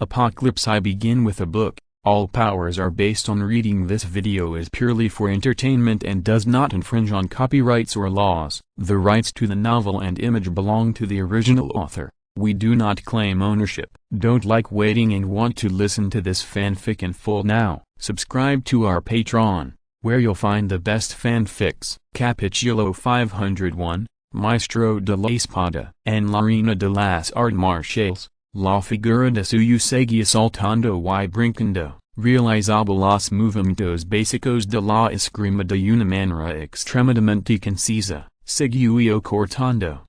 Apocalypse. I begin with a book. All powers are based on reading. This video is purely for entertainment and does not infringe on copyrights or laws. The rights to the novel and image belong to the original author. We do not claim ownership. Don't like waiting and want to listen to this fanfic in full now? Subscribe to our Patreon, where you'll find the best fanfics. Capítulo 501, Maestro de la Espada. En la arena de las artes marciales, la figura de su seguía saltando y brincando, realizaba los movimientos básicos de la esgrima de una manera extremadamente concisa, seguía cortando,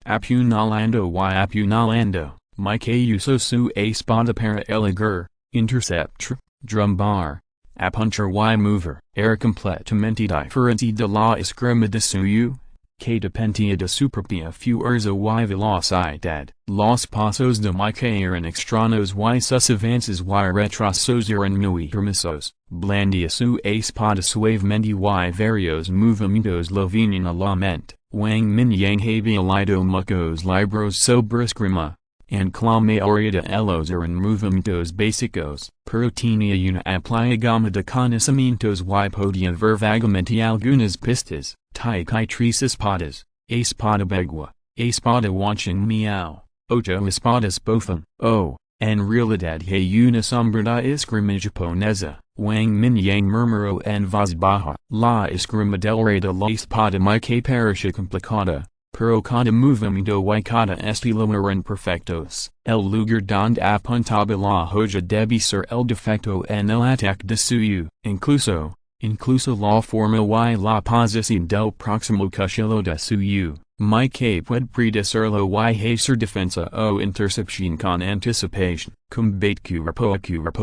apuñalando y apuñalando, que usó su espada para eleger, interceptar, drumbar, apunchar y mover. Era completamente diferente de la esgrima de suyo, que dependía de su propia fuerza y velocidad. Los pasos de Mike eran extraños y sus avances y retrasos eran muy hermosos. Blandía su espada suavemente y varios movimientos le venían a la mente. Wang Mingyang había leído muchos libros sobre esgrima, and la mayoría de ellos eran movimientos básicos, pero tenía una amplia gama de conocimientos y podía ver vagamente algunas pistas. Tai Kai tres espadas, espada begua, espada Wang Miao, ocho espadas bofam. En realidad hay una sombra de esgrima japonesa. Wang Mingyang murmuró en voz baja. La esgrima del rey de la espada que parecía complicada, pero cada movimiento y cada estilo eran perfectos. El lugar donde apuntaba la joya debe ser el defecto en el ataque de suyo. Incluso la forma y la posición del próximo cuchillo de suyo, que puede predecirlo y hacer defensa o intercepción con anticipación. Combate cuerpo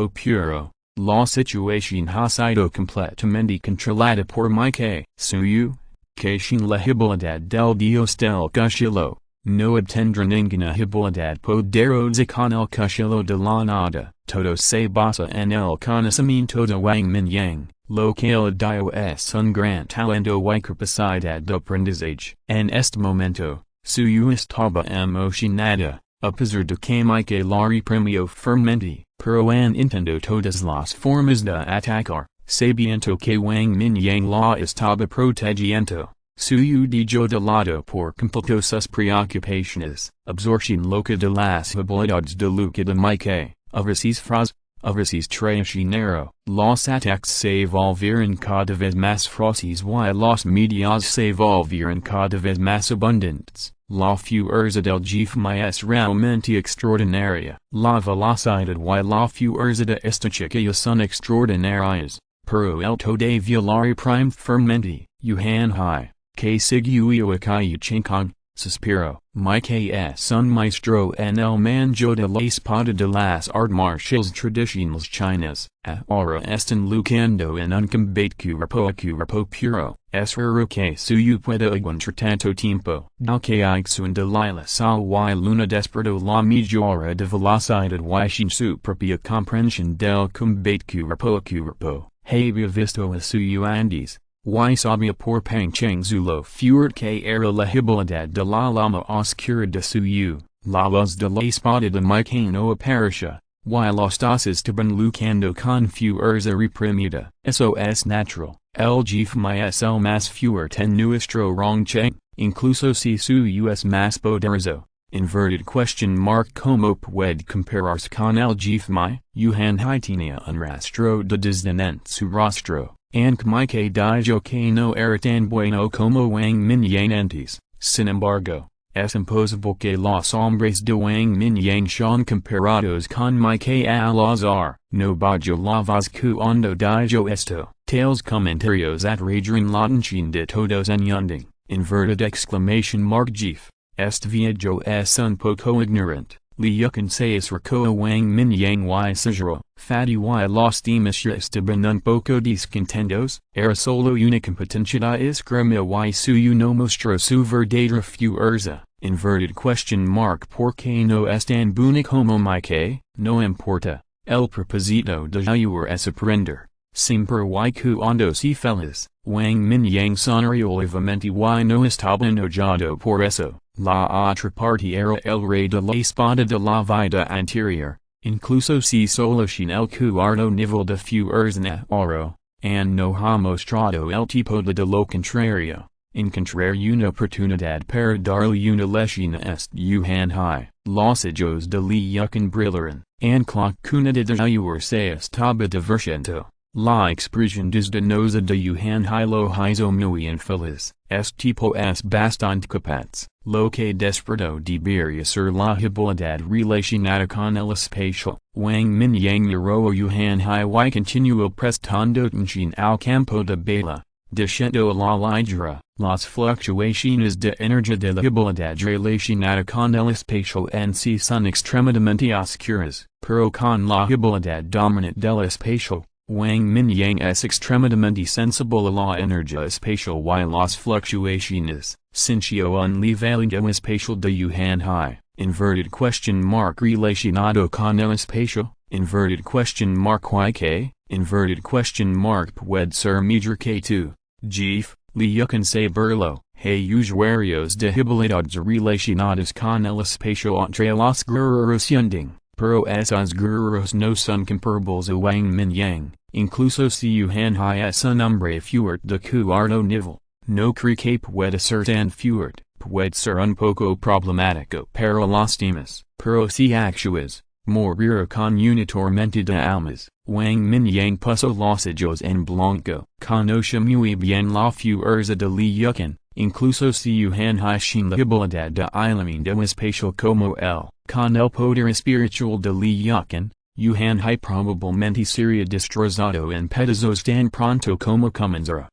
puro, la situación ha sido completamente controlada por que suyo, que sin la habilidad del dios del cuchillo, no obtendrá ninguna habilidad poderosa con el cuchillo de la nada. Todo se basa en el conocimiento de Wang Mingyang, lo que le dio es un gran talento y capacidad de aprendizaje. En este momento, suyo estaba emocionada, a pesar de que la reprimió firmemente, pero intentó todas las formas de atacar, sabiendo que Wang Mingyang la estaba protegiendo. Suyo dejó de lado por completo sus preocupaciones, absorción loca de las habilidades de lucha de Mike. A veces traicionero, los ataques se volvieron cada vez más feroces y los medios se volvieron cada vez más abundantes. La fuerza del jefe es realmente extraordinaria. La velocidad y la fuerza de esta chica son extraordinarias, pero el todavía la reprime firmemente. Yuhan Hai, que siguió a calle Chinkong, suspiro. Mike es un maestro en el manejo de la espada de las artes marciales tradicionales chinas. Ahora están luchando en un combate cuerpo a cuerpo puro. Es raro que suyo pueda aguantar tanto tiempo. Del que acción de la sal y luna despertó la mejora de velocidad y sin su propia comprensión del combate cuerpo a cuerpo. Había visto a suyo antes. Y sabía por Pangcheng Zulo fuerte que era la habilidad de la llama oscura de suyo, la luz de la espada de Mike no aparecía, y los dos estaban luchando con fuerza reprimida. Eso es natural. El jefe es el más fuerte en nuestro rancho, incluso si suyo es más poderoso. Inverted question mark. ¿Cómo puede compararse con el jefe? Yuhan Hai tenía un rastro de desdén en su rostro. And Mike dijo que no era tan bueno como Wang Mingyang antes. Sin embargo, es imposible que los hombres de Wang Mingyang sean comparados con Mike al azar. No bajo la voz cuando dijo esto. Tales comentarios atrajeron la atención de todos en yunding. Inverted exclamation mark. Jeff, este viejo es un poco ignorante. Liucan se acercó a Wang Mingyang y susurró. Fadi y los demás estaban un poco descontentos. Era solo una competencia de esgrima y suyo no mostró su verdadera fuerza. Inverted question mark. ¿Por qué no es tan bueno como Mike? No importa. El propósito de ayudar es aprender. Siempre y cuando se feliz. Wang Mingyang sonrió levemente y no estaba enojado por eso. la otra parte era el rey de la espada de la vida anterior, incluso si solo sin el cuarto nivel de fuerza oro, and no ha mostrado el tipo de lo contrario. Encontrar una oportunidad para darle una lección est Yuhan Hai, los ojos de Li Yukan brillaron, and clock cuna de ayudarse estaba divertiendo. La expresión desde noza de Yuhan Hai lo hizo muy infeliz, es tipo es bastante capaz, lo que despertó debería ser la habilidad relacionada con el espacio. Wang Mingyang miró a Yuhan Hai y continuó prestando atención al campo de batalla, diciendo a la ligera, las fluctuaciones de energía de la habilidad relacionada con el espacio en sí son extremadamente oscuras, pero con la habilidad dominante del espacio, Wang Mingyang es extremadamente sensible a la energía espacial y las fluctuaciones, sintió un nivel de espacial de Yuhan Hai, inverted question mark relacionado con el espacio, inverted question mark y que, inverted question mark puede ser mejor que tú, Jeff, Li Yukan saberlo, hey usuarios de habilidades relacionadas con el espacio entre los guerreros yunding, pero esos guerreros no son comparables a Wang Mingyang. Incluso si Yuhan Hai es un hombre fuerte de cuarto nivel, no cree que pueda ser tan fuerte, puede ser un poco problemático para los demás, pero si actúas, morirá con una tormenta de almas. Wang Mingyang puso los ojos en blanco, conoce muy bien la fuerza de Li Yukan, incluso si Yuhan Hai sin la habilidad de iluminar espacial como él, con el poder espiritual de Li Yukan. Yuhan Hai probablemente sería destrozado en pedazos tan pronto como comenzara.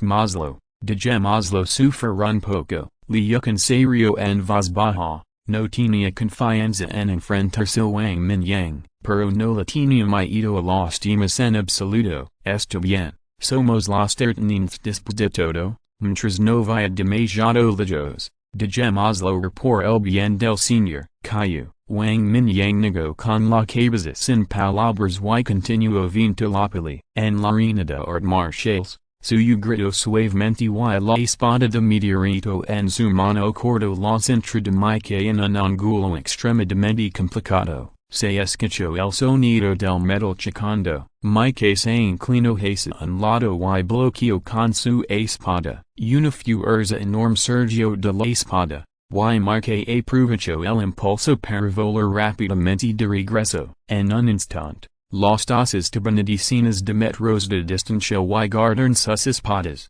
Maslow, dejémoslo sufrir un poco. Li Yukan sería en voz baja, no tenía confianza en enfrentarse a Wang Mingyang, pero no la tenía miedo a los demás en absoluto. Está bien, somos los tertenientes después de todo, mientras no vaya demasiado lejos. Dejémoslo ir por el bien del señor. Caillou. Wang Mingyang negó con la cabeza sin palabras y continuó viendo la peli. En la arena de art marciales, suyo gritó suavemente y la espada de meteorito en su mano cortó la centro de Mike en un ángulo extremadamente complicado. Se escuchó el sonido del metal chocando. Mike se inclinó hacia un lado y bloqueó con su espada. Una fuerza enorme surgió de la espada. Y Mike aprovechó el impulso para volar rápidamente de regreso. En un instante, los dos estaban a decenas de metros de distancia y guardaron sus espadas.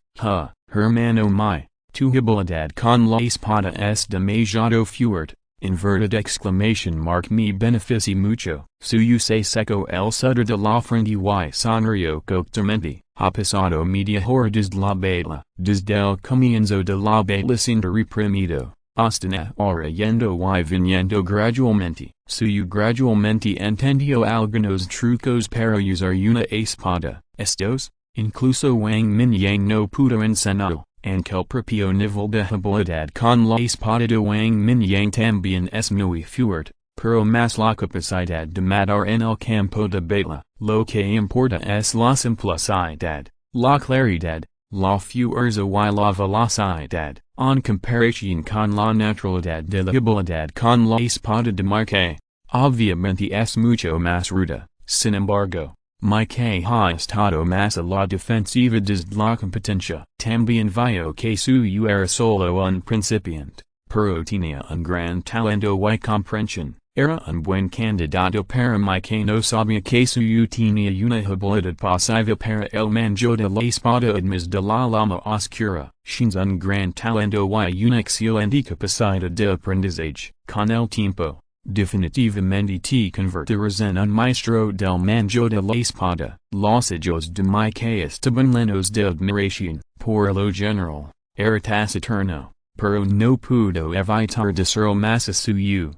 Hermano mío, tu habilidad con la espada es demasiado fuerte. Inverted exclamation mark me beneficia mucho. Suyo se secó el sudor de la frente y sonrió cortamente. Ha pasado media hora desde la batalla. Desde el comienzo de la batalla sin reprimido. Hasta ahora yendo y viniendo gradualmente. Suyo gradualmente entendió algunos trucos para usar una espada. Estos, incluso Wang Mingyang no pudo enseñarlo. Aunque el propio nivel de habilidad con la espada de Wang Mingyang también es muy fuerte, pero más la capacidad de matar en el campo de batalla. Lo que importa es la simplicidad, la claridad, la fuerza y la velocidad, en comparación con la naturalidad de la habilidad con la espada de Mike. Obviamente es mucho más ruda, sin embargo. Mike ha estado más a la defensiva desde la competencia. También vio que suyo era solo un principiante, pero tenía un gran talento y comprensión. Era un buen candidato para Mike no sabía que suyo tenía una habilidad pasiva para el manejo de la espada además de la llama oscura. Tienes un gran talento y una excelente capacidad de aprendizaje. Con el tiempo, definitivamente te convertirás en un maestro del manejo de la espada. Los ojos de Mike estaban llenos de admiración. Por lo general, era taciturno, pero no pudo evitar decir más a suyo.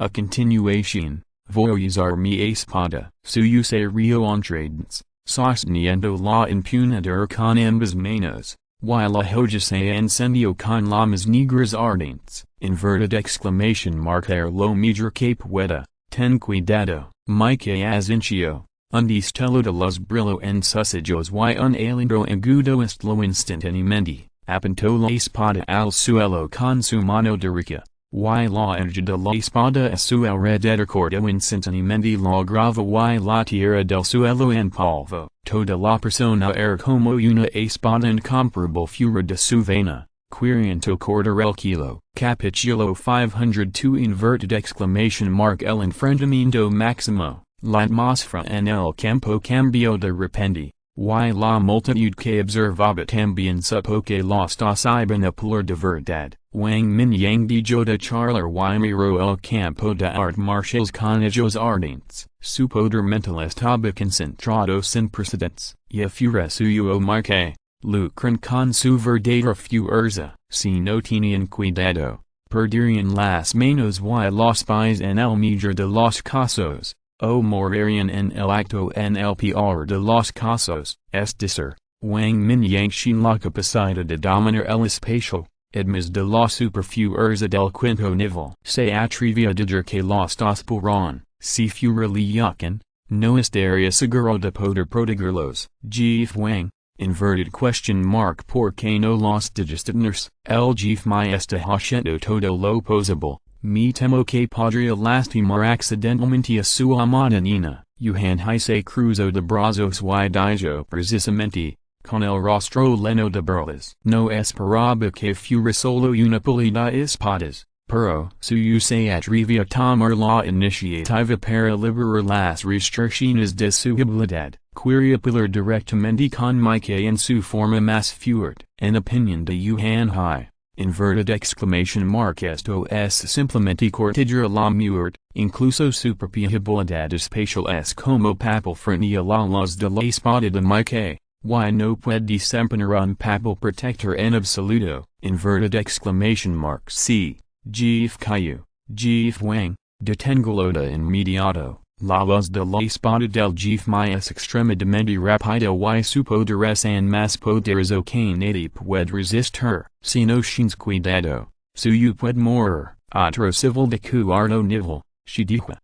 A continuación, voy a usar mi espada. Suyo se rió entre dientes, sosteniendo la empuñadura con ambas manos, y la hoja se encendió con llamas negras ardientes. Inverted exclamation mark lo mejor que pueda. Ten cuidado. Mike asintió. Un destello de luz brilló en sus ojos y un aliento agudo estalló instantáneamente. Apanto la espada al suelo con su mano derecha, y la energía la espada a su alrededor corta instantáneamente la grava y la tierra del suelo en polvo. Toda la persona era como una espada incomparable fuera de su vena, queriendo cortar el kilo. Capítulo 502 inverted exclamation mark el enfrentamiento máximo, la atmósfera en el campo cambió de repente, y la multitud que observaba también supo que los dos iban a por de verdad. Wang Mingyang dejó de charlar y miró el campo de art marciales con ojos ardentes. Su poder mental estaba concentrado sin precedentes, y fuera suyo marque, lucran con su verdadera fuerza. Si no tenían cuidado, perderían las manos y los pies en el mejor de los casos, o morirían en el acto en el peor de los casos. Es decir, Wang Mingyang sin la capacidad de dominar el espacio, además de la superfuerza del quinto nivel. Se atrevía a decir que los dos porán, si fuera liacan, no estaría seguro de poder protegerlos. Jeff Wang. Inverted question mark por que no los digestadores, el jefe me está haciendo todo lo posible, me temo que podría lastimar accidentalmente a su amada nina. Yuhan se cruzó de brazos y dijo precisamente, con el rostro lleno de burlas. No esperaba que fuera solo una pelea de espadas, pero suyo se atrevía a tomar la iniciativa para liberar las restricciones de su habilidad. Quería pelear directamente con Mike en su forma más fuerte. En opinión de Yuhan Hai, inverted exclamation mark esto es simplemente cortejar la muerte, incluso su propia habilidad espacial es como papel frente a la luz de la espada de Mike, y no puede desempeñar un papel protector en absoluto. Inverted exclamation mark C. Jeff Caillou, Jeff Wang, deténgalo de inmediato. La luz de la espada del jefe me es extremadamente rápida y su poder es en más poderoso que nadie puede resistir. Si no tienes cuidado, suyo puede morir. Otro civil de cuarto nivel, she dijo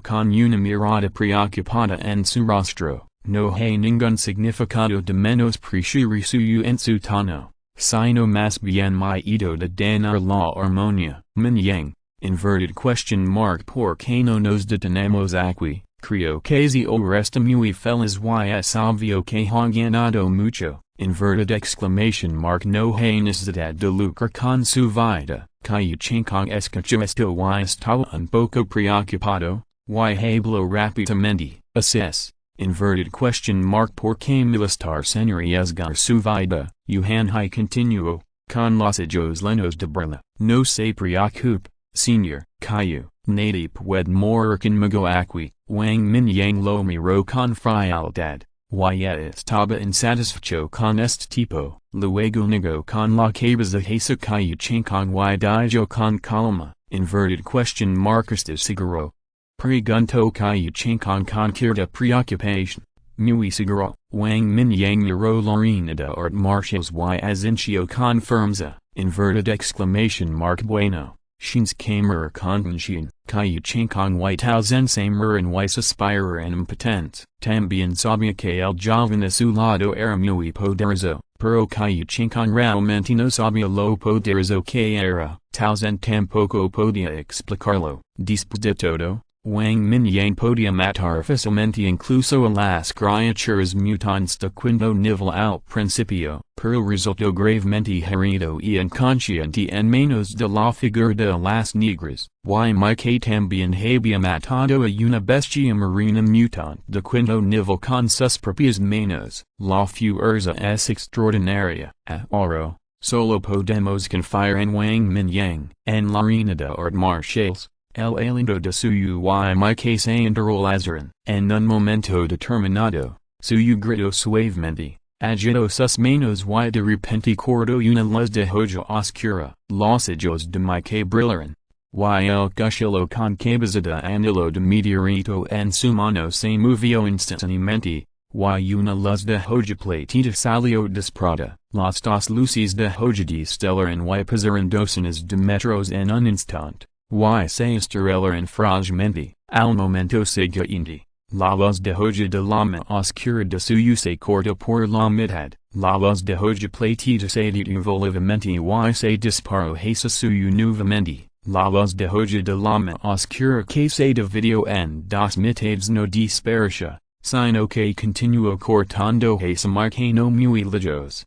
con una mirada preocupada en su rostro. No hay ningún significado de menospreciar suyo en su tono, sino más bien me ido de dañar la armonía. Mingyang. Inverted question mark por que no nos detenemos aquí, creo que si o resta muy feliz y es obvio que ha ganado mucho. Inverted exclamation mark no hay necesidad de lucrar con su vida. Caillou Chinkong escuchó esto y estaba un poco preocupado, y habló rápidamente. Así es. Inverted question mark por que militar sin arriesgar su vida. Yuhan Hai continuó, con los ojos llenos de burla. No se preocupe, Señor Caillou, nadie puede morir conmigo aquí. Wang Mingyang lo miró con frialdad, y estaba insatisfecho con este tipo. Luego negó con la cabeza hacia Caillou Chinkong y dijo con calma, inverted question mark ¿estás seguro? Preguntó Caillou Chinkong con cierta preocupación. Muy seguro. Wang Mingyang miró la arena de art marciales y asintió con firmeza, inverted exclamation mark bueno. Shins kamer contention, Caillou Chinkong y Taozen Samer en y suspirar en impotente. También sabía que el joven a su lado era muy poderoso, pero Caillou Chinkong realmente no sabía lo poderoso que era. Taozen tampoco podía explicarlo. Después de todo, Wang Mingyang podía matar fácilmente incluso a las criaturas mutantes de quinto nivel al principio, pero resultó gravemente herido y inconsciente en manos de la figura de las negras. Y Mike también había matado a una bestia marina mutante de quinto nivel con sus propias manos. La fuerza es extraordinaria. Ahora, solo podemos confiar en Wang Mingyang. En la arena de art marciales, el aliento de suyo y Mike se interlazaron. En un momento determinado, suyo gritó suavemente, agitó sus manos y de repente cortó una luz de hoja oscura. Los ojos de Mike brillaron, y el cuchillo con cabeza de anillo de meteorito en su mano se movió instantáneamente, y una luz de hoja platita salió disparada. Las dos luces de hoja destellaron y pasaron docenas de metros en un instante. Y se estrellaron fragilmente. Al momento siguiente, la luz de hoja de la oscura de su se corta por la mitad, la luz de hoja platita se volivamente y se disparo hacia suyo nuevamente, la luz de hoja de la oscura que se dividió en dos mitades no disparacia, sino que continuo cortando hacia marque no muy lejos,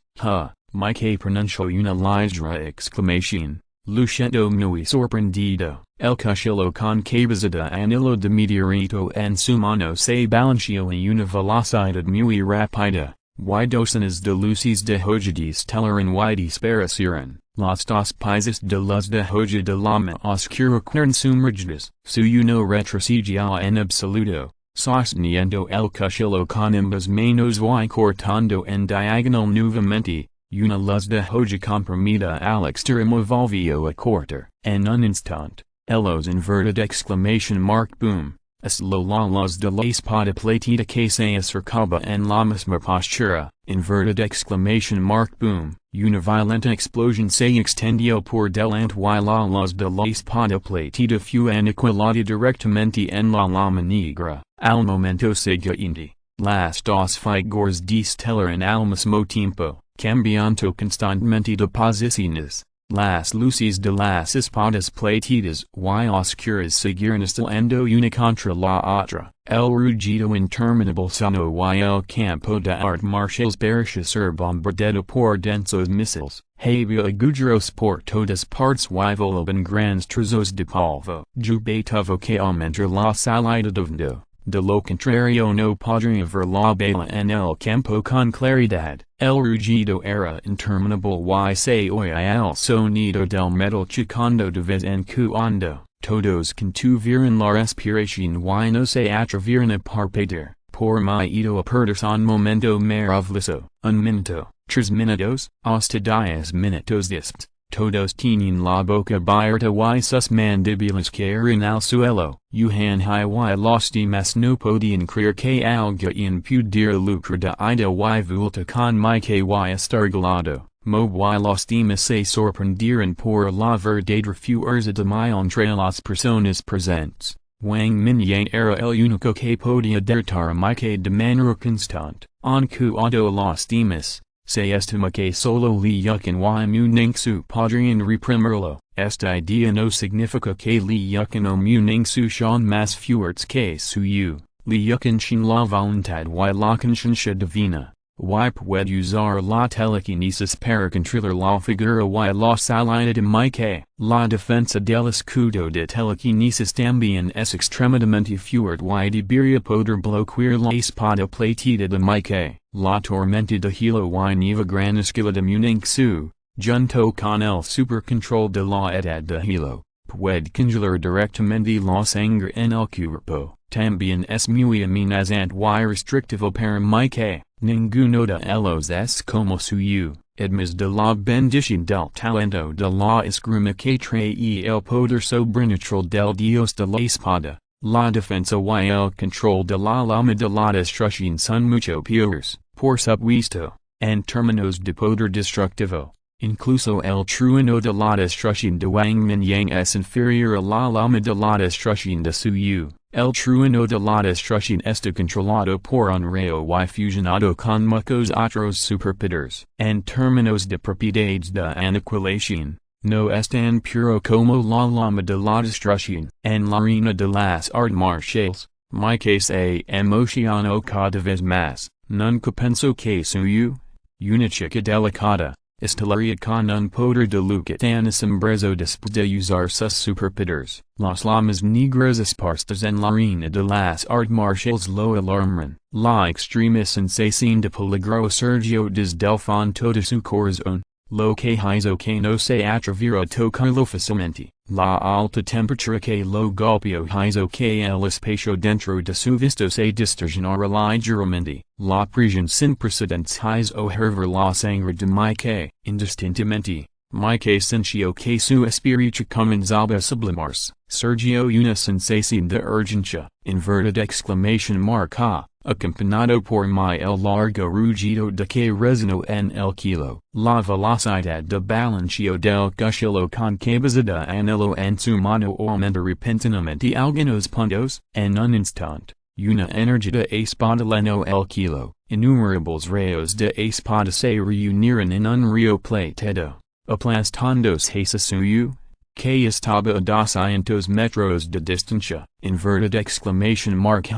Mike pronunció una ligeira exclamación, luciendo muy sorprendido, el cuchillo con cabezada anillo de meteorito en su mano se balanceó en una velocidad muy rápida, y docenas de luces de hoja dispararon y disparaciones, las dos piezas de luz de hoja de la oscura quedaron sumergidas, su no retrocedió en absoluto, sosteniendo el cuchillo con ambas manos y cortando en diagonal nuevamente. Una luz de hoja comprimida al extremo volvió a cortar, en un instante, elos inverted exclamation mark boom, es la luz de la espada platita que se acercaba en la misma postura, inverted exclamation mark boom, una violenta explosión se extendió por delante y la luz de la espada platita fue aniquilada directamente en la llama negra, al momento siguiente, las dos figuras destellaron al mismo tiempo. Cambiando constantemente de posiciones, las luces de las espadas platitas y oscuras siguieron estalando una contra la otra, el rugido interminable sonó y el campo de arte marciales parecía ser bombardeado por densos misiles, había agujeros por todas partes y volaban grandes trozos de polvo. Yo tuvo que aumentar la salida de vento. De lo contrario no podría ver la bala en el campo con claridad, el rugido era interminable y se oía el sonido del metal chocando de vez en cuando, todos contuvieron la respiración y no se atrevieron a parpadear, por miedo a perderse un momento maravilloso, un minuto, 3 minutos, hasta 10 minutos después. Todos tenían la boca abierta y sus mandíbulas caían al suelo, Yuhan Hai y los demás no podían creer que alguien pudiera lucrar de ida y vuelta con Mike y estargalado, Mo y los demás se sorprendieron por la verdadera fuerza de mi entre las personas presentes. Wang Mingyang era el único que podía derrotar a Mike de manera constante, en cuanto a los demás. Se estima que solo Li Yukan y Mu Ningsu podrían reprimirlo. Esta idea no significa que Li Yukan o Mu Ningsu son más fuertes que suyo. Li Yukan tiene la voluntad y la conciencia divina. Y puede usar la telequinesis para controlar la figura y la salida de Mike. La defensa del escudo de telequinesis también es extremadamente fuerte y debería poder bloquear la espada platita de Mike. La tormenta de hilo y nieve gran esquila de Mu Ningsu, junto con el supercontrol de la edad de hilo, puede congelar directamente la sangre en el cuerpo. También es muy amenazante y restrictivo para Mike. Ninguno de ellos es como suyo, además de la bendición del talento de la esgrima que trae el poder sobrenatural del dios de la espada. La defensa y el control de la lama de la destrucción son mucho peores, por supuesto, en términos de poder destructivo. Incluso el trueno de la destrucción de Wang Mingyang es inferior a la lama de la destrucción de suyo. El trueno de la destrucción está controlado por un rayo y fusionado con muchos otros superpoderes. En términos de propiedades de aniquilación, no es tan puro como la llama de la destrucción. En la arena de las artes marciales, Mike se emocionó cada vez más. Nunca pensó que suyo, una chica delicada, estaría con un poder de luz tan asombroso después de usar sus superpoderes. Las llamas negras esparcidas en la arena de las artes marciales lo alarmaron. La extrema sensación de peligro surgió desde el fondo de su corazón, lo que hizo que no se atreviera a tocarlo fácilmente. La alta temperatura que lo golpeó hizo que el espacio dentro de su vista se distorsionara ligeramente. La presión sin precedentes hizo hervir la sangre de Mike. Indistintamente, Mike sintió que su espíritu comenzaba a sublimarse. Surgió una sensación de urgencia, inverted exclamation mark acompañado por el largo rugido de que resonó en el kilo. La velocidad de balanceo del cuchillo con cabezada anillo en su mano aumenta repentinamente algunos puntos. En un instante, una energía espada leno el kilo, innumerables rayos de espada se reunieron en un rio plateado, aplastándose suyo, que estaba a 200 metros de distancia, inverted exclamation mark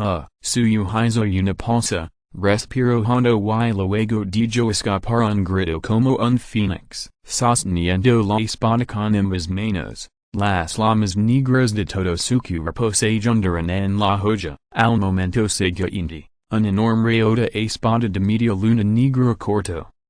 suyo hizo una pausa, respiro hondo y luego dijo escapar un grito como un fénix, sosteniendo la espada con ambas manos. Las llamas negras de todo su cuerpo se juntaron en la joya. Al momento siguiente, un enorme rayo de espada de media luna negra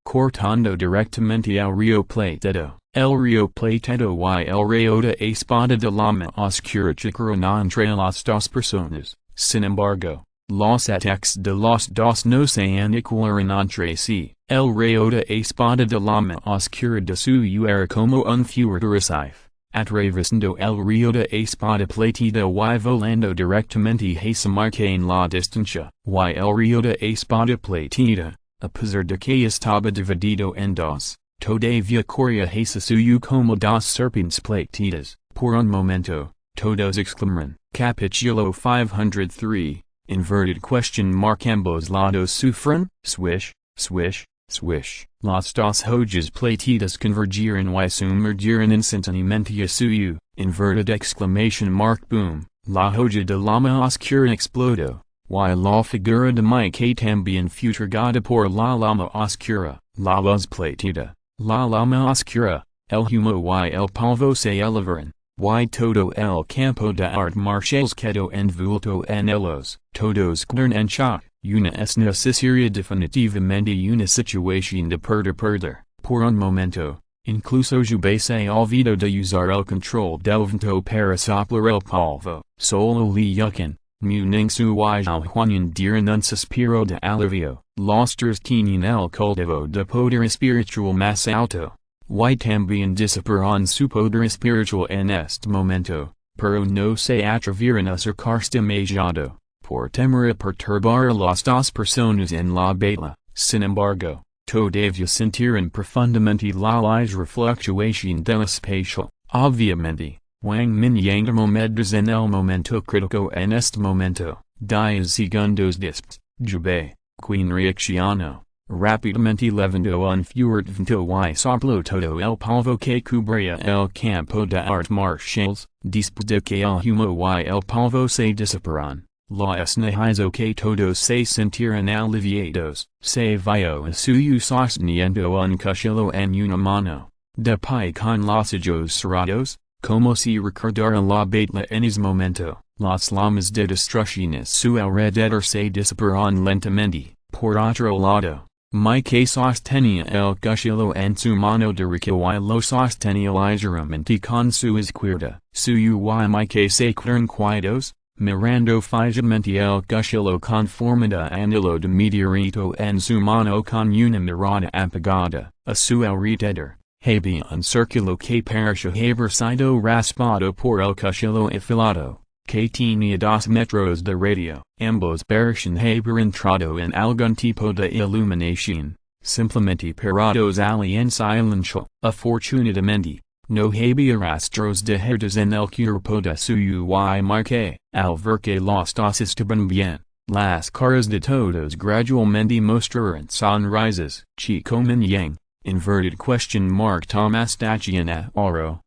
cortando directamente al río Plateado. El río Plateado y el rayo de espada de llama oscura chocaron entre las dos personas. Sin embargo, los ataques de los dos no se aniquilaron entre sí. El rayo de espada de llama oscura de suyo era como un fuerte arrecife, atravesando el río de espada plateada y volando directamente hacia marca en la distancia. Y el río de espada plateada, a pesar de que estaba dividido en dos, todavía corría hacia suyo como dos serpientes plateadas. Por un momento, todos exclamaron. Capítulo 503, inverted question mark ambos lados sufren, swish, swish, swish. Las dos hojas plateadas convergieron y sumergieron instantáneamente a suyo, inverted exclamation mark boom. La hoja de llama oscura explodó, y la figura de Mike también futragada por la llama oscura. La luz plateada, la llama oscura, el humo y el polvo se elevaron. Y todo el campo de art marciales quedó envuelto en ellos. Todos quedaron en shock. Una es necesaria definitivamente una situación de perder. Por un momento, incluso yo se olvidó de usar el control del viento para soplar el polvo. Solo li yucan, muning su y Juanian dieron un suspiro de alivio. Los tres tenían el cultivo de poder espiritual más alto. Y también dissiparon su poder espiritual en este momento, pero no se atrevieron a acercarse demasiado, por temor a perturbar a las dos personas en la batalla. Sin embargo, todavía sintieron profundamente la ligeira fluctuación del espacio. Obviamente, Wang Mingyang tomó medidas en el momento crítico. En este momento, 10 segundos después, Jubei, quien reaccionó rápidamente levantó un fuerte viento y sopló todo el polvo que cubría el campo de art marciales. Después de que el humo y el polvo se disiparon, la escena hizo que todos se sintieran aliviados. Se vio a suyo sosteniendo un cuchillo en una mano, de pie con los ojos cerrados, como si recordara la batalla en ese momento. Las llamas de destrucción a su alrededor se disiparon lentamente. Por otro lado, Mike sostenía el cuchillo en su mano derecha y lo sostenía ligeramente con su izquierda. Suyo y Mike se quedaron quietos, mirando fijamente el cuchillo con forma de anillo de meteorito en su mano con una mirada apagada. A su alrededor, había un círculo que parecía haber sido raspado por el cuchillo afilado, que tenía 2 metros de radio. Ambos parecían haber entrado en algún tipo de iluminación, simplemente parados allí en silencio. Afortunadamente, no había rastros de heridas en el cuerpo de suyo y Mike. Al ver que los dos estaban bien, las caras de todos gradualmente mostraron sonrisas. Chico Mingyang, inverted question mark tomastachian oro.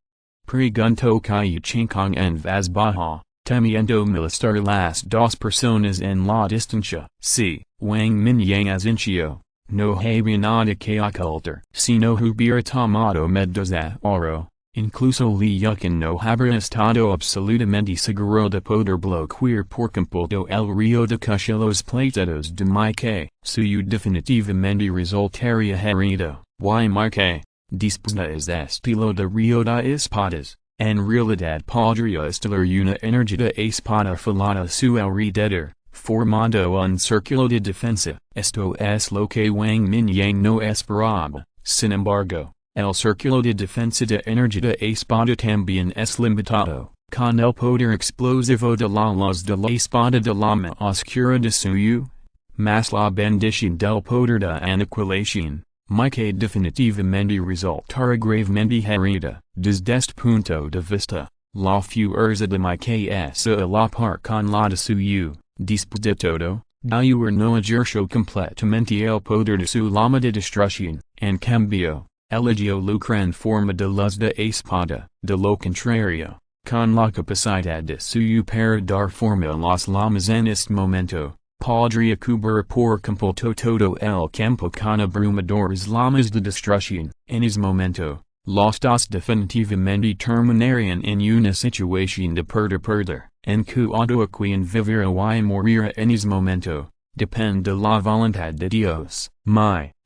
Pregunto que chinkong en vaz baja. Temiendo milestar las dos personas en la distancia. Si, Wang Mingyang asintió, no había nada que ocultar. Si no hubiera tomado medidas de oro, incluso li yucan no habría estado absolutamente seguro de poder bloquear por completo el río de cuchillos plateados de Mike. Suyo definitivamente resultaría herido. Y Mike, después de estilo de río de espadas, en realidad podría estelar una energía espada afilada su alrededor, formando un círculo de defensa. Esto es lo que Wang Mingyang no esperaba. Sin embargo, el círculo de defensa de energía espada también es limitado, con el poder explosivo de la luz de la espada de llama oscura de suyo, más la bendición del poder de aniquilación. Mike definitivamente resultará gravemente herida. Desde este punto de vista, la fuerza de Mike es a la par con la de suyo. Después de todo, Dayuer no ejerció completamente el poder de su lama de destrucción, en cambio, eligió lucrar en forma de luz de espada, de lo contrario, con la capacidad de suyo para dar forma a las lamas en este momento, podría cubrir por completo todo el campo con abrumadoras lamas de destrucción. En ese momento, los dos definitivamente terminarían en una situación de perder, en cuanto quien vivirá y morirá en ese momento, depende de la voluntad de Dios.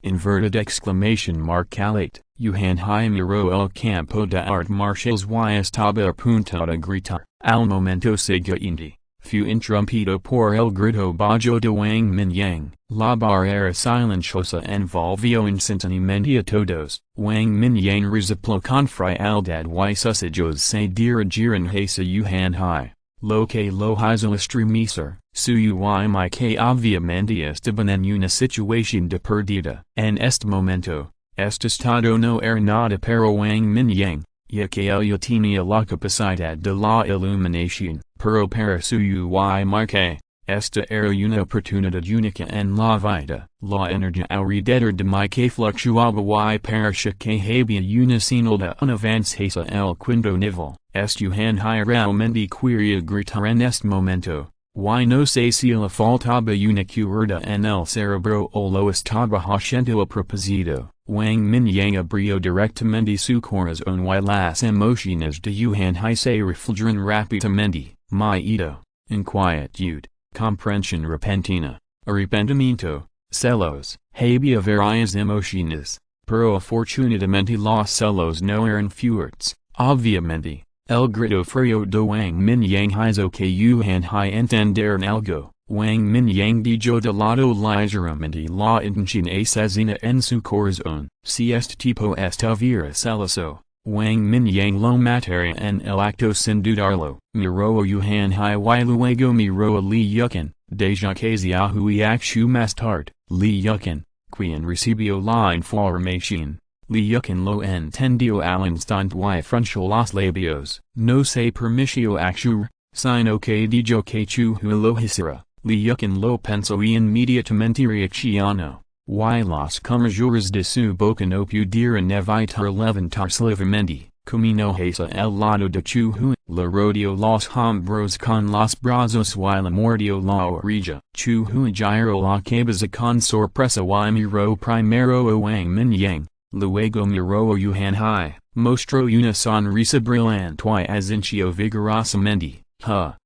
Inverted exclamation mark alate, Yuhan Hai miró el campo de art marciales y estaba a punto de gritar. Al momento siguiente, fue interrumpido por el grito bajo de Wang Mingyang. La barrera silenciosa envolvió instantáneamente a todos. Wang Mingyang resopló con frialdad y sus ojos se dirigieron hacia Yuhan Hai. Lo que lo hizo estremecer, suyo y mi que obviamente estaban en una situación de perdida. En este momento, este estado no era nada para Wang Mingyang, ya que él ya tenía la capacidad de la iluminación, pero para suyo y mi que, esta era una oportunidad única en la vida. La energía alrededor de mi que fluctuaba y parecía que había una señal de un avance hacia el quinto nivel. Yuhan Hai realmente quería gritar en este momento, y no sé si le faltaba una cuerda en el cerebro o lo estaba haciendo a propósito. Wang Mingyang abrió directamente su corazón y las emociones de Yuhan Hai se reflejaron rápidamente. Miedo, inquietud, comprensión repentina, arrepentimiento, celos, había varias emociones, pero afortunadamente los celos no eran fuertes. Obviamente, el grito frío de Wang Mingyang hizo que Yuhan Hai entenderan algo. Wang Mingyang dijo de lado ligeramente la intención asesina en su corazón. Si este tipo estuviera celoso, Wang Mingyang lo mataría en el acto sin dudarlo. Miró a Yuhan Hai y luego miró a Li Yuqin, deja que Xiaohu y Akshu más tarde. Li Yuqin, quien recibió la información. Li Yuqin lo entendió al instante y frunció los labios. No se permitió actuar, sino que dijo que Chu lo hiciera. Li Yuqin lo pensó y inmediatamente reaccionó. Y los comedores de su boca no pudieron evitar levantarse levemente. Camino hacia el lado de Chu, le rodeó los hombros con los brazos y le mordió la orilla. Chu giró la cabeza con sorpresa y miró primero a Wang Mingyang. Luego miró a Yuhan Hai, mostró una sonrisa brillante y asintió vigorosamente.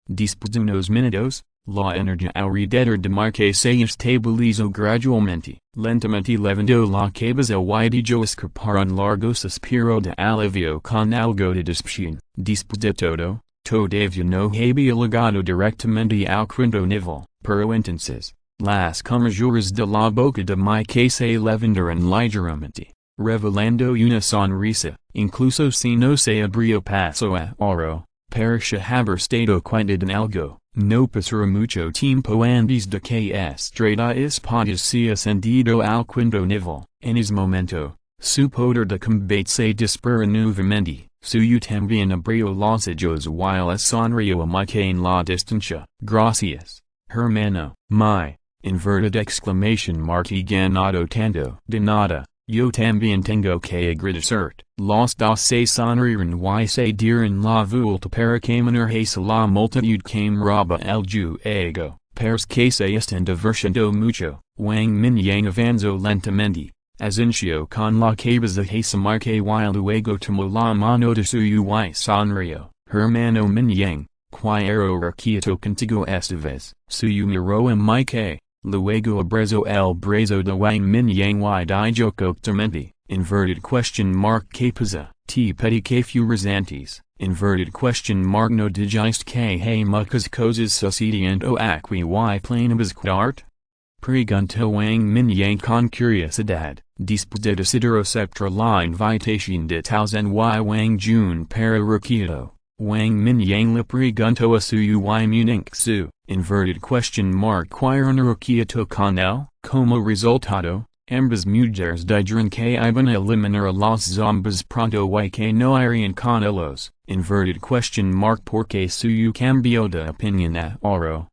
Después de unos minutos, la energía alrededor de Marque se estabilizó gradualmente. Lentamente levantó la cabeza y dejó escapar un largo suspiro de alivio con algo de decepción. Después de todo, todavía no había llegado directamente al quinto nivel, pero entonces, las comisuras de la boca de Marque se levantaron ligeramente, revelando una sonrisa. Incluso si no se abrió paso a oro, parecía haber estado cuidado en algo. No pasará mucho tiempo antes de que estrella espada sea ascendido al quinto nivel. En ese momento, su poder de combate se dispara nuevamente. Suyo también abrió los ojos y le sonrió a Mike en la distancia. Gracias, hermano. Inverted exclamation mark y ganado tanto. De nada. Yo también tengo que agradecerte. Los dos se sonrieron y se dieron la vuelta para caminar hacia la multitud que miraba el juego. Parece que se están divirtiendo mucho. Wang Mingyang avanzó lentamente, asintió con la cabeza hacia Marque y luego tomó la mano de suyo y sonrió. Hermano Mingyang, quiero quieto contigo esta vez. Suyo miró a Mike. Luego abrazó el brazo de Wang Mingyang y dijo cortamente, inverted question mark que pasa, te pedí que fueras antes, inverted question mark no dijiste que hay muchas cosas sucediendo aquí y planeabas quedarte? Preguntó Wang Mingyang con curiosidad. Después de decidir aceptar la invitación de Taozan y Wang Jun para requieto, Wang Mingyang le preguntó a suyo y Munich inverted question mark quieren requieto con él. Como resultado, ambas mujeres dijeron que iban a eliminar a los zombies pronto y que no irían con ellos. Inverted question mark porque suyo cambió de opinión ahora.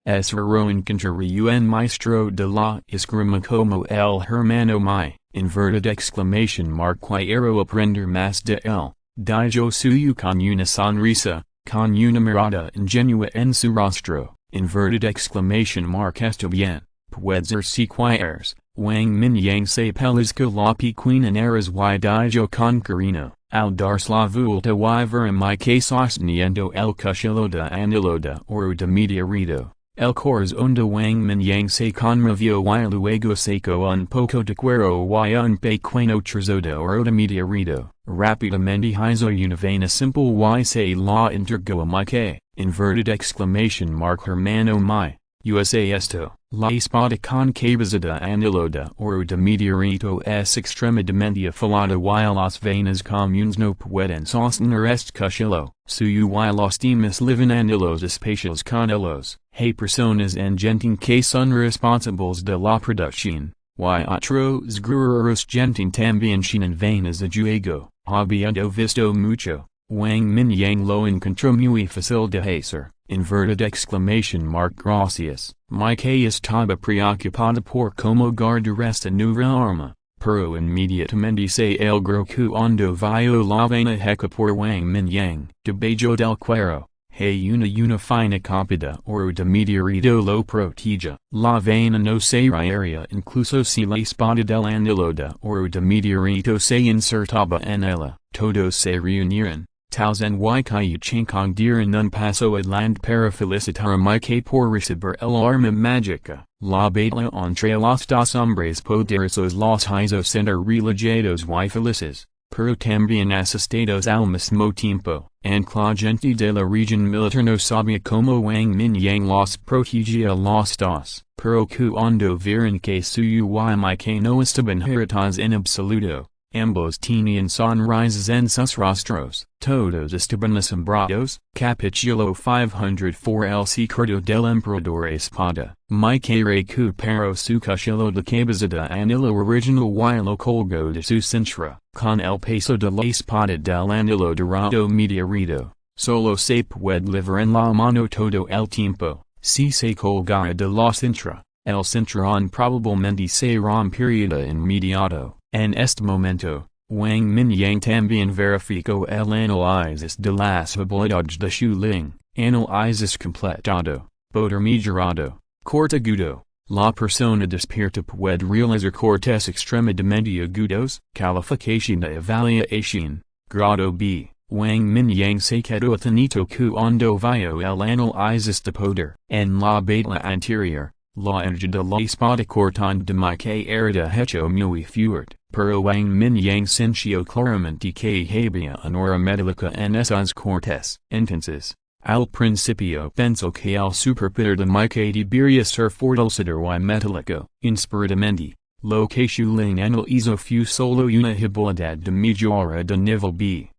es hero encontrar un maestro de la esgrima como el hermano mi, inverted exclamation mark quiero aprender más de él, dijo suyo con una sonrisa, con una mirada ingenua en su rostro, inverted exclamation mark está bien, puede ser si quieres. Wang Mingyang se pelizca la pequeña eras y dijo con cariño, al darse la vuelta y ver a mi que sosteniendo el cuchillo de anillo de oro de meteorito. El corazón de Wang Mingyang se conmovió y luego sacó un poco de cuero y un pequeño trozo de oro de meteorito. Rápidamente hizo una vaina simple y se la entregó a mi que, inverted exclamation mark hermano mi. USA esto, la espada concavada de anillo de oro de meteorito es extremadamente afilada y las venas comunes no pueden sostener este cuchillo, suyo y los demás living anillos espaciales con ellos, hay personas en gente que son responsables de la producción, y otros guerreros gente también tienen venas de juego, habiendo visto mucho. Wang Mingyang lo encontró muy fácil de hacer, inverted exclamation mark gracias, mi que estaba preocupada por cómo guardar esta nueva arma, pero inmediatamente se el cuando vio la vaina hecha por Wang Mingyang, debajo del cuero, hay una fina capa de oro de meteorito lo protege, la vaina no se rayaría incluso si la espada del anillo de oro de meteorito se insertaba en ella, todos se reunieron. Tauzan y Kayuching dieron un paso adelante para felicitar a mi que por recibir el arma mágica, la batalla entre los dos hombres poderosos los hizo sentir relajados y felices, pero también asustados al mismo tiempo, and la gente de la región militar no sabía cómo Wang Mingyang los protegía a los dos, pero cuando vieron que suyo y mi que no estaban irritados en absoluto. Ambos tenían sonrisas en sus rostros, todos estaban asombrados. Capítulo 504 El secreto del emperador espada. Mi que recuperó su cuchillo de cabeza de anillo original y lo colgó de su cintura, con el peso de la espada del anillo dorado meteorito. Solo se puede llevar en la mano todo el tiempo, si se colgara de la cintura, el cinturón probablemente se rompería de inmediato. En este momento, Wang Mingyang también verificó el análisis de las habilidades de Xu Ling, análisis completado, poder mejorado, cortagudo, la persona despierta puede realizar cortes extremadamente agudos, calificación de evaluación, grado B. Wang Mingyang se quedó atenito cuando vio el análisis de poder, en la batalla anterior. La energía de la espada cortante de mi que era de hecho muy fuerte, pero Wang Mingyang sintió claramente que había una hora metálica en esos cortes. Entonces, al principio pensó que el superpoder de mi que debería ser fortalecedor y metálico. Inspiradamente, lo que Xu Ling analizó fue solo una habilidad de mejora de nivel B.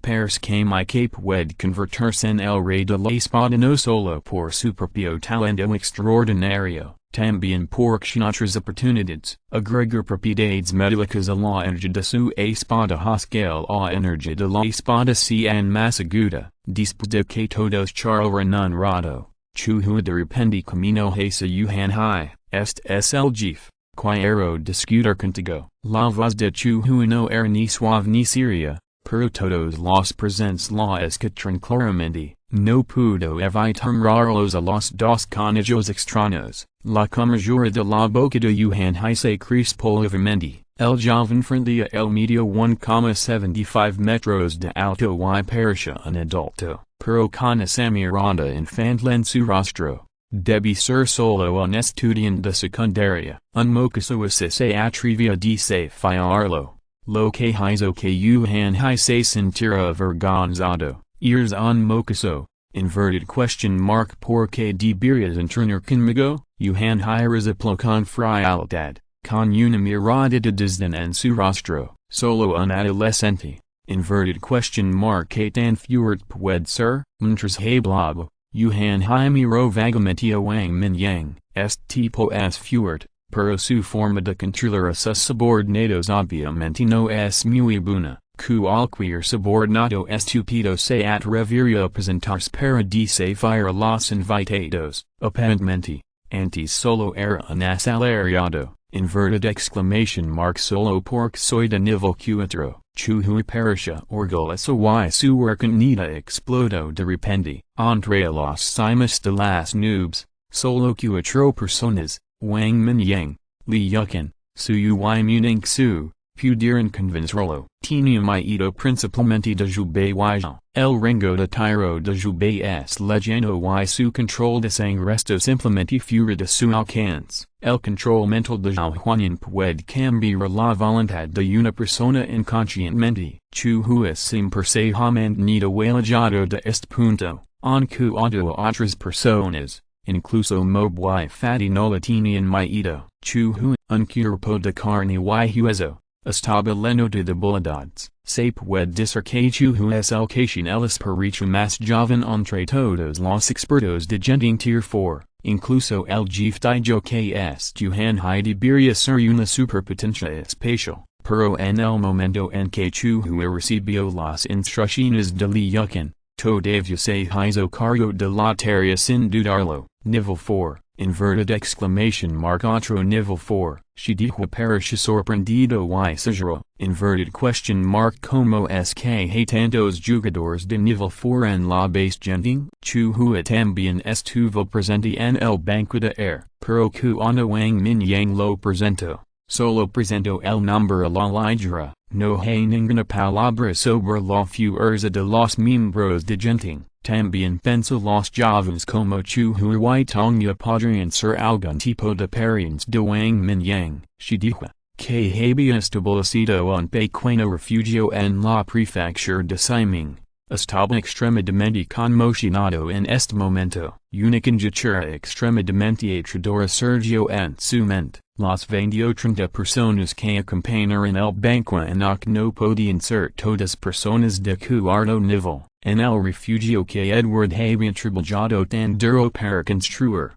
Parce que mi que puede convertirse en el rey de la espada no solo por su propio talento extraordinario, también por otras oportunidades, agregar propiedades médicas a la energía de su espada hostil a energía de la espada sean más aguda, después de que todos charlaron un rato, Chu de repente camino hacia Yuhan Hai, este es el jefe, quiero discutir contigo, la voz de Chu no era ni suave ni seria. Pero todos los presentes la escucharon claramente, no pudo evitarlos a los dos conejos extraños, la comisura de la boca de Yuhan Hai se crispó levemente, el joven frente a él midió 1,75 metros de alto y parecía un adulto, pero con esa mirada infantil en su rostro. Debe ser solo un estudiante de secundaria, un mocoso así se atrevía a desafiarlo. Lo que hizo que Yuhan Hai se sintiera avergonzado, eres un mocoso, inverted question mark ¿por qué deberías entrenar conmigo? Yuhan Hai resopló con frialdad, con una mirada de desdén en su rostro, solo un adolescente, inverted question mark ¿qué tan fuerte puede ser? Mientras hablaba, Yuhan Hai miró vagamente a Wang Mingyang, este tipo es fuerte. Pero su forma de controlar a sus subordinados obviamente no es muy buena, Cu alquier subordinado estupido se atreverio presentarse para desafiar los invitados, aparentemente, antes solo era un asalariado, inverted exclamation mark solo porque soy de nivel cuatro, chu hui perisha orgulloso y su reconida explodo de repente, entre los cimos de las nubes, solo cuatro personas, Wang Mingyang, Li Yukin, Su Ui Muning Su, pudieron convencerlo. Tenium ido principalmente de jube y el rango de tiro de jube es lejano y su control de sangresto simplemente fuera de su alcance. El control mental de Zhutian puede cambiar la voluntad de una persona inconscientemente. Chu hues sin per se mantenido alejado de este punto, en cuanto a otras personas. Incluso mob y fati no la tenían miedo. Chu hu un cuerpo de carne y hueso. Estaba lleno de debilidades. Se puede decir que chu hu es el que tiene el espíritu más joven entre todos los expertos de genting tier 4. Incluso el jefe dijo que es Juhan debería ser una superpotencia espacial. Pero en el momento en que chu hu recibió las instrucciones de Li Yukin, todavía se hizo cargo de la tarea sin dudarlo. Nivel 4, inverted exclamation mark otro nivel 4, she dijo parece sorprendido y seguro, inverted question mark como es que hay tantos jugadores de nivel 4 en la base genting, chu hua también estuvo presente en el banco de air, pero cuando Wang Mingyang lo presentó, solo presentó el nombre a la ligera, no hay ninguna palabra sobre la fuerza de los miembros de genting. También pensó los jóvenes como chu hui y tonga podrían ser algún tipo de parientes de Wang Mingyang. She dijo que había establecido un pequeño refugio en la prefectura de Siming. Estaba extremadamente conmocionado en este momento. Una conjetura extremadamente aterradora surgió en su mente. Las 30 personas que acompañaron el banco en que no podían ser todas personas de cuarto nivel. En el refugio que Edward había trabajado tan duro para construir,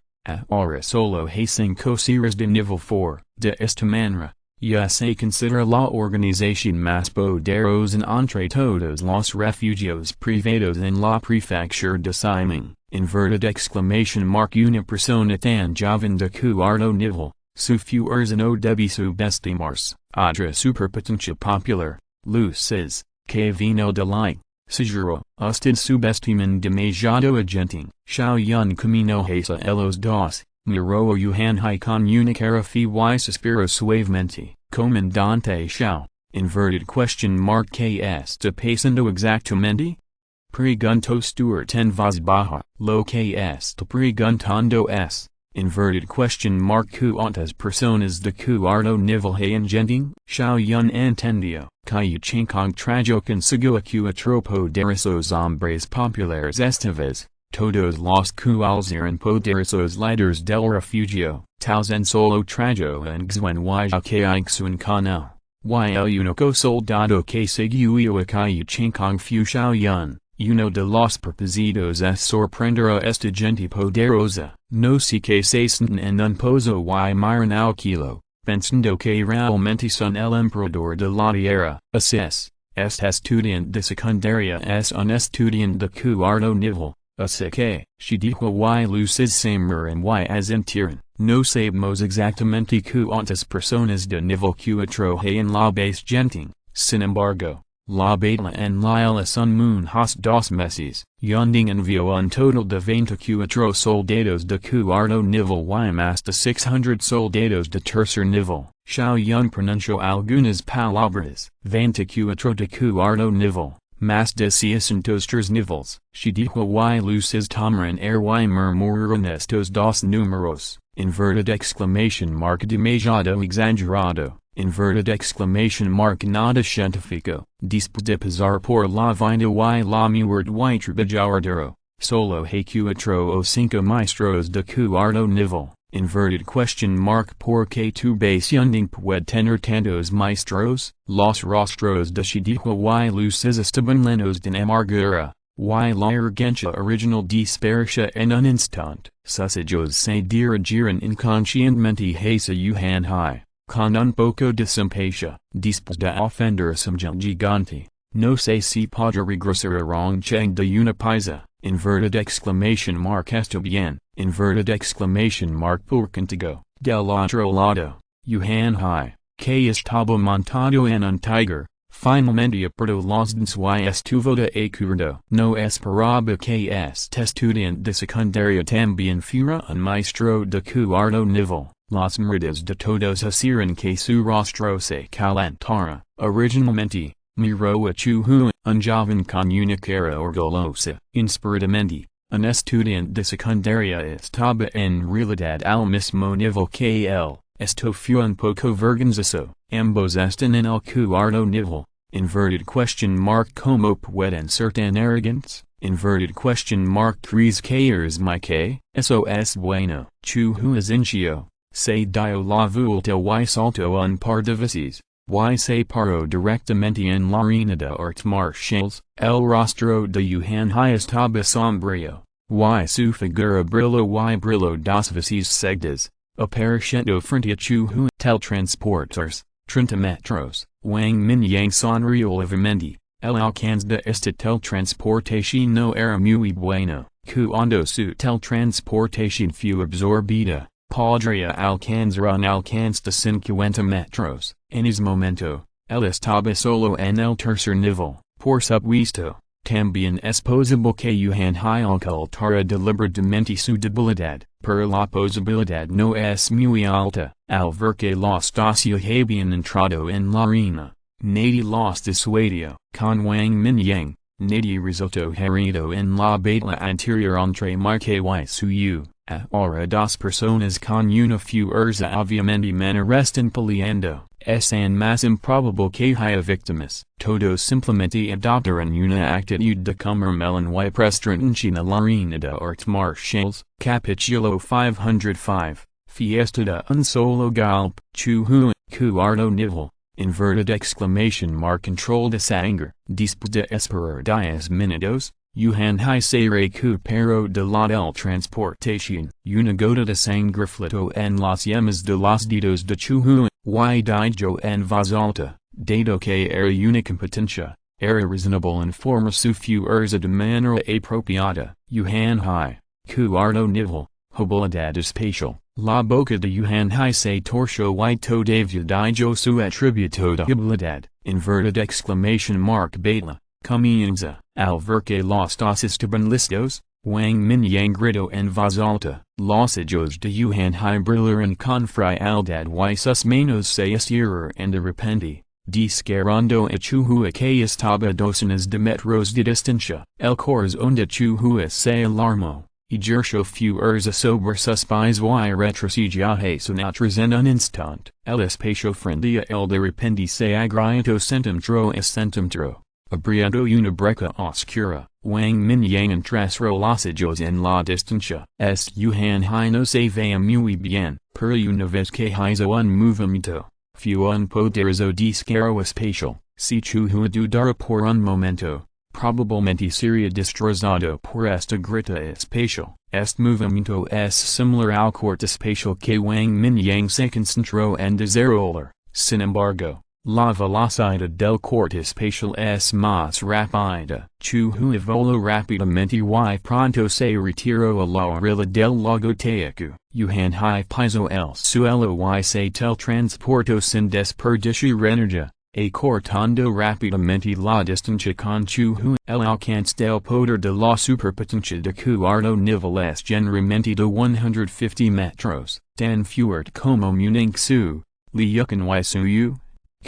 ahora solo hay 5 seres de nivel 4. De esta manera, ya se considera la organización más poderosa entre todos los refugios privados en la prefectura de Siming. Inverted exclamation mark una persona tan joven de cuarto nivel, su fuerza no debe subestimarse. Otra superpotencia popular, luces, que vino de like. Seguro, usted subestiman demasiado a genting. Xiao Yun camino hacia los dos, miró a Yuhan y con una cara y suspiró suavemente. Comandante Xiao, inverted question mark que está pasando exactamente? Preguntó Stuart en voz baja. Lo que está preguntando es, inverted question mark cuántas personas de cuarto nivel hay en genting? Xiao Yun entendió. Que Chinkong trajo consigo a cuatro poderosos hombres populares esta vez, todos los cuales eran poderosos líderes del refugio, tales en solo trajo en Xuan y que Ixuan con él. Y el único soldado que siguió a que Chinkong fu Xiao Yun. Uno de los propósitos es sorprender a esta gente poderosa. No sé que se sienten en un pozo y miran al kilo, pensando que realmente son el emperador de la tierra. Así es, este estudiante de secundaria es un estudiante de cuarto nivel, así que, she dijo y luces se miran y asintieron. No sabemos exactamente cuántas personas de nivel 4 hay en la base genting, sin embargo. La batalla en la isla son unos 2 meses, Yunding envió un total de 24 soldados de cuarto nivel y más de 600 soldados de tercer nivel. Xiao Yun pronunció algunas palabras. 24 de cuarto nivel, más de 603 niveles. She dijo y luces tomaron air y murmuraron estos 2 números. Inverted exclamation mark demasiado exagerado. Inverted exclamation mark nada científico. Después de pasar por la vida y la muerte y trabajadero, solo hay 4 o 5 maestros de cuarto nivel. Inverted question mark porque tu base Yunding puede tener tantos maestros. Los rostros de she dijo y luces estaban llenos de amargura, y la urgencia original dispersó en un instante. Sus ojos se dirigieron inconscientemente hacia Yuhan Hai. con un poco de simpatia, después de ofendersum gigante, no sé si podrá regresar a Rong Cheng de una paisa, inverted exclamation mark esto bien, inverted exclamation mark por contigo, del otro lado, Yuhan Hai, que estaba montado en un tiger, finalmente aperto los dentes y estuvo de acuerdo. No esperaba que este estudiante de secundaria también fuera un maestro de cuarto nivel. Las miradas de todos hicieron que su rostro se calentara. Originalmente, miró a Chu-hu, un joven con una cara orgullosa. Inspiradamente, un estudiante de secundaria estaba en realidad al mismo nivel que él. Esto fue un poco vergonzoso. Ambos están en el cuarto nivel. Inverted question mark como pueden ser tan arrogants? Inverted question mark 3 caers mi que, eso es bueno. Chu-hu asincio. Se dio la vuelta y saltó un par de veces, y se paró directamente en la arena de artes marciales. El rostro de Yuhan Hai estaba sombrío, y su figura brilló dos veces seguidas, apareciendo frente a Chu-hu. Teletransporters, 30 metros. Wang Mingyang sonrió levemente. El alcance de esta teletransportación no era muy bueno. Cuando su teletransportación fue absorbida, podría alcanzar un alcance de 50 metros. En ese momento, él estaba solo en el tercer nivel. Por supuesto, también es posible que Yuhan Hai ocultara deliberadamente su debilidad, pero la posibilidad no es muy alta. Al ver que los dos habían entrado en la arena, nadie los disuadió. Con Wang Mingyang, nadie resultó herido en la batalla anterior entre Marque y Suyu. Ahora dos personas con una fuerza obviamente menor están peleando. Es más improbable que haya víctimas. Todos simplemente adoptaron una actitud de comer melon y prestratencia en la arena de artes marciales. Capítulo 505. Fiesta de un solo golpe. Chu-hu, cuarto nivel. Inverted exclamation mark control de sangre. Después de esperar 10 minutos, Yuhan Hai se recuperó de la transportación. Una gota de sangre flotó en las yemas de los dedos de Chu-hu, y dijo en voz alta, dado que era una competencia, era reasonable informar su fuerza de manera apropiada. Yuhan Hai, cuarto nivel, habilidad espacial. La boca de Yuhan Hai se torció y todavía dijo su atributo de habilidad. Inverted exclamation mark beta. Comienza. Al ver que los dos estaban listos, Wang Mingyang gritó en voz alta. Los ojos de Yuhan Hai brillaron con frialdad y sus manos se estiraron de repente, descarando a Chu-hu que estaba a docenas de metros de distancia. El corazón de Chu-hu se alarmó, ejerció fuerza sobre sus pies y retrocedió hacia atrás en un instante. El espacio frente a él de repente se agrietó centímetro a centímetro, abriendo una brecha oscura. Wang Mingyang entrasró los ojos en la distancia. Yuhan Hai no se veía muy bien, pero una vez que hizo un movimiento, fue un poderoso descaro espacial. Si Chu-hu dudara por un momento, probablemente sería destrozado por esta grita espacial. Este movimiento es similar al corte espacial que Wang Mingyang se concentró en desarrollar. Sin embargo, la velocidad del corte espacial es más rápida. Chu-hu voló rápidamente y pronto se retiró a la orilla del lago Teacu. Yuhan Hai pisó el suelo y se teletransportó sin desperdiciar energía, acortando rápidamente la distancia con Chu-hu. El alcance del poder de la superpotencia de cuarto nivel es generalmente de 150 metros, tan fuerte como Muningsu, Liukan y Suyu.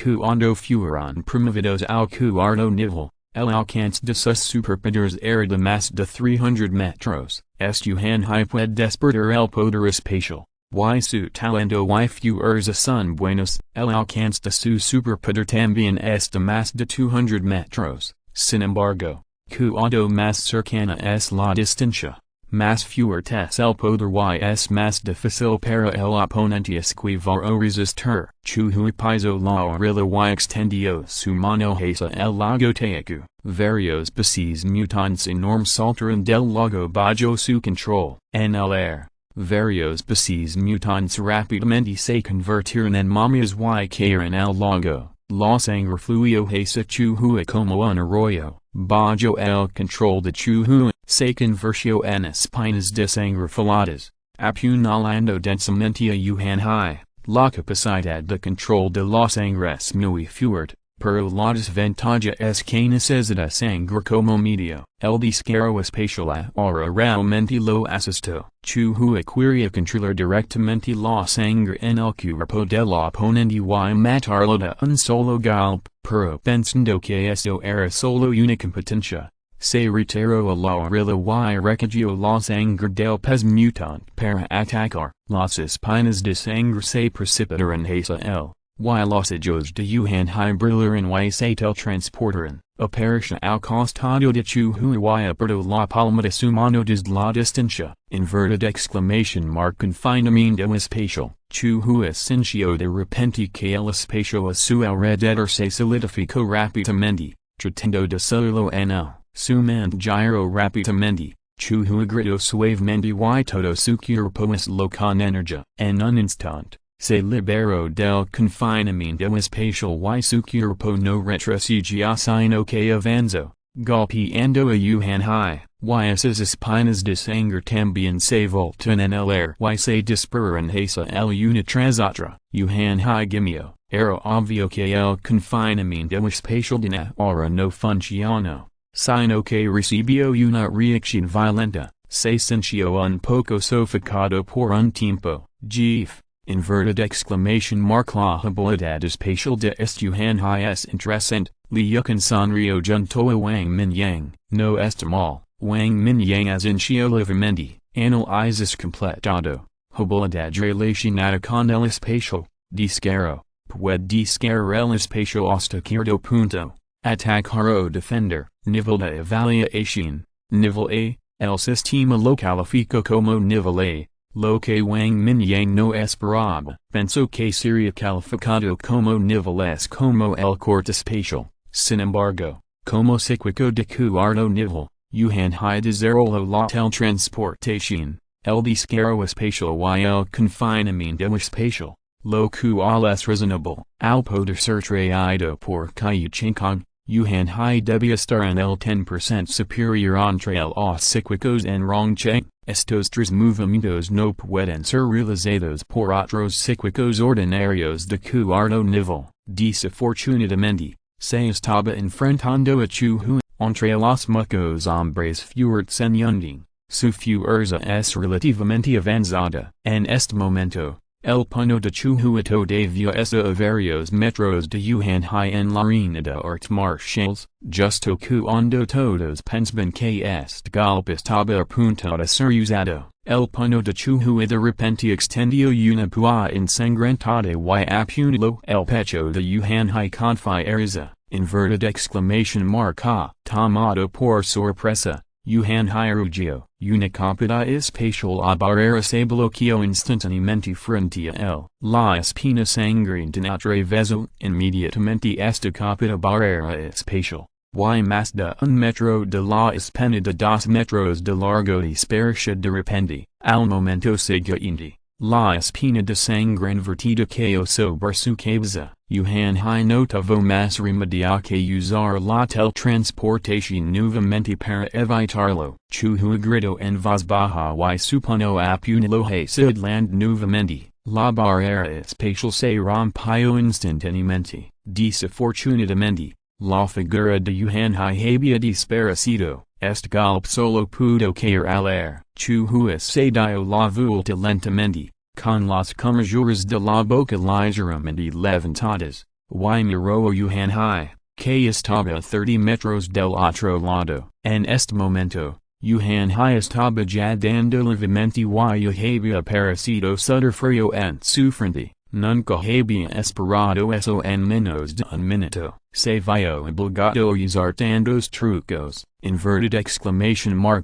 Cuando fueron promovidos al cuarto nivel, el alcance de sus superpoderes era de más de 300 metros. Yuhan Hai puede despertar el poder espacial, y su talento y fuerza son buenos. El alcance de su superpoder también es de más de 200 metros. Sin embargo, cuando más cercana es la distancia, más fuerte es el poder y es más difícil para el oponente esquivar o resistir. Chu-hu pisó la orilla y extendió su mano hacia el lago Teacu. Varios peces mutantes enormes saltaron del lago bajo su control. En el aire, Varios pacis mutans rapidamente se convertiran en momias y caeran al lago. La sangre fluyo hacia Chuhua como un arroyo. Bajo el control de Chuhua, se convirtió en espinas de sangre filadas, apunalando densamente a Yuhanhai. La capacidad de control de la sangre es muy fuerte, pero la desventaja es que necesita sangre como medio. El disquero espacial ahora realmente lo asisto. Chuhua quería controlar directamente la sangre en el cuerpo del oponente y matarlo de un solo golpe, pero pensando que esto era solo una competencia, se retiró a la orilla y recogió la sangre del pez mutante para atacar. Las espinas de sangre se precipitaron hacia él, y los ojos de Yuhanhai brillaron y se teletransportaron. Apareció al costado de Chuhua y apretó la palma de su mano desde la distancia. Confinamiento espacial. Chuhua sintió de repente que el espacio a su alrededor se solidificó rápidamente, tratando de hacerlo en él. Su mente giró rápidamente. Chuhua gritó suavemente y todo su cuerpo lo con energía. En un instante, se liberó del confinamiento espacial y su cuerpo no retrocedió sino que avanzó, golpeando a Yuhanhai, y esas espinas de sangre también se voltan en el aire y se disparan hacia el una tras otra. Yuhanhai gimió. Era obvio que el confinamiento espacial de ahora no funcionó, sino que recibió una reacción violenta. Se sintió un poco sofocado por un tiempo. Jeef. La habilidad espacial de Yuhanhai es interesante. Liukan sonrió junto a Wang Mingyang. No está mal. Wang Mingyang asintió levemente. Análisis completado. Habilidad relacionada con el espacio. Disquero. Puede disquear el espacio hasta cierto punto. Atacar o defender. Nivel de evaluación. Nivel A. El sistema lo califica como nivel A. Lo que Wang Mingyang no esperaba. Pensó que sería calificado como nivel S como el corte espacial. Sin embargo, como cíclico de cuarto nivel, Yuhanhai desarrolló la teletransportación, el disquero espacial y el confinamiento espacial, lo cual es razonable. Al poder ser traído por Kaiuchinkong, Yuhanhai debe estar en el 10% superior entre los cíclicos en Rongcheng. Estos tres movimientos no pueden ser realizados por otros cíclicos ordinarios de cuarto nivel. Desafortunadamente, se estaba enfrentando a Chuhua. Entre los muchos hombres fuertes en Yunding, su fuerza es relativamente avanzada. En este momento, el puño de Chuhua todavía está a varios metros de Yuhanhai en la arena de artes marciales, justo cuando todos pensaban que este golpe estaba a punto de ser usado. El puño de Chuhua de repente extendió una púa ensangrentada y apuñaló el pecho de Yuhanhai con fiereza. Tomado por sorpresa, Yuhanhai rugió. Una cápita espacial a barrera se bloqueó instantáneamente frente a él. La espina sangrienta atravesó inmediatamente esta cápita barrera espacial. Y más de un metro de la espina de 2 metros de largo dispersa de repente, al momento siguiente. La espina de sangre invertida cayó sobre su cabeza. Yuhanhai no tuvo más remedio que usar la teletransportación nuevamente para evitarlo. Chuhua gritó en voz baja y su puño apuñaló hacia adelante nuevamente. La barrera espacial se rompió instantáneamente. Desafortunadamente, la figura de Yuhanhai había desaparecido. Este golpe solo pudo caer al aire. Chuhua se dio la vuelta lentamente, con las comisuras de la boca ligeramente levantadas, y miró a Yuhanhai, que estaba a 30 metros del otro lado. En este momento, Yuhanhai estaba ya dando levemente y había aparecido sudor frío en su frente. Nunca había esperado eso en menos de un minuto. Se vio obligado a usar tantos trucos.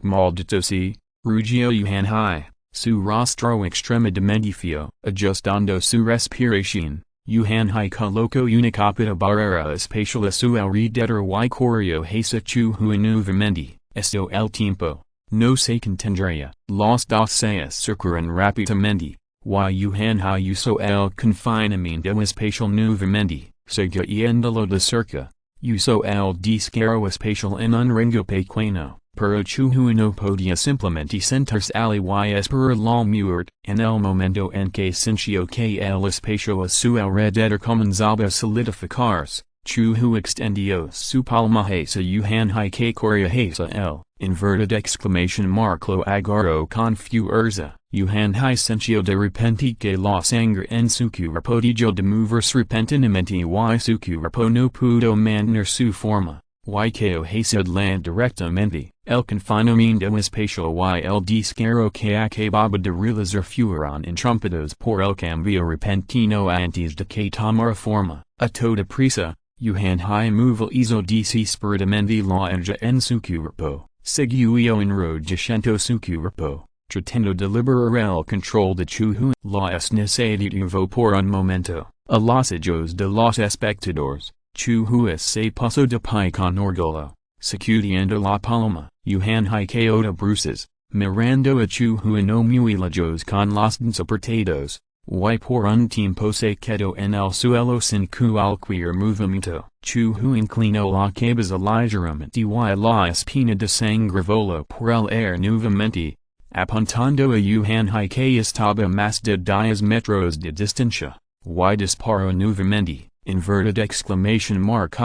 Maldito sí, rugió Yuhanhai, su rostro extremadamente feo. Ajustando su respiración, Yuhanhai colocó una cápita barrera espacial a su alrededor y corrió hacia Chuhua nuevamente. Esto el tiempo. no se contendria, los dos se acercaron rápidamente, y Yuhan hizo el confinamiento espacial nuevamente, siguiéndolo de cerca, usó el descaro espacial en un rango pequeño, pero Chuhu no podía simplemente sentarse al y esperar la muerte, en el momento en que sintió que el espacio a su alrededor comenzaba a solidificarse. Chuhu extendió su palma hacia Yuhan que corría hacia él, inverted exclamation mark lo agarró con fuerza, Yuhan sintió de repente que la sangre en su cuerpo dejó de moverse repentinamente y su cuerpo no pudo mantener su forma, y que hacia adelante directamente, el confinamiento espacial y el descaro que acababa de realizar fueron interrumpidos por el cambio repentino antes de que tomara forma, a toda prisa. Yuhan movilizó desesperadamente la energía en su cuerpo, siguió enrojeciendo su cuerpo, tratando de liberar el control de Chuhu. La escena detuvo por un momento, a los ojos de los espectadores. Chuhu se puso de pie con orgullo, sacudiendo la palma. Yuhan quedó de bruces, mirando a Chuhu no muy lejos con los dedos apretados. Y por un tiempo se quedó en el suelo sin cualquier movimiento. Chuhu inclinó la cabeza ligeramente y la espina de sangre voló por el aire nuevamente, apuntando a Yuhan que estaba más de 10 metros de distancia, y disparó nuevamente, inverted exclamation mark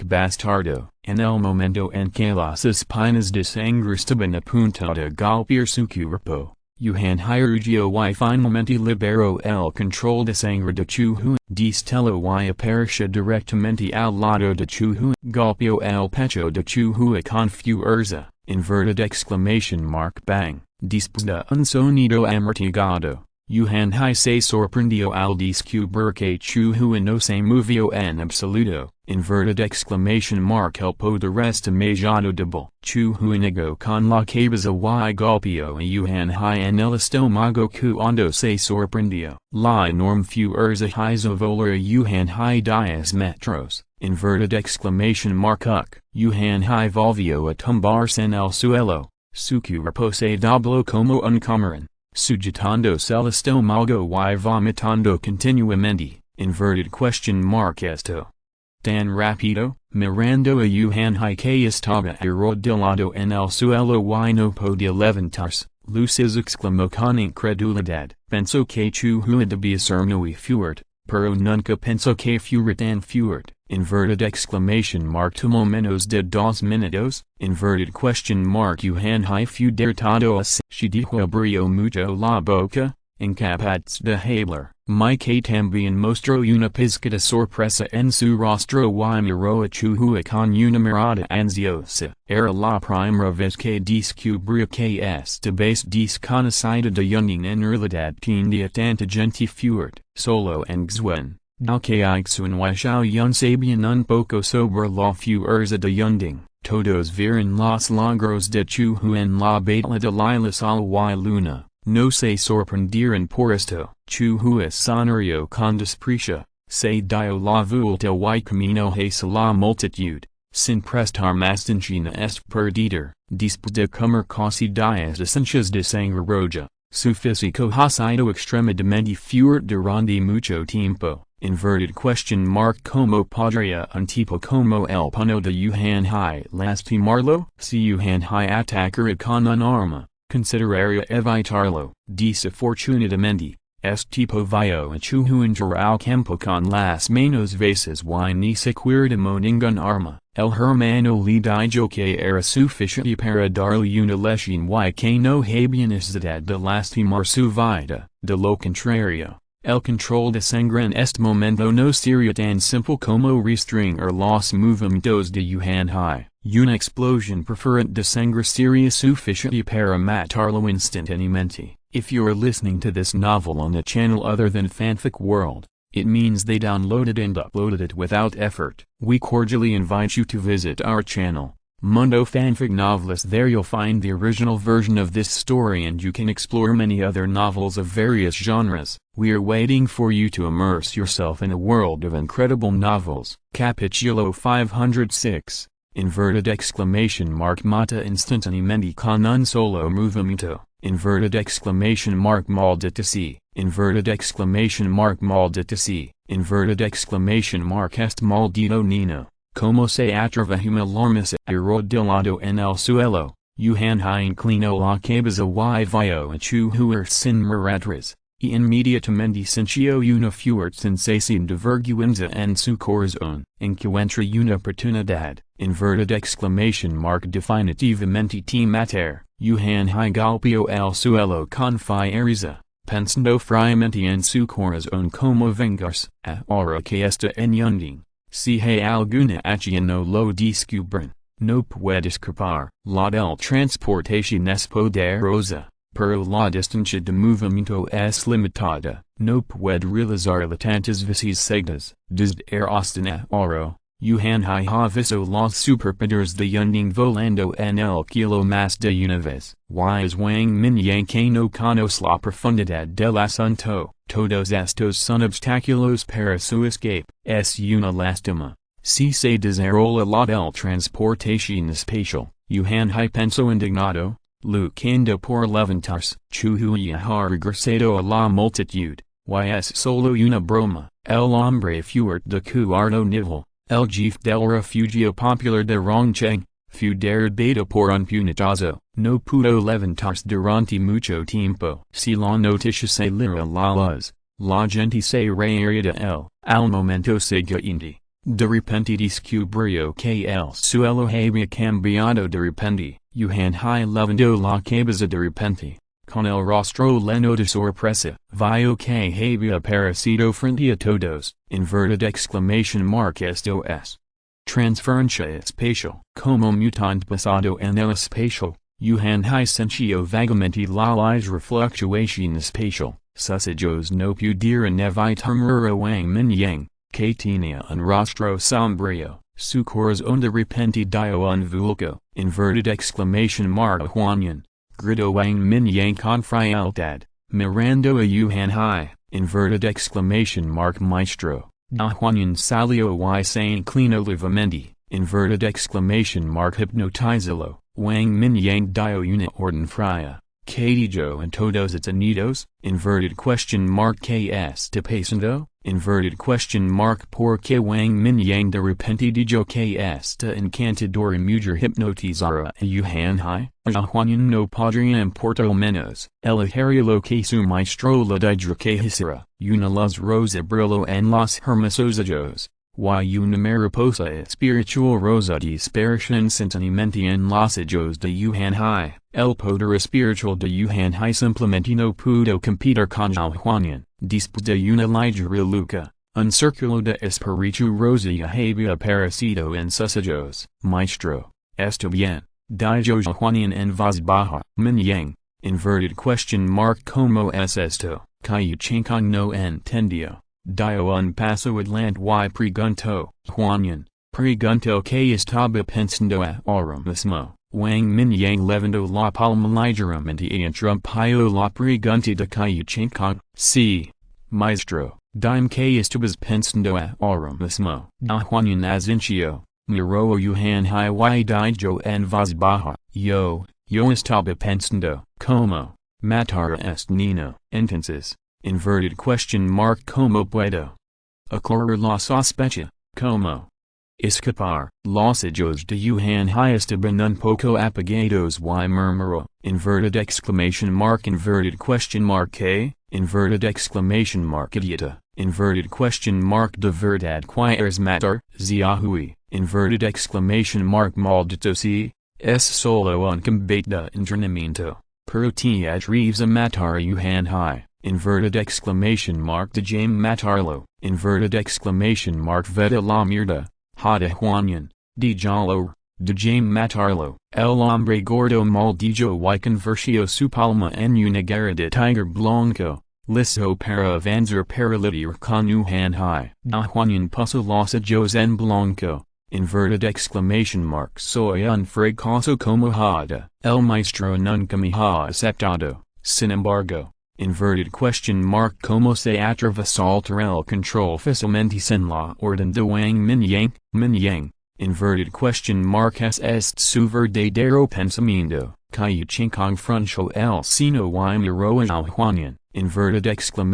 bastardo, en el momento en que las espinas de sangre estaban a punto de golpear su cuerpo. Yuhan rugió y finalmente liberó el control de sangre de Chuhu, destelló y apareció directamente al lado de Chuhu, golpeó el pecho de Chuhu con fuerza, inverted exclamation mark bang, después de un sonido amortiguado. Yuhan se sorprendió al descubrir que Chuhu no se movió en absoluto, inverted exclamation mark el poder estimado débil. Chuhu negó con la cabeza y golpeó a Yuhan en el estómago cuando se sorprendió. La enorme fuerza hizo volar a Yuhan 10 metros, inverted exclamation mark Yuhan volvió a tumbarse en el suelo, su cuerpo se dobló como un camarón. Sujetándose el estómago y vomitando continuamente, inverted question mark esto. Tan rápido, mirando a Yuhan que estaba arrodillado en el suelo y no podía levantarse, Luces exclamó con incredulidad. Pensó que Chuhu debía ser muy fuerte, pero nunca pensó que fuera tan fuerte. Inverted exclamation mark tuvo menos de 2 minutos, inverted question mark Yuhan fue derrotado así. She dijo abrió mucho la boca, incapaz de hablar. Que también mostró una pizca de sorpresa en su rostro y miró a Chuhu con una mirada ansiosa. Era la primera vez que descubría que esta base desconocida de Yunding en realidad tenía tanta gente fuerte. Solo en Xuan. Que Ixuan y Xiaoyun sabían un poco sobre la fuerza de Yunding. Todos vieron los logros de Chuhu en la batalla de la Sol y Luna. No se sorprendieron por esto. Chuhu sonrió con desprecio, se dio la vuelta y caminó hacia la multitud, sin prestar más atención a este perdedor. Después de comer casi 10 esencias de sangre roja, su físico ha sido extremadamente fuerte durante mucho tiempo. Inverted question mark como podría un tipo como el puño de Yuhan lastimarlo? Si Yuhan atacara con un arma, consideraría evitarlo. Desafortunadamente, este tipo vio a Chuhu entrar al campo con las manos vacías y ni siquiera ningún arma. El hermano le dijo que era suficiente para darle una lesión y que no había necesidad de lastimar su vida. De lo contrario, el control de sangre en este momento no sería tan simple como restringir los movimientos de Yuhan. Una explosión preferente de sangre sería suficiente para matarlo instantáneamente. If you're listening to this novel on a channel other than Fanfic World, it means they downloaded and uploaded it without effort. We cordially invite you to visit our channel, Mundo Fanfic Novelist. There you'll find the original version of this story and you can explore many other novels of various genres. We are waiting for you to immerse yourself in a world of incredible novels. Capítulo 506. inverted exclamation mark mata instantaneamente con un solo movimento, inverted exclamation mark maldita inverted exclamation mark maldita inverted exclamation mark est maldito nino, como se atravejuma lormis arrodillado en el suelo, Yuhan inclino la cabeza y vio a chuhuer sin miratras, y inmediatamente sintió una fuerte sensación de vergüenza en su corazón, encuentra una oportunidad, inverted exclamation mark definitivamente te matar, Yuhan golpeó el suelo con fiereza, pensando friamente en su corazón como vengarse, ahora que está en yunding, si hay alguna acción no lo descubren. No puede escapar, la del transportación es poderosa, pero la distancia de movimiento es limitada, no puede realizarla tantas veces seguidas, desde hasta ahora, Yuhan ha visto los superpowers de yunding volando en el kilo más de una vez, es Wang Mingyang que no conoce la profundidad del asunto, todos estos son obstáculos para su escape, es una lástima. Si se desarrolla la del transportación espacial, Yuhan pensó indignado, luchando por levantarse, Chuhuya ha regresado a la multitud, es solo una broma, el hombre fuerte de cuarto nivel, el jefe del refugio popular de Rongcheng, fue derribado por un puñetazo, no pudo levantarse durante mucho tiempo. Si la noticia se lira la luz, la gente se reiría de él, al momento siguiente. De repente descubrió que el suelo había cambiado de repente, Yuhan levantó la cabeza de repente, con el rostro lleno de sorpresa, vio que había aparecido frente a todos, inverted exclamation mark esto es. Transferencia espacial. Como mutante pasado en el espacial, Yuhan sintió vagamente la ligeira fluctuación espacial, sus ojos no pudieron evitar mirar a Wang Mingyang, que tenía un rostro sombrío, su corazón de repente dio un vuelco, inverted exclamation mark Huanyan, gritó Wang Mingyang con frialdad, mirando a Yuhan inverted exclamation mark maestro, Huanyan salió y se inclinó levemente, inverted exclamation mark hypnotizalo, Wang Mingyang dio una orden fría. Que dijo en todos its anillos, inverted question mark que está pasando, inverted question mark porque Wang Mingyang de repente dijo que esta encantadora mujer hipnotizara a Yuhan a Huanyan no podría importar menos, elegiría lo que su maestro le dijo que hiciera, una luz rosa brilló en los hermosos ojos. Una mariposa espiritual rosa dispersa instantáneamente en los ojos de Yuhan el poder espiritual de Yuhan simplemente no pudo competir con el Huanyan, después de una ligera lucha, un círculo de espíritu rosa había aparecido en sus ojos. Maestro, está bien, dijo el Huanyan en voz baja. Mingyang, inverted question mark como es esto, que Chinkong no entendió. Dio un paso adelante y preguntó, Huanyan, preguntó que estaba pensando ahora mismo. Wang Mingyang levantó la palma ligeramente y interrumpió la pregunta de que Chinkong. Sí, maestro, dime que estabas pensando ahora mismo. Huanyan asintió, miró a Yuhan y dijo en voz baja, yo estaba pensando, como, matar a este niño. Entonces, inverted question mark como puedo aclarar la sospecha, como escapar. Los ojos de Yuhan estaban un poco apagados y murmuró, inverted exclamation mark que, inverted exclamation mark idiota, inverted question mark de verdad quieres matar, Ziahui, inverted exclamation mark maldito si, es solo un combate de entrenamiento, pero te atreves a matar a Yuhan inverted exclamation mark de Jaime matarlo, inverted exclamation mark vete la mierda, de Huanyan, de Jalo, de Jaime matarlo, el hombre gordo maldillo y conversió su palma en una garra de tiger blanco, listo para avanzar para lidiar con Yuhan Huanyan puso los ojos en blanco, inverted exclamation mark soy un fracaso como el maestro nunca me ha aceptado, sin embargo. Inverted question mark como se atravesó el control fácilmente sin la orden de Wang Mingyang, Es su verdadero pensamiento, que chincong fruncio el seno y miró al Juanian, esta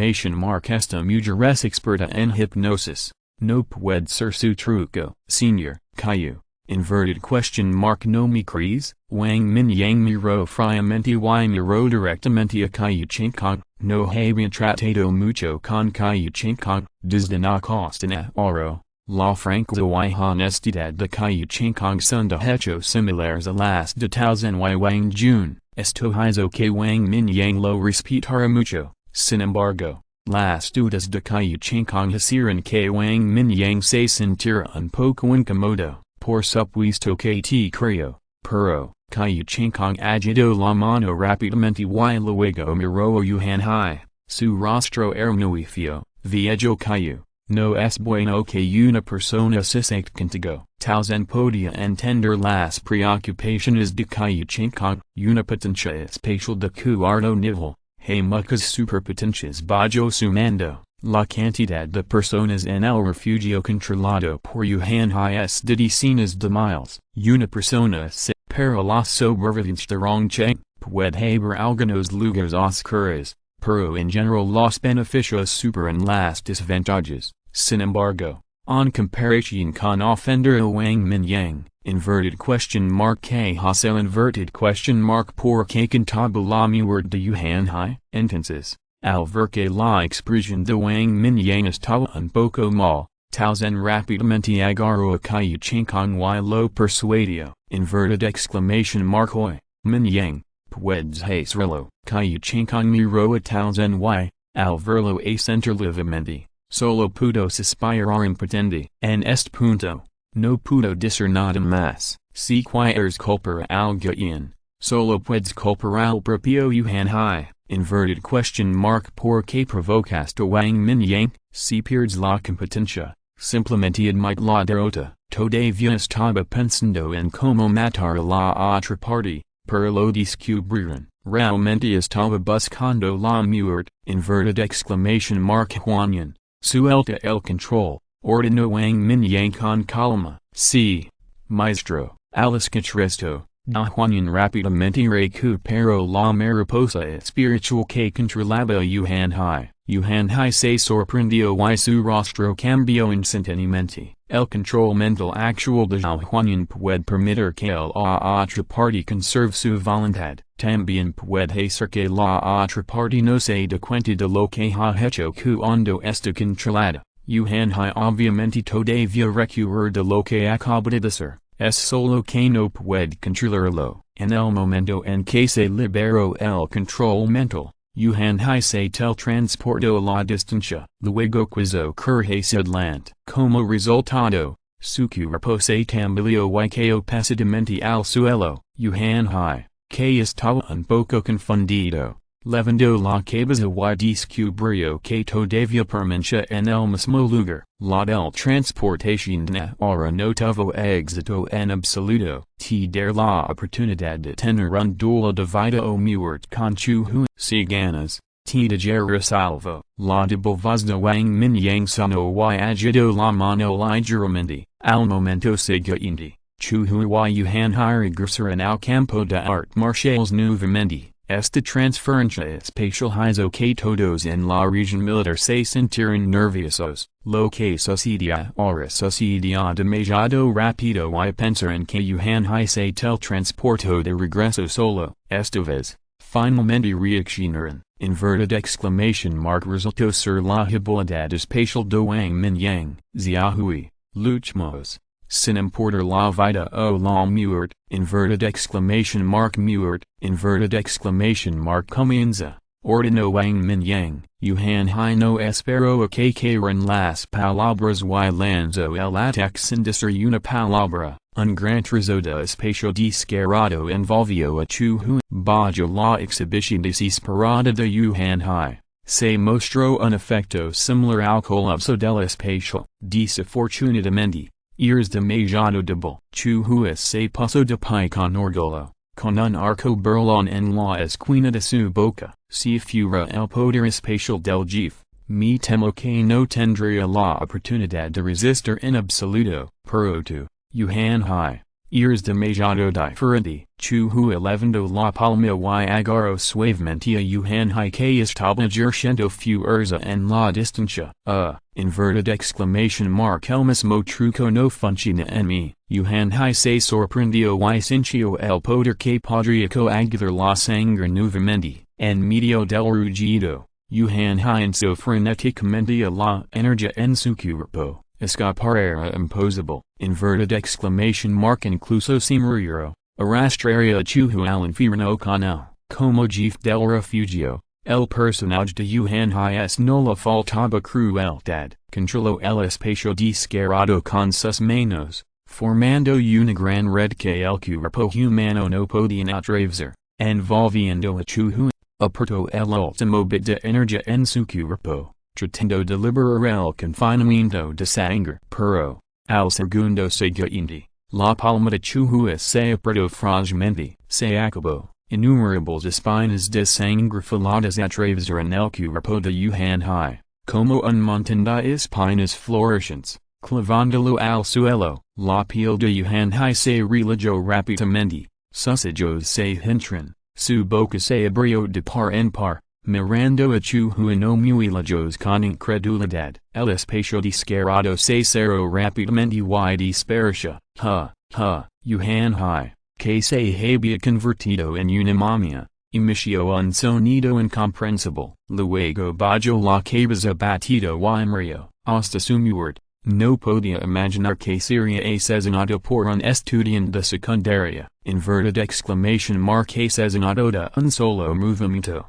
mujer es experta en hipnosis, no puede ser su truco, señor, Caillou. No me crees, Wang Mingyang miró fríamente y miró directamente a Caillou chincong, no había tratado mucho con Caillou chincong, desde la costa oro. La franca y honestidad de Caillou chincong son de hechos similares a las de Taozen y Wang Jun, esto hizo que Wang Mingyang lo respetara mucho. Sin embargo, las dudas de Caillou chincong hicieron que Wang Mingyang se sintiera un poco incómodo, por supuesto que te creo, pero, Caillou chincong agitó la mano rápidamente y luego miró a Yuhanhai, su rostro era muy feo, viejo Caillou. No es bueno que una persona se siente contigo. Taozen podía entender las preocupaciones de Caillou chincong, una potencia especial de cuarto nivel, hay muchas superpotencias bajo su mando, la cantidad de personas en el refugio controlado por Yuhanhai es de decenas de miles. Una persona se para la sobrevivencia de Rongcheng, puede haber algunos lugares oscuros, pero en general los beneficios superan las desventajas. Sin embargo, en comparación con ofender a Wang Mingyang, que hace por que contaba la muerte de Yuhanhai, entonces, al ver que la expresión de Wang Mingyang estaba un poco mal, Taozen rápidamente agarró a Caillou chincong y lo persuadió, hoy, Mingyang, puedes hacerlo. Caillou chincong miró a Taozen y, al verlo assentir levemente. Solo pudo suspirar impotente. En este punto, no pudo decir nada más. Si quieres culpar a alguien, solo puedes culpar al propio Yuhanhai. ¿Por qué provocaste a Wang Mingyang? Si pierdes la competencia, simplemente admite la derrota. Todavía estaba pensando en cómo matar a la otra parte, pero lo descubrieron. Realmente estaba buscando la muerte. Juanian. Suelta el control, ordenó Wang Mingyang con calma. Sí, maestro, al escuchar esto, Juanian rápidamente recuperó la mariposa espiritual que controlaba a Yuhanhai. Yuhanhai se sorprendió y su rostro cambió instantáneamente. El control mental actual de Juanian puede permitir que la otra parte conserve su voluntad. También puede hacer que la otra parte no se dé cuenta de lo que ha hecho cuando está controlada. Yuhanhai obviamente todavía recuerda de lo que acaba de decir. Es solo que no puede controlarlo. En el momento en que se liberó el control mental, Yuhanhai se teletransportó a la distancia. Luego quiso correr hacia adelante. Como resultado, su cuerpo se tambaleó y cayó pesadamente al suelo. Yuhanhai, que estaba un poco confundido, levantó la cabeza y descubrió que todavía permanecía en el mismo lugar. La del transportación ahora no tuvo éxito en absoluto. Te dar la oportunidad de tener un duelo de vida o muerte con Chu Huan. Si ganas, te dejará salvo. La débil voz de Wang Mingyang sonó y agitó la mano ligeramente. Al momento siguiente, Chu Huan y Yuhanhai regresaron al campo de artes marciales nuevamente. Esta transferencia especial hizo que todos en la región militar se sintieran nerviosos, lo que sucedía ahora sucedía demasiado rápido y pensar en que Yuhanhai se teletransportó de regreso solo. Esta vez, finalmente reaccionaron. Resultó ser la habilidad especial de Wang Mingyang. Ziahui, luchamos. Sin importar la vida o la muerte, muerte, comienza, ordenó Wang Mingyang. Yuhanhai no esperó a que cayeran las palabras y lanzó el ataque sin decir una palabra. Un gran risota especial descarado envolvió a Chu Huan. Bajo la exhibición desesperada de Yuhanhai, se mostró un efecto similar al colapso del especial. Desafortunadamente, eres demasiado débil. Chu Huan se puso de pie con orgullo, con un arco burlón en la esquina de su boca. Si fuera el poder especial del jefe, me temo que no tendría la oportunidad de resistir en absoluto. Pero tú, Yuhan Hai. Ears demasiado diferente, chu hu elevando la palma y agarro suavemente a Yuhan Hai que estaba gerciendo fuerza en la distancia. Inverted exclamation mark el mismo truco no funciona en mí. Yuhan Hai se sorprendió y sintió el poder que podría coagular la sangre nuevamente. En medio del rugido, Yuhan Hai ensó frenéticamente a la energía en su cuerpo. Escapar era imposible. Inverted exclamation mark incluso se murió. Arrastraria chuhu al infierno canal. Como jefe del refugio. El personaje de Yuhan Hai no le faltaba crueldad. Controló el espacio descarado con sus manos, formando una gran red que el cuerpo humano no podía atravesar, envolviendo a chuhu. Aperto el último bit de energía en su cuerpo, tratando de liberar el confinamiento de sangre. Pero, al segundo siguiente, la palma de chuhu se apretó frágilmente, se acabó. Innumerables espinas de sangre filadas atravesaron el cuerpo de Yuhan Hai, como un montón de espinas florescentes, clavándolo al suelo. La piel de Yuhan Hai se relajó rápidamente, sus ojos se hincharon, su boca se abrió de par en par, mirando a chuhu no muy lejos con incredulidad. El espacio descarado se cerró rápidamente y dispersó. Yuhan Hai, que se había convertido en una momia, emitió un sonido incomprensible. Luego bajó la cabeza batido y murió. Hasta su muerte, no podía imaginar que sería asesinado por un estudiante de secundaria. Inverted exclamation mark asesinado de un solo movimiento.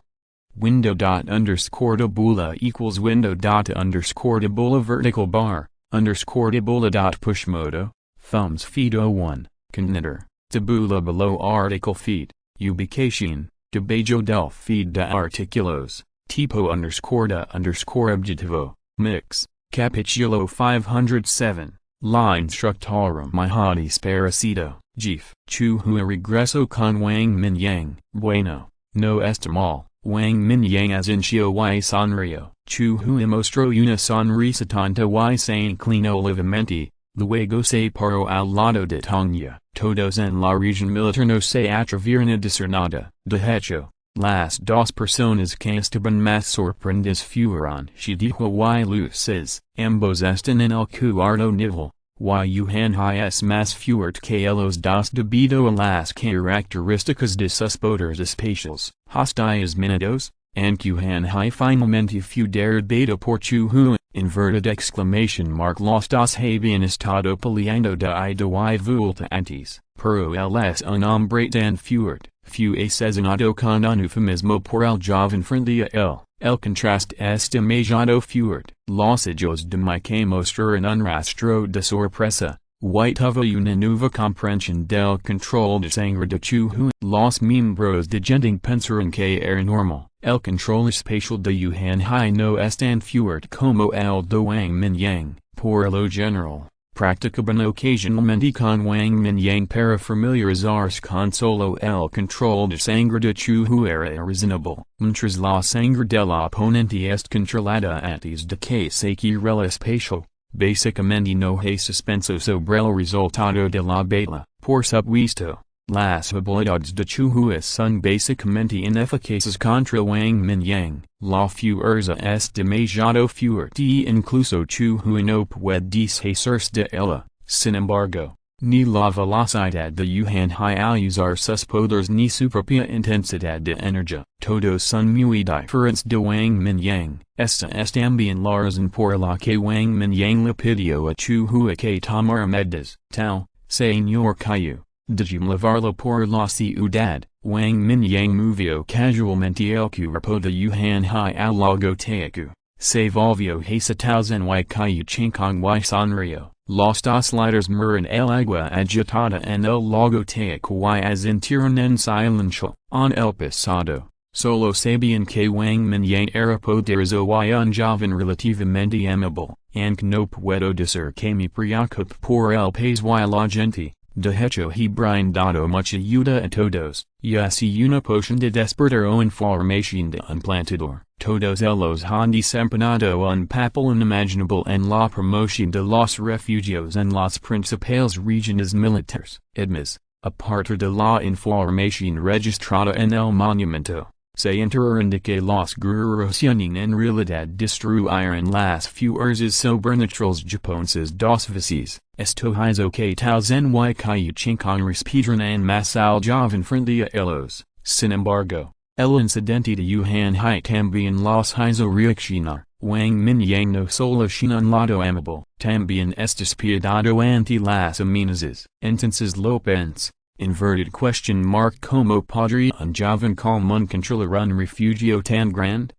Window dot underscore tabula equals window dot underscore tabula vertical bar, underscore tabula dot push modo, thumbs feed 01, consider. Tabula below article feed, ubicación, debajo del feed de artículos, tipo underscore de underscore objetivo, mix, capítulo 507, la instructora mejor disparecido, jefe. Chuhu regreso con Wang Mingyang. Bueno, no está mal. Wang Mingyang asintió y sonrió. Chuhu mostró una sonrisa tonta y se inclinó levemente. Luego se paró al lado de Tanya. Todos en la región militar no se atrevieron a decir nada. De hecho, las dos personas que estaban más sorprendidas fueron she dijo y luces. Ambos están en el cuarto nivel. Yuhan Hai es más fuerte que los dos debido a las características de sus poderes espaciales. Hasta 10 minutos, and Yuhan Hai finalmente fue derribado por chuhu. Inverted exclamation mark los dos habían estado peleando de ida y vuelta antes, pero él es un hombre tan fuerte, fue asesinado con un eufemismo por el joven frente a él. El contraste es demasiado fuerte. Los ojos de Mike mostraron un rastro de sorpresa, y tuvo una nueva comprensión del control de sangre de chuhu. Los miembros de gente pensaron que era normal. El control espacial de Yuhan Hai no es tan fuerte como el de Wang Mingyang. Por lo general, practicaban ocasionalmente con Wang Mingyang para familiarizarse con solo el control de sangre de chuhu era reasonable. Mientras la sangre del oponente es controlada antes de que se quiera el espacio, básicamente no hay suspenso sobre el resultado de la batalla. Por supuesto, las habilidades de chuhu son básicamente ineficaces contra Wang Mingyang. La fuerza es demasiado fuerte y incluso chuhu no puede deshacerse de ella. Sin embargo, ni la velocidad de Yuhan Hai al usar sus poderes ni su propia intensidad de energía. Todos son muy diferentes de Wang Mingyang. Esta es también la razón por la que Wang Mingyang le pidió a chuhu que tomara medidas. Tal, señor Caillou. Digimlevarlo por la ciudad. Wang Mingyang movió casualmente el cuerpo de Yuhan Hai al lago Taeku. Se volvió hacia Taozen y Caillou Chinkong y sonrió. Los dos líderes miran el agua agitada en el lago Taeku y asintieron en silencio. En el pasado, solo sabían que Wang Mingyang era poderoso y un joven relativamente amable. Aunque no puedo decir que me preocupe por el país y la gente. De hecho he brindado mucha ayuda a todos, y así una poción de despertar o información de un plantador. todos ellos han desempeñado un papel inimaginable en la promoción de los refugios en las principales regiones militares. Además, a partir de la información registrada en el monumento, se entiende que los guerreros tienen en realidad destruyeron las fuerzas sobrenaturales japonesas dos veces. Esto hizo que tal zenhui Kayuchinkong respetaran más al joven frente a ellos. Sin embargo, el incidente de Yuhan Hai también los hizo reaccionar. Wang Mingyang no solo es un lado amable, también es despiadado ante las amenazas. Entonces lo pense. ¿Cómo podría un joven común controlar un refugio tan grande?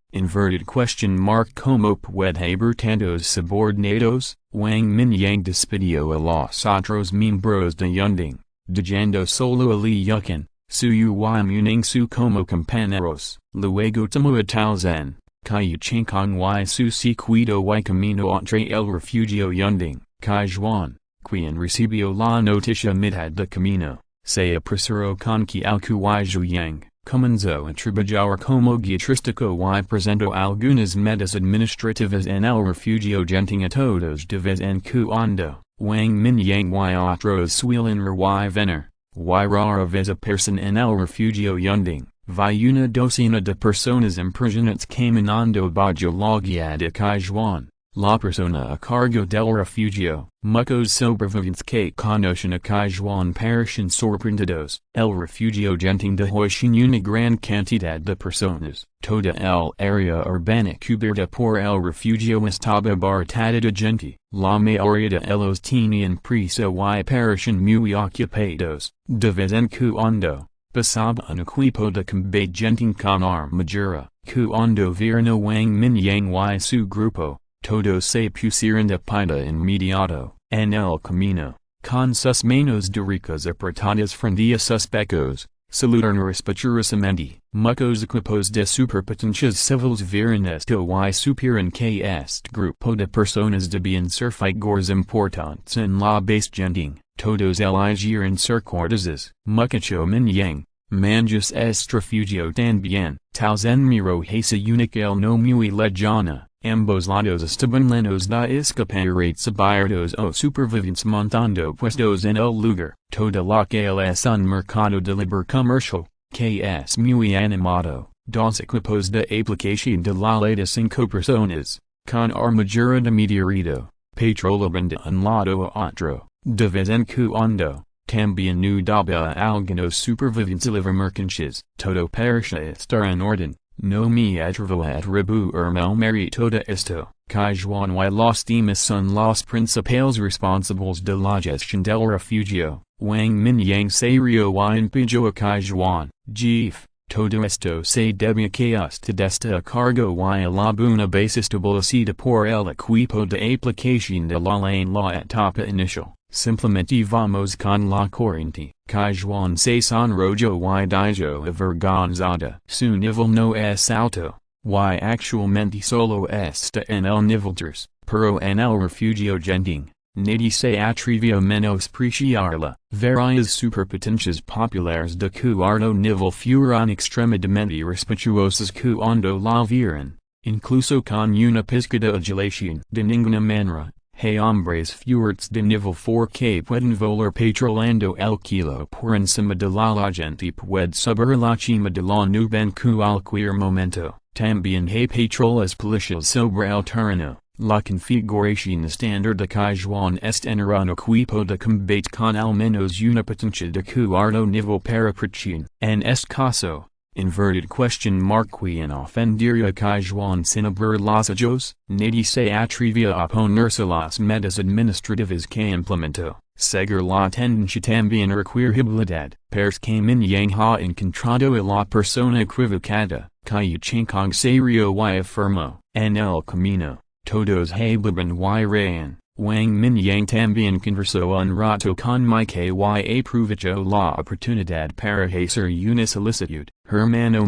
¿Cómo puede haber tantos subordinados? Wang Mingyang despidió a los otros miembros de Yunding, dejando solo a Li Yukan, su Muning su como compañeros. Luego tomó a Taozan, Kayuchinkong y su sequito y camino entre el refugio Yunding, Kaijuan, quien recibió la noticia mitad de camino. Se apresuró con que al Zhuyang, comenzó a trabajar como guía turístico y presentó algunas metas administrativas en el refugio genting a todos de vez en cuando. Wang Mingyang y otros suelen revenir, y rara vez aparecen en el refugio Yunding. Vi una docena de personas impresionantes caminando bajo la guía de Kaijuan. La persona a cargo del refugio, muchos sobrevivientes que conocen a Kaijuan parecen sorprendidos. El refugio genting dejó sin una gran cantidad de personas. Toda el área urbana cubierta por el refugio estaba abarrotada de gente. La mayoría de ellos tenían prisa y parecen muy ocupados. De vez en cuando, pasaba un equipo de combate genting con armadura. Cuando vieron a Wang Mingyang y su grupo, todos se pusieron de pie inmediato, en el camino, con sus manos derechas apretadas frente a sus pechos, saludaron respetuosamente. Muchos equipos de superpotencias civiles vieron esto y supieron que este grupo de personas debían ser figuras importantes en la base genting. Todos ellos eran ser corteses. Muchacho Mingyang, manjas este refugio también. Taozan miro hacia el no muy lejana. Ambos lados estaban llenos de escaparates abiertos o supervivientes montando puestos en el lugar. Toda la que es un mercado de libre comercial, que es muy animado. Dos equipos de aplicación de la ley de 5 personas, con armadura de meteorito, patrolaban de un lado a otro. De vez en cuando, también daba a algunos supervivientes libre mercancías. Todo parecía estar en orden. No me atrevo a atribuir el mérito de esto. Kaijuan y los demás son los principales responsables de la gestión del refugio. Wang Mingyang se rió y impidió a Kaijuan. Jeef, todo esto se debe que usted está a cargo y la buena base establecida por el equipo de aplicación de la ley en la etapa inicial. Simplemente vamos con la corriente. Kaijuan se sonrojó y dijo avergonzada. Su nivel no es alto, y actualmente solo está en el nivel 3, pero en el refugio genting, nadie se atrevió a menospreciarla. Varias superpotencias populares de cuarto nivel fueron extremadamente respetuosas cuando la vieron, incluso con una pizca de adulación. De ninguna manera. Hay hombres fuertes de nivel 4 que pueden volar patrolando el kilo por encima de la gente puede subir la cima de la nube en cualquier momento. También hay patrolas policiales sobre el terreno. La configuración estándar de Kaijuan es tener un equipo de combate con al menos una potencia de cuarto nivel para protección. En este caso, ¿Quién ofendería a Kaijuan sin abrir los ojos? Nadie se atrevía a oponerse a las metas administrativas que implementó. Seguir la tendencia también requiere habilidad. Parce que Mingyang ha encontrado a la persona equivocada. Kayuchinkong se rió y afirmó. En el camino, todos hablaban y reían. Wang Mingyang también conversó un rato con Mike y aprovechó la oportunidad para hacer una solicitud. Hermano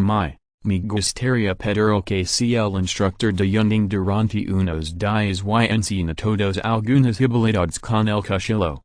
me gustaría pedir que sea el instructor de Yunding durante unos días y enseñe todos algunas habilidades con el cuchillo.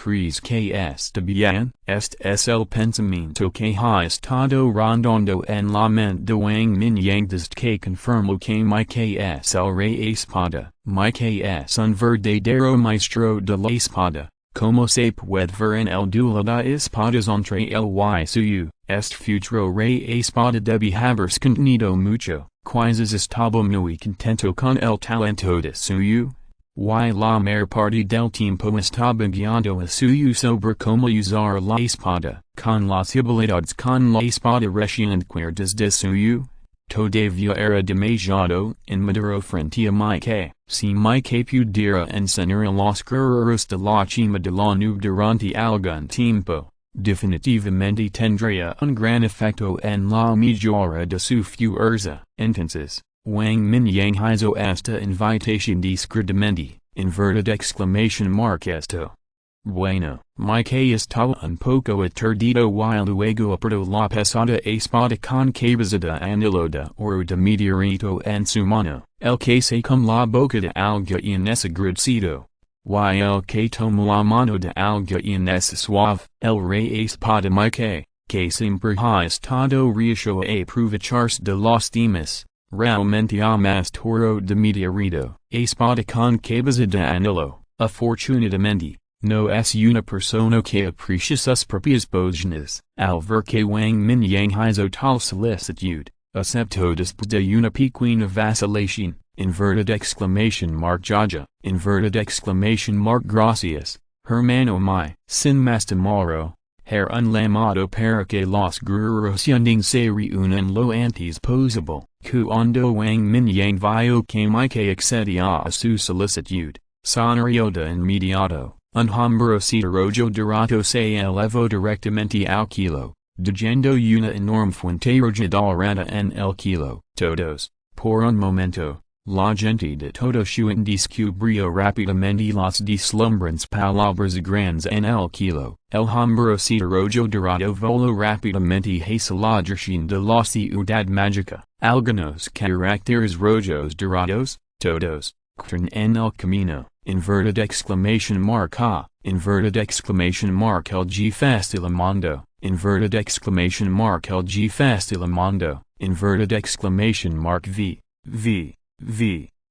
Res que está bien, es el pensamiento que ha estado rondando en la mente de Wang Mingyang desde que confirmó que mi que es el rey espada, mi que es un verdadero maestro de la espada, como se puede ver en el duelo de espadas entre el y suyo, este futuro rey espada debe haber contenido mucho, quizás estaba muy contento con el talento de suyo. Y la mayor parte del tiempo estaba guiando a suyo sobre cómo usar la espada, con las habilidades con la espada recientes desde suyo. Todavía era demasiado inmaduro frente a mi que, si mi que pudiera enseñar a los guerreros de la cima de la nube durante algún tiempo, definitivamente tendría un gran efecto en la mejora de su fuerza. Entonces, Wang Mingyang hizo esta invitación discretamente, inverted exclamation mark esto. Bueno, mi que estaba un poco aturdido y luego apretó la pesada espada con cabeza de anillo de oro de meteorito en su mano, el que se con la boca de alguien desagrecido. Y el que tomó la mano de alguien suave, el rey espada mi que siempre ha estado reacio a aprovecharse de los demás. Realmente más toro de meteorito, espada con cabeza de anillo, afortunadamente, no es una persona que aprecia sus propias posiciones, al ver que Wang Mingyang hizo tal solicitud, aceptó después de una pequeña vacilación, inverted exclamation mark jaja, inverted exclamation mark gracias, hermano mi, sin más demora. Un llamado para que los guerreros se reúnan lo antes posible, cuando Wang Mingyang vio que mi que accedía a su solicitud, sonrió de inmediato, un hombro rojo dorado se elevó directamente al kilo, dejando una enorme fuente roja dorada en el kilo. Todos, por un momento, la gente de todo Shuan descubrió rápidamente las deslumbrantes palabras grandes en el kilo. El hombro rojo dorado voló rápidamente hacia la dirección de la ciudad mágica. Algunos caracteres rojos dorados, todos, quedaron en el camino. Inverted exclamation mark a, inverted exclamation mark el G facilitando, inverted exclamation mark el G facilitando, inverted exclamation mark v.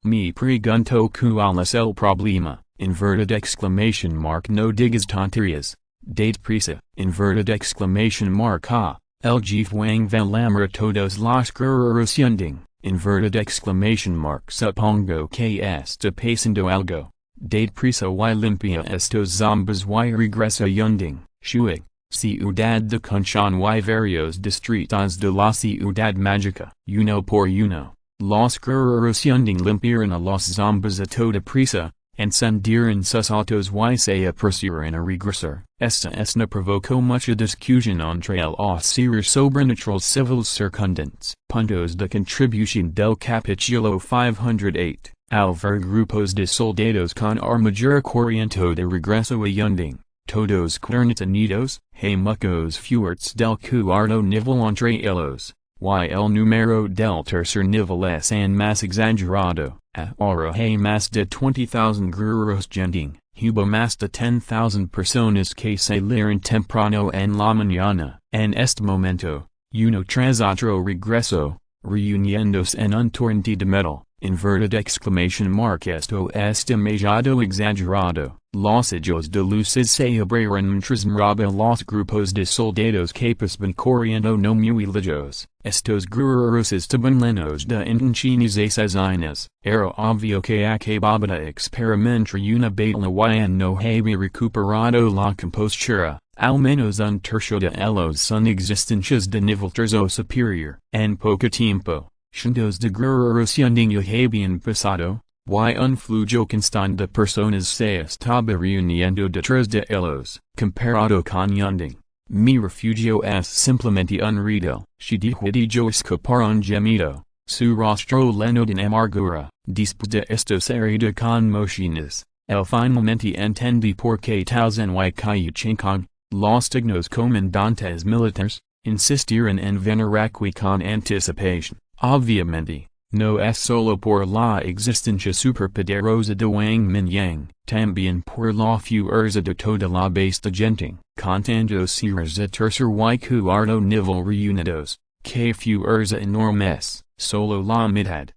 Me pregunto cuál es el problema, inverted exclamation mark no digas tonterías, date prisa, inverted exclamation mark a, el G Wang Valamra todos los guerreros yunding, inverted exclamation mark supongo que está pasando algo, date prisa y limpia estos zombies y regresa yunding, shuig, ciudad de Kunshan y varios distritos de la ciudad mágica, uno por uno. Los guerreros yunding limpiaron a los zombies a toda prisa, encendieron sus autos y se apresuraron a regresar. Esta escena provocó mucha discusión entre los seres sobrenaturales civiles circundantes. Puntos de contribución del capítulo 508. Al ver grupos de soldados con armadura corriendo de regreso a yunding, todos cuarentenidos, muchos fuertes del cuarto nivel entre ellos. Y el número del tercer nivel es en más exagerado, ahora hay más de 20,000 guerreros yunding, hubo más de 10,000 personas que salieron temprano en la mañana. En este momento, uno tras otro regreso, reuniéndose en un torrente de metal, inverted exclamation mark esto es demasiado exagerado. Los hijos de luces se abrieron mientras miraba los grupos de soldados que pasaban corriendo no muy lejos. Estos guerreros estaban llenos de intenciones asesinas. Era obvio que acababa de experimentar una batalla y no había recuperado la compostura. Al menos un tercio de ellos son existencias de nivel terzo superior. En poco tiempo, cientos de guerreros yunding ya habían pasado. Y un flujo constante de personas se estaba reuniendo detrás de ellos. Comparado con yunding, mi refugio es simplemente un riddle. She dejó escapar un gemido, su rostro lleno de amargura. Después de esta serie de conmociones, él finalmente entendí por qué Taozan y Kaiuchinkong, los signos comandantes militares, insistieron en venir aquí con anticipación. Obviamente, No es solo por la existencia superpoderosa de Wang Mingyang, también por la fuerza de toda la besta gente, contando seres de tercer y cuarto nivel reunidos, que fuerza enormes, solo la mitad.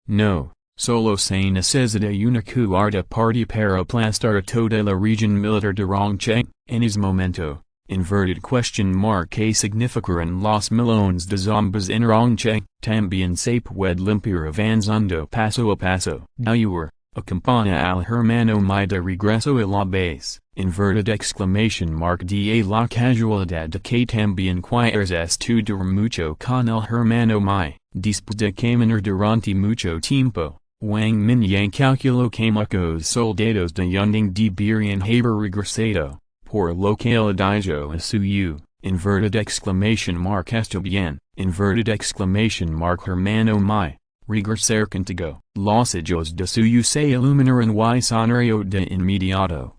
No, solo se necesita una cuarta parte para aplastar toda la región militar de Rongcheng, en ese momento. Inverted question mark que significaran los millones de zombies en Rongcheng, también se puede limpiar avanzando paso a paso. Ayur, acompaña al hermano mi de regreso a la base, inverted exclamation mark de la casualidad de que también quieres estudiar mucho con el hermano mi, después de caminar durante mucho tiempo. Wang Mingyang calculó que muchos soldados de Yunding deberían haber regresado. Por lo que el dijo a suyo, inverted exclamation mark esto bien, inverted exclamation mark hermano mi, regresar contigo. Los ojos de suyo se iluminaron y sonrió de inmediato,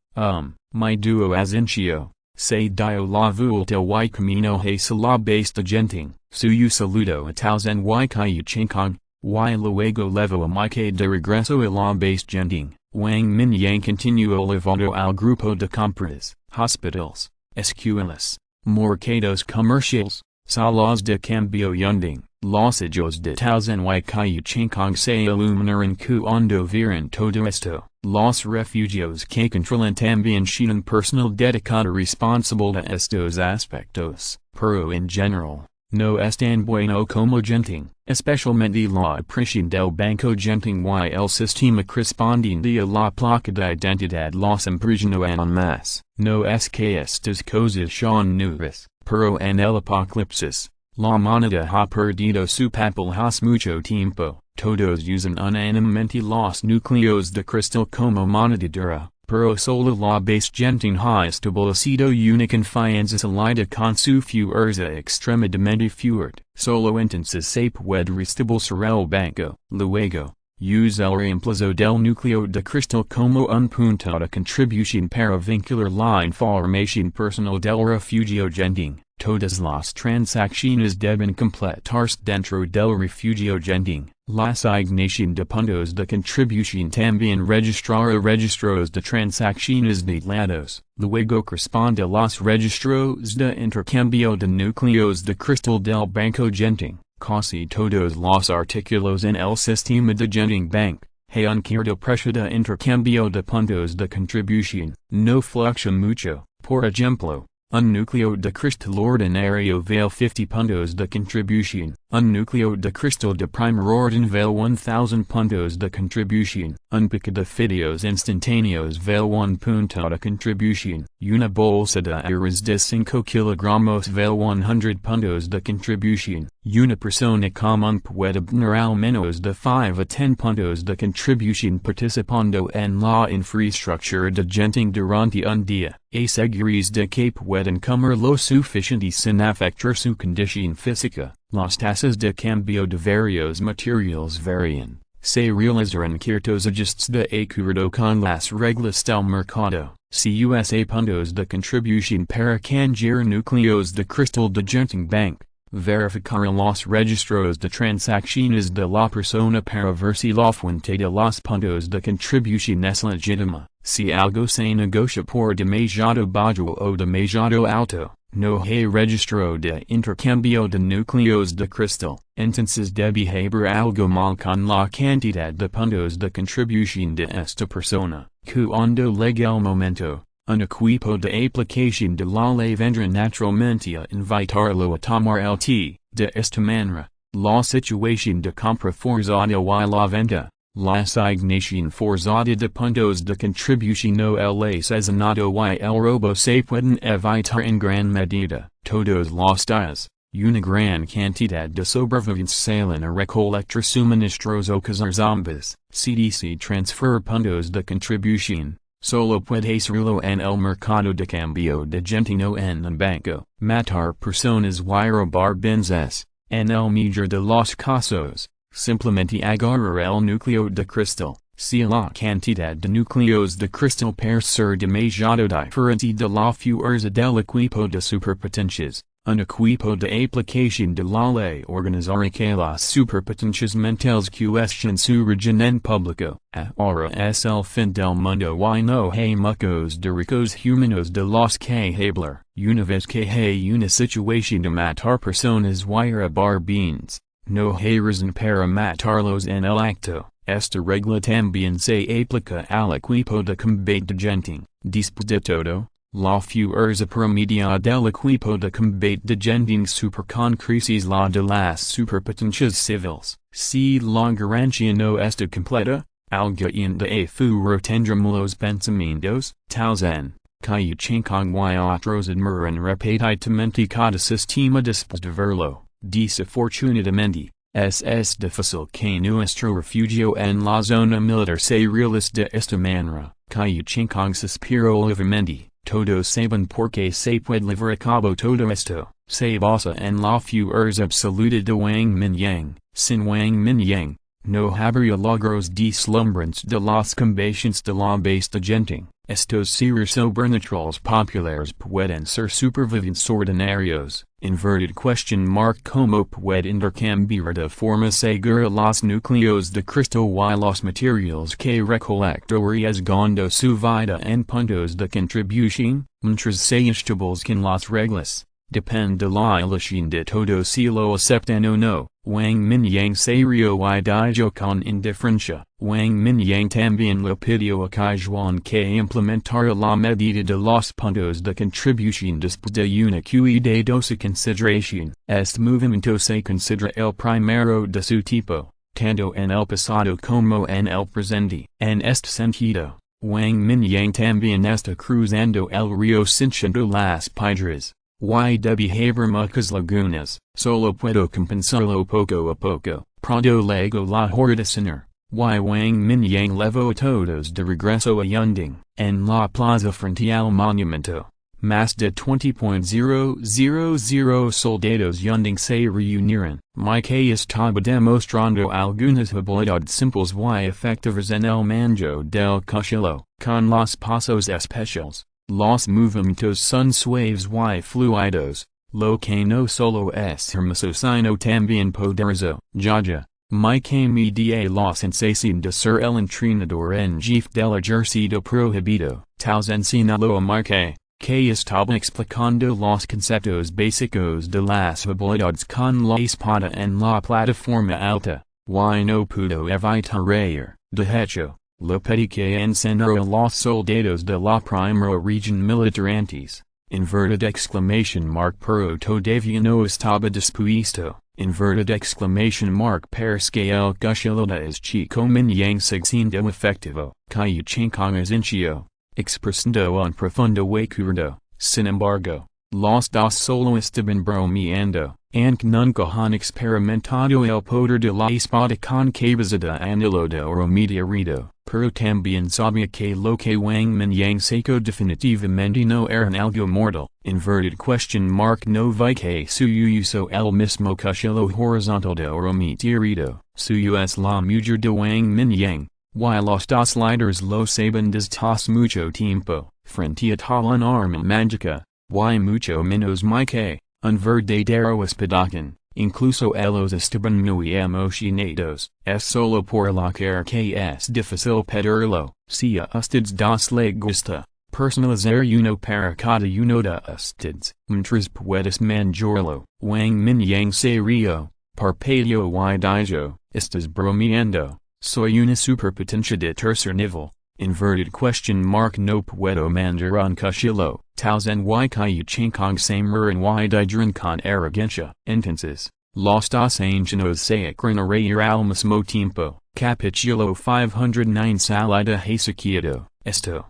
mi duo asincio, se dio la vuelta y camino hacia la besta genting, suyo saludo a Taozen y Kaiyu Chinkong, y luego levo a mi que de regreso a la base genting. Wang Mingyang continuó levando al grupo de compras, hospitals, escuelas, mercados comerciales, salas de cambio Yunding, los ojos de Taozen y Kaiyu Chinkong se iluminaron cuando vieron todo esto. Los refugios que controlan también tienen personal dedicado responsable de estos aspectos, pero en general, no es tan bueno como genting, especialmente la presión del banco genting y el sistema correspondiente a la placa de identidad los impresionó aún más. No es que estas cosas son nuevas, pero en el apocalipsis, la moneda ha perdido su papel hace mucho tiempo, todos usan unánimemente los núcleos de cristal como moneda dura. Pero solo la base genting ha establecido una confianza sólida con su fuerza extremadamente fuerte. Solo entonces se puede restablecer el banco. Luego, use el reemplazo del núcleo de cristal como un punto de contribución para vincular la información personal del refugio genting. Todas las transacciones deben completarse dentro del refugio genting. La asignación de puntos de contribución también registrará registros de transacciones de lados. Luego corresponde a los registros de intercambio de núcleos de cristal del banco genting. Casi todos los artículos en el sistema de genting bank, un cierto precio de intercambio de puntos de contribución. No fluctúa mucho, por ejemplo. Un núcleo de cristal ordinario vale 50 puntos de contribución. Un núcleo de cristal de primer orden vale 1000 puntos de contribución. Un pico de fideos instantáneos vale 1 punto de contribución. Una bolsa de arroz de 5 kilogramos vale 100 puntos de contribución. Una persona común puede obtener al menos de 5 a 10 puntos de contribución participando en la infraestructura de genting durante un día. Aseguris de que pueden comer lo suficiente sin afectar su condición física. Las tasas de cambio de varios materiales varían. Se realizarán ciertos ajustes de acuerdo con las reglas del mercado. Si usa puntos de contribución para canjear núcleos de cristal de genting bank. Verificar los registros de transacciones de la persona para ver si la fuente de los puntos de contribución es legítima. Si algo se negocia por demasiado bajo o demasiado alto, no hay registro de intercambio de núcleos de cristal. Entonces debe haber algo mal con la cantidad de puntos de contribución de esta persona. Cuando llegue el momento, un equipo de aplicación de la ley vendrá naturalmente a invitarlo a tomar el té. De esta manera, la situación de compra forzada y la venta, la asignación forzada de puntos de contribución o el asesinato y el robo se pueden evitar en gran medida. Todos los días, una gran cantidad de sobrevivientes salen a recolectar suministros o cazar zombies. CDC transfer puntos de contribución. Solo puede hacerlo en el mercado de cambio de genting o en un banco. Matar personas y robar bienes. En el mejor de los casos, simplemente agarrar el núcleo de cristal. Si la cantidad de núcleos de cristal parece ser demasiado diferente de la fuerza del equipo de superpotencias, un equipo de aplicación de la ley organizar que las superpotencias mentales cuestion su region en público. Ahora es el fin del mundo y no hay muchos derechos humanos de los que hablar. Una vez que hay una situación de matar personas y robar bienes, no hay razón para matarlos en el acto. Esta regla también se aplica al equipo de combate de genting. Después de todo, la fuerza promedio del equipo de combate de genting super con crisis la de las superpotencias civiles. Si la garantía no está completa, alguien de futuro tendremos los pensamientos, tales en, que chincong y otros admiran repetidamente cada sistema después de verlo. Desafortunadamente, es difícil que nuestro refugio en la zona militar se realice de esta manera, que chincong suspiro olivamente. Todos saben por qué se puede llevar a cabo todo esto. Se basa en la fuerza absoluta de Wang Mingyang. Sin Wang Mingyang, no habría logros deslumbrantes de las combaciones de la base de genting. Estos seres sobrenaturales populares pueden ser supervivientes ordinarios. Inverted question mark como puede intercambiar de forma segura los núcleos de Cristo y los materiales que recolectó arriesgando su vida en puntos de contribución, mientras se establezcan las reglas. Depende de la elección de todos si lo aceptan o no. Wang Mingyang se rió y dijo con indiferencia. Wang Mingyang también le pidió a Juan que implementara la medida de los puntos de contribución después de una cuidadosa consideración. Este movimiento se considera el primero de su tipo, tanto en el pasado como en el presente. En este sentido, Wang Mingyang también está cruzando el río cinchando las piedras. Y de behavior muchas lagunas, solo puedo compensarlo poco a poco, pronto luego la ordenar. Y Wang Mingyang levó a todos de regreso a Yunding, en la plaza frente al monumento. Más de 20.000 soldados Yunding se reunieron. Que estaba demostrando algunas habilidades simples y efectivas en el manejo del cuchillo, con los pasos especiales. Los movimientos son suaves y fluidos, lo que no solo es hermoso sino también poderoso. Ya, que me da la sensación de ser el entrenador en jefe del ejercicio prohibido. Tales enseñado a Marque, que estaba explicando los conceptos básicos de las habilidades con la espada en la plataforma alta, y no pudo evitar reír. De hecho, le pedí que enseñara a los soldados de la primera región militar antes. Inverted exclamation mark pero todavía no estaba dispuesto. Inverted exclamation mark parce que el cuchillo es chico Mingyang siendo efectivo. Que chincong es hinchio, expresando un profundo acuerdo. Sin embargo, los dos solo estaban bromeando, aunque nunca han experimentado el poder de la espada con cabeza de anillo de oro meteorito. Pero también sabía que lo que Wang Mingyang sacó definitivamente no era algo mortal. Inverted question mark no vi que suyo uso el mismo cuchillo horizontal de oro meteorito. Suyo es la mujer de Wang Mingyang, y los dos líderes lo saben desde mucho tiempo, frente a tal un arma mágica, y mucho menos que, un verdadero espadacan. Incluso ellos estaban muy emocionados, es solo por la cara que es difícil pedirlo. Si a ustedes dos les gusta, personalizar uno para cada uno de ustedes, mientras puedes manjarlo. Wang Mingyang se rió, parpadeó y dijo, estás bromeando, soy una superpotencia de tercer nivel. Inverted question mark no puedo manjar un cuchillo, tales en y que chincong se mueren y dijeron con arrogancia. Entonces, los dos ancianos se echan a reír al mismo tiempo. Capítulo 509 Salida Hasequieto. Esto.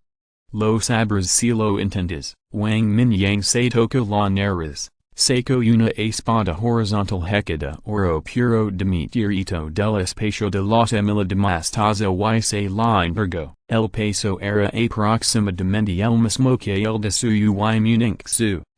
Lo sabres si lo entiendes. Wang Mingyang se toca la nariz. Saco una espada horizontal hecha de oro puro de meteorito del espacio de los Emilidamas y se la envergó. El peso era aproximadamente el mismo que el de suyo y Munich.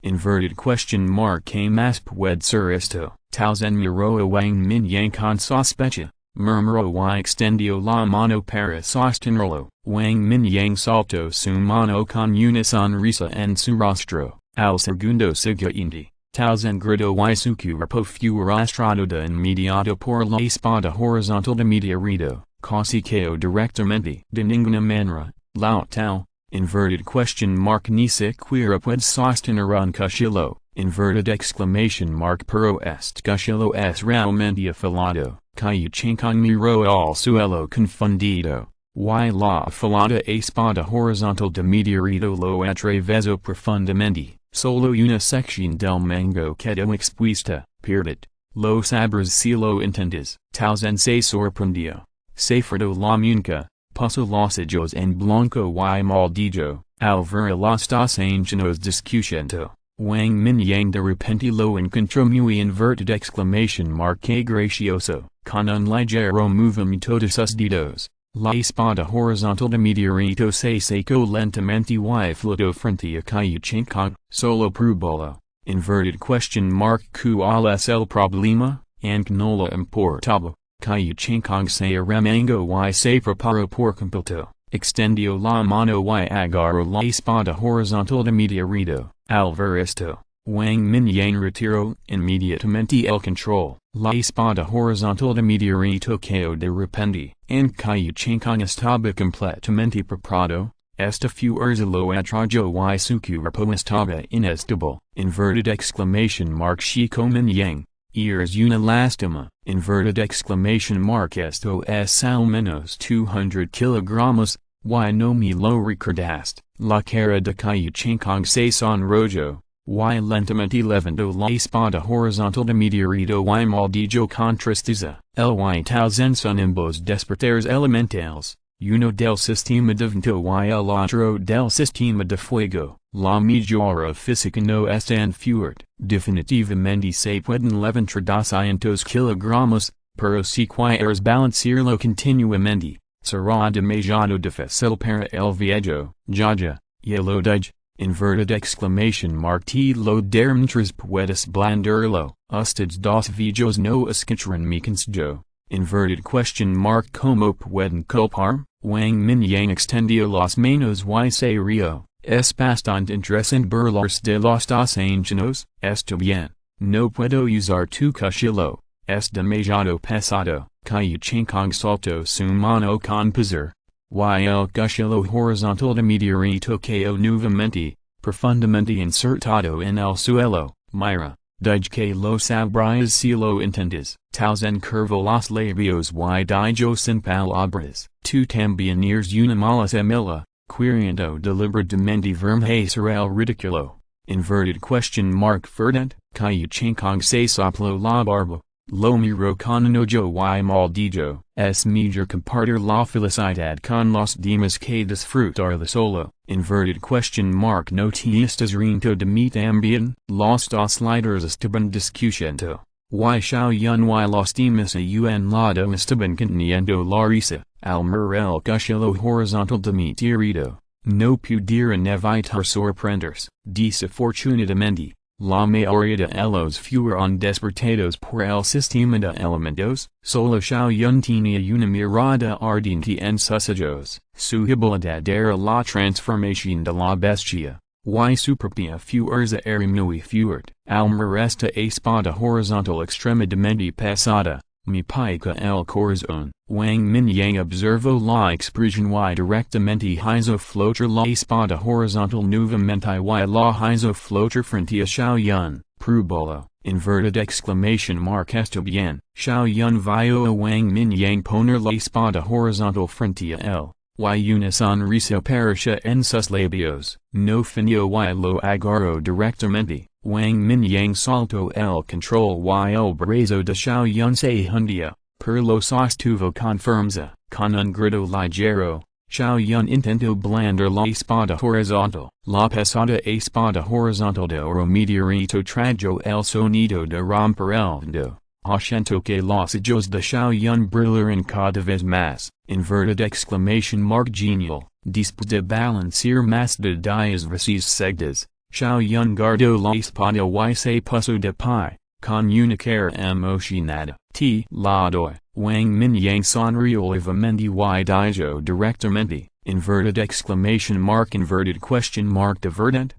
Inverted question mark que más puede ser esto. Tales en miró a Wang Mingyang con sospecha. Murmuró y extendió la mano para sostenerlo. Wang Mingyang saltó su mano con una sonrisa en su rostro. Al segundo siguiente, Tal Zen grido y sucurpo furastrado de inmediato por la espada horizontal de meteorito, casi que directamente de ninguna manera, Lao Tao, inverted question mark ni siquiera puede sostener un cuchillo, inverted exclamation mark pero este cuchillo es realmente afilado, cayuchin con miro al suelo confundido. Y la afilada espada horizontal de meteorito lo atravesó profundamente, solo una sección del mango quedó expuesta, pierdit, lo sabres si lo entiendes, tal Zen se sorprendió, se frottó la muñeca, puso los ojos en blanco y maldito, al ver los dos ancianos discutiendo. Wang Mingyang de repente lo encontró muy inverted exclamation mark que gracioso, con un ligero movimiento de sus dedos. La espada horizontal de meteorito se secó lentamente y flotó frente a Cayuchin Kong, solo probolo. Inverted question mark ¿cuál es el problema? Aunque no le importaba, Cayuchin Kong se arremangó y se preparó por completo, extendió la mano y agarró la espada horizontal de meteorito. Al ver esto, Wang Mingyang retiró inmediatamente el control. La espada horizontal de meteorito cayó de repente, en Cayuchin Kong estaba completamente preparado. Esta fuerza lo atrayó y su cuerpo estaba inestable. Inverted exclamation mark Shiko Mingyang, eres una lástima. Inverted exclamation mark esto es al menos 200 kilogramos. Y no me lo recordaste. La cara de Cayuchin Kong se sonrojó, y lentamente levantó la espada horizontal de meteorito y maldito con tristeza. El y tal Zen son ambos despertares elementales, uno del sistema de viento y el otro del sistema de fuego. La mejora física no es tan fuerte. Definitivamente se pueden levantar 200 kilogramos, pero si quieres balancearlo continuamente, será demasiado difícil para el viejo, Jaja, y lo dije, inverted exclamation mark te lo diré mientras puedes blandirlo, ustedes dos viejos no escucharán mi consejo, inverted question mark ¿cómo pueden culpar? Wang Mingyang extendió las manos y se rió, es bastante interesante burlarse de los dos ancianos, está bien, no puedo usar tu cuchillo, es demasiado pesado. Cayuchin Kong saltó su mano con pesar, y el cuchillo horizontal de meteorito cayó nuevamente, profundamente insertado en el suelo. Mira, dije que lo sabrás si lo entiendes. Tal Zen curvó los labios y dijo sin palabras, tú también eres una mala semilla, queriendo deliberadamente verme hacer el ridículo. Inverted question mark verdad, Cayuchin Kong se sopló la barba. Lo miro con un ojo y maldito, es mejor compartir la felicidad con los demás que disfrutarla solo. Inverted question mark no te estás riendo de mí también. Los dos líderes estaban discutiendo, y Xiao Yun y los demás a un lado estaban conteniendo la risa. Al mirar el cuchillo horizontal de meteorito, no pudieron evitar sorprenderse. Desafortunadamente, la mayoría de ellos fueron despertados por el sistema de elementos. Solo Xiao Yun tenía una mirada ardiente en sus ojos. Su habilidad era la transformación de la bestia, y su propia fuerza era muy fuerte. Al mirar esta espada horizontal extremadamente pesada, me pica el corazón. Wang Mingyang observó la expresión y directamente hizo flotar la espada horizontal nuevamente y la hizo flotar frente a Xiao Yun. Probolo, inverted exclamation mark está bien. Xiao Yun vio a Wang Mingyang poner la espada horizontal frente a él, y una sonrisa apareció en sus labios. No fingió y lo agarró directamente. Wang Mingyang saltó el control y el brazo de Xiao Yun se hundió, pero lo sostuvo con firmeza. Con un grito ligero, Xiao Yun intentó blandar la espada horizontal. La pesada espada horizontal de oro meteorito trajo el sonido de romper el viento, haciendo que los ojos de Xiao Yun brillaran cada vez más. Inverted exclamation mark genial. Después de balancear más de 10 veces seguidas, Xiao Yun guardó la espada y se puso de pie, con una cara emocionada. Te la doy. Wang Mingyang sonrió levemente y dijo directamente, inverted exclamation mark inverted question mark diverted,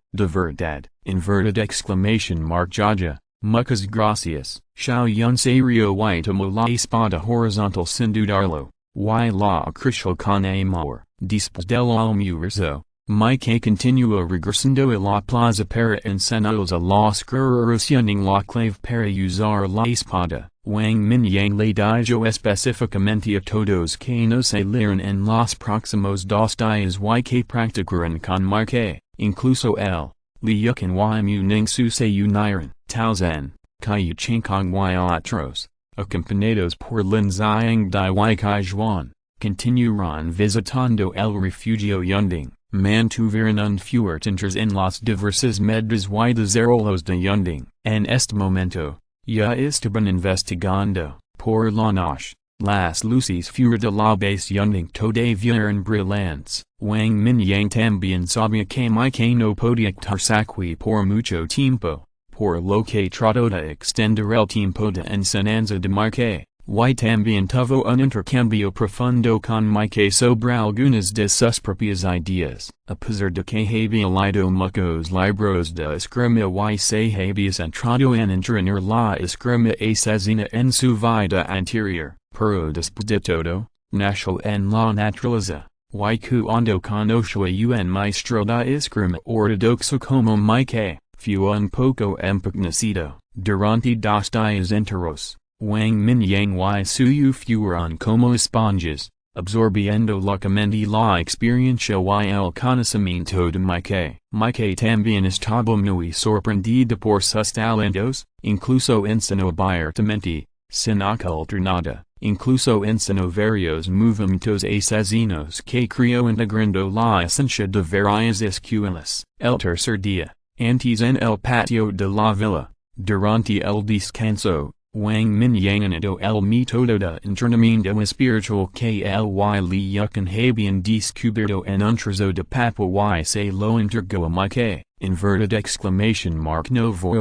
inverted exclamation mark jaja, muchas gracias, Xiao Yun Serio y tomo la espada horizontal sin dudarlo, y la crucial con amor, después del almuerzo, Mike continúa regresando a la plaza para enseñarles a los guerreros la clave para usar la espada. Wang Mingyang le dijo específicamente a todos que no se leerán en los próximos 2 días y que practicarán con Mike, incluso él, Liu y Mu Ningsu se unirán, Taozhen, Kaiyu Chingkong y otros, acompañados por Lin Xiang Dai y Kai Zhuan, continuarán visitando el refugio Yunding. Mantuvieron un fuertes en las diversas medidas y desarrollos de Yunding. En este momento, ya estaban investigando, por la noche, las luces fuera de la base Yunding todavía eran brillantes. Wang Mingyang también sabía que Mike no podía quedarse aquí por mucho tiempo, por lo que trató de extender el tiempo de enseñanza de Mike. Y también tuvo un intercambio profundo con Mike sobre algunas de sus propias ideas, a pesar de que había leído muchos libros de esgrima y se había centrado en entrenar la esgrima asesina en su vida anterior, pero después de todo, nació en la naturaleza, y cuando conoció a un maestro de esgrima ortodoxo como Mike, fue un poco empequeñecido, durante 2 días enteros. Wang Mingyang y Suyu fueron como esponjas, absorbiendo locamente la experiencia y el conocimiento de Mike. Mike también estaba muy sorprendido por sus talentos, incluso enseñó abiertamente, sin ocultar nada, incluso enseñó varios movimientos asesinos que creó integrando la esencia de varias escuelas. El tercer día, antes en el patio de la villa, durante el descanso, Wang Mingyang anotó el método de entrenamiento espiritual que él y Liu habían descubierto en un trozo de papel y se lo entregó a Mike, inverted exclamation mark no voy.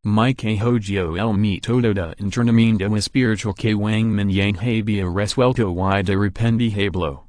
Mike hojió el método de entrenamiento espiritual que Wang Mingyang había resuelto y de repente habló,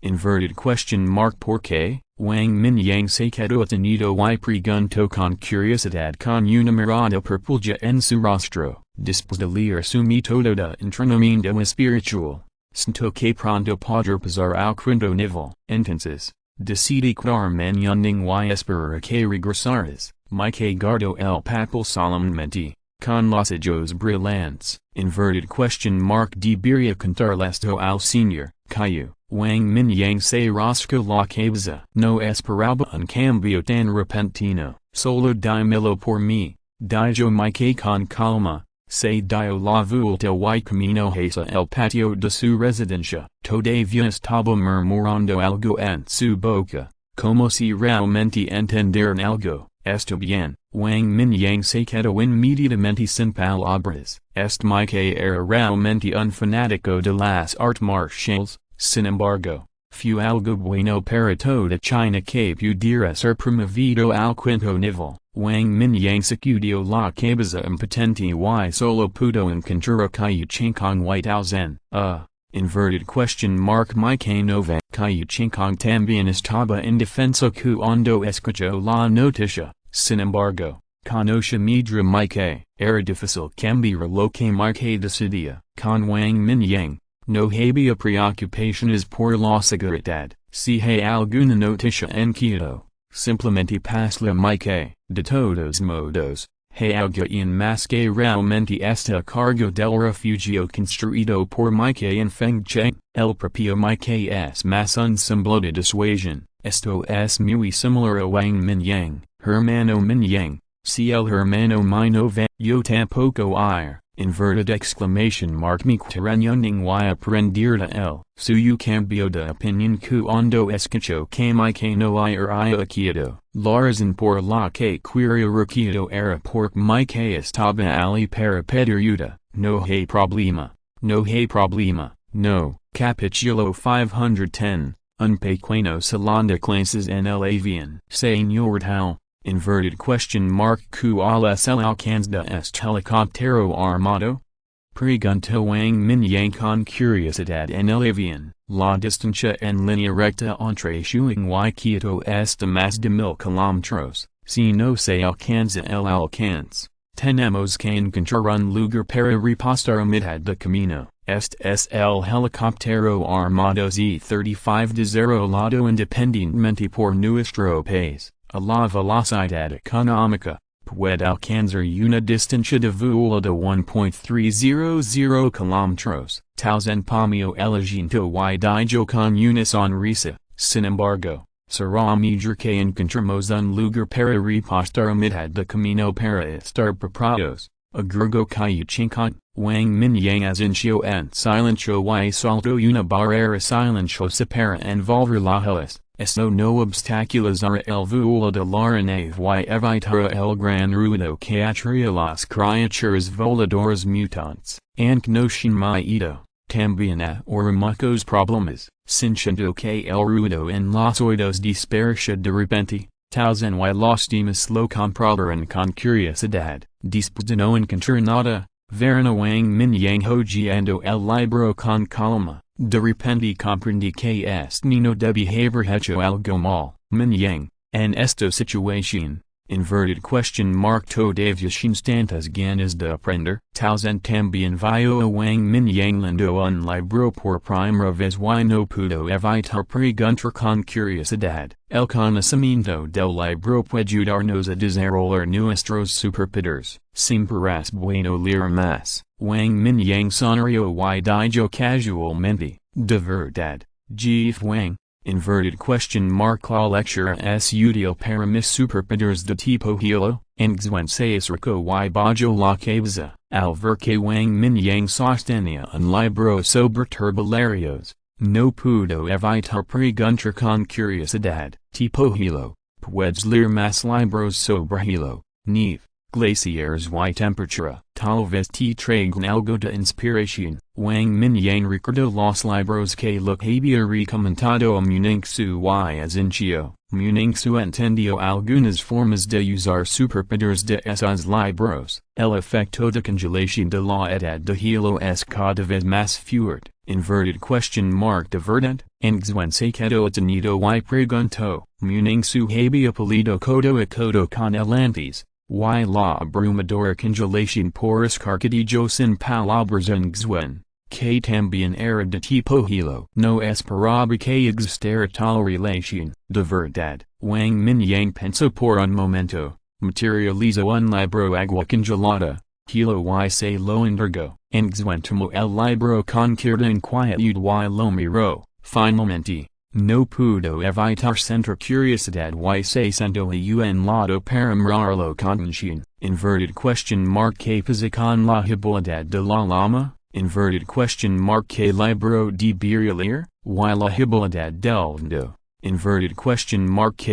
inverted question mark ¿por qué? Wang Mingyang se quedó detenido y preguntó con curiosidad con una mirada purpúrea en su rostro. Después de leer su método de entrenamiento espiritual, siento que pronto podrá pasar al quinto nivel. Entonces, decidí quedarme en Yunding y esperar a que regresaras. Mike guardó el papel solemnemente, con los ojos brillantes. Inverted question mark debería contar esto al señor Caillou. Wang Mingyang se rascó la cabeza. No esperaba un cambio tan repentino. Solo dímelo por mí, dijo Mike con calma. Se dio la vuelta y camino hacia el patio de su residencia. Todavía estaba murmurando algo en su boca, como si realmente entendieran algo. Está bien. Wang Mingyang se quedó inmediatamente sin palabras. Mike era realmente un fanático de las artes marciales. Sin embargo, fue algo bueno para toda China que pudiera ser promovido al quinto nivel. Wang Mingyang sacudió la cabeza impotente y solo pudo encontrar a Kaiyu Chingkong y Taozhen. Inverted question mark Mike no ve. Kaiyu Chingkong también estaba indefenso cuando escuchó la noticia. Sin embargo, conoce Midra Mike. Era difícil cambiar lo que Mike decidía. Con Wang Mingyang, no había preocupaciones por la seguridad. Si hay alguna noticia en Kyoto, simplemente pasla Mike. De todos modos, hay alguien más que realmente está a cargo del refugio construido por Mike en Fengcheng. El propio Mike es más un símbolo de disuasión. Esto es muy similar a Wang Mingyang, hermano Mingyang. Si el hermano no ve, yo tampoco ir. Inverted exclamation mark me Yunding y aprender de él. Suyu cambio de opinión cuando escuchó que Mike no iría a Kyoto. La razón por la que quería Kyoto era porque Mike estaba allí para pedir ayuda. No hay problema. No hay problema. No. Capítulo 510. Un pequeño salón de clases en el avión. Señor Tal. Inverted question mark ¿Cuál es el alcance de este helicóptero armado? Pregunta Wang Mingyang con curiosidad en el avión. La distancia en línea recta entre Shuang y Quito está más de 1000 kilómetros. Si no se alcanza el alcance, tenemos que encontrar un lugar para repostar a mitad de camino. Este es el helicóptero armado Z-35 desarrollado independientemente por nuestro país, a la velocidad económica. Puede alcanzar una distancia de vuelo de 1.300 kilómetros. Tausen pomio elegento y dijo con una sonrisa. Sin embargo, será mejor que encontremos un lugar para repostar a mitad de camino para estar preparados. Agregó Cayuchincon. Wang Mingyang asintió en silencio y saltó una barrera silenciosa para envolver la hélice. Eso no obstaculizará el vuelo de la aeronave y evitará el gran ruido que atrae las criaturas voladoras mutantes. Aunque no sin miedo, también ahora muchos problemas, sintiendo que el ruido en los oídos dispersa de repente. Tausen y los demás lo comprobarán con curiosidad. Después de no encontrar nada, verán a Wang Mingyang hojeando el libro con calma. De repente comprendí que este niño debe haber hecho algo mal. Mingyang, en esta situación, todavía instantes ganas de aprender. Tausen también vio a Wang Mingyang leyendo un libro por primera vez y no pudo evitar preguntar con curiosidad. El conocimiento del libro puede ayudarnos a desarrollar nuestros superpoderes. Siempre es bueno leer más. Wang Mingyang sonrió y dijo casualmente, de verdad, Jeff Wang. La lectura es útil para mis superpoderes de tipo hilo. Nguyen se acercó y bajó la cabeza, al ver que Wang Mingyang sostenía un libro sobre turbolarios. No pudo evitar preguntar con curiosidad. Tipo hilo. Puedes leer más libros sobre hilo, nieve, glaciares y temperatura. Tal vez te traigan algo de inspiración. Wang Mingyang recordó los libros que le había recomendado a Muningsu y asintió. Muningsu entendió algunas formas de usar superpoderes de esos libros. El efecto de congelación de la edad de hilo es cada vez más fuerte. De verdad. Nguyen se quedó detenido y preguntó. Muningsu había peleado codo a codo con el antes. Y la abrumadora congelación por escarcadillo sin palabras. Nguyen, que también era de tipo hilo. No esperaba que existiera tal relación. De verdad. Wang Mingyang pensó por un momento. Materializó un libro agua congelada. Hilo y se lo entregó. Nguyen tomó el libro con cierta inquietud y lo miró. Finalmente, no pudo evitar sentir curiosidad y se sentó a un lado para mirarlo con atención. ¿Qué pasa con la habilidad de la llama? ¿Qué libro debería leer? Y la habilidad del do. ¿Qué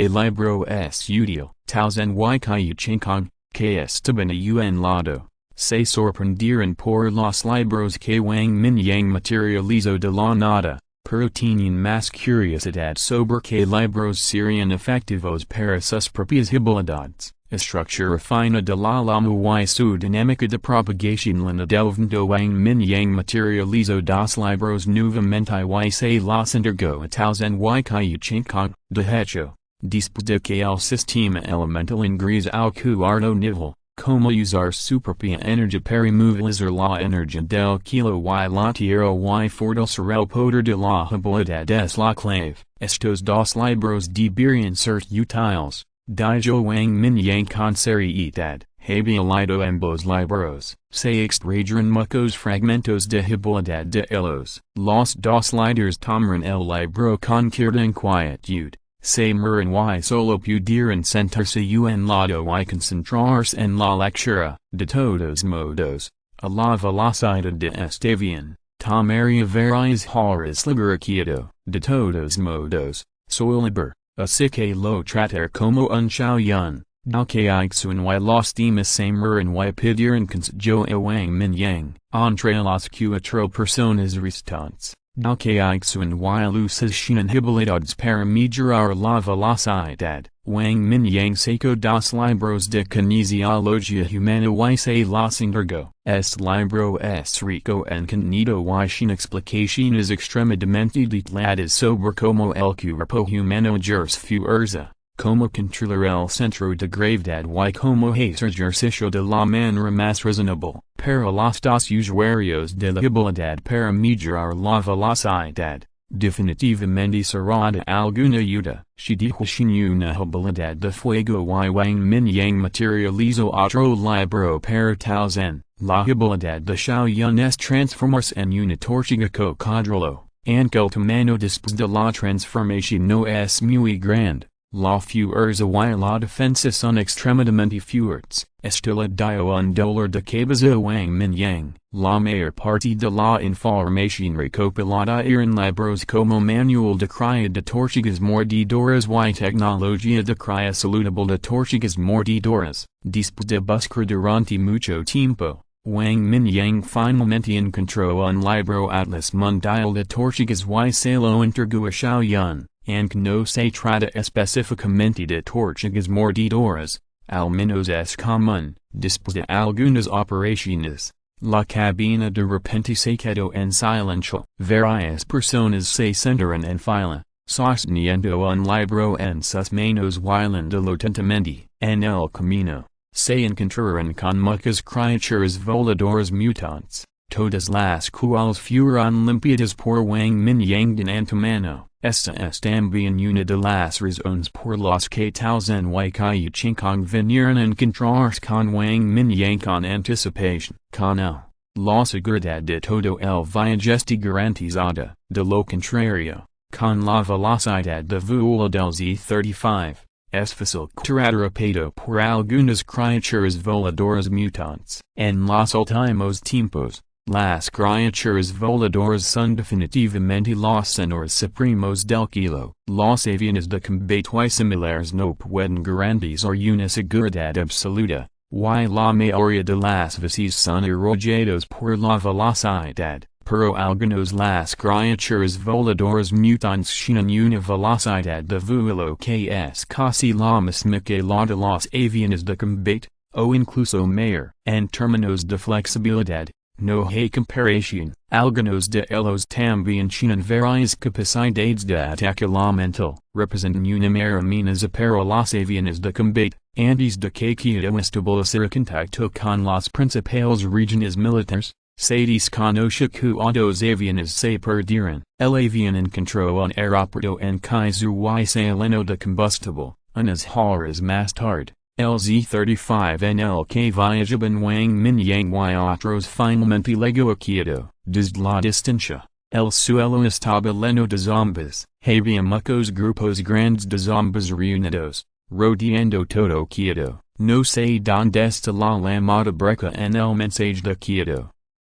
libro es útil? Tausen y Cayuchincon, que estaban a un lado. Se sorprendieron por los libros que Wang Mingyang materializó de la nada. Pero tenían más curiosidad sobre qué libros serían efectivos para sus propias habilidades. Estructura fina de la llama y su dinámica de propagación lenta delvando. Wang Mingyang materializó dos libros nuevamente y se los entregó a Tausen y Cayuchincon. De hecho, después de que el sistema elemental ingresa al cuarto nivel, como usar su propia energía para movilizar la energía del kilo y la tierra y fortalecer el poder de la habilidad es la clave. Estos dos libros deberían ser útiles, dijo Wang Mingyang con seriedad. Había leído ambos libros. Se extrajeron muchos fragmentos de habilidad de ellos. Los dos líderes tomaron el libro con cierta inquietud. Se miran y solo pudieron sentarse un lado y concentrarse en la lectura. De todos modos, a la velocidad de este avión, tomaría varias horas llegar quieto. De todos modos, soy libre, así que lo trataré como un xiaoyun. Dalkaixun y los demás se miran y pidieron consejo a Wang Mingyang. Entre las cuatro personas restantes, Dalkaixun y luces habilidades para mejorar la velocidad, Wang Mingyang Seco dos Libros de Kinesiologia Humana y se los Encargo, es libro es rico en contenido y sin explicaciones extremadamente detalladas sobre como el cuerpo humano fuerza, como controlar el centro de gravedad y como hacer ejercicio de la manera más razonable, para los dos usuarios de la habilidad para mejorar la velocidad. Definitivamente será de alguna ayuda. Si dijo sin una habilidad de fuego y Wang Mingyang materializó otro libro para tal zen. La habilidad de Xiaoyan es transformarse en una tortuga cocodrilo, aunque el tamaño después de la transformación no es muy grande. La fuerza y la defensa son extremadamente fuertes. Estilo dio un dolor de cabeza Wang Mingyang. La mayor parte de la información recopilada en libros como Manual de Cría de Tortugas Mordedoras y Tecnología de Cría Saludable de Tortugas Mordedoras. Después de buscar durante mucho tiempo, Wang Mingyang finalmente encontró un libro Atlas Mundial de Tortugas y se lo entregó a Xiaoyan. Aunque no se trata específicamente de tortugas mordedoras, al menos es común, después de algunas operaciones. La cabina de repente se quedó en silencio. Varias personas se sentaron en fila, sosteniendo un libro en sus manos bailando lentamente. En el camino, se encontraron con muchas criaturas voladoras mutantes, todas las cuales fueron limpiadas por Wang Mingyang de antemano. Esta es también una de las razones por las que tal zen y Kaiyu Chinkong vinieron a encontrarse con Wang Mingyang con anticipación. Con él, la seguridad de todo el viaje está garantizada. De lo contrario, con la velocidad de vuelo del Z-35, es fácil ser atrapado por algunas criaturas voladoras mutantes. En los últimos tiempos, las criaturas voladoras son definitivamente los señores supremos del kilo. Los aviones de combate y similares no pueden garantizar una seguridad absoluta, y la mayoría de las veces son arrollados por la velocidad, pero algunos las criaturas voladoras mutantes tienen una velocidad de vuelo que es casi la misma que la de los aviones de combate, o incluso mayor. En términos de flexibilidad, no hay comparación. Algunos de ellos también tienen varias capacidades de atacamiento, representan una mera amenaza para los aviones de combate, antes de que quede establecer contacto con las principales regiones militares. Se desconoce cuántos aviones se perdieron. El avión encontró un aeropuerto en Kaizu y se llenó de combustible. Unas horas más tarde, el Z-35 en el que viajaban Wang Mingyang y otros finalmente llegó a Kyoto. Desde la distancia, el suelo estaba lleno de zombies. Había muchos grupos grandes de zombies reunidos, rodeando todo Kyoto. No sé dónde está la llamada breca en el mensaje de Kyoto.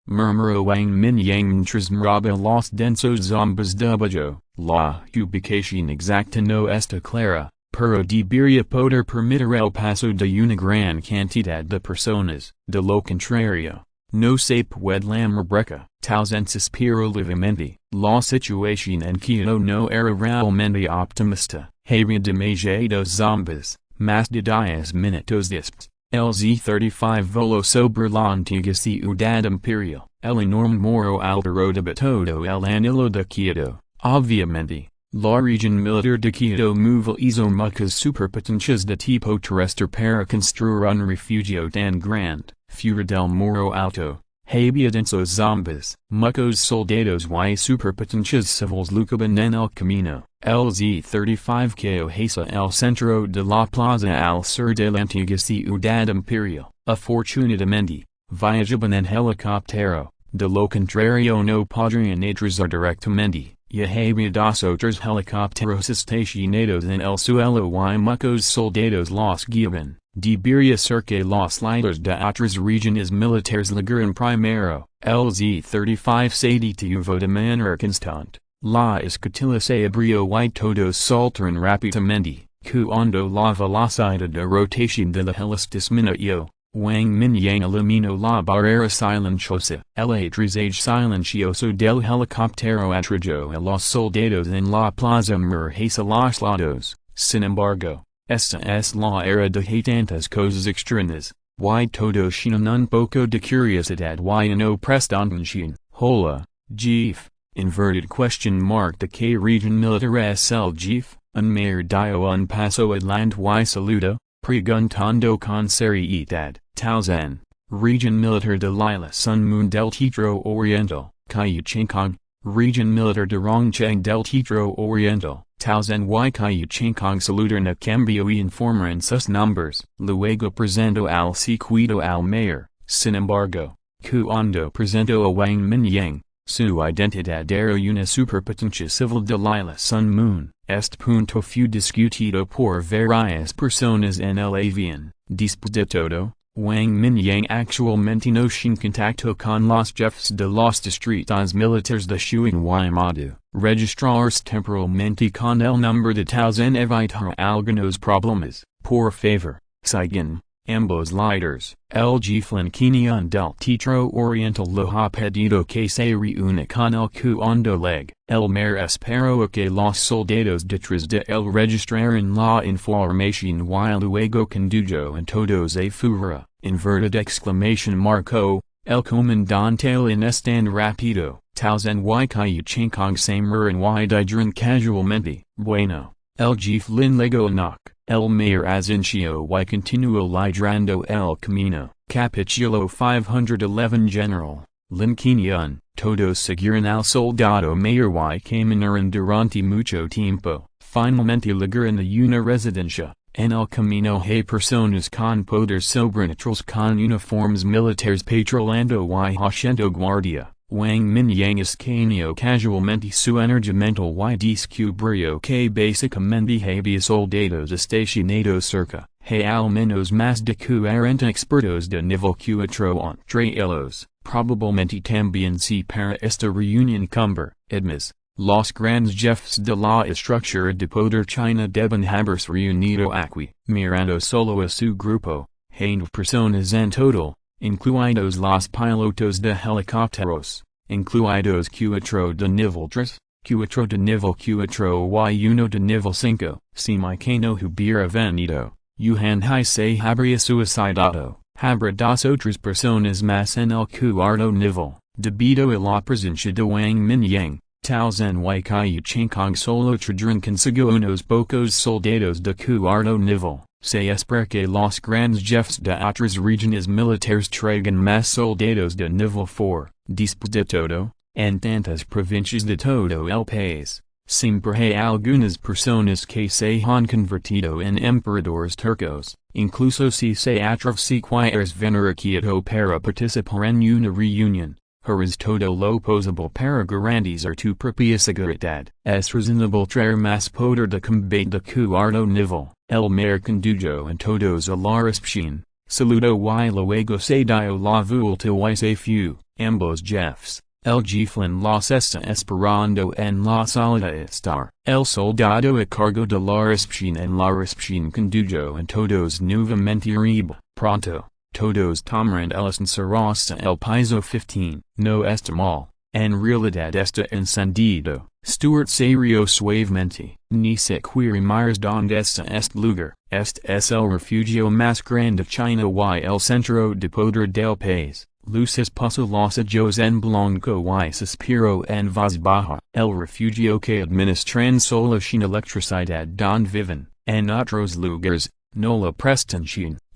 Murmuró Wang Mingyang mientras miraba los densos zombies de abajo. La ubicación exacta no está clara, pero debería poder permitir el paso de una gran cantidad de personas. De lo contrario, no se puede llamar breca. Tal vez suspiró levemente. La situación en Kyoto no era realmente optimista. Había demasiados zombies. Más de 10 minutos después, el Z-35 voló sobre la antigua ciudad imperial. El enorme muro alteró de todo el anillo de Kyoto. Obviamente, la región militar de Kyoto movilizó muchas superpotencias de tipo terrestre para construir un refugio tan grande. Fuera del muro alto, había densos zombies. Muchos soldados y superpotencias civiles luchaban en el camino. El Z-35 cayó hacia el centro de la plaza al sur de la antigua ciudad imperial. Afortunadamente, viajaban en helicóptero. De lo contrario no podrían aterrizar directamente. Ya había dos otros helicópteros estacionados en el suelo y muchos soldados los guiaban. Debería ser que los líderes de otras regiones militares llegaran primero. El Z-35 se detuvo de manera constante. La escotilla se abrió y todos saltaron rápidamente. Cuando la velocidad de rotación de la hélice disminuyó, Wang Mingyang eliminó la barrera silenciosa. El aterrizaje silencioso del helicóptero atrayó a los soldados en la plaza hacia los lados. Sin embargo, Estas la era de hay tantas cosas extrañas, y todo shinan un poco de curiosidad y no prestantan. Hola, Jeef, inverted question mark de que region militar es el Jeef, un mayor dio un paso adelante y saludo, preguntando con seriedad, Taozen, region militar de la Sun Moon del Tetro Oriental, Kaiyu Chengkong, region militar de Rongcheng del Tetro Oriental, Taozen y Kaiyu Chengkong saludan na cambio y informan sus nombres, luego presento al sequido al mayor, sin embargo, cuando presento a Wang Mingyang, su identidad era una superpotencia civil de la Sun Moon, este punto fue discutido por varias personas en el avión, después de todo, Wang Mingyang actualmente no tiene contacto con los jefes de los distritos militares de Shuang y Madu, registrarse temporalmente con el nombre de Taozen evitar algunos problemas, por favor, sigan. Ambos líderes, el Jeeflin Kenyan del Tetro Oriental lo ha pedido que se reúna con el cuando leg. El mayor espero que los soldados detrás de él registraran la información y luego condujo en todos a fuera, inverted exclamation marco, el comandante en estan rápido, Taozen y Kaiyu Chengkong samaran y dijeron casualmente, bueno, el Jeeflin lego knock. El mayor asencio y continuo liderando el camino, capítulo 511 General, Lin Kenyan, todos siguieron al soldado mayor y caminaron durante mucho tiempo, finalmente llegaron a una residencia, en el camino hay personas con poderes sobrenaturales con uniformes militares patrolando y haciendo guardia. Wang Mingyang escaneó casualmente su energía mental y descubrió que básicamente había soldados estacionados cerca, hay al menos más de 40 expertos de nivel 4 entre ellos, probablemente también si para esta reunión cumbre, además, los grandes jefes de la estructura de poder China deben haberse reunido aquí, mirando solo a su grupo, 20 personas en total, incluidos los pilotos de helicópteros, incluidos 4 de nivel 3, 4 de nivel 4 y 1 de nivel 5, si mi que no hubiera venido, Yuhan Hai se habría suicidado, habrá 2 otras personas más en el cuarto nivel, debido a la presencia de Wang Mingyang, Taozen y Kaiyu Chengkong solo trajeron consigo unos pocos soldados de cuarto nivel. Se espera que los grandes jefes de otras regiones militares traigan más soldados de nivel 4, después de todo, en tantas provincias de todo el país, siempre hay algunas personas que se han convertido en emperadores turcos, incluso si se atreve cualquier veneraquieto para participar en una reunión. Harás todo lo posible para garantizar tu propia seguridad. Es razonable traer más poder de combate de cuarto nivel. El mayor condujo en todos a la recepción, saludó y luego se dio la vuelta y se fue. Ambos jefes, el Jeeflin los está esperando en la sala de estar. El soldado a cargo de la recepción condujo en todos nuevamente arriba. Pronto. Todos tomaron el ascensor hasta el piso 15. No está mal, en realidad está encendido. Stuart se rió suavemente. Ni siquiera miras donde está este lugar. Este es el refugio más grande de China y el centro de poder del país. Luces puso los ojos en blanco y suspiró en voz baja. El refugio que administran solo sin electricidad donde viven, en otros lugares, no lo prestan.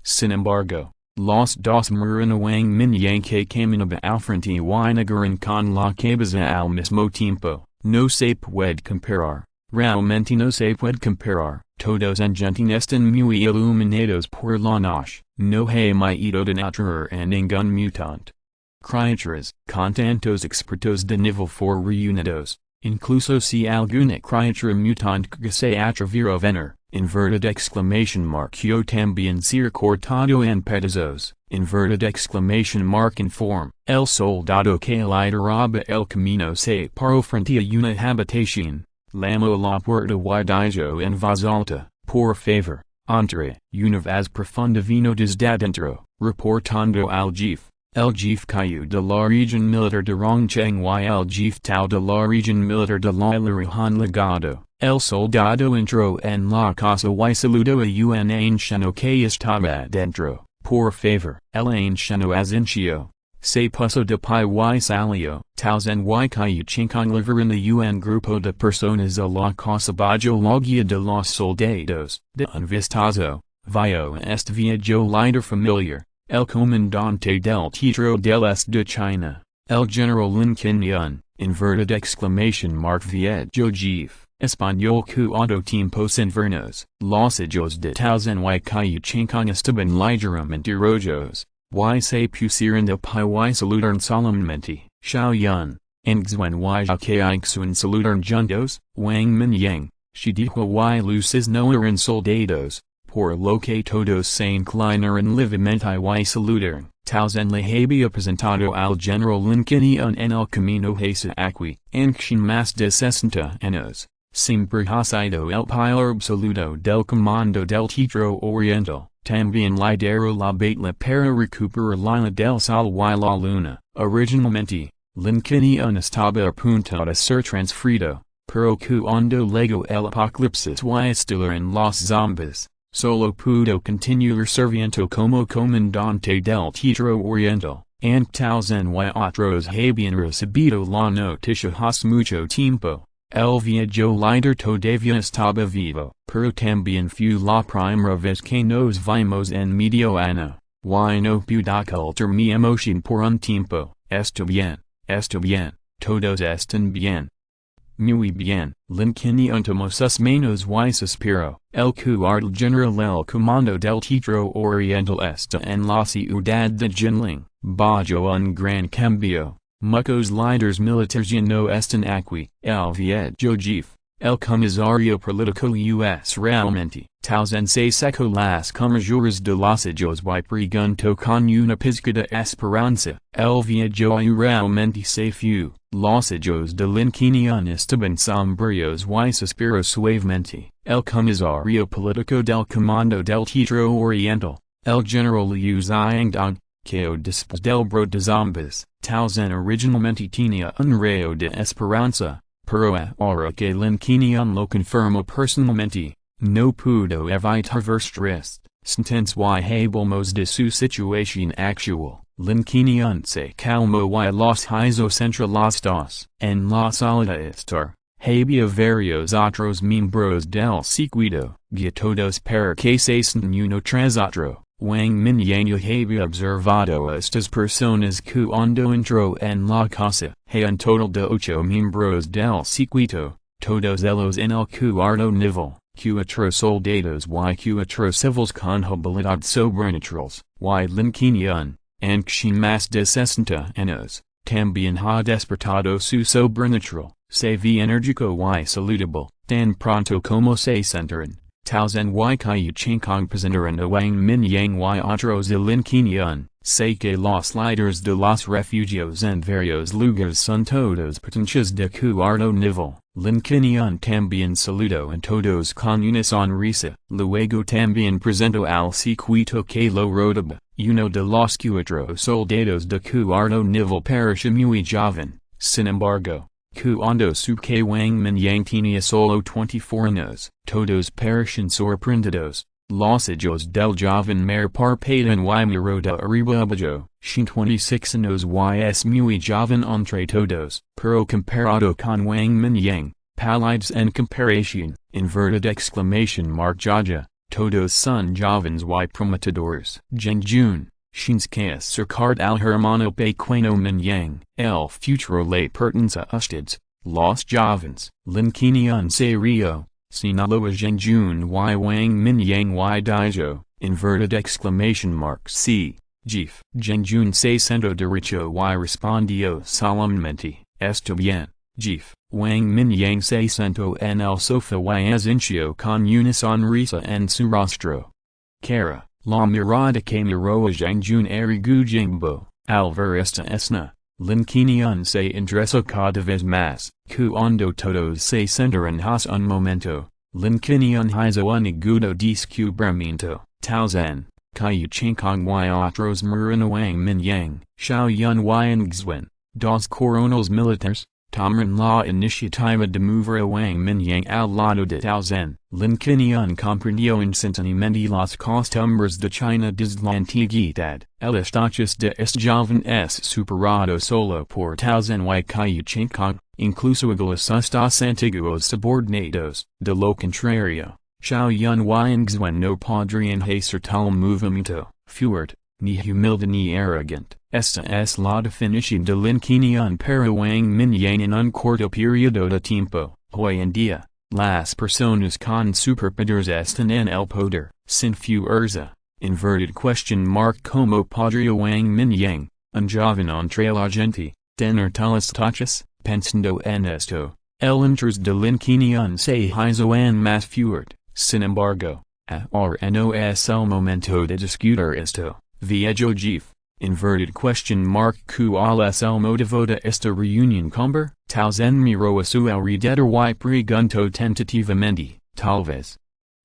Sin embargo, los dos miran a Wang Mingyang que caminaba al frente y negaron con la cabeza al mismo tiempo. No se puede comparar. Realmente no se puede comparar. Todos en Zhutian están muy iluminados por la noche. No hay miedo de natural en ningún mutante. Criaturas, con tantos expertos de nivel 4 reunidos, incluso si alguna criatura mutante que se atrevera a venir. Inverted exclamation mark yo también ser cortado en pedazos, inverted exclamation mark inform, el soldado que lideraba el camino se paró frente a una habitación, llamó a la puerta y dijo en voz alta, por favor, entre, una voz profunda vino desde adentro, reportando al jefe, El Jefe Cayu de la Region Militar de Rongcheng y el Jefe Tao de la Region Militar de la Región Legado, el Soldado entró en la casa y saludó a un anciano que estaba dentro, por favor, el anciano asintió, se puso de pie y salió, Taozen y Cayu Chinkong liverin a un grupo de personas a la casa bajo la guía de los soldados, de un vistazo, vio este viejo líder familiar. El comandante del Teatro del Este de China, el general Lin Kinyan, inverted exclamation mark viejo jefe, español cuando tiempos invernos, los hijos de Taozen y Cayu Chinkong estaban ligeramente rojos, y se pusieron de pie y saludaron solemnemente, Xiaoyun, Ngzuen y Xiaoixun saludaron juntos, Wang Mingyang, she dijo y luces no eran soldados. Por lo que todos se inclinaron levemente y saludaron. Taozen le había presentado al general Lin Kinyan en el camino hacia aquí, aunque más de 60 años, siempre ha sido el pilar absoluto del comando del Teatro Oriental. También lideró la batalla para recuperar la del Sol y la Luna. Originalmente, Lin Kinyan estaba a punto de ser transferido, pero cuando llegó el apocalipsis y estillaron los zombies. Solo pudo continuar sirviendo como comandante del Teatro Oriental, and Taozen y otros habían recibido la noticia hace mucho tiempo. El viejo líder todavía estaba vivo, pero también fue la primera vez que nos vimos en medio año, y no pude ocultar mi emoción por un tiempo. Está bien, todos están bien. Muy bien, Lin Kinyan tomó sus manos y suspiró. El cuartel general el comando del Teatro Oriental está en la ciudad de Jinling, bajo un gran cambio. Muchos líderes militares ya no están aquí. El viejo jefe, el comisario político US realmente. Taozen se secó las comisiones de los hijos y preguntó con una pizca de esperanza. El viejo realmente se fue. Los hijos de Lin Kinyan estaban sombríos y suspiró suavemente. El comisario político del comando del Teatro Oriental, el general Liu Xiangdong, que después del brote de zombies, Taozen originalmente tenía un rayo de esperanza, pero ahora que Lin Kinyan lo confirmó personalmente, no pudo evitar ver stress, sentences y hablamos de su situación actual. Lin Kinyan se calmó y los hizo entre los dos. En la sala de estar, había varios otros miembros del circuito, todos para que se uno tras otro. Wang Mingyang había observado a estas personas cuando entró en la casa. Hay un total de 8 miembros del circuito, todos ellos en el cuarto nivel. Cuatro soldados y cuatro civiles con habilidades sobrenaturales, y Lin Kinyan, aunque más de 60 años, también ha despertado su sobrenatural, se ve enérgico y saludable, tan pronto como se sentaron. Taozen y Cayu Chinkong presentaron a Wang Mingyang y otros de Lin Kinyan. Sé que los líderes de los refugios en varios lugares son todos potencias de cuarto nivel. Lin Kinyan también saludó a todos con una sonrisa. Luego también presentó al circuito que lo rodeaba. Uno de los cuatro soldados de cuarto nivel parecía muy joven. Sin embargo, cuando supo que Wang Mingyang tenía solo 24 años, todos parecían sorprendidos. Los hijos del joven mar parpadean y miró de arriba abajo. 26 años y es muy joven entre todos, pero comparado con Wang Mingyang, pálidos en comparación, inverted exclamation mark jaja, todos son jóvenes y prometedores. Zhengjun, Shinsuke acercado al hermano pequeño Mingyang, el futuro le pertenece a ustedes, los jóvenes. Lin Kinyan se rió. Señaló a Zhengjun y Wang Mingyang y dijo, inverted exclamation mark c, jefe. Zhengjun se sentó derecho y respondió solemnemente, está bien, jefe. Wang Mingyang se sentó en el sofá y asintió con una sonrisa en su rostro. Cara, la mirada que miró a Zhengjun era Gujingbo, al ver esta escena. Lin Kinyan se interesó cada vez más. Cuando todos se sentaron hace un momento, Lin Kinyan hizo un agudo descubrimiento. Taozen, Kaiyu Chingkong y otros Marina Wang Mingyang, Xiao Yun Yang Xuan, dos Coronels Militares, Tomaran la Iniciativa de Mover a Wang Mingyang al lado de Tao Zhen, Lin Qinian comprendió instantáneamente las costumbres de China desde la antigüedad, el estatus de este joven es superado solo por Tao Zhen y Kaiyu Chingkong, incluso los antiguos subordinados, de lo contrario, Xiao Yun Yang Xuan no podrían hacer tal movimiento, fuerte, ni humilde ni arrogant. Esta es la definición de Lin Qinian para Wang Mingyang en un corto periodo de tiempo. Hoy en día, las personas con superpoderes están en el poder, sin fuerza. Inverted question mark como podría Wang Mingyang, un joven entre la gente, tener tales tachas, pensando en esto, el interés de Lin Qinian se hizo en más fuerte. Sin embargo, ahora no es el momento de discutir esto. Viejo jefe. Inverted question mark ¿Cuál es el motivo de esta reunión comber? Tao Zhen miró a su alrededor y preguntó tentativamente, tal vez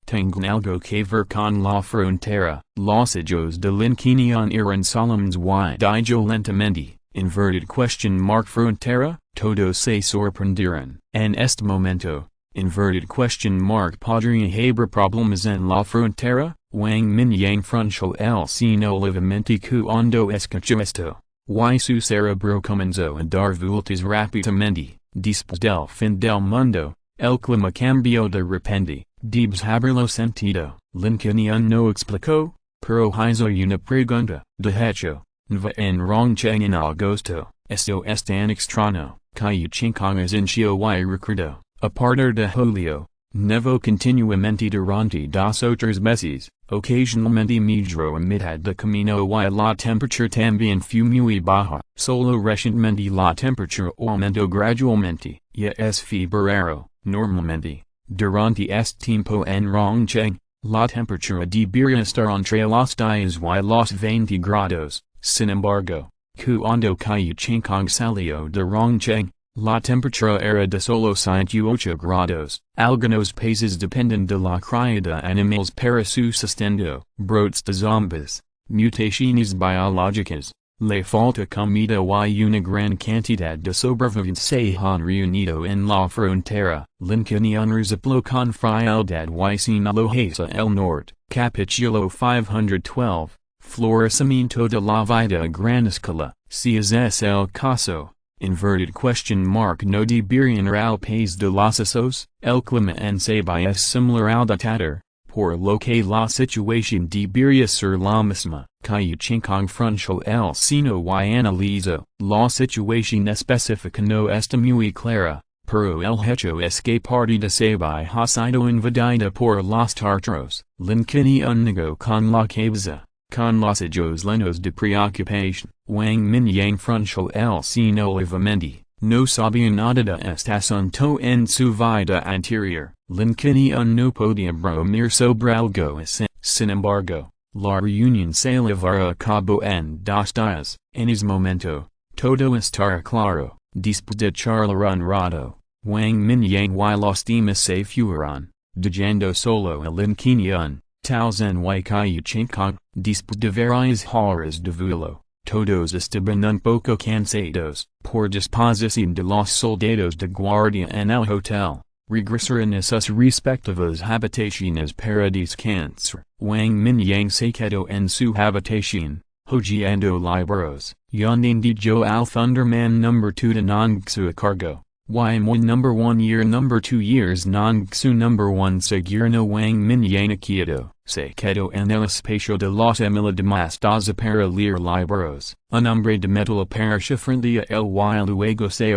tengan algo que ver con la frontera. Los ojos de Lin Qinian eran solemnes y dijo lentamente, inverted question mark frontera, todos se sorprendieron. En este momento, inverted question mark podría haber problemas en la frontera. Wang Mingyang frunció el ceño levemente cuando escuchó esto, y su cerebro comenzó a dar vueltas rápidamente. Después del fin del mundo, el clima cambió de repente, debes haberlo sentido. Lin Qinian no explicó, pero hizo una pregunta. De hecho, va en Rongcheng en agosto, esto es tan extraño, Kaiyu Chingkong asintió y recordó, a partir de julio, nevo continuamente durante 2 otros meses. Occasionalmente medro a mitad de camino y la temperatura también fue muy baja. Solo recientemente la temperatura aumentó gradualmente. Ya es febrero, normalmente. Durante este tiempo en Rongcheng, la temperatura debería estar entre los 10 y los 20 grados. Sin embargo, cuando Kaiyu Chingkong salió de Rongcheng, la temperatura era de solo 108 grados. Algunos países dependen de la cría de animales para su sustento. Brotes de zombies, mutaciones biológicas, le falta comida y una gran cantidad de sobrevivientes se han reunido en la frontera. Lin Qinian resopló con frialdad y señaló hacia el norte. Capítulo 512, Florecimiento de la vida a gran escala. Si es el caso. Inverted question mark no deberían al país de los osos, el clima en Sabah es similar al de Tatar, por lo que la situación debería ser la misma. Kaiyu Chingkong frunció el ceño y analizó, la situación específica no está muy clara, pero el hecho es que parte de Sabah ha sido invadida por los tártaros. Lin Qinian negó con la cabeza. Con los ojos llenos de preocupación, Wang Mingyang frunció el ceño levemente, no sabía nada de este asunto en su vida anterior. Lin Qinian no podía bromir sobre algo así. Sin embargo, la reunión se llevará a cabo en 2 días. En ese momento, todo estará claro. Después de charlar un rato, Wang Mingyang y los demás se fueron, dejando solo a Lin Qinian, Tao Zhen y Kaiyu Chingkong. Después de varias horas de vuelo, todos estaban un poco cansados. Por disposición de los soldados de guardia en el hotel, regresaron a sus respectivas habitaciones para descansar. Wang Mingyang se quedó en su habitación, hojeando libros, yondando dijo al Thunderman No. 2 de Nongsu a cargo. Y muy No. 1 year No. 2 years Nongsu No. 1 seguro Wang Mingyang quieto. Se quedó en el espacio de los emilademas para leer libros. Un hombre de metal apareció frente a él y luego se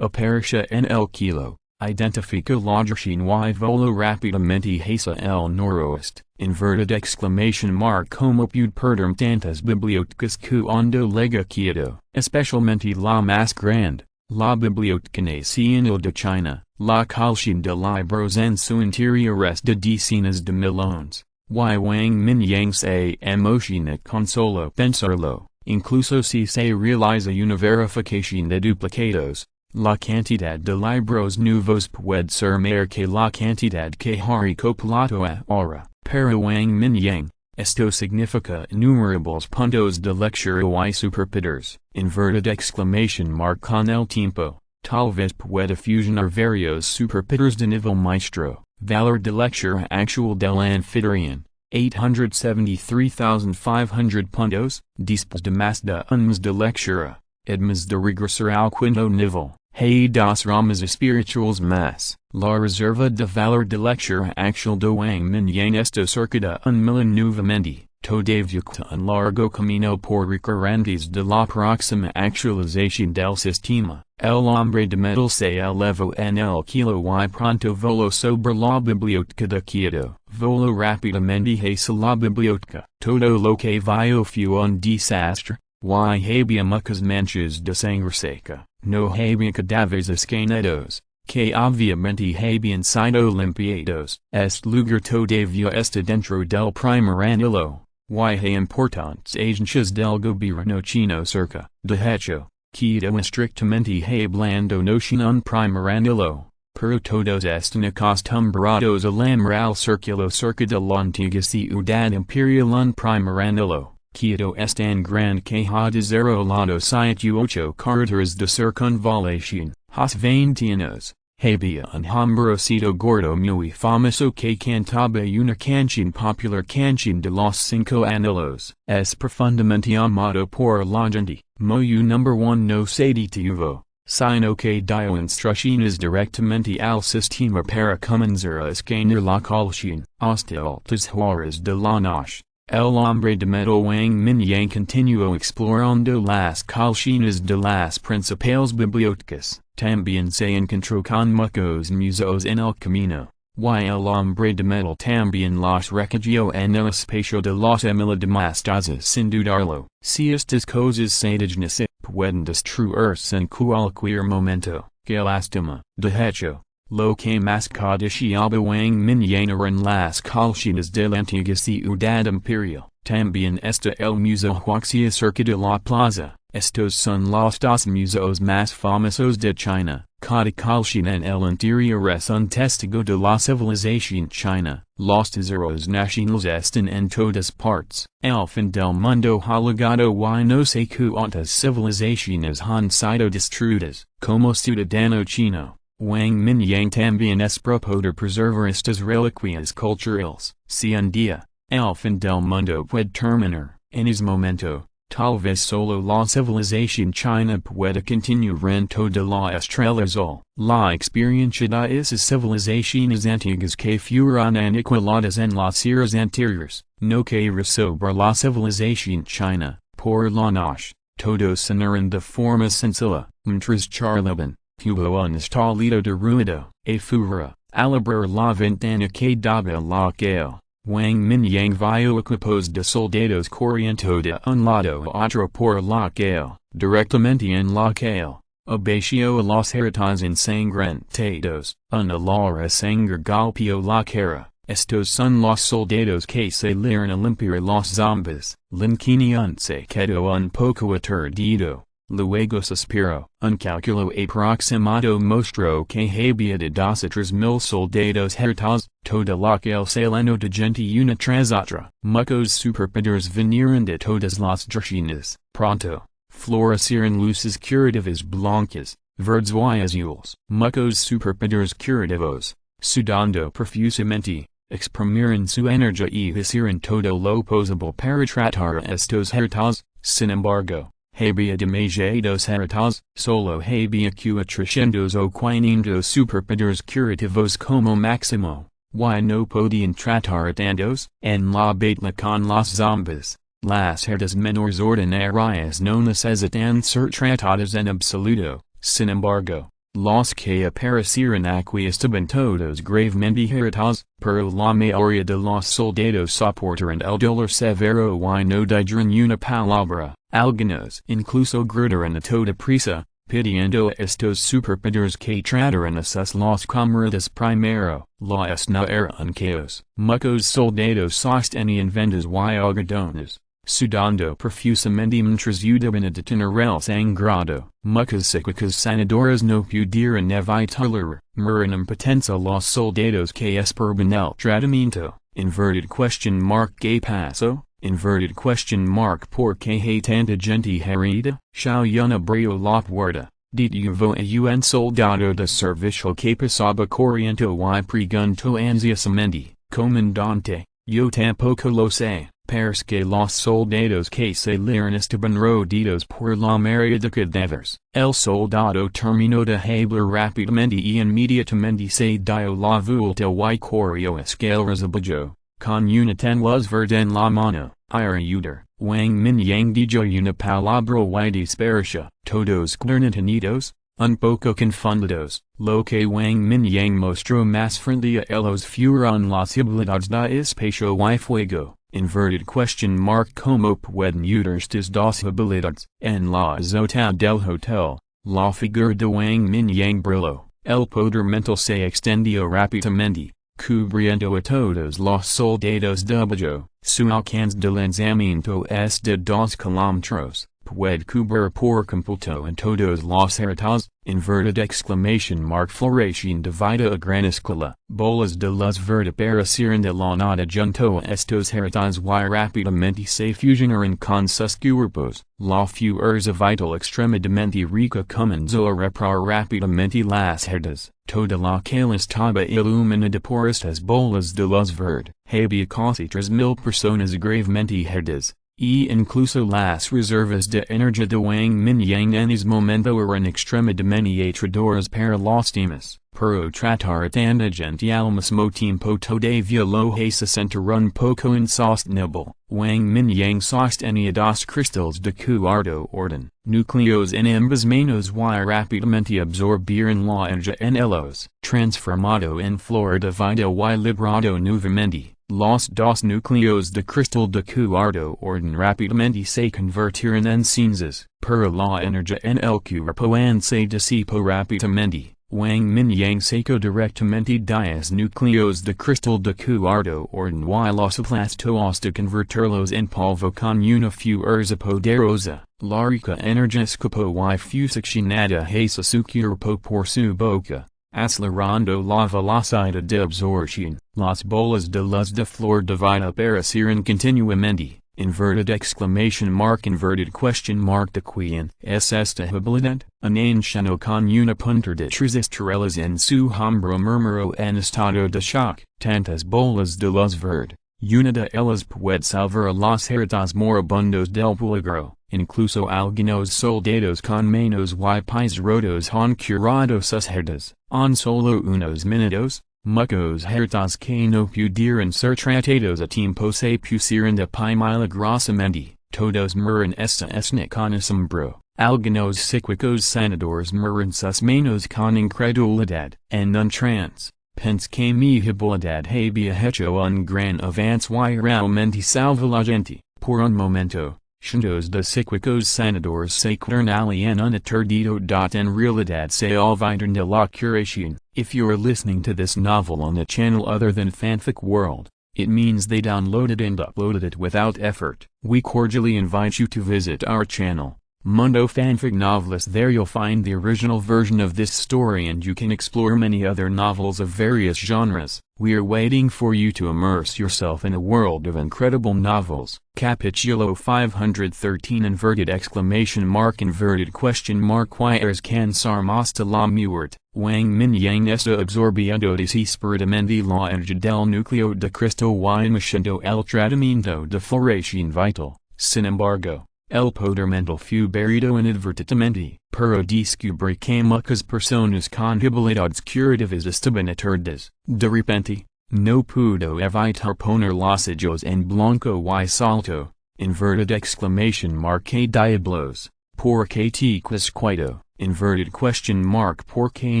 apareció en el kilo. Identificó la dirección y voló rápidamente hacia el noroeste. Inverted exclamation mark como pude perder tantas bibliotecas cuando llega quieto. Especialmente la más grande. La Biblioteca Nacional de China, la colección de libros en su interior es de decenas de millones. Y Wang Mingyang se emociona con solo pensarlo, incluso si se realiza una verificación de duplicados. La cantidad de libros nuevos puede ser mayor que la cantidad que ha recopilado ahora. Para Wang Mingyang, Esto significa innumerables puntos de lectura y superpowers, inverted exclamation mark con el tiempo, tal vez pueda fusionar varios superpowers de nivel maestro, valor de lectura actual del anfitrión, 873,500 puntos, después de más de un mes de lectura, además de regresar al quinto nivel. Hay dos ramas espirituales más, la reserva de valor de lectura actual de Wang Mingyang esto cerca de un millón nuevamente, todavía queda un largo camino por recorrer de la próxima actualización del sistema. El hombre de metal se elevó en el kilo y pronto voló sobre la biblioteca de Kyoto, voló rápidamente hacia la biblioteca. Todo lo que vio fue un desastre, y había muchas manchas de sangre seca. No había cadáveres esqueletos, que obviamente habían sido limpiados. Este lugar todavía está dentro del primer anillo, y hay importantes agencias del gobierno chino cerca. De hecho, queda estrictamente hablando no tiene un primer anillo, pero todos están acostumbrados a llamar al círculo cerca de la antigua ciudad imperial un primer anillo. Quito es tan grande que ha desarrollado 8 carreteras de circunvalación. Los 20 años, había un hombrecito gordo muy famoso que cantaba una canción popular, canción de los 5 anillos. Es profundamente amado por la gente. Moyu number 1 no se detuvo, sino que dio instrucciones directamente al sistema para comenzar a escanear la colección. Hasta altas horas de la noche. El hombre de metal Wang Mingyang continuó explorando las colecciones de las principales bibliotecas. También se encontró con muchos museos en el camino, y el hombre de metal también los recogió en el espacio de los demás sin dudarlo. Si estas cosas se dignifican, pueden destruirse en cualquier momento. Que lástima. De hecho, lo que más codiciaba Wang Mingyang eran las colecciones de la antigua ciudad imperial. También está el Museo Huaxia cerca de la plaza. Estos son los 2 museos más famosos de China. Cada colección en el interior es un testigo de la civilización china. Los tesoros nacionales están en todas partes. El fin del mundo ha llegado y no sé cuántas civilizaciones han sido destruidas. Como ciudadano chino, Wang Mingyang también es poder preservar estas reliquias culturales. Si un día, el fin del mundo puede terminar, en ese momento, tal vez solo la civilización china pueda continuar en toda la estrella azul. La experiencia de esas civilizaciones antiguas que fueron aniquiladas en las eras anteriores, no caerá sobre la civilización china. Por la noche, todos cenaron de forma sencilla, mientras charlaban. Hubo un estallido de ruido, afuera, al abrir la ventana que daba la calle. Wang Mingyang vio equipos de soldados corriendo de un lado a otro por la calle, directamente en la calle. Abajo a los heridos ensangrentados, una lara sangre golpeó la cara. Estos son los soldados que salieron a limpiar los zombies. L'inquinión se quedó un poco aturdido. Luego suspiró. Un cálculo aproximado mostró que había de 2 a 3,000 soldados heridos, toda la calle se llenó de gente una tras otra. Muchos superpowers vinieron de todas las direcciones. Pronto, florecieron luces curativas blancas, verdes y azules. Muchos superpowers curativos, sudando profusamente, exprimieron su energía y hicieron todo lo posible para tratar a estos heridos. Sin embargo, había demasiados heridos, solo había 400 o 500 superpowers curativos como máximo, y no podían tratar a tantos. En la batalla con los zombies, las heridas menores ordinarias no necesitan ser tratadas en absoluto. Sin embargo, los que aparecieron aquí estaban todos gravemente heridos, pero la mayoría de los soldados soportaron el dolor severo y no dijeron una palabra. Algunos incluso gritaron a toda prisa, pidiendo a estos superpowers que trataran a sus los camaradas primero. La escena era un caos. Muchos soldados sostenían vendas y algodones, sudando profusamente mientras ayudaban a detener el sangrado. Muchas psíquicas sanadoras no pudieron evitarlo. Murieron impotencia los soldados que esperaban el tratamiento. inverted question mark que paso, inverted question mark porque hay tanta gente herida, Xiao yun abreu la puerta, dito vo a un soldado de servicio que pasaba corriendo y preguntó ansiosamente, comandante, yo tampoco lo sé, parce que los soldados que salieron estaban rodeados por la mayoría de cadáveres. El soldado terminó de hablar rápidamente y inmediatamente se dio la vuelta y corrió hacia el rezaballo, con una tan luz verde en la mano. Ayudar, Wang Mingyang dijo una palabra y dispersa, todos clarnitanidos, un poco confundidos, lo que Wang Mingyang mostró más frente a ellos fueron las habilidades de espacio y fuego, inverted question mark como pueden usar estas dos habilidades. En la azotea del hotel, la figura de Wang Mingyang brilló, el poder mental se extendió rápidamente, cubriendo a todos los soldados de bajo. Su alcance de lanzamiento es de 2 kilómetros, puede cubrir por completo en todos los heridos, inverted exclamation mark floración de vida a gran escala. Bolas de luz verde aparecieron de la nada junto a estos heridos y rápidamente se fusionaron con sus cuerpos. La fuerza vital extremadamente rica comenzó a reparar rápidamente las heridas. Toda la calle estaba iluminada por estas bolas de luz verde. Había casi 3,000 personas gravemente heridas, y incluso las reservas de energía de Wang Mingyang en ese momento eran extremadamente atradoras para los demás. Pero tratar a tanta gente al mismo tiempo todavía lo hace sentir un poco insostenible. Wang Mingyang sostenía 2 cristales de cuarto orden, núcleos en ambas manos y rápidamente absorbieron la energía en ellos, transformado en flor de vida y liberado nuevamente. Los 2 núcleos de cristal de cuarto orden rápidamente se convirtieron en cenizas, pero la energía en el cuerpo se disipó rápidamente. Wang Mingyang sacó directamente 10 núcleos de cristal de cuarto orden y los aplastó hasta convertirlos en polvo con una fuerza poderosa. La rica energía escapó y fue succionada hacia su cuerpo por su boca, acelerando la velocidad de absorción. Las bolas de luz de flor de vida aparecieron continuamente. Inverted exclamation mark inverted question mark de quién es esta habilidad, un anciano con una punta de 3 estrellas en su hombro murmuró en estado de shock, tantas bolas de luz verde, una de ellas puede salvar a los heridos moribundos del peligro, incluso algunos soldados con manos y pies rotos han curado sus heridas, en solo unos minutos. Muchos heridos que no pudieron ser tratados a tiempo se pusieron de pie milagrosamente, todos mueren esta escena con asombro, algunos psíquicos sanadores mueren sus manos con incredulidad, en un trance, pense que mi habilidad había hecho un gran avance y realmente salva la gente, por un momento. Cientos de psíquicos sanadores se quedaron en un aturdido. En realidad se olvidaron de la curación. If you're listening to this novel on a channel other than Fanfic World, it means they downloaded and uploaded it without effort. We cordially invite you to visit our channel, Mundo Fanfic Novelist. There you'll find the original version of this story and you can explore many other novels of various genres. We are waiting for you to immerse yourself in a world of incredible novels. Capítulo 513 inverted exclamation mark inverted question mark Quieres cansar hasta la muerte. Wang Mingyang está absorbiendo desesperadamente la energía del núcleo de cristal y iniciando el tratamiento de floración vital. Sin embargo, el poder mental fue burido inadvertidamente, pero descubrí que muchas personas con habilidades curativas estaban aturdidas. De repente, no pudo evitar poner los ojos en blanco y salto, inverted exclamation mark que diablos, ¿por qué te quedo? Inverted question mark ¿por qué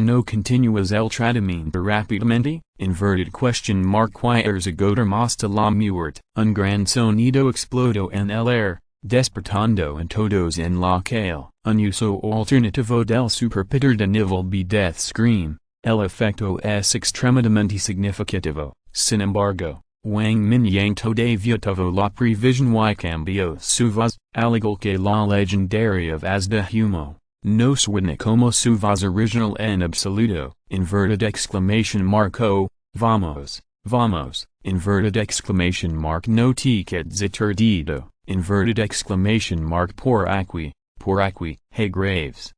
no continúas el tratamiento rápidamente? Inverted question mark ¿Quieres agotar hasta la muerte? Un gran sonido explodó en el aire, despertando a todos en la calle. Un uso alternativo del superpoder de nivel B Death Scream. El efecto es extremadamente significativo. Sin embargo, Wang Mingyang todavía tuvo la previsión y cambió su voz, al igual que la legendaria voz de humo. No suena como su voz original en absoluto. Inverted exclamation mark oh, vamos, Vamos, inverted exclamation mark no tickets perdido, inverted exclamation mark por aquí, hey Graves.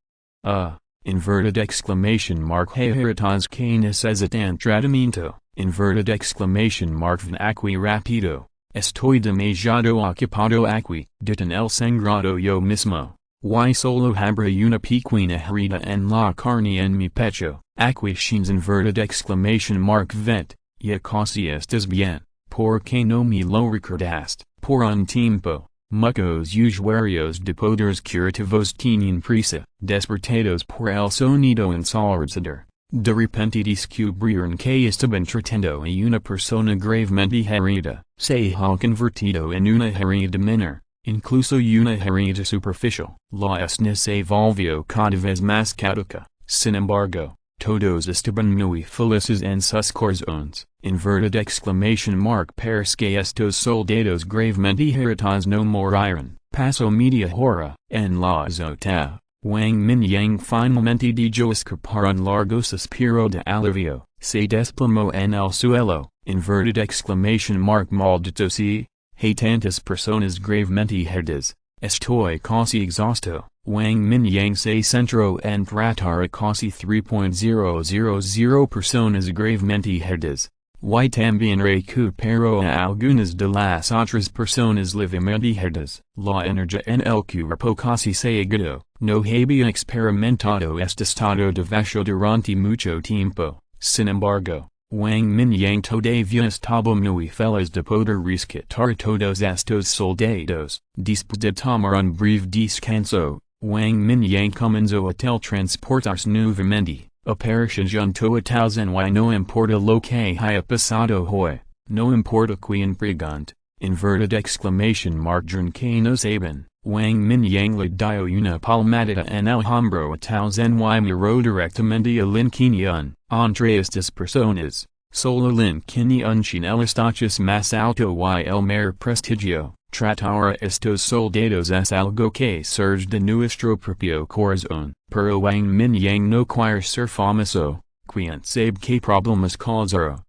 Inverted exclamation mark hey heritas que necesitan tratamiento, inverted exclamation mark ven aquí rapido, estoy demasiado ocupado aquí, ditan el sangrado yo mismo, y solo habrá una pequeña herida en la carne en mi pecho, aquí shins inverted exclamation mark vet, ya casi estás bien, porque no me lo recordaste, por un tiempo. Muchos usuarios de poderes curativos tienen prisa, despertados por el sonido ensordecedor. De repente descubrieron que estaban tratando a una persona gravemente herida, se ha convertido en una herida menor, incluso una herida superficial. La escena se volvió cada vez más caótica. Sin embargo, todos estaban muy felices en sus corazones. Inverted exclamation mark parce que estos soldados gravemente heridos no murieron. Pasó media hora. En la azota, Wang Mingyang finalmente dejó escapar un largo suspiro de alivio. Se desplomó en el suelo. Inverted exclamation mark maldito sea. Hay tantas personas gravemente heridas. Estoy casi exhausto. Wang Mingyang se centró en tratar a casi 3.000 personas gravemente heridas. Y también recuperó a algunas de las otras personas levemente heridas. La energía en el cuerpo casi se agotó. No había experimentado este estado de vacío durante mucho tiempo. Sin embargo, Wang Mingyang todavía estaba muy feliz de poder rescatar todos estos soldados. Después de tomar un breve descanso, Wang Mingyang comenzó a teletransportarse nuevamente. Aparece junto a Taozen y no importa lo que haya pasado hoy, no importa quién pregunte, inverted exclamation mark que no saben, Wang Mingyang le dio una palmadita en el hombro a Taozen y miró directamente a Lin Qinian. Entre estas personas, solo Lin Qinian sin el estatus más alto y el mayor prestigio. Tratar a estos soldados es algo que surge de nuestro propio corazón, pero Wang Mingyang no quiere ser famoso, quien sabe que problemas causará.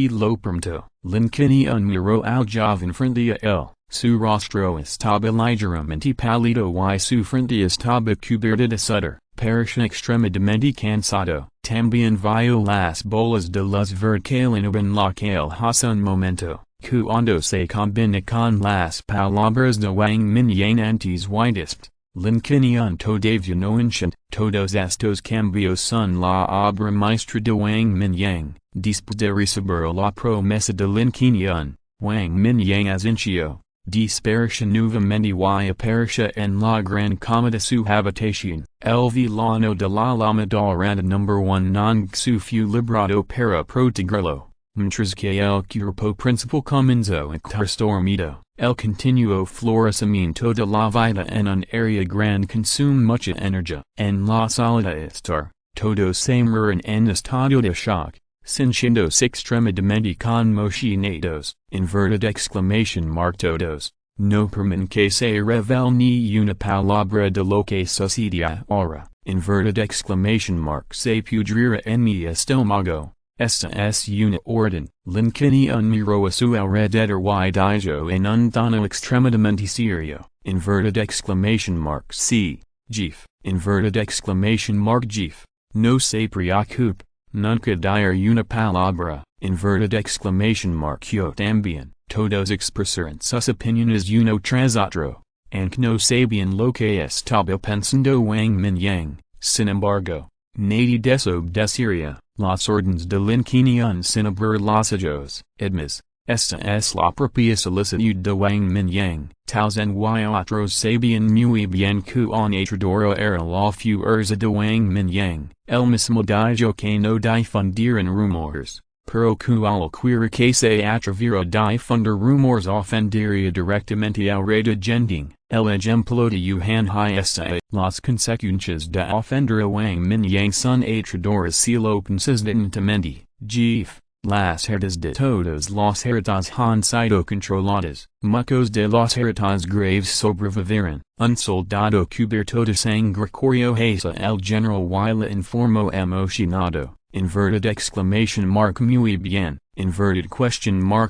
Lo pronto, Lin Qinian miró al joven frente a él, su rostro estaba ligeramente pálido y su frente estaba cubierta de sudor, parecía extremadamente cansado. También vio las bolas de luz verde que iluminaban la calle hace un momento. Cuando se combina con las palabras de Wang Mingyang antes y después, Lin Qinian todavía no entiende. Todos estos cambios son la obra maestra de Wang Mingyang. Después de recibir la promesa de Lin Qinian, Wang Mingyang asintió, desapareció nuevamente y apareció en la gran cama de su habitación. El villano de la llamadora número 1 non su fue librado para protegerlo. Mientras que el cuerpo principal comenzó a estar dormido, el continuo florecimiento de la vida en un área grande consume mucha energía. En la sala de estar, todos se miran en estado de shock, sintiéndose extremadamente conmocionados. Inverted exclamation mark todos, no permiten que se revele ni una palabra de lo que sucede ahora. Inverted exclamation mark se pudrirá en mi estómago. Esta es una orden. Lin Qinian miró a su alrededor y dijo en un tono extremadamente serio. Inverted exclamation mark sí, jeef. Inverted exclamation mark jeef. No se preocupe, nunca dire una palabra. Inverted exclamation mark yo también. Todos expresaron sus opiniones uno tras otro. Aunque no sabían lo que estaba pensando Wang Mingyang. Sin embargo, nadie desobedecería las órdenes de Lin Qinian sin abrir los ojos. Además, esta es la propia solicitud de Wang Mingyang. Taozen y otros sabían muy bien que un atrador era la fuerza de Wang Mingyang. El mismo dijo que no difundieran rumores, pero cualquiera que se atreviera a difundir rumores ofendería directamente al rey de Gending. El ejemplo de Yuhan Hiesa. Las consecuencias de ofender a Wang Mingyang son aterradoras si lo conscientemente. Jeef. Las heridas de todos los heridos han sido controladas. Muchos de los heridos graves sobrevivieron. Un soldado cubierto de sangre corrió hacia el general y le informó emocionado. Inverted exclamation mark muy bien.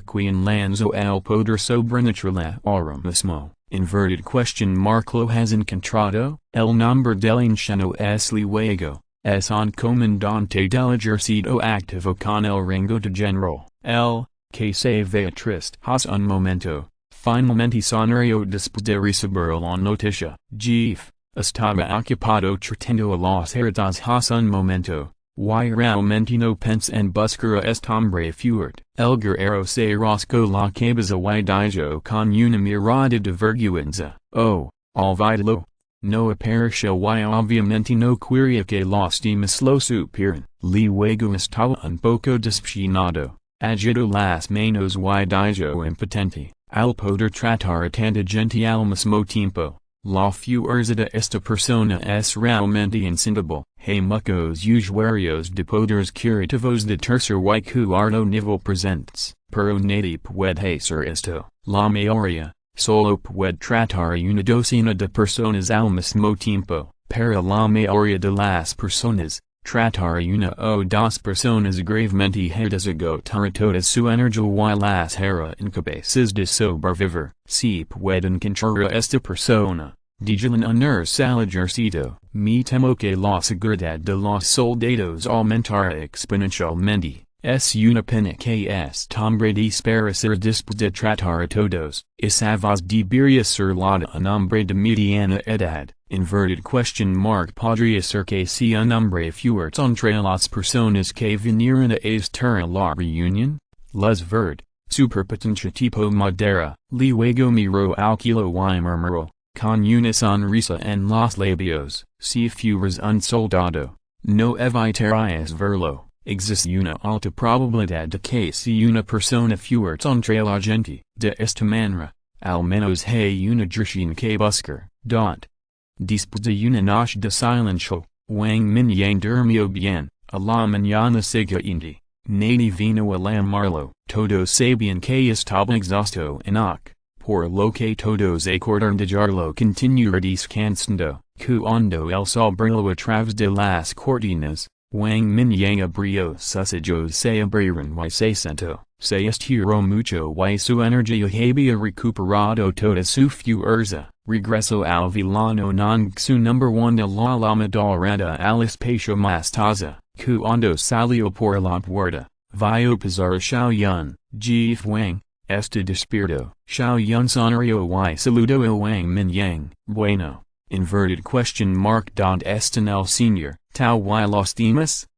Quien lanzo el poder sobrenatural ahora mismo, lo has encontrado, el nombre del anciano es luego, es un comandante del ejército activo con el rango de general, el, que se ve triste has un momento, finalmente sonrió después de recibir la noticia, jefe, estaba ocupado tratando a los heridos has un momento. Y realmente no pense en buscar a este hombre fuerte. El guerrero se rascó la cabeza y dijo con una mirada de vergüenza, oh, olvídalo. No apareció y obviamente no quería que los demás lo supieran. Luego estaba un poco decepcionado, agitó las manos y dijo impotente, al poder tratar a tanta gente al mismo tiempo. La fuerza de esta persona es realmente insondable. Hay muchos usuarios de poderes curativos de tercer y cuarto nivel presentes, pero nadie puede hacer esto. La mayoría, solo puede tratar una docena de personas al mismo tiempo. Para la mayoría de las personas, tratar una o dos personas gravemente agotará toda su energía y las hará incapaces de sobrevivir. Si pueden encontrar a esta persona, díganle unirse al ejército. Me temo que la seguridad de los soldados aumentará exponencialmente. Es una pena que este hombre desaparecer después de tratar a todos. Esa voz debería ser la de un hombre de mediana edad. Podría ser que sea un hombre fuerte entre las personas que vinieron a estar en la reunión. Luz verde, superpotencia tipo madera. Luego miró al kilo y murmuró, con una sonrisa en los labios, si fueras un soldado, no evitarías verlo. Existe una alta probabilidad de que sea una persona fuerte entre la gente. De esta manera, al menos hay una dirección que buscar. Después de una noche de silencio, Wang Mingyang durmió bien. A la mañana siguiente, nadie vino a llamarlo. Todos sabían que estaba exhausto por lo que todos acordaron dejarlo continuar descansando. Cuando el sol brilló a través de las cortinas, Wang Mingyang abrió sus ojos, se abrieron y se sentó. Se estiró mucho y su energía había recuperado toda su fuerza. Regresó al vilano con su number 1 de la llamadora al espacio más taza. Cuando salió por la puerta, vio pasar a Xiaoyun. Jefe Wang, está despierto. Xiaoyun sonrió y saludó a Wang Mingyang. Bueno. ¿Dónde están el señor, Tao y los demás?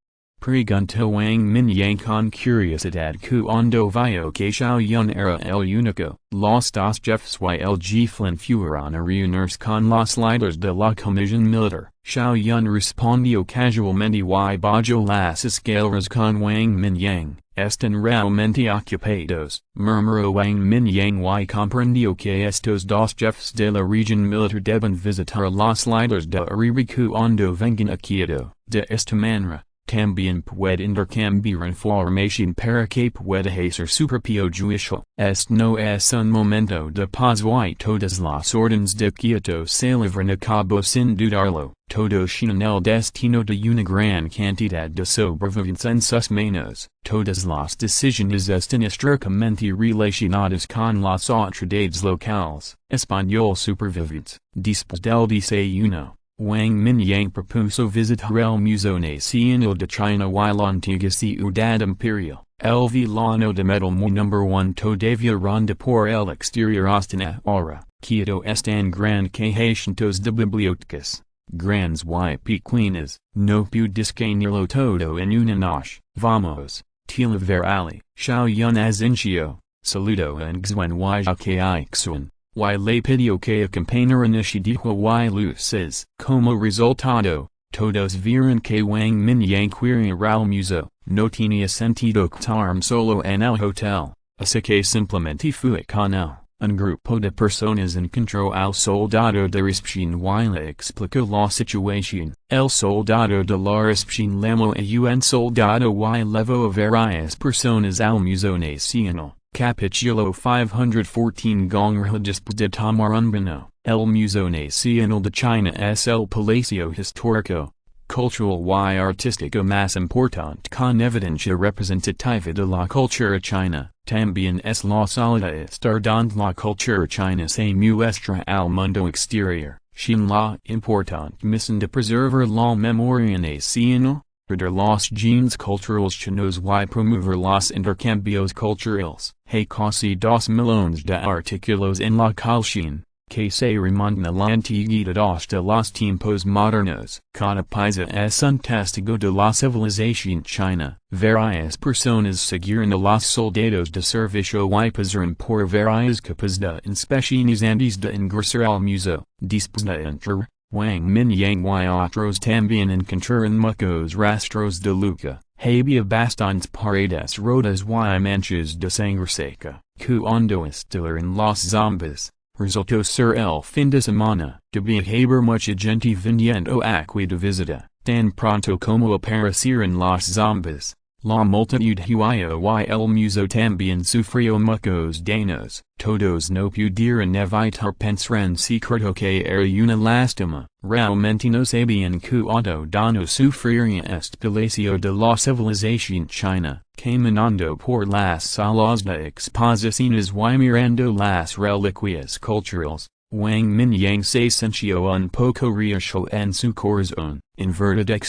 Preguntó Wang Mingyang con curiosidad cuando vio que Xiaoyun era el único. Los dos jefes y el jefe fueron a reunirse con los líderes de la comisión militar. Xiaoyun respondió casualmente y bajó las escaleras con Wang Mingyang. Están realmente ocupados, murmuró Wang Mingyang y comprendió que estos dos jefes de la región militar deben visitar a los líderes de arriba cuando vengan a Kyoto. De esta manera, también puede intercambiar información para que pueda hacer su propio juicio. Este no es un momento de paz y todas las órdenes de Kyoto se livran a cabo sin dudarlo. Todos tienen el destino de una gran cantidad de sobrevivientes en sus manos. Todas las decisiones están estrechamente relacionadas con las autoridades locales. Español supervivientes. Después del desayuno, Wang Mingyang propuso visitar el Museo Nacional de China y la antigua ciudad imperial. El vilano de metal number 1 todavía ronda por el exterior hasta ahora. Kyoto es tan grande que hay cientos de bibliotecas, grandes y pequeñas. No puedes escanearlo todo en una noche. Vamos, tila ver ali. Xiaoyun asintió, saludó a Nguyen y Ixuan. Y le pidió que acompañara iniciativa y luces. Como resultado, todos vieron que Wang Mingyang quería ir al museo. No tenía sentido quedarme solo en el hotel, así que simplemente fui con él. Un grupo de personas encontró al soldado de recepción y le explicó la situación. El soldado de la recepción llamó a un soldado y llevó a varias personas al Museo Nacional. Capítulo 514 Gongreja después de tomar un vino. El Museo Nacional de China es el Palacio Histórico, cultural y artística más importante con evidencia representativa de la cultura china. También es la salida estar donde la cultura china se muestra al mundo exterior, sin la importante misión de preservar la memoria nacional, de los genes culturales chinos y promover los intercambios culturales. Hay casi 2 millones de artículos en la calcina, que se remontan a la antigüedad hasta los tiempos modernos. Cada país es un testigo de la civilización china. Varias personas seguiron a los soldados de servicio y pasaron por varias capas de inspecciones antes de ingresar al museo. Después de entrar, Wang Mingyang y otros también encontraron muchos rastros de lucha. Había bastantes paredes rotas y manchas de sangre seca. Cuando estillaron los zombies, resultó ser el fin de semana. Debía haber mucha gente viniendo aquí de visita. Tan pronto como aparecieron los zombies, la multitud huía y el museo también sufrió muchos daños. Todos no pudieron evitar pensar en secreto que era una lástima. Realmente no sabían cuánto daño sufriría este palacio de la civilización china. Caminando por las salas de exposiciones y mirando las reliquias culturales, Wang Mingyang se sintió un poco riesgo en su corazón. En verdad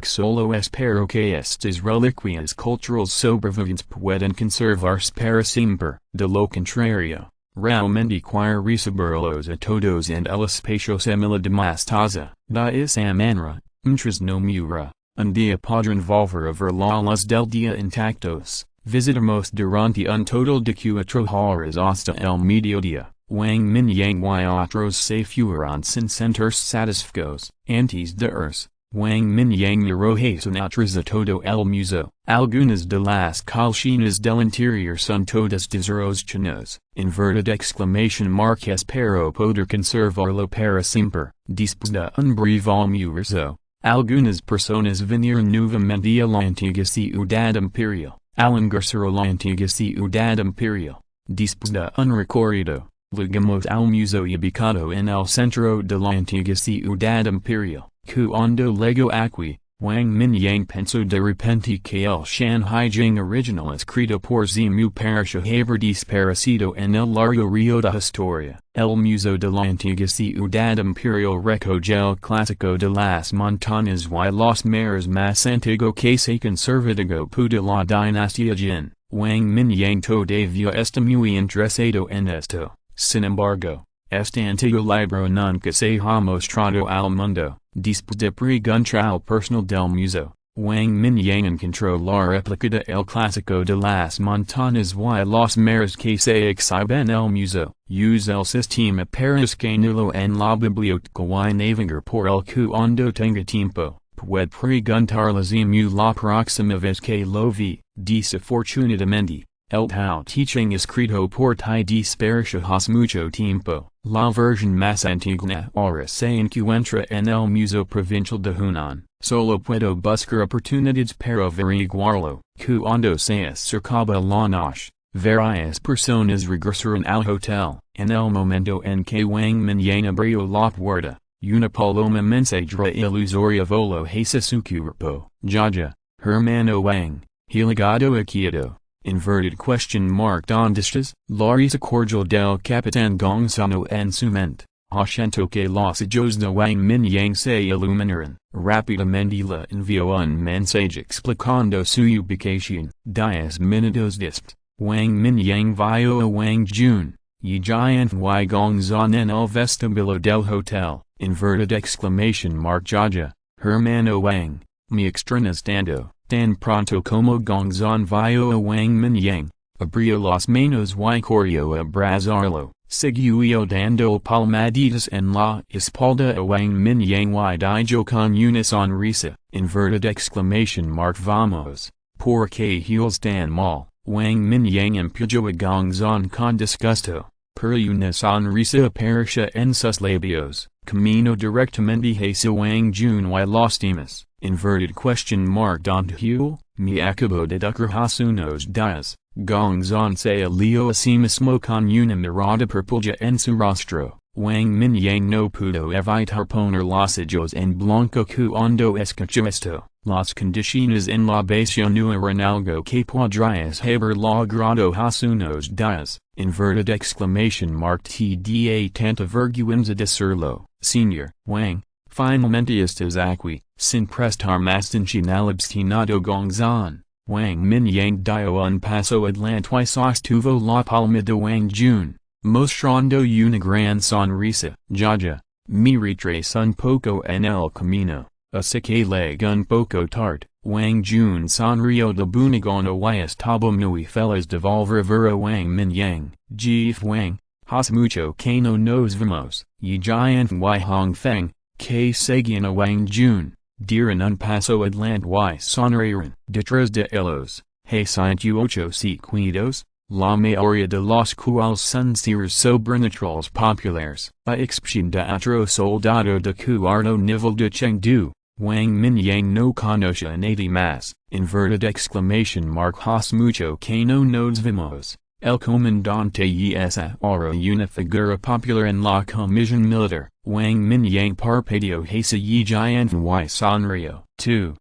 solo espero que estas reliquias culturales sobrevivientes puedan conservarse para siempre. De lo contrario, realmente quiero recibirlos a todos en el espacio semidemostaza. De esa manera, mientras no mura, un día podrán volver a ver la luz del día intactos. Visitamos durante un total de 4 horas hasta el mediodía. Wang Mingyang y otros se fueron sin sentirse satisfechos. Antes de irse, Wang Mingyang miró hacia atrás a todo el museo. Algunas de las calcinas del interior son todas de zeros chinos. En verdad espero poder conservarlo para siempre. Después de un breve almuerzo, algunas personas vinieron nuevamente a la antigua ciudad imperial. Al ingresar a la antigua ciudad imperial, después de un recorrido, llegamos al museo ubicado en el centro de la antigua ciudad imperial. Cuando llegó aquí, Wang Mingyang pensó de repente que el Shanhaijing original escrito por Zimu parecía haber desaparecido en el largo río de historia. El museo de la antigua ciudad imperial recoge el clásico de las montañas y los mares más antiguo que se conserva de la dinastía Jin. Wang Mingyang todavía está muy interesado en esto. Sin embargo, este antiguo libro nunca se ha mostrado al mundo. Después de preguntar al personal del museo, Wang Mingyang encontró la réplica de el clásico de las montañas y los mares que se exhibe en el museo. Use el sistema para escanearlo en la biblioteca y navegar por el cuando tenga tiempo. Puede preguntarles la próxima vez que lo vi. Desafortunadamente, el Tao teaching escrito por ti desapareció hace mucho tiempo. La versión más antigua ahora se encuentra en el Museo Provincial de Hunan. Solo puedo buscar oportunidades para averiguarlo. Cuando se acercaba la noche, varias personas regresaron al hotel. En el momento en que Wang Mingyang abrió la puerta, una paloma mensajera ilusoria voló hacia su cuerpo. Jaja, hermano Wang, he llegado a Quito. Inverted question mark ¿Dónde estás? La risa cordial del capitán Gongzano en su mente. Siento que los ojos de Wang Mingyang se iluminaron. Rápidamente le envió un mensaje explicando su ubicación. 10 minutos después, Wang Mingyang vio a Wang Jun, Yijian y Gongzan en el vestíbulo del hotel. Inverted exclamation mark Jaja, hermano Wang, me extrañas tanto. Tan pronto como Gongzan vio a Wang Mingyang, abrió las manos y corrió a abrazarlo. Siguió dando palmaditas en la espalda a Wang Mingyang y dijo con una sonrisa. Inverted exclamation mark vamos, ¿por qué heels tan mal? Wang Mingyang empujó a Gongzan con disgusto. Pero una sonrisa apareció en sus labios. Camino directamente hacia Wang Jun y los demás. Inverted question mark ¿Dónde me acabo de educar hace unos días? Gongzan se alió a sí mismo con una mirada purpúrea en su rostro. Wang Mingyang no pudo evitar poner los hijos en blanco cuando escucho esto, las condiciones en la base no eran algo que podrías haber logrado hace unos días, inverted exclamation mark tda tanta vergüenza decirlo, señor Wang, finalmente estás aquí, sin prestar más atención al obstinado gongzan. Wang Mingyang dio un paso adelante y sostuvo la palma de Wang Jun, mostrando una gran sonrisa. Ya, me retraso un poco en el camino, así que llegué un poco tarde. Wang Jun sonrió de buena gana y estaba muy feliz de volver a Wang Mingyang. Jeff Wang, hace mucho que no nos vemos, y giant y Hong Feng, que seguían a Wang Jun. Dieron un paso adelante y sonrieron. Detrás de ellos, hay 108 secuidos, la mayoría de los cuales son seres sobrenaturales populares. A excepción de otro soldado de cuarto nivel de Chengdu, Wang Mingyang no conoce a nadie más. Inverted exclamation mark hace mucho que no nos vemos. El comandante es ahora una figura popular en la comisión militar. Wang Mingyang parpadeó hacia y giant y sonrió. 2.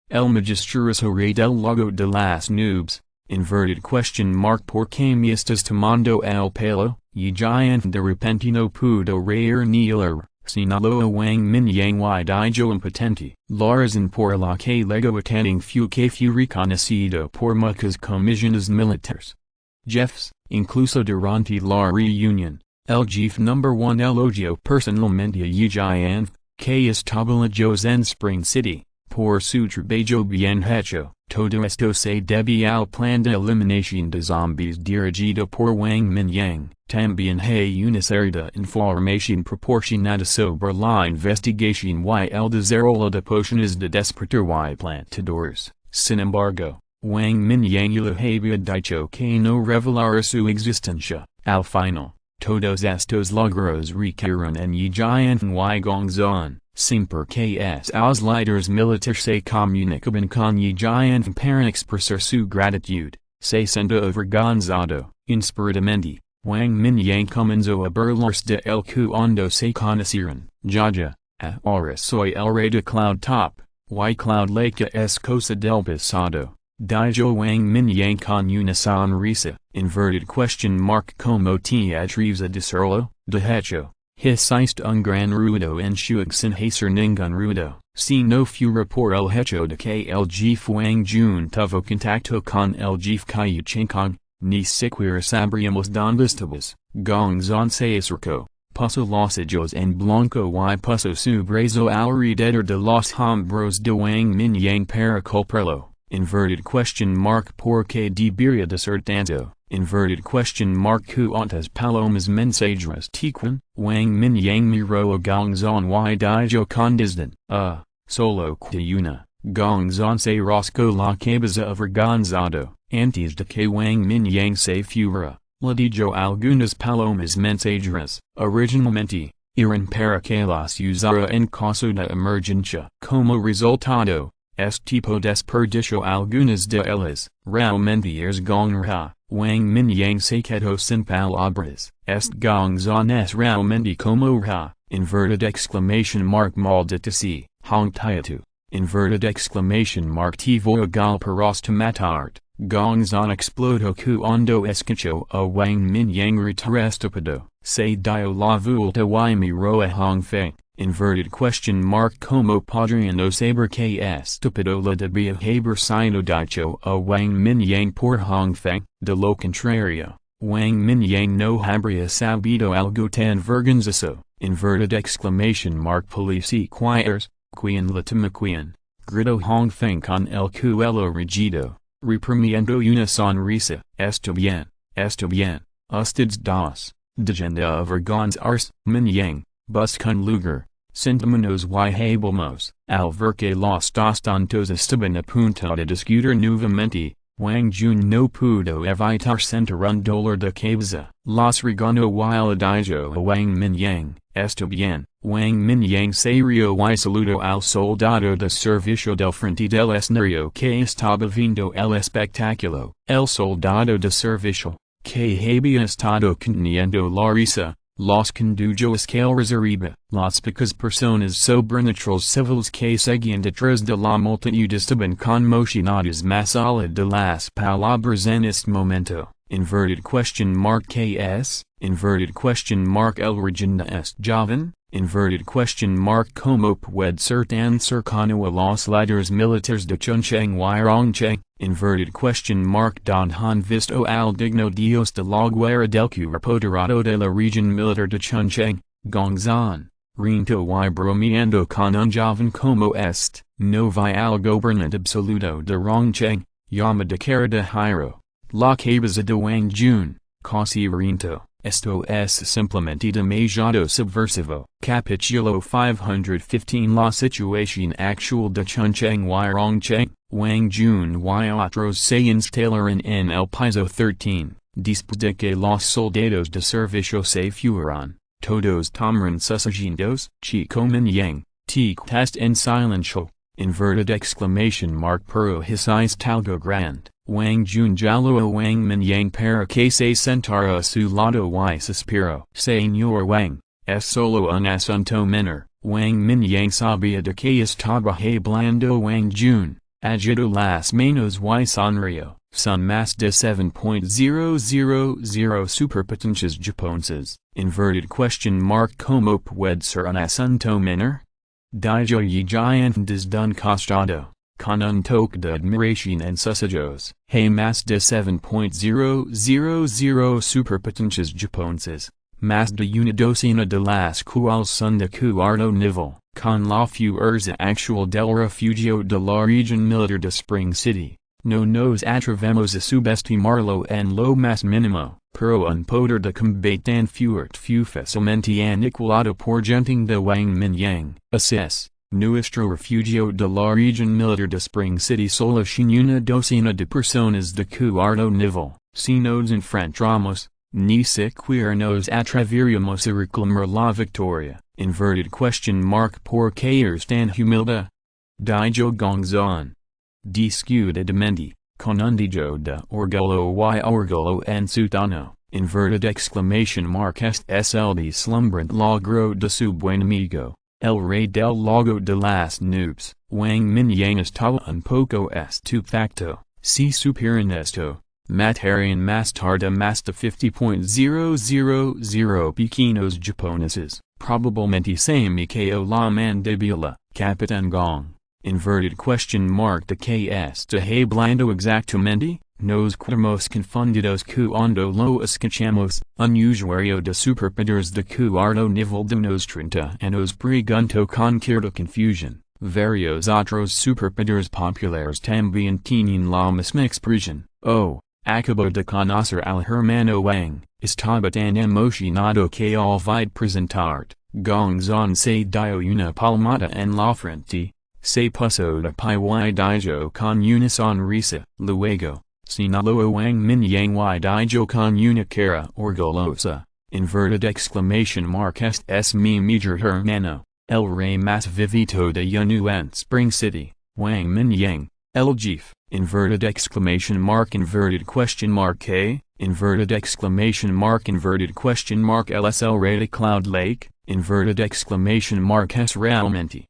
El majestuoso rey del lago de las nubes, inverted question mark por qué me estás tomando el pelo, y giant de repente no pudo reír ni hablar, señaló a Wang Mingyang y dijo impotente. La razón por la que luego attending fue reconocido por muchas comisiones militares. Jeffs, incluso durante la reunión, el jefe number 1 elogió personalmente a Yi Jian, que estaba lejos en Spring City, por su trabajo bien hecho. Todo esto se debe al plan de eliminación de zombies dirigido por Wang Mingyang. También hay una serie de información proporcionada sobre la investigación y el desarrollo de pociones de despertar y plantadores. Sin embargo, Wang Mingyang le había dicho que no revelara su existencia. Al final, todos estos logros recayeron en Yi Jian y Gongzhan, siempre que los líderes militares se comunicaban con Yi Jian para expresar su gratitud. Se sentó avergonzado. Inspiradamente, Wang Mingyang comenzó a burlarse de él cuando se conocieron. Ya, ahora soy el rey de Cloud Top, y Cloud Lake es cosa del pasado. Dijo Wang Mingyang con una sonrisa. Inverted question mark como te atreves a decirlo. De hecho, hiciste un gran ruido en Shuag sin hacer ningún ruido. Si no fuera por el hecho de que el jefe Wang Jun tuvo contacto con el jefe Kai Chengkong, ni siquiera sabríamos donde estabas. Gongzhan se acercó, puso los ojos en blanco y puso su brazo alrededor de los hombros de Wang Mingyang para culparlo. Inverted question mark por qué debería decir tanto. Inverted question mark cuantas palomas mensajeras tequen. Wang Mingyang miró a Gongzhan y dijo con desdén. Solo que una. Gongzhan se rascó la cabeza avergonzado. Antes de que Wang Mingyang se fuera, le dijo algunas palomas mensajeras. Originalmente, eran para que las usara en caso de emergencia. Como resultado, tipo desperdicio algunas de ellas. Realmente es gonra. Wang Mingyang se quedó sin palabras. Gongzhan es realmente como ra. Inverted exclamation mark maldita si. Hong Tiatu. Inverted exclamation mark te voy a golpear hasta matarte. Gongzhan explodó cuando escuchó a Wang Mingyang retrestapado. Se dio la vuelta y miró a Hong Feng. Inverted question mark como podrían saber que estúpido le debía haber sido dicho a Wang Mingyang por Hong Feng. De lo contrario, Wang Mingyang no habría sabido algo tan vergonzoso. Inverted exclamation mark policequiers, quien la tamaquian, gritó Hong Feng con el cuello regido, reprimiendo una sonrisa. Está bien, ustedes dos, dejen de avergonzarse. Mingyang, buscan lugar, sentémonos y hablemos. Al ver que los dos tontos estaban a punto de discutir nuevamente, Wang Jun no pudo evitar sentir un dolor de cabeza. Los regañó y le dijo a Wang Mingyang, está bien. Wang Mingyang se rió y saludó al soldado de servicio del frente del escenario que estaba viendo el espectáculo. El soldado de servicio, que había estado conteniendo la risa, Los condujoes que el reserva, las pocas personas sobrenaturales civiles que seguían detrás de la multitud estaban conmocionadas más allá de las palabras en este momento. Inverted question mark KS, inverted question mark el regenda est joven, inverted question mark como puede ser tan cercano a los líderes militares de Chuncheng y Rongcheng, inverted question mark don han visto al digno dios de la guerra del cuerpo de la región militar de Chuncheng, Gongzan, Rinto y bromeando con un joven como est, no vi al gobernante absoluto de Rongcheng, llama de cara de Hiro. La cabeza de Wang Jun, casi Rinto, esto es simplemente demasiado subversivo. Capítulo 515 La situación actual de Chuncheng y Rongcheng, Wang Jun y otros se instalaron en el piso 13, después de que los soldados de servicio se fueron, todos tomaron sus asientos. Chico Mingyang, te quedaste en silencio, inverted exclamation mark pero hiciste algo grande. Wang Jun jaló a Wang Mingyang para que se sentara a su lado y suspiró. Señor Wang, es solo un asunto menor. Wang Mingyang sabía de que estaba hablando Wang Jun, agitó las manos y sonrió. Son más de 7.000 superpotencias japonesas. Inverted question mark como puede ser un asunto menor? Dijo y gigantes d'un costado, con un toque de admiración en sus ojos. Hay más de 7.000 superpotencias japonesas, más de una docena de las cuales son de cuarto nivel, con la fuerza actual del refugio de la región militar de Spring City. No nos atrevemos a subestimarlo en lo más mínimo, pero un poder de combate tan fuerte fue fácilmente aniquilado por gente de Wang Mingyang. Así es, nuestro refugio de la región militar de Spring City solo sin una docena de personas de cuarto nivel. Si nos enfrentamos, ni siquiera nos atreveríamos a reclamar la victoria. Inverted question mark ¿por qué eres tan humilde? Dijo Gongzan. Discutidamente, con un dejo de orgullo y orgullo en su tono, inverted exclamation mark este es el deslumbrante logro de su buen amigo, el rey del lago de las nubes. Wang Mingyang estaba un poco estupefacto. Si supieran esto, matarían más tarde más de 50.000 pequeños japoneses, probablemente se me cayó la mandíbula. Capitán Gong. Inverted question mark de que está hablando exactamente, nos quedamos confundidos cuando lo escuchamos. Un usuario de superpoderes de cuarto nivel de nos 30 nos preguntó con cierta confusión. Varios otros superpoderes populares también tienen la misma expresión. Oh, acabo de conocer al hermano Wang, estaba tan emocionado que olvidé presentarte. Gongzan se dio una palmada en la frente. Se puso de pie y dijo con una sonrisa. Luego, señaló a Wang Mingyang y dijo con una cara orgullosa. Inverted exclamation mark este es mi mejor hermano, el rey más vivito de Yanu en Spring City, Wang Mingyang, el jefe. Inverted exclamation mark inverted question mark K, inverted exclamation mark inverted question mark LSL rey de Cloud Lake, inverted exclamation mark es realmente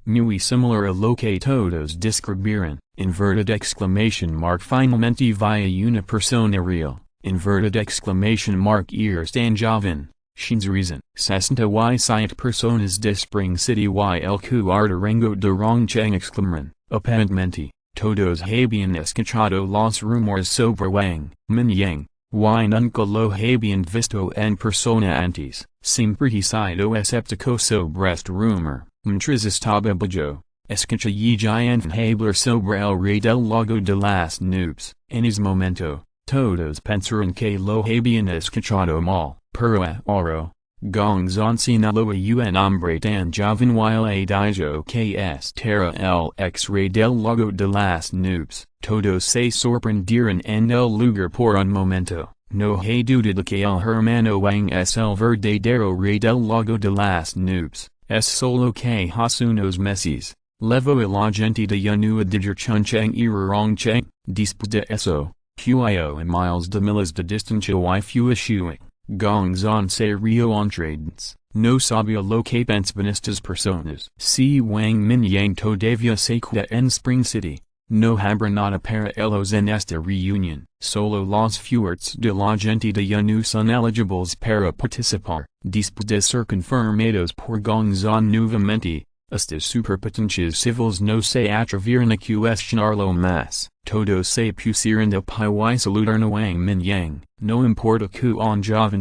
muy similar a lo que todos describieron, inverted exclamation mark finalmente via una persona real, inverted exclamation mark ears tan joven, shins reason. 67 personas de Spring City y el cuarto rango de Rongcheng exclamaron, aparentemente, todos habían escuchado los rumores sobre Wang Mingyang, y nunca lo habían visto en persona antes. Siempre he sido escéptico sobre este rumor. Mientras estaba bello, escuché y giant hablar sobre el rey del lago de las nubes. En ese momento, todos pensaron que lo habían escuchado mal, pero ahora, Gongzan señaló a un hombre tan joven y dijo que era el ex-rey del lago de las nubes. Todos se sorprendieron en el lugar por un momento. No hay duda de que el hermano Wang es el verdadero rey del lago de las nubes. Es solo que hace unos meses, levó a la gente de Yanu a diger Chuncheng y Rongcheng. Después de eso, Huio en miles de distancia y fue shuang. gongzon se rio entrades, no sabia lo que pensaban estas personas. Si Wang Mingyang todavía se queda en Spring City, no habrá nada para ellos en esta reunión. Solo los fuertes de la gente de ya no son elegibles para participar. Después de ser confirmados por gongzon nuevamente, estas superpotencias civiles no se atreveron a cuestionarlo más. Todos se pusieron de pie y saludaron a Wang Mingyang. No importa que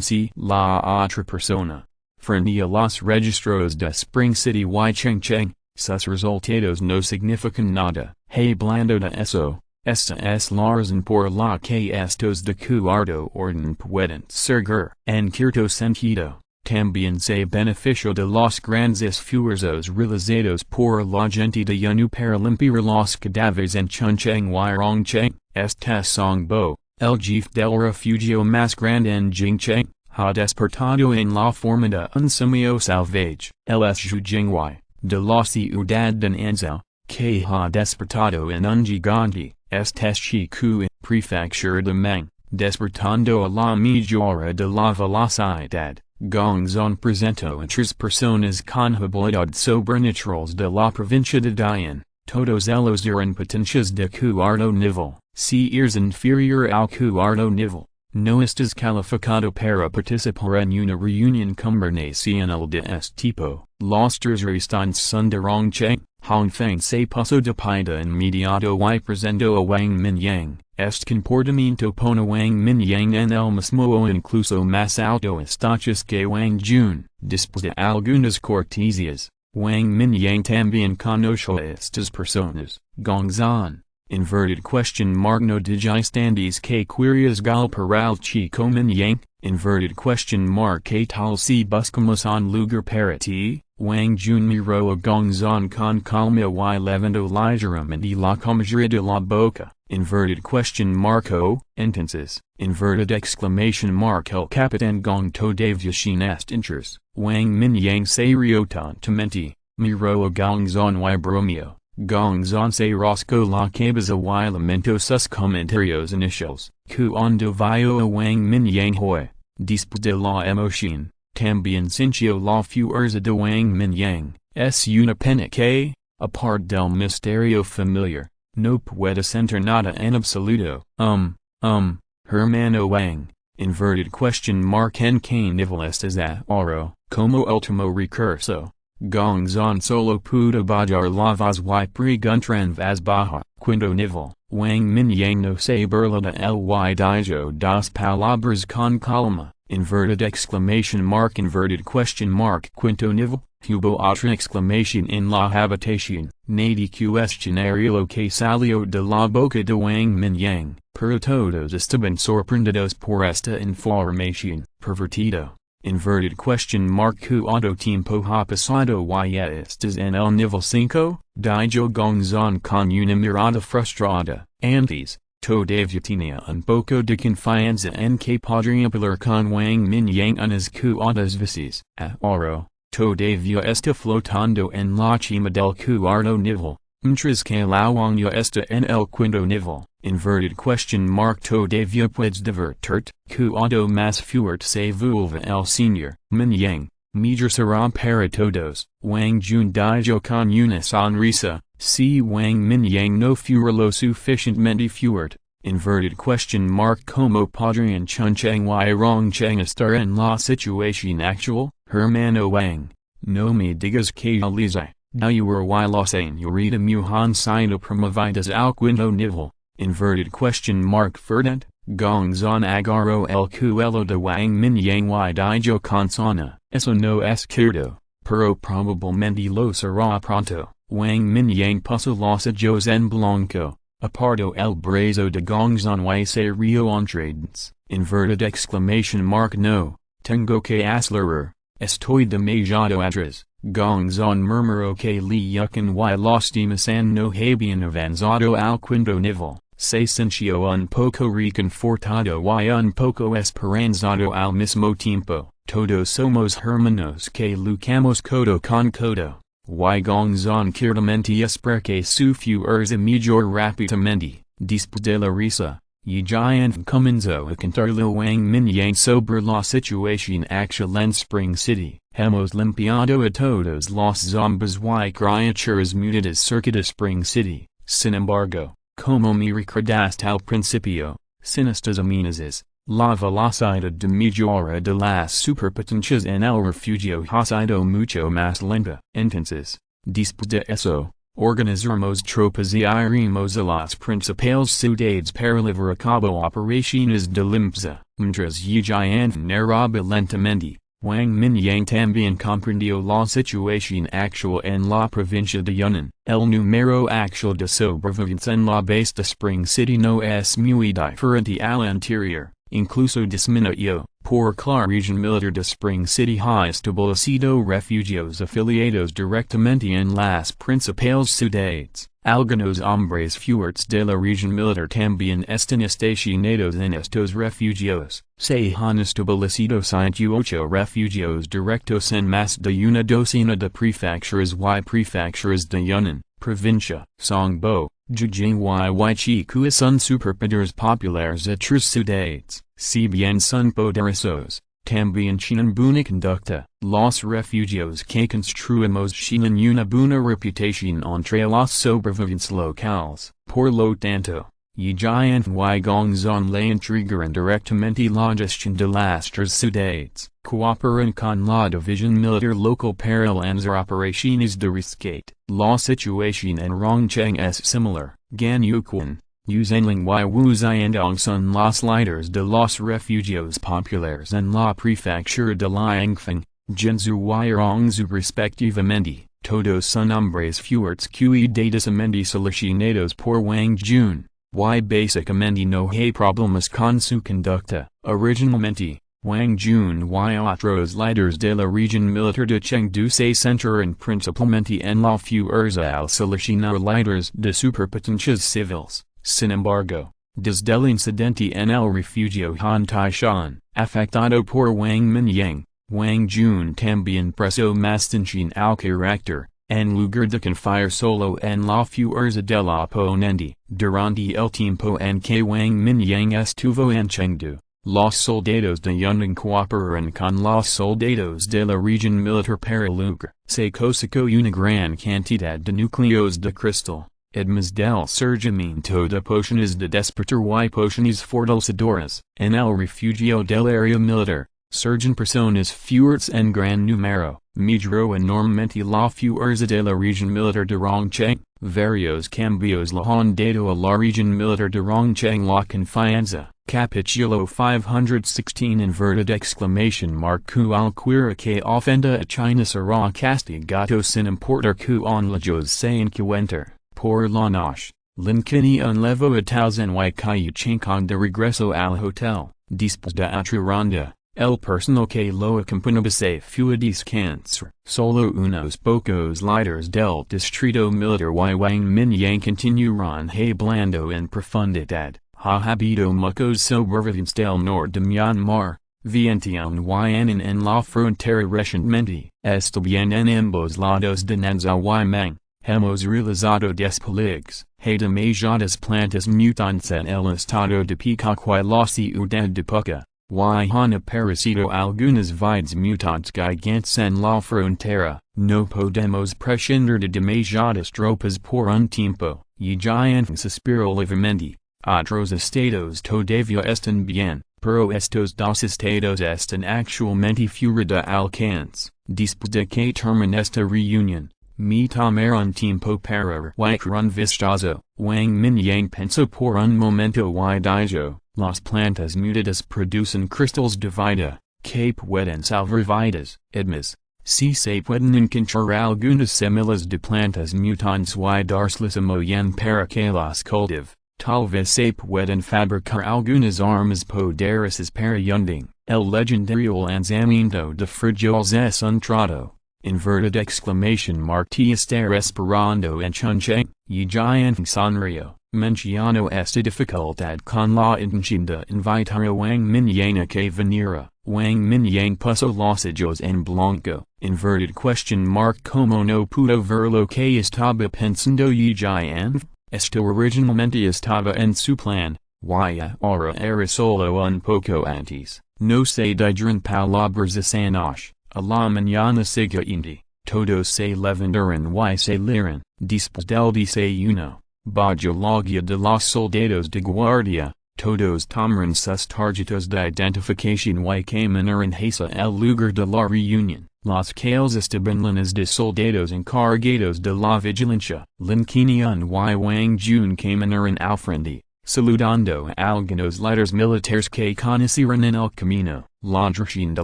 si la otra persona. Frente a los registros de Spring City y Chengcheng, sus resultados no significan nada. Hablando de eso, esta es la razón por la que estos de cuarto orden pueden seguir. En cierto sentido, también se benefició de los grandes esfuerzos realizados por la gente de Yanu para limpiar los cadáveres en Chongcheng y Rongcheng. Este Songbo, el jefe del refugio más grande en Jingcheng, ha despertado en la forma de un simio salvaje. El Zhujiangwei, de la ciudad de Nanzhou, que ha despertado en un gigante. Este chico en prefectura de Meng, despertando a la mejora de la velocidad. Gongzon presentó a 3 personas con habilidades sobrenaturales de la provincia de Dian. Todos ellos eran potencias de cuarto nivel. Si eres inferior al cuarto nivel, no estás calificado para participar en una reunión conversacional de este tipo. Los tres restantes son de Rongcheng. Hongfeng se puso de pie de inmediato y presentó a Wang Mingyang. Este comportamiento pone a Wang Mingyang en el mismo o incluso más alto estatus que Wang Jun. Después de algunas cortesías, Wang Mingyang también conoció a estas personas. Gongzon, inverted question mark no digistandes que querías gal para el chico Mingyang, inverted question mark que tal si buscamos un lugar para ti. Wang Jun miró a Gongzon con calma y levantó ligeramente la comisura de la boca. Inverted question mark o, entonces, inverted exclamation mark el capitán Gong todavía sin interés. Wang Mingyang se rió tontamente, miró a Gongzon y bromeó. Gongzon se rascó la cabeza y lamentó sus comentarios iniciales. Cuando vio a Wang Mingyang hoy, después de la emoción, también sintió la fuerza de Wang Mingyang. Es una pena que, aparte del misterio familiar, no puede sentir nada en absoluto. Hermano Wang, inverted question mark en que nivel estás ahora, como último recurso. Gongzon solo pudo bajar la voz y preguntar vaz baja. Quinto nivel. Wang Mingyang no se burla de él y dijo dos palabras con calma. Inverted exclamation mark inverted question mark. Quinto nivel. Hubo otra exclamación en la habitación. Nadie cuestionaría lo que salió de la boca de Wang Mingyang, pero todos estaban sorprendidos por esta información. Pervertido. Inverted question mark. Cuánto tiempo ha pasado y estás en el nivel 5, dijo Gongzon con una mirada frustrada. Antes, todavía tenía un poco de confianza en que podría hablar con Wang Mingyang unas cuantas veces. Ahora, todavía está flotando en la cima del cuarto nivel, mientras que la Wang ya está en el quinto nivel. Inverted question mark. Todavía puedes divertirte. Cuanto más fuerte se vuelve el señor Mingyang, mejor será para todos. Wang Jun dijo con una sonrisa. Si Wang Mingyang no fuera lo suficientemente fuerte, inverted question mark. Como podrían Chongcheng y Rongcheng estar en la situación actual. Hermano Wang, no me digas que Aliza, Dayur y la señorita Muhan sido promovidas al quinto nivel. Inverted question mark. Verdad, Gongzon agarró el cuello de Wang Mingyang y dijo con sana. Eso no es cierto, pero probablemente lo será pronto. Wang Mingyang puso los ojos en blanco, apartó el brazo de Gongzon y se rió entrades. Inverted exclamation mark. No, tengo que acelerar, estoy demasiado atrás. Gongzon murmuró que li yucan y los demás no habían avanzado al quinto nivel. Se sintió un poco reconfortado y un poco esperanzado al mismo tiempo. Todos somos hermanos que luchamos codo con codo. Y Gongzon ciertamente espera que su fuerza mejore rápidamente. Después de la risa, Yi Jian Kumenzo a Cantarlo Wang Mingyang sober law situation actual Spring City. Hemos limpiado a todos los zombies y criaturas mutadas cerca de Spring City. Sin embargo, como me recordaste al principio, sin estas amenazas, la velocidad de mejora de las superpotencias en el refugio ha sido mucho más lenta. Entonces, después de eso, organizamos tropas y iremos a las principales ciudades para llevar a cabo operaciones de limpieza. Mientras Yi Jian narraba lentamente, Wang Mingyang también comprendió la situación actual en la provincia de Yunnan. El número actual de sobrevivientes en la base de Spring City no es muy diferente al anterior, incluso disminuyó, porque la región militar de Spring City ha establecido refugios afiliados directamente en las principales ciudades. Algunos hombres fuertes de la región militar también están estacionados en estos refugios. Se han establecido 108 refugios directos en más de una docena de prefecturas y prefecturas de Yunnan, provincia. Songbo, Zhejiang y Chiku son superpoderes populares otras ciudades. Si bien son poderosos, también tienen buena conducta. Los refugios que construimos tienen una buena reputación entre los sobrevivientes locales. Por lo tanto, Yi Jian y Gongzon le entregaron directamente la gestión de las tres ciudades. Cooperan con la división militar local para lanzar operaciones de rescate. La situación en Rongcheng es similar. Gan Yuquan, Yuzhenling y Wuxiandong son los líderes de los refugios populares en la prefectura de Liangfeng, Jinzhou y Rongzhou respectivamente. Todos son hombres fuertes cuidadosamente seleccionados por Wang Jun, y básicamente no hay problemas con su conducta. Originalmente, Wang Jun y otros líderes de la región militar de Chengdu se centraron principalmente en la fuerza al seleccionar líderes de superpotencias civiles. Sin embargo, desde el incidente en el refugio Han Taishan, afectado por Wang Mingyang, Wang Jun también prestó más atención al carácter, en lugar de confiar solo en la fuerza del oponente. Durante el tiempo en que Wang Mingyang estuvo en Chengdu, los soldados de Yunnan cooperaron con los soldados de la región militar para lurk. Se cosechó una gran cantidad de núcleos de cristal. Además del surgimiento de pociones de despertar y pociones fortalecedoras. En el refugio del área militar, surgen personas fuertes en gran número. Mejoró enormemente la fuerza de la región militar de Rongcheng. Varios cambios le han dado a la región militar de Rongcheng la confianza. Capítulo 516 inverted exclamation mark cualquiera que ofenda a China será castigado sin importar cuán lejos se encuentre. Por la noche, Linkini un levo a Taozen y Cayuchincon de regreso al hotel. Después de otra ronda, el personal que lo acompañaba se fue a descansar. Solo unos pocos líderes del distrito militar y Wang Mingyang continuaron hablando en profundidad. Ha habido muchos sobrevivientes del norte de Myanmar, Vientiane y en la frontera recientemente. Está bien en ambos lados de Nanzhou y Meng. Hemos realizado despliegues de demasiadas plantas mutantes en el estado de Peacock y la ciudad de Puca, y han aparecido algunas vidas mutantes gigantes en la frontera. No podemos prescindir de demasiadas tropas por un tiempo. Yi Jian suspiró levemente. Otros estados todavía están bien, pero estos dos estados están actualmente fuera de alcance. Después de que termine esta reunión, me tomaron tiempo para echar un vistazo. Wang Mingyang pensó por un momento y dijo, las plantas mutadas producen cristales de vida, que pueden salvar vidas. Además, si se pueden encontrar algunas semillas de plantas mutantes y darles a moyen para que las cultive, tal vez se pueden fabricar algunas armas poderosas para Yunding. El legendario lanzamiento de frijoles es un trato. Inverted exclamation mark te estar esperando en Chongqing. Yi Jian sonrió. Mencionó esta dificultad con la intención de invitar a Wang Mingyang a que viniera. Wang Mingyang puso los ojos en blanco. Inverted question mark como no pudo ver lo que estaba pensando Yi Jian. Esto originalmente estaba en su plan. y ahora era solo un poco antes, no se dijeron palabras asanas, a la mañana siguiente, todos se levantaron y salieron, después del desayuno, bajo la guía de los soldados de guardia, todos tomaron sus tarjetas de identificación y caminaron hacia el lugar de la reunión. Los cuales estaban llenos de soldados encargados de la vigilancia. Lin Qian y Wang Jun caminaron al frente, saludando a algunos líderes militares que conocieron en el camino. La dirección de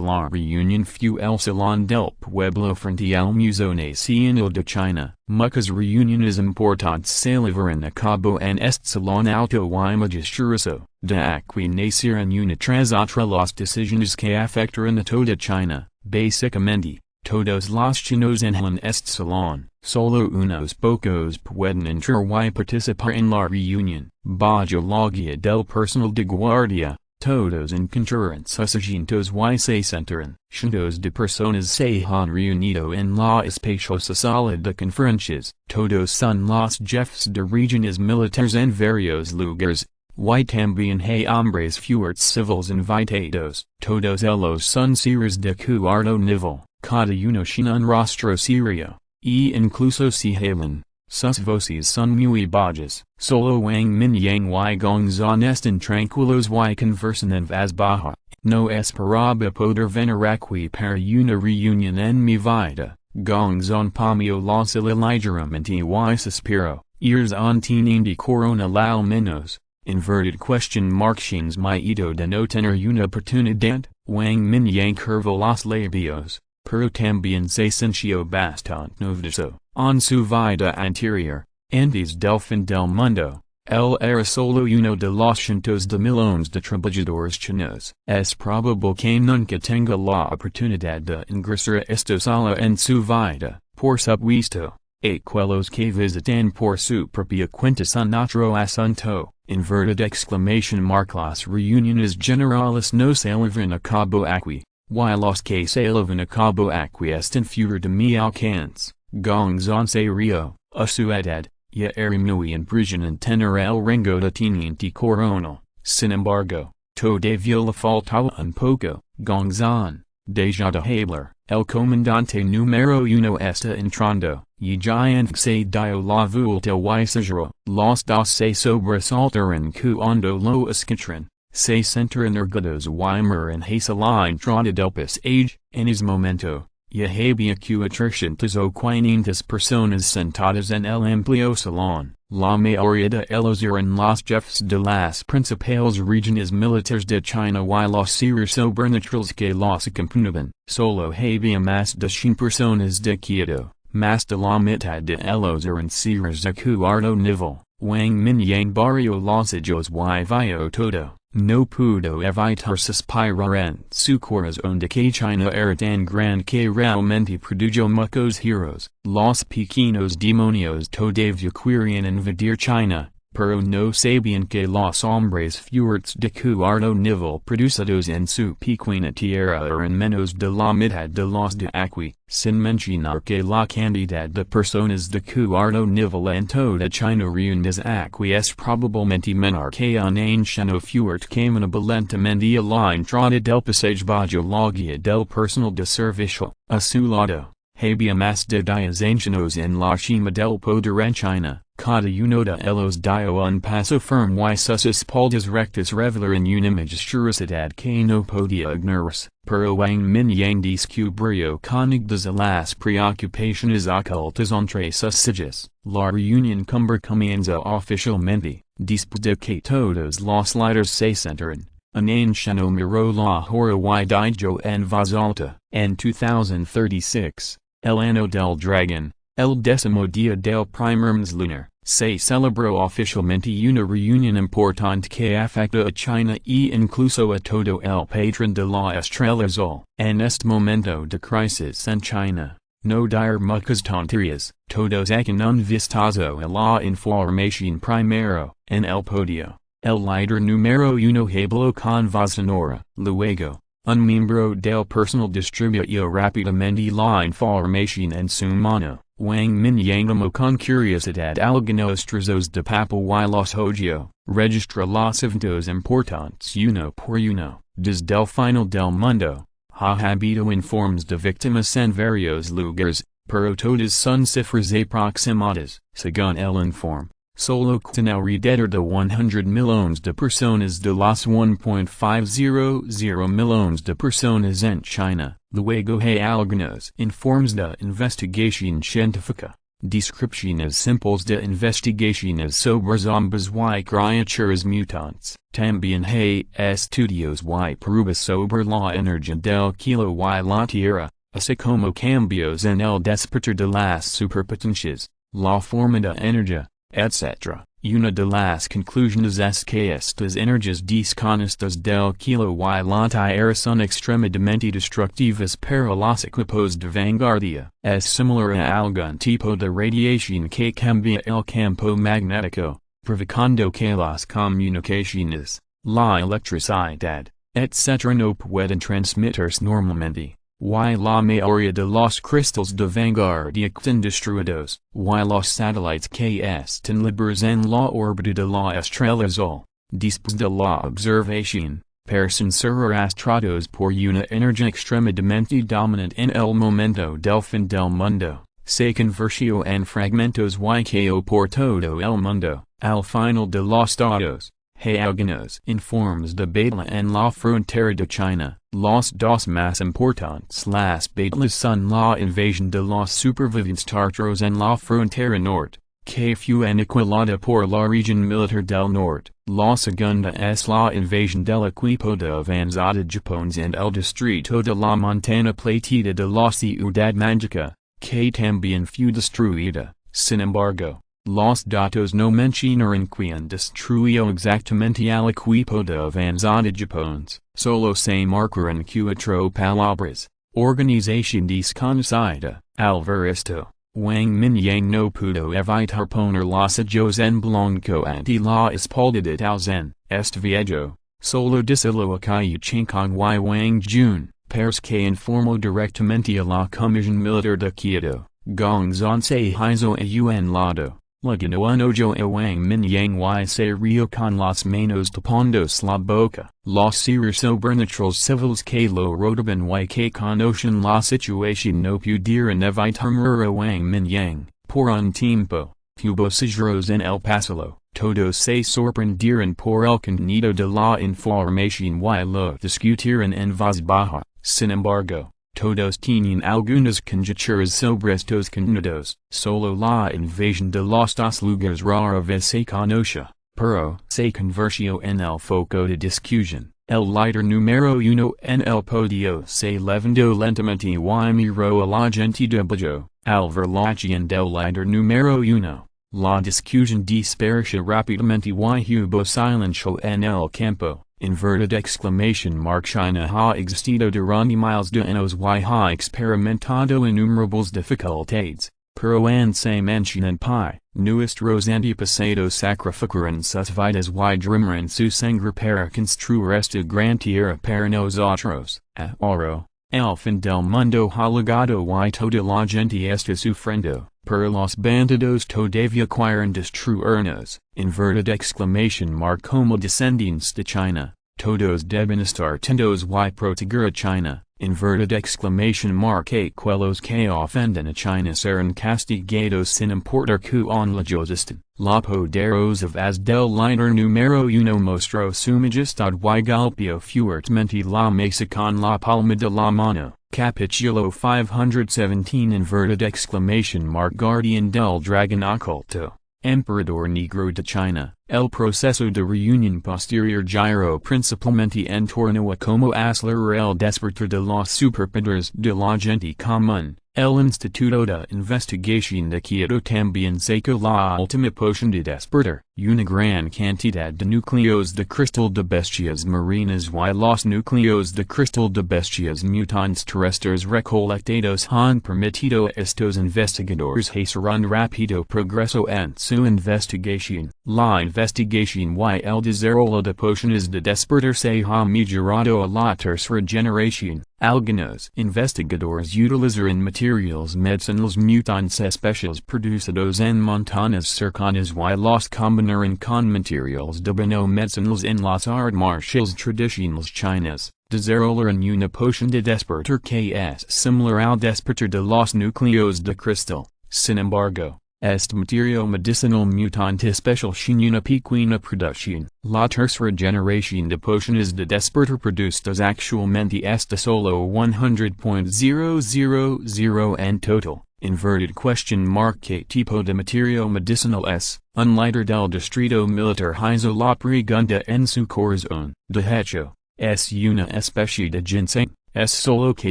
la reunión fue el salón del pueblo frente al Museo Nacional de China. Muchas reuniones importantes se llevaron a cabo en este salón alto y majestuoso. De aquí nacieron una tras otra las decisiones que afectaron a toda China. Básicamente, todos los chinos en este salón, solo unos pocos pueden entrar y participar en la reunión. Bajo la guía del personal de guardia, todos encontraron sus asientos y se sentaron. Cientos de personas se han reunido en la espaciosa sala de conferencias. Todos son los jefes de regiones militares en varios lugares. Y también hay hombres fuertes civiles invitados. Todos ellos son seres de cuarto nivel, cada uno sin un rostro serio, y incluso si hablan, sus voces son muy bajas. Solo Wang Mingyang y Gongzan están tranquilos y conversan en voz baja. No esperaba poder venir aquí para una reunión en mi vida. Gongzan palmeó los ligeramente y suspiró. Ears on teniendo corona al menos. Inverted question mark shins miedo de no tener una oportunidad. Wang Mingyang curvó los labios, pero también se sintió bastante nervioso. En su vida anterior, antes del fin del mundo, él era solo uno de los cientos de millones de trabajadores chinos. Es probable que nunca tenga la oportunidad de ingresar a esta sala en su vida, por supuesto. Aquellos que visitan por su propia cuenta son otro asunto. Inverted exclamation mark. Las reuniones generales no se llevan a cabo aquí, y los que se llevan a cabo aquí están fuera de mi alcance. Gongzan se rió, a su edad, ya era muy impresionante tener el rango de teniente coronel. Sin embargo, todavía le faltaba un poco. Gongzan, deja de hablar, el comandante número 1 está entrando. Y ya se dio la vuelta y cerró. Los dos se sobresaltaron cuando lo escucharon. Se sentaron erguidos y miran hacia la entrada del pasaje. En ese momento, ya había 400 personas sentadas en el amplio salón. La mayoría de ellos eran los jefes de las principales regiones militares de China y los seres sobrenaturales que los acompañaban. Solo había más de 100 personas de quieto. Más de la mitad de ellos eran seres de cuarto nivel. Wang Mingyang barrió los ojos y vio todo. No pudo evitar suspirar en su corazón de que China era tan grande que realmente produjo muchos heroes. Los pequeños demonios todavía querían invadir China, pero no sabían que los hombres fuertes de cuarto nivel producidos en su pequeña tierra eran menos de la mitad de los de aquí, sin mencionar que la cantidad de personas de cuarto nivel en toda China reunidas aquí es probablemente menor que un anciano fuerte caminaba lentamente a la entrada del pasaje bajo la guía del personal de servicio. A su lado, había más de 10 ancianos en la cima del poder en China. Cada uno de ellos dio un paso firme y sus espaldas rectas revelaron una majestuosidad que no podía ignorarse. Pero Wang Mingyang descubrió conectadas a las preocupaciones ocultas entre sus sillas. La reunión comienza oficialmente, después de que todos los líderes se sentaron. Un anciano miró la hora y dijo en voz alta. En 2036, el año del dragón, el 10º día del primer mes lunar, se celebró oficialmente una reunión importante que afecta a China y incluso a todo el patrón de la estrella azul. En este momento de crisis en China, no dar muchas tonterías, todos echan un vistazo a la información primero. En el podio, el líder número 1 habló con voz sonora. Luego, un membro del personal distributio rapidamente la información en su mano. Wang Mingyang como con curiosidad algunos trazos de papel y los hoyo, registra los eventos importantes uno por uno, desde el final del mundo, ha habido informes de víctimas en varios lugares, pero todas son cifras aproximadas, según el informe. Solo quedan alrededor de 100 millones de personas de las 1.500 millones de personas en China. Luego hay algunos informes de investigación científica, descripciones simples de investigaciones sobre zombies y criaturas mutantes. También hay estudios y pruebas sobre la energía del kilo y la tierra, así como cambios en el despertar de las superpotencias, la forma de energía, etc. Una de las conclusiones es que estas energías desconocidas del kilo y la tierra son extremadamente destructivas para los equipos de vanguardia. Es similar a algún tipo de radiación que cambia el campo magnético, provocando que las comunicaciones, la electricidad, etc. no pueden transmitirse normalmente. Y la mayoría de los cristales de vanguardia están destruidos, y los satélites que están libres en la órbita de la estrella azul, después de la observación, parecen ser arrastrados por una energía extremadamente dominante en el momento del fin del mundo, se convirtió en fragmentos y cayó por todo el mundo. Al final de los datos, hay algunos informes de batalla en la frontera de China. Los dos más importantes las batallas son la invasión de los supervivientes tártaros en la frontera norte, que fue aniquilada por la región militar del norte. La segunda es la invasión del equipo de avanzada japonés en el distrito de la montana plateada de la ciudad mágica, que también fue destruida. Sin embargo, los datos no mencionan quién destruyó exactamente al equipo de avanzada japonés, solo se marcaron cuatro palabras: organización desconocida. Al ver esto, Wang Mingyang no pudo evitar poner los ojos en blanco ante la espalda de Tao Zhen. Este viejo, solo decilo a Caillou Chinkong y Wang Jun, parce que informó directamente a la Comisión Militar de Kyoto, Gong Zan se hizo a un lado. Luego un ojo a Wang Mingyang y se rió con las manos tapándose la boca. Los seres sobrenaturales civiles que lo rodeaban y que conocen la situación no pudieron evitar mirar a Wang Mingyang. Por un tiempo, hubo siglos en el pasillo. Todos se sorprendieron por el contenido de la información y lo discutieron en voz baja. Sin embargo, todos tenían algunas conjeturas sobre estos contenidos. Solo la invasión de los dos lugares rara vez se conoce, pero se convirtió en el foco de discusión. El líder número uno en el podio se levantó lentamente y miró a la gente debajo. Al ver la acción del líder número uno, la discusión dispersó rápidamente y hubo silencio en el campo. Inverted exclamation mark. China ha existido durante miles de años y ha experimentado innumerables dificultades, pero en se mencionan pi, nuestros antepasados sacrificaron sus vidas y derramaron su sangre para construir esta gran tierra para nosotros. Ahora, el fin del mundo ha llegado y toda la gente está sufriendo, pero los bandidos todavía quieren destruirnos. Inverted exclamation mark. Como descendientes de China, todos deben estar atentos y proteger a China. Inverted exclamation mark. Aquellos que ofenden a China serán castigados sin importar cuán lejos estén. La poderosa voz del líder número uno mostró su majestad y golpeó fuertemente la mesa con la palma de la mano. Capítulo 517. Inverted exclamation mark. Guardián del dragón oculto, Emperador Negro de China. El proceso de reunión posterior giró principalmente en torno a cómo acelerar el despertar de los superpoderes de la gente común. El Instituto de Investigación de Kyoto también sacó la última poción de despertar, una gran cantidad de núcleos de cristal de bestias marinas y los núcleos de cristal de bestias mutantes terrestres recolectados han permitido a estos investigadores hacer un rápido progreso en su investigación. La investigation y el desarrollo de pociones de despertar se ha mejorado a la tercera generación. Algunos investigadores utilizan materiales medicinales mutantes especiales producidos en montañas cercanas y los combinaron con materiales de medicinales en las artes marciales tradicionales chinas. Desarrollaron una poción de despertar que es similar al despertar de los núcleos de cristal. Sin embargo, este material medicinal mutante especial sin una pequeña producción. La tercera generación de pociones de despertar producidas actualmente está solo 100.000 en total. Inverted question mark. ¿Qué tipo de material medicinal es? Un líder del distrito militar hizo la pregunta en su corazón. De hecho, es una especie de ginseng. Es solo que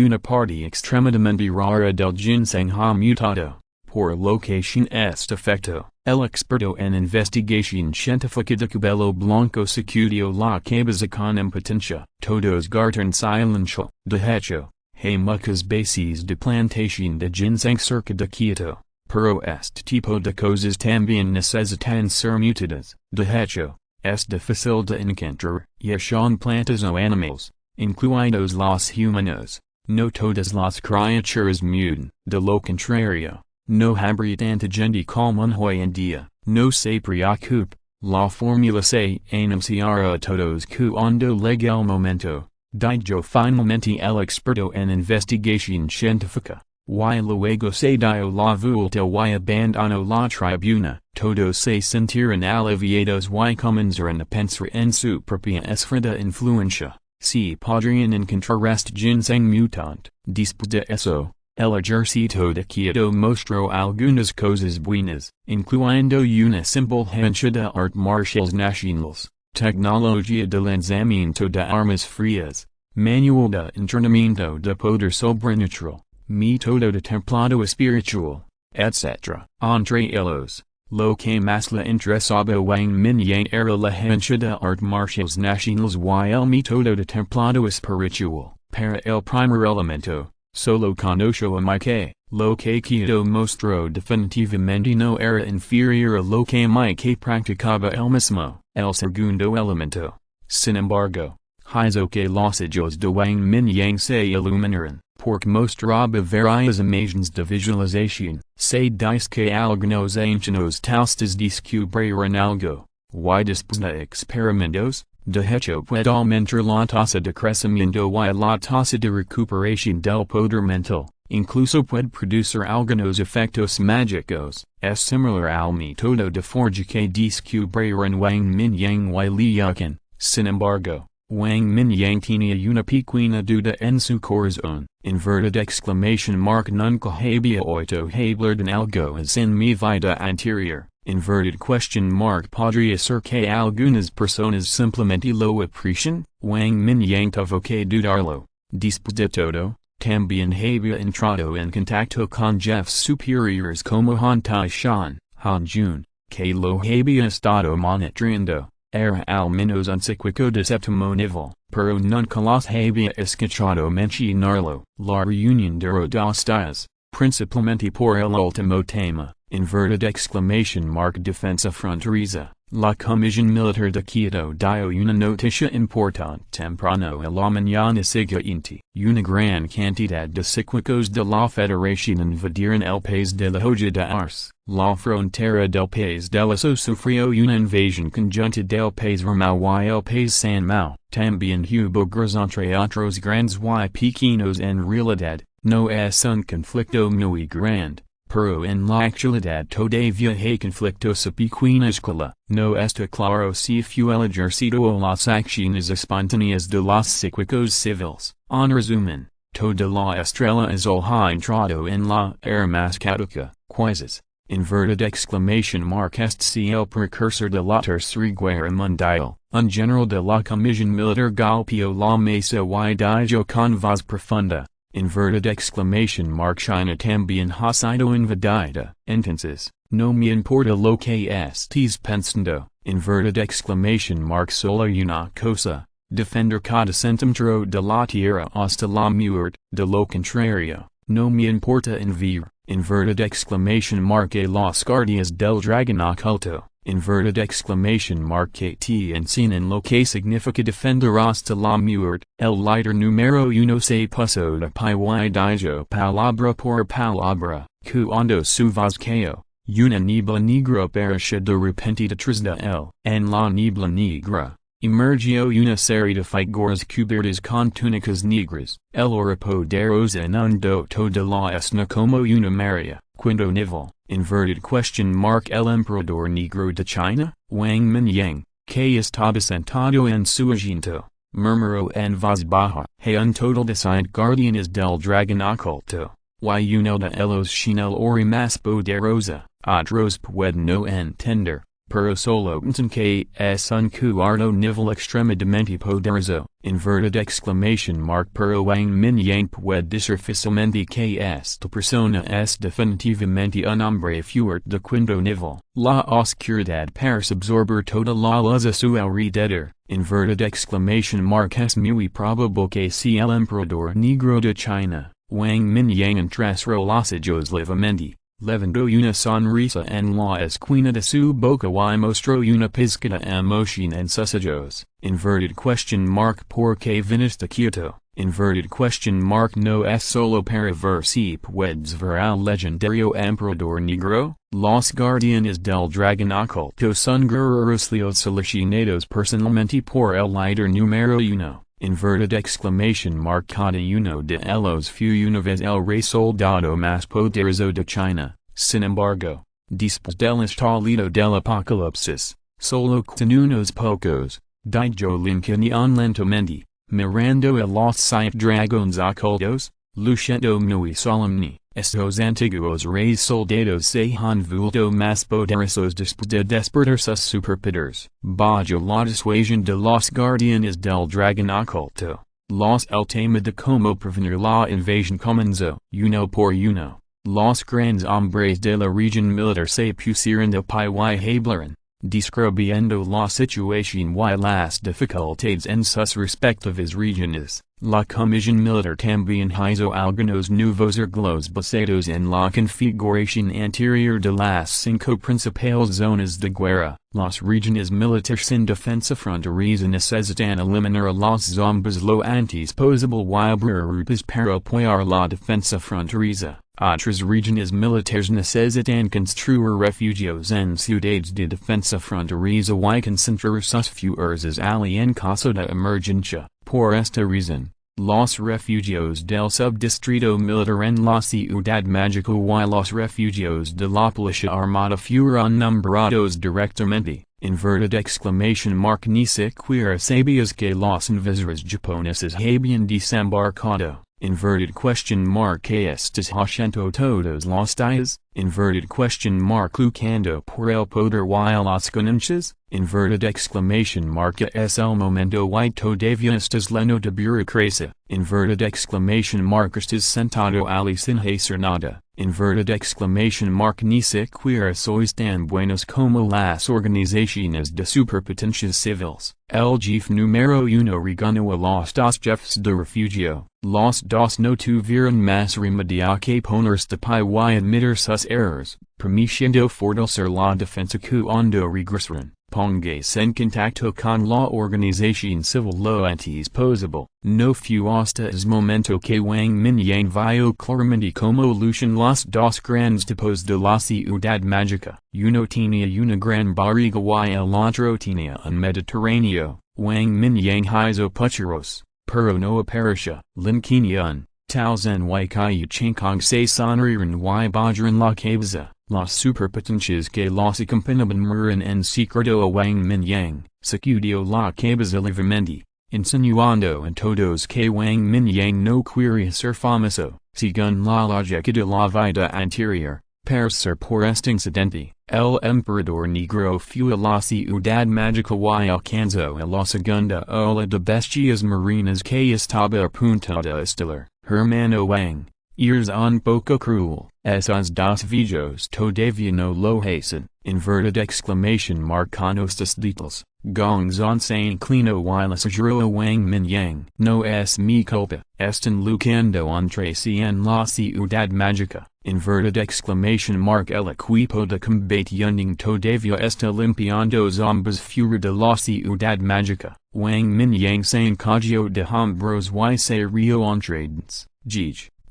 una parte extremadamente rara del ginseng ha mutado. Por locación este efecto, el experto en investigación científica de cabello blanco sacudió la cabeza con impotencia. Todos guardan silencio. De hecho, hay muchas bases de plantación de ginseng cerca de Quito, pero este tipo de cosas también necesitan ser mutadas. De hecho, es difícil de encontrar, ya sean plantas o animales, incluidos los humanos. No todas las criaturas mutan. De lo contrario, no habría tanta gente como hoy en día. No se preocupe, la fórmula se anunciará a todos cuando llegue el momento. Dijo finalmente el experto en investigación científica, y luego se dio la vuelta y abandonó la tribuna. Todos se sintieron aliviados y comenzaron a pensar en su propia esfera de influencia. Si podrían encontrar este ginseng mutante. Después de eso, el ejército de Quito mostró algunas cosas buenas, incluyendo una simple hacha de artes marciales nacionales, tecnología de lanzamiento de armas frías, manual de entrenamiento de poder sobrenatural, método de templado espiritual, etc. Entre ellos, lo que más le interesaba a Wang Mingyang era la hacha de artes marciales nacionales y el método de templado espiritual. Para el primer elemento, solo conoció a Mike. Lo que Quito mostró definitivamente no era inferior a lo que Mike practicaba el mismo. El segundo elemento, sin embargo, hizo que los ojos de Wang Mingyang se iluminaran, porque mostraba varias imágenes de visualización. Se dice que algunos ancianos taustas descubrieron algo, y después de experimentos, de hecho puede aumentar la tasa de crecimiento y la tasa de recuperación del poder mental, incluso puede producir algunos efectos mágicos. Es similar al método de forja que descubrieron Wang Mingyang y Liuqin. Sin embargo, Wang Mingyang tenía una pequeña duda en su corazón. Inverted exclamation mark. Nunca había oído hablar en algo así en mi vida anterior. Inverted question mark. Podría ser que algunas personas simplemente lo aprecian. Wang Mingyang tuvo que dudarlo. Después de todo, también había entrado en contacto con jefes superiores como Han Tai-shan, Han Jun, que lo había estado monitoreando. Era al menos un psíquico de séptimo nivel, pero nunca los había escuchado mencionarlo. La reunión duró 2 días, principalmente por el último tema. Inverted exclamation mark. Defensa fronteriza. La Comisión Militar de Quito dio una noticia importante temprano a la mañana siguiente. Una gran cantidad de psíquicos de la Federación invadieron el país de la Hoya de Arce. La frontera del país de Lazo sufrió una invasión conjunta del país Ramao y el país San Mao. También hubo guerras entre otros grandes y pequeños. En realidad, no es un conflicto muy grande, pero en la actualidad todavía hay conflictos a pequeña escala. No está claro si fue el ejército o las acciones espontáneas de los psíquicos civiles. En resumen, toda la estrella azul ha entrado en la era más caduca. Quizás, inverted exclamation mark. Este si el precursor de la tercera guerra mundial. Un general de la Comisión Militar golpeó la mesa y dijo con voz profunda. Inverted exclamation mark. China también ha sido invadida. Entonces, no me importa lo que estés pensando. Inverted exclamation mark. Solo una cosa, defender cada centímetro de la tierra hasta la muerte. De lo contrario, no me importa enviar. Inverted exclamation mark. A los guardias del dragón oculto. inverted exclamation mark KT and sin en lo que significa defender hasta la muerte, el líder número uno se puso de pie y dijo palabra por palabra, cuando su voz cayó, una niebla negra apareció de repente detrás de él. En la niebla negra emergió una serie de figuras cubiertas con túnicas negras. El oro poderoso inundó toda la escena como una marea. Quinto nivel, inverted question mark el emperador negro de China, Wang Mingyang, que estaba sentado en su asiento, murmuró en voz baja, hey un total decide guardianes del dragón oculto, y uno de ellos chinel ori más poderosa, otros pueden no entender. Pero solo piensan que es un cuarto nivel extremadamente poderoso, inverted exclamation mark pero Wang Mingyang puede decir fácilmente que esta persona es definitivamente un hombre fuerte de quinto nivel. La oscuridad parece absorber toda la luz a su alrededor, inverted exclamation mark es muy probable que sea el emperador negro de China, Wang Mingyang entró los ojos levemente. Levantó una sonrisa en la esquina de su boca y mostró una pizca de emoción en sus ojos. Inverted question mark ¿por qué viniste quieto? Inverted question mark no es solo para ver si puedes ver al legendario emperador negro. Los guardianes del dragón oculto son guerreros seleccionados personalmente por el líder número uno. Inverted exclamation mark cada uno de ellos fue una vez el rey soldado más poderoso de China. Sin embargo, después del estallido del apocalipsis, solo con unos pocos, dijo Lincoln lentamente, mirando a los 7 dragones ocultos, luchando muy solemne. Estos antiguos reyes soldados se han vuelto más poderosos después de despertar sus superpoderes. Bajo la disuasión de los guardianes del dragón oculto, el tema de cómo prevenir la invasión comenzó, uno por uno. Los grandes hombres de la región militar se pusieron de pie y hablaron, describiendo la situación y las dificultades en sus respectivas regiones. La comisión militar también hizo algunos nuevos arreglos basados en la configuración anterior de las 5 principales zonas de guerra. Las regiones militares sin defensa fronteriza necesitan eliminar a los zombies lo antes posible y abrir rutas para apoyar la defensa fronteriza. Otras regiones militares necesitan construir refugios en ciudades de defensa fronteriza y concentrar sus fuerzas allí en caso de emergencia. Por esta razón, los refugios del subdistrito militar en la ciudad mágica y los refugios de la policía armada fueron nombrados directamente. Inverted exclamation mark ni siquiera sabías que los invasores japoneses habían desembarcado. Inverted question mark ¿qué estás haciendo todos los días? Inverted question mark luchando por el poder y las ganancias? Inverted exclamation mark es el momento y todavía estás lleno de burocracia. Inverted exclamation mark estás sentado allí sin hacer nada. Inverted exclamation mark ni siquiera sois tan buenos como las organizaciones de superpotencias civiles. El jefe número uno regañó a los 2 jefes de refugio. Los 2 no tuvieron más remedio que ponerse de pie y admitir sus errores, permitiendo fortalecer la defensa cuando regresaron. Póngase en contacto con la organización civil lo antes posible. No fue hasta ese momento que Wang Mingyang vio claramente cómo luchan los 2 grandes tipos de la ciudad mágica. Uno tenía una gran barriga y el otro tenía un mediterráneo. Wang Mingyang hizo pucheros, pero no apareció. Lincoln, Taozan y Kaiyu Changkong se sonrieron y bajaron la cabeza. Las superpotencias que los acompañaban mueren en secreto a Wang Mingyang, sacudió la cabeza levemente, insinuando en todos que Wang Mingyang no quería ser famoso, según la lógica de la vida anterior. Para ser por este incidente, el emperador negro fue a la ciudad mágica y alcanzó a la segunda ola de bestias marinas que estaba a punto de estallar. Hermano Wang, eres un poco cruel. Esos 2 viejos todavía no lo hacen. Inverted exclamation mark con estos detalles. Gongzon se inclinó y les aseguró a Wang Mingyang. No es mi culpa. Están luchando entre sí en la ciudad mágica. inverted exclamation mark el equipo de combate yunding todavía está limpiando zombas fuera de la ciudad mágica. Wang Mingyang se encargó de hombros y se rio entrades,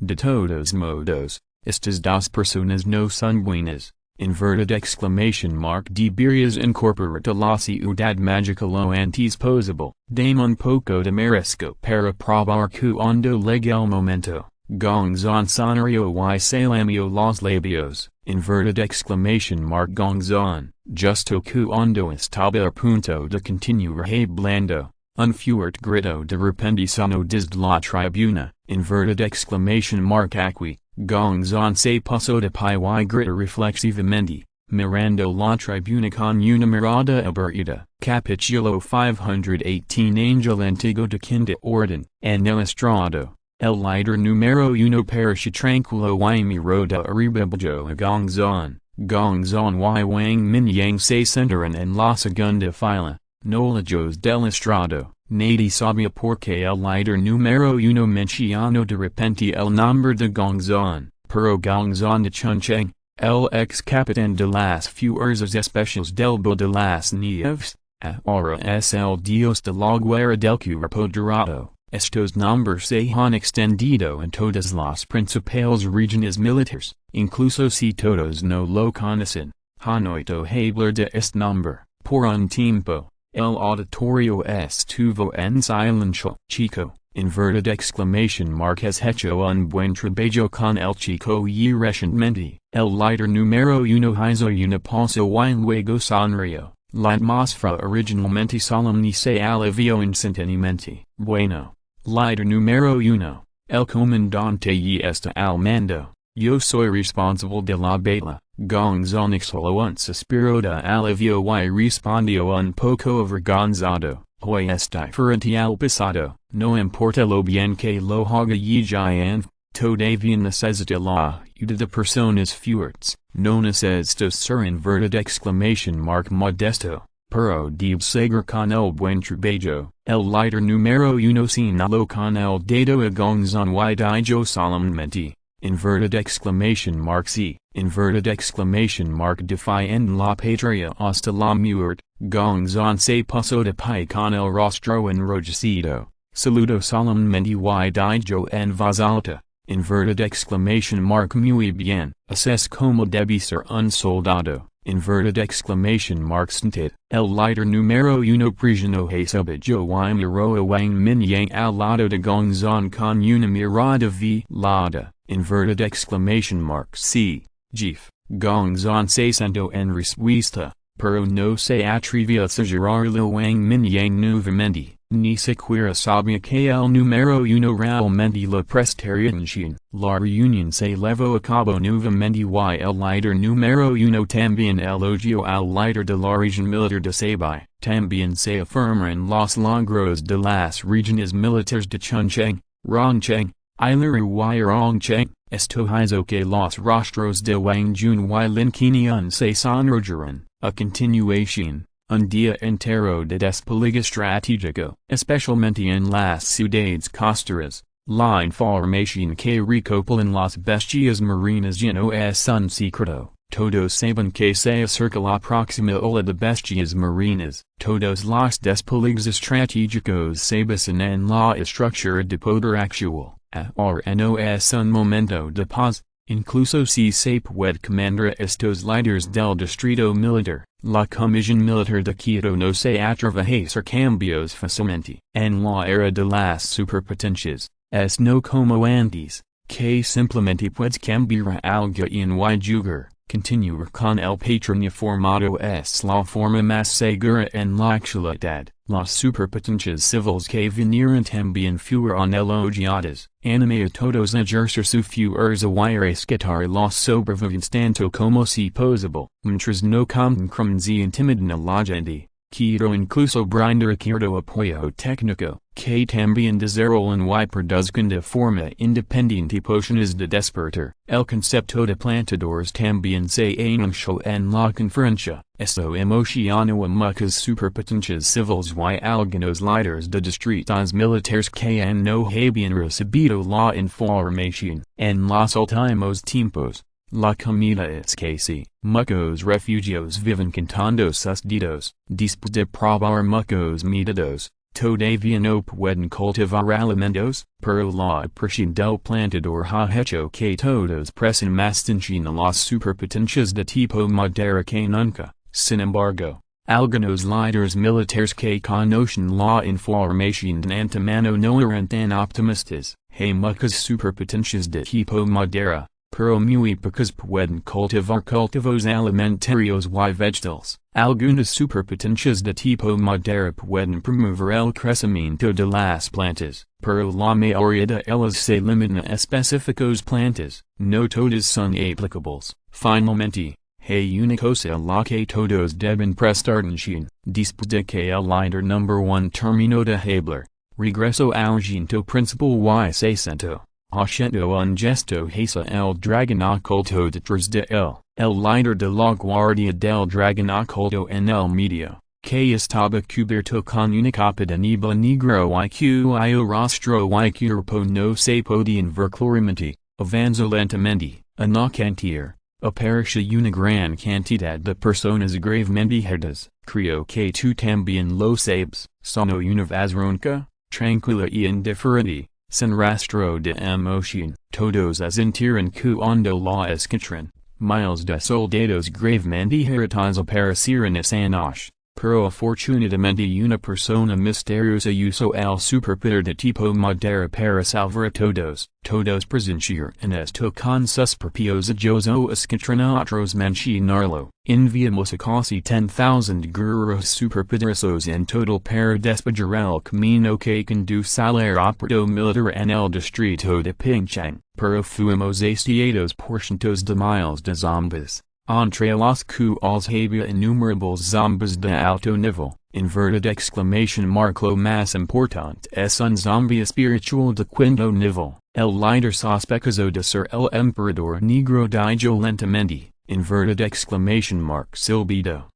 de todos modos, estas dos personas no son buenas. Inverted exclamation mark deberías incorporate a la ciudad mágica lo antes posible. Dame un poco de marisco para probar cuando llega el momento. Gongzon sonario y salamió los labios. Inverted exclamation mark gongzon, justo cuando estaba a punto de continuar hablando. Un fuerte grito de repente sonó desde la tribuna. Inverted exclamation mark aquí. Gongzon se pasó de pie y grita reflexivamente, mirando la tribuna con una mirada aburrida. Capítulo 518 Angel antiguo de quinta orden. En el estrado, el líder número uno parece tranquilo y miró de arriba a Gongzon. Gongzon y Wang Mingyang se sentaron en la segunda fila, no lejos del estrado. Nadie sabía por qué el líder número uno mencionó de repente el nombre de Gongzon, pero Gongzon de Chuncheng, el ex capitán de las fuerzas especiales del Bo de las Nieves, ahora es el dios de la guerra del cuerpo dorado. Estos nombres se han extendido en todas las principales regiones militares, incluso si todos no lo conocen. Han oído hablar de este nombre, por un tiempo. El auditorio estuvo en silencio. Chico, inverted exclamation mark has hecho un buen trabajo con el chico y recientemente, el líder número uno hizo una pausa y luego sonrió. La atmósfera originalmente solemne se alivió instantáneamente. Bueno, líder número uno, el comandante y está al mando. Yo soy responsable de la batalla. Gongzon exhaló un suspiro de alivio y respondió un poco avergonzado. Hoy estoy frente al pasado, no importa lo bien que lo haga y ya todavía necesita la ayuda de personas fuertes. No necesito ser inverted exclamation mark modesto, pero debe seguir con el buen trabajo. El líder número uno señaló con el dedo a Gongzon y dijo solemnemente. Inverted exclamation mark C. Inverted exclamation mark defy en la patria hasta la muerte. Gongzon se pasó de pie con el rostro enrojecido. Saludo solemnemente y dijo en voz alta. Inverted exclamation mark muy bien. Es como debe ser un soldado. Inverted exclamation mark sentid. El líder número uno prisionero subió y miró a Wang Mingyang al lado de Gongzon con una mirada velada. Inverted exclamation mark C. Jeef. Gongzon se sentó en respuesta, pero no se atrevía a sugerirle Wang Mingyang nuevamente, ni siquiera sabía que el número uno realmente lo prestaría atención. La reunión se llevó a cabo nuevamente y el líder número uno también elogió al líder de la región militar de Sabai. También se afirman los logros de las regiones militares de Chuncheng, Rongcheng, Ileru y Rongcheng. Esto hizo que los rostros de Wang Jun y Lin Qian se sonrojaran. A continuación, un día entero de despliegue estratégico, especialmente en las ciudades costeras. La información que recopilan las bestias marinas ya no es un secreto. Todos saben que se acerca la próxima ola de bestias marinas. Todos los despliegues estratégicos se basan en la estructura de poder actual. Ahora no es un momento de paz, incluso si se puede comandar estos líderes del distrito militar. La comisión militar de Quito no se atreve a hacer cambios fácilmente. En la era de las superpotencias, es no como antes, que simplemente puedes cambiar algo en y jugar. Continuar con el patrocinio formado es la forma más segura en la actualidad. Las superpotencias civiles que vinieron también fueron elogiadas. Anime a todos ejercer su fuerza y rescatar los sobrevivientes tanto como si posible, mientras no cometan crímenes y intimidan a la gente. Quito incluso brinda acuerdo apoyo técnico, que también desarrollan y produzcan de forma independiente pociones de despertar. El concepto de plantadores también se anunció en la conferencia. Eso emociona a muchas superpotencias civiles y algunos líderes de distritos militares que no habían recibido la información. En los últimos tiempos, la comida escasea. Muchos refugios viven contando sus dedos. Después de probar muchos métodos, todavía no pueden cultivar alimentos, pero la aparición del plantador ha hecho que todos presten más atención a las superpotencias de tipo madera que nunca. Sin embargo, algunos líderes militares que conocen la información de antemano no eran tan optimistas. Hay muchas superpotencias de tipo madera, pero muy pocas pueden cultivar cultivos alimentarios y vegetales. Algunas superpotencias de tipo madera pueden promover el crecimiento de las plantas, pero la mayoría de ellas se limitan a específicos plantas. No todas son aplicables. Finalmente, hay una cosa a la que todos deben prestar atención. Después de que el líder number 1 terminó de hablar, regresó al junto principal y se sentó. Haciendo un gesto hacia el dragón oculto detrás de él. El líder de la guardia del dragón oculto en el medio, que estaba cubierto con una capa de niebla negro y cuyo rostro y cuerpo no se podían ver claramente, avanzó lentamente, a no cantar. Apareció una gran cantidad de personas gravemente heridas. Creo que tú también lo sabes. Sonó una voz ronca, tranquila y indiferente, sin rastro de emoción. Todos asintieron cuando la escucharon. Miles de soldados gravemente heridos aparecieron escenas. Pero afortunadamente una persona misteriosa usó el superpoder de tipo madera para salvar a todos. Todos presenciaron esto con sus propios ojos o escucharon a otros mencionarlo. Enviamos a casi 10,000 guerreros superpoderosos en total para despejar el camino que conduce al aeropuerto militar en el distrito de Pingchang. Pero fuimos hastiados por cientos de miles de zombies. Entre los cuales había innumerables zombies de alto nivel. Inverted exclamation mark. Lo más importante es un zombie espiritual de quinto nivel. El líder sospechoso de ser el emperador negro dijo lentamente. Inverted exclamation mark. Silbido.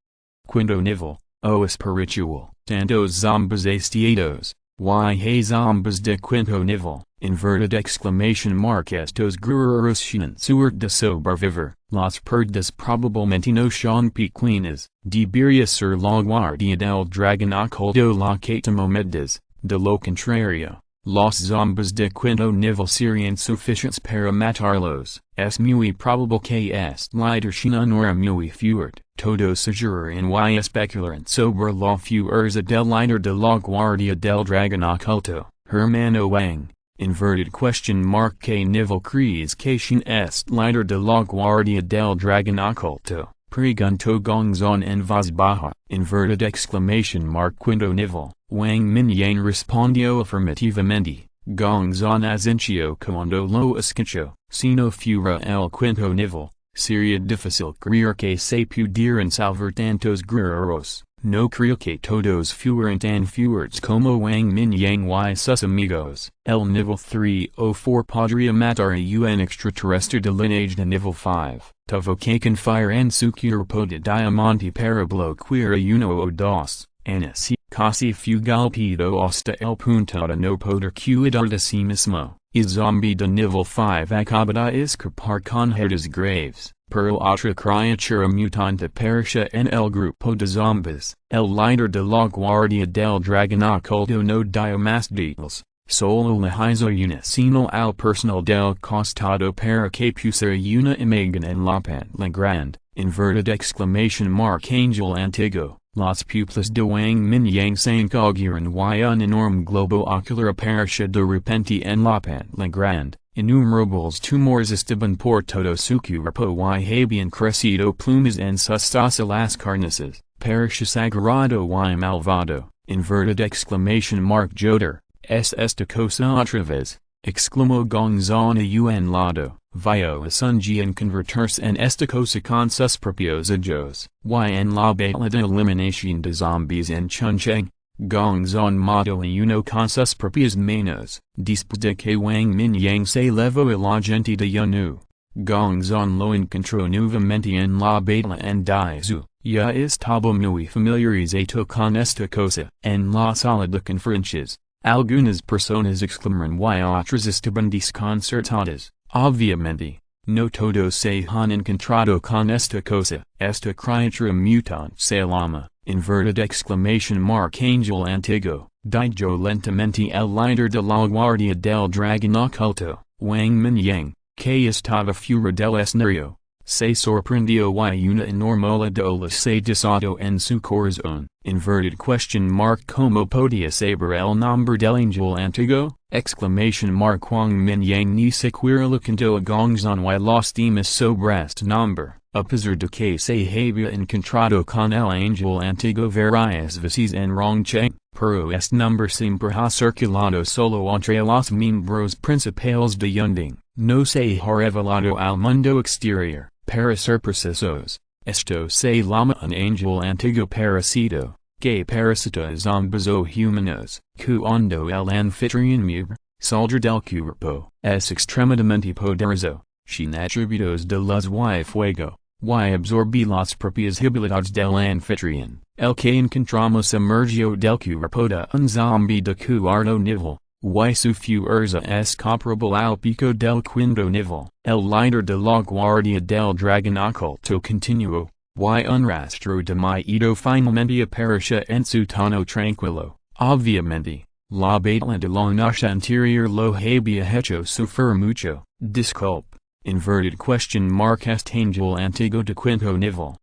Quinto nivel, o espiritual. Tantos zombies hastiados. Y hay zombies de quinto nivel. Inverted exclamation mark. Estos guerreros tienen suerte de sobrevivir. Las perdas probablemente no son pequeñas. Debería ser la guardia del dragón oculto la que tomó medidas. De lo contrario, los zombies de quinto nivel serían suficientes para matarlos. Es muy probable que este líder tenga una muy fuerte. Todos se juran y especulan sobre la fuerza del líder de la guardia del dragón oculto. Hermano Wang. Inverted question mark. ¿Qué nivel crees que tiene este líder de la guardia del dragón oculto? Preguntó Gongzon en voz baja. Inverted exclamation mark. Quinto nivel. Wang Mingyang respondió afirmativamente. Gongzon asintió cuando lo escuchó. Si no fuera el quinto nivel, sería difícil creer que se pudieran salvar tantos guerreros. No creo que todos fueran tan fuertes como Wang Mingyang y sus amigos. El nivel 3 o 4 podría matar a un extraterrestre de linaje de nivel 5. Tuvo que confiar en su cuerpo de diamante para bloquear a uno o dos. Así, casi fue golpeado hasta el punto de no poder cuidar de sí mismo. El zombie de nivel 5 acaba de escapar con heridas graves. Pero otra criatura mutante pereció en el grupo de zombies. El líder de la guardia del dragón oculto no dio más detalles. Solo le hizo una señal al personal del costado para que pusiera una imagen en la pantalla grande. Inverted exclamation mark. Angel antiguo. Las pupilas de Wang Mingyang se encogieren y un enorme globo ocular apareció de repente en la pantalla grande. Innumerables tumores estaban por todo su cuerpo y habían crecido plumas en sus dos las carnes. Pareció sagrado y malvado. Inverted exclamation mark. Joder, es esta cosa otra vez, exclamó Gongzon a un lado. Vio asungian converters en esta cosa con sus propios ojos. Y en la batalla de eliminación de zombies en Chuncheng, Gong's on modo y uno con sus propias manos. Después de que Wang Mingyang se levó a la gente de Yanu, Gong's on lo encontró nuevamente en la batalla en Daizu. Ya estaba muy familiarizado con esta cosa. En la sala de conferencias, algunas personas exclamaron y otras estaban desconcertadas. Obviamente, no todos se han encontrado con esta cosa. Esta criatura mutante se llama, inverted exclamation mark angel antiguo. Dijo lentamente el líder de la guardia del dragón oculto, Wang Mingyang, que estaba fuera del escenario. Se sorprendió y una enorme dolor se desató en su corazón. Inverted question mark como podía saber el nombre del angel antiguo? Exclamation mark Wang Mingyang ni siquiera le contó a Gongzon y los demás sobre este nombre. A pesar de que se había encontrado con el angel antiguo varias veces en Rongcheng, pero este nombre siempre ha circulado solo entre los miembros principales de Yunding. No se ha revelado al mundo exterior. Para ser precisos, esto se llama un angel antiguo parasito, que parasita zombies o humanos, cuando el anfitrión miembro, soldier del cuerpo, es extremadamente poderoso, sin atributos de luz y fuego, y absorbe las propias habilidades del anfitrión. El que encontramos emergió del cuerpo de un zombie de cuarto nivel. Y su fuerza es comparable al pico del quinto nivel. El líder de la guardia del dragón oculto continuó, y un rastro de miedo finalmente apareció en su tono tranquilo. Obviamente, la batalla de la noche anterior lo había hecho sufrir mucho. Disculpe. Inverted question mark este angel antiguo de quinto nivel.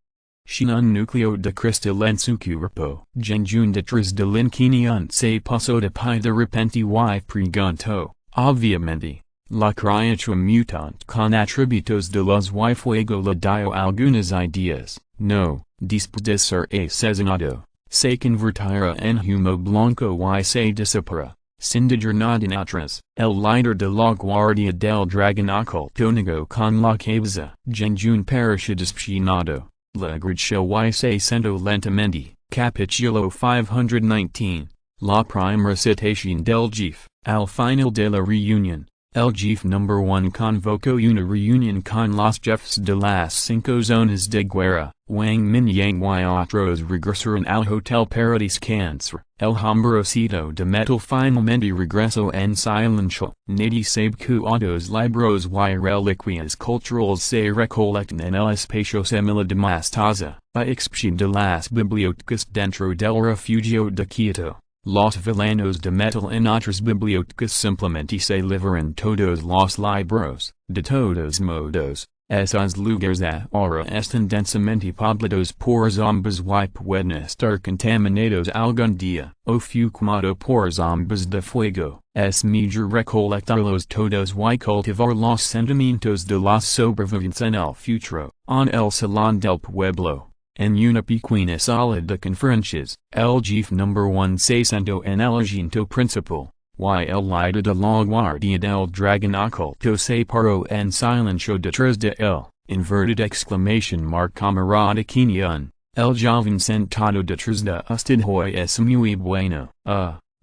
Sin un núcleo de cristal en su cuerpo. Genjun detrás del inquinión se pasó de pie de repente y preguntó, obviamente, la criatura mutante con atributos de luz y fuego le dio algunas ideas. No, después de ser asesinado, se convertirá en humo blanco y se dissipará, sin dejar nada en atrás. El líder de la guardia del dragón oculto negó con la cabeza. Genjun pareció decepcionado. La agradeceu y se sentó lentamente. Capítulo 519. La primera citación del jefe. Al final de la reunión, el jefe número 1 convocó una reunión con los jefes de las 5 zonas de guerra. Wang Mingyang y otros regresaron al hotel para descansar. El hombrecito de metal finalmente regresó en silencio. Nadie sabe cuántos libros y reliquias culturales se recolectan en el espacio semi de Mostaza, a excepción de las bibliotecas dentro del refugio de Quito. Los villanos de metal en otras bibliotecas simplemente se liberan todos los libros. De todos modos, esos lugares ahora están densamente poblados por zombies y pueden estar contaminados algún día, o fumado por zombies de fuego. Es mejor recolectarlos todos y cultivar los sentimientos de los sobrevivientes en el futuro. En el salón del pueblo, en una pequeña sala de conferencias, el jefe número 1 se sentó en el asiento principal. Y el líder de la guardia del dragón oculto se paró en silencio detrás de él. Inverted exclamation mark camarada Kenyan. El joven sentado detrás de usted hoy es muy bueno.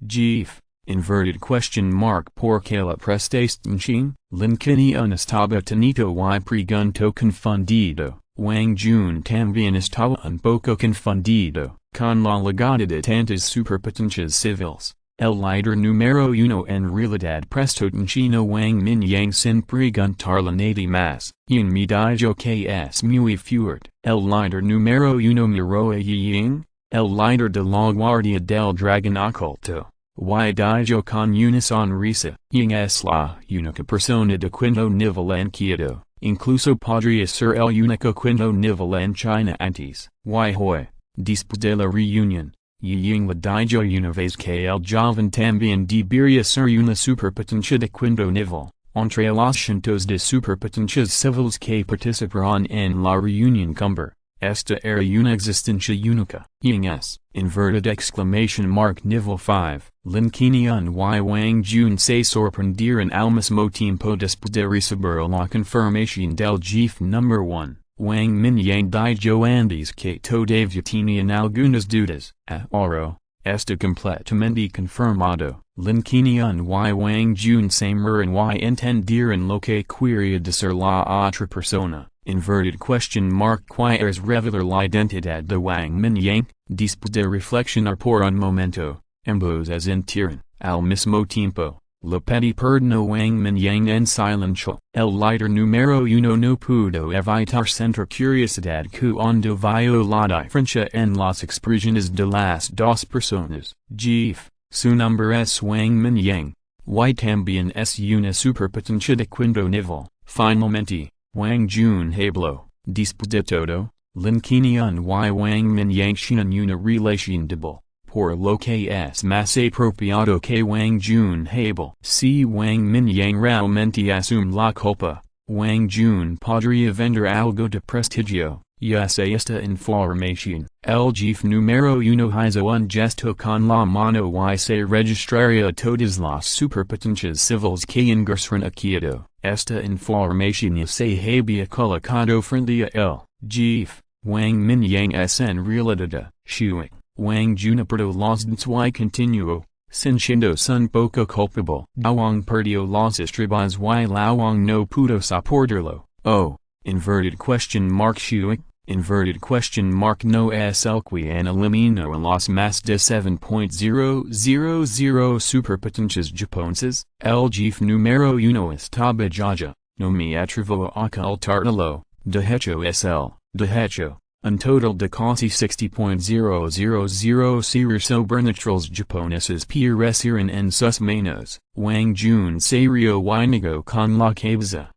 Jefe. Inverted question mark porque la prestación. Lincoln estaba tenito y preguntó confundido. Wang Jun también estaba un poco confundido, con la llegada de tantas superpotencias civiles. El líder número 1 en realidad prestó atención a Wang Mingyang sin preguntarle nada más. En me dijo que es muy fuerte. El líder número 1 miró a Ying, el líder de la guardia del dragón oculto, y dijo con una sonrisa. Ying es la única persona de quinto nivel en Quito. Incluso podría ser el único quinto nivel en China antes. Y hoy, después de la reunión, Ying le dijo una vez que el joven también debería ser una superpotencia de quinto nivel. Entre los cientos de superpotencias civiles que participaron en la reunión cumbre, esta era una existencia única, s, inverted exclamation mark nivel 5, Linkinian y Wang Jun se sorprendieron al mismo tiempo después de recibir la confirmación del jefe number 1. Wang Mingyang dijo antes que todavía tenían algunas dudas. Ahora, está completamente confirmado. Linkinian y Wang Jun se miran y entendieron lo que quería decir la otra persona. Inverted question mark ¿Cuál es revelar la identidad de Wang Mingyang? Después de reflexionar por un momento, ambos asintieron. Al mismo tiempo, le pedí perdón Wang Mingyang en silencio. El líder número 1 no pudo evitar sentir curiosidad cuando vio la diferencia en las expresiones de las dos personas. Jeef, su nombre es Wang Mingyang, y también es una superpotencia de quinto nivel. Finalmente, Wang Jun habló. Después de todo, Linkinian y Wang Mingyang tienen una relación débil, por lo que es más apropiado que Wang Jun hable. Si Wang Mingyang realmente asume la culpa, Wang Jun podría vender algo de prestigio. Esta información. El jefe número 1 hizo un gesto con la mano y se registraría todas las superpotencias civiles que ingresaron a Kyoto. Esta información se había colocado frente a el jefe. Wang Mingyang es en realidad Shuang. Wang Jun apretó los dientes y continuó, sintiéndose un poco culpable. Wang perdió los estribos y Wang no pudo soportarlo. Oh. Inverted question mark Shuang. Inverted question mark no es el quien eliminó a los más de 7.000 superpotencias japonesas. El jefe número 1 estaba ya, no me atrevo a ocultarlo. De hecho es el, de hecho, un total de casi 60.000 seres sobrenaturales japoneses perecieron en sus manos. Wang Jun se rió y negó con la cabeza.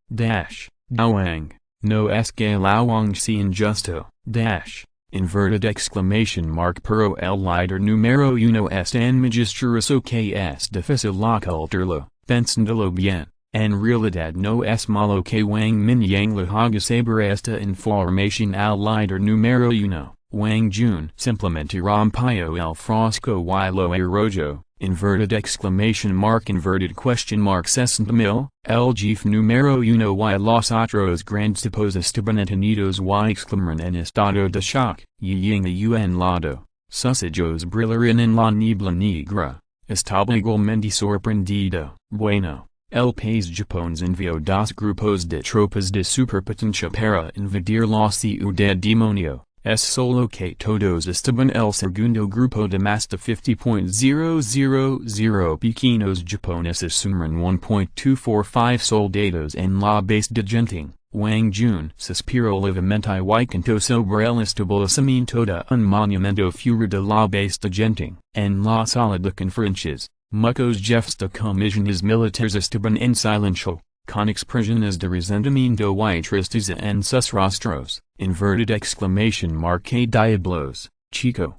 Wang. No es que Wang sea injusto. Inverted exclamation mark pero el líder número 1 es tan majestuoso que es difícil ocultarlo. Pensándolo bien, en realidad no es malo que Wang Mingyang le haga saber esta información al líder número 1. Wang Jun simplemente rompió el frasco y lo arrojó. Inverted exclamation mark inverted question mark 60.000, el jefe número 1 y los otros grandes tipos estaban detenidos y exclamaron en estado de shock. Ying un lado, sus ojos brillaron en la niebla negra. Estaba igualmente sorprendido. Bueno, el país Japón envió dos grupos de tropas de superpotencia para invadir la ciudad demonio. Es solo que todos estaban el segundo grupo de más de 50.000 pequeños japoneses suman 1.245 soldados en la base de Genting. Wang Jun suspiró levemente y cantó sobre el establecimiento de un monumento fuera de la base de Genting. En la sala de conferencias, muchos jefes de comisiones militares estaban en silencio, con expresiones de resentimiento y tristeza en sus rostros. Inverted exclamation mark ¿Qué diablos, chico?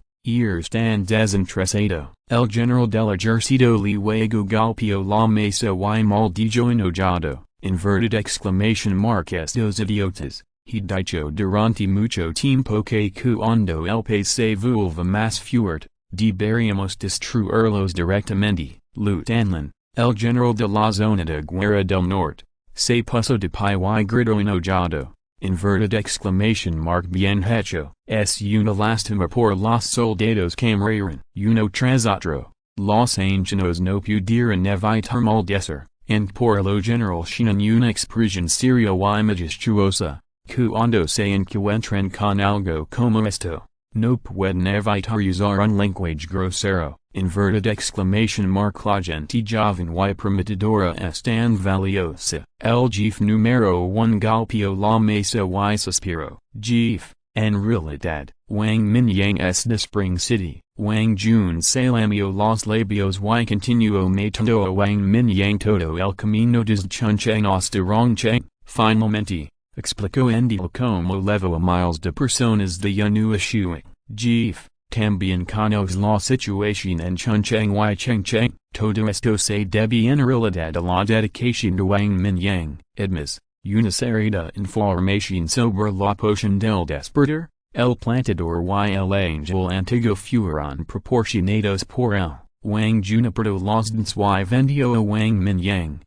Tan desinteresado. El general del ejército luego golpeó la mesa y maldito enojado. Inverted exclamation mark Estos idiotas. He dicho durante mucho tiempo que cuando el país se vuelva más fuerte, deberíamos destruirlos directamente. Lieutenant, el general de la zona de guerra del norte, se puso de pie y gritó enojado. Inverted exclamation mark bien hecho. Es una lástima por los soldados que murieron. Uno tras otro. Los ancianos no pudieron evitar maldecer, and por lo general tienen una expresión seria y majestuosa. Cuando se encuentran con algo como esto, no pueden evitar usar un lenguaje grosero. Inverted exclamation mark la gente joven y prometedora es tan valiosa. El jefe número 1 golpeó la mesa y suspiró. Jefe, en realidad, Wang Mingyang es de Spring City. Wang Jun se lamió los labios y continuó matando a Wang Mingyang todo el camino desde Chongqing hasta Rongcheng. Finalmente, explicó en detalle cómo levó a miles de personas de Yanua Shuang. Jefe. También conoce la situación en Chongqing y Chengcheng. Todo esto se debe en realidad a la dedicación de Wang Mingyang. Además, una serie de información sobre la poción del despertar, El plantador y el angel antiguo fueron proporcionados por el Wang Juniperto los dents y vendió a Wang Mingyang.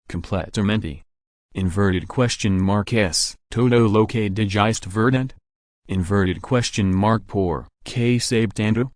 Completamente. Inverted question mark S. Todo lo que dijiste verdad? Inverted question mark por que sabtando?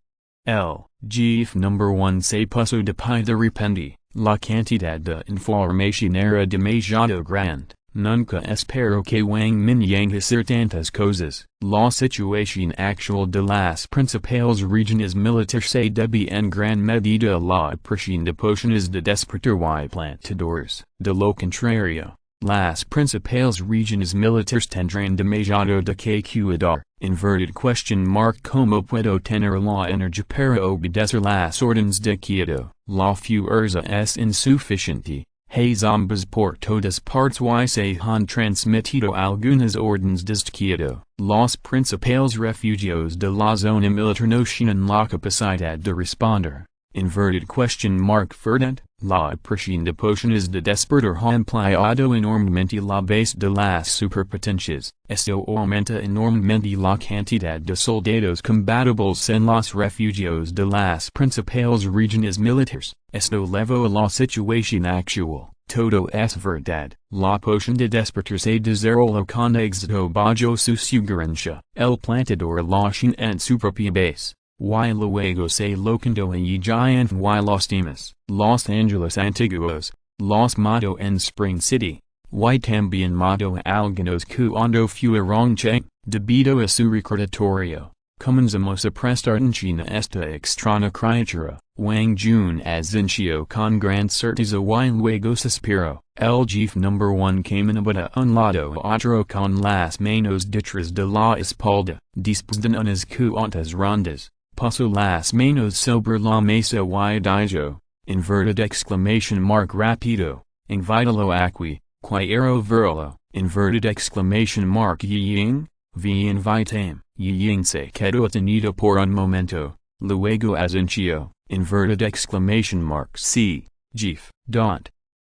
El GIF number 1 se puso de repente, la cantidad de información era demasiado grande. Nunca espero que Wang Mingyang hacer tantas cosas. La situación actual de las principales regiones militares se debe en gran medida a la presión de pociones de despertar y plantadores. De lo contrario, las principales regiones militares tendrán demasiado de que cuidar. Inverted question mark como puedo tener la energía para obedecer las órdenes de quieto. La fuerza es insuficiente. Hay zombies por todas partes y se han transmitido algunas órdenes de quieto. Los principales refugios de la zona militar no tienen la capacidad de responder. Inverted question mark verdad, la presión de pociones de despertar ha ampliado enormemente la base de las superpotencias. Esto aumenta enormemente la cantidad de soldados combatibles en los refugios de las principales regiones militares. Esto elevó a la situación actual. Todo es verdad. La poción de despertar se desarrolló con éxito bajo su sugerencia. El plantador la tiene en su propia base. Y luego se lo contó y giant y los demás. Los Angeles antiguos, los mató en Spring City. Y también mató a algunos cuando fueron che, debido a su recordatorio. Comenzamos a prestar atención a esta extraña criatura. Wang Jun asintió con gran certeza y luego suspiró. El GIF number 1 caminaba de un lado a otro con las manos detrás de la espalda. Después de unas cuantas rondas, puso las manos sobre la mesa y dijo, inverted exclamation mark rápido, invítalo aquí, quiero verlo, inverted exclamation mark ying, vi invitam, ying se quedó tenido por un momento, luego asintió, inverted exclamation mark c, gif, dot.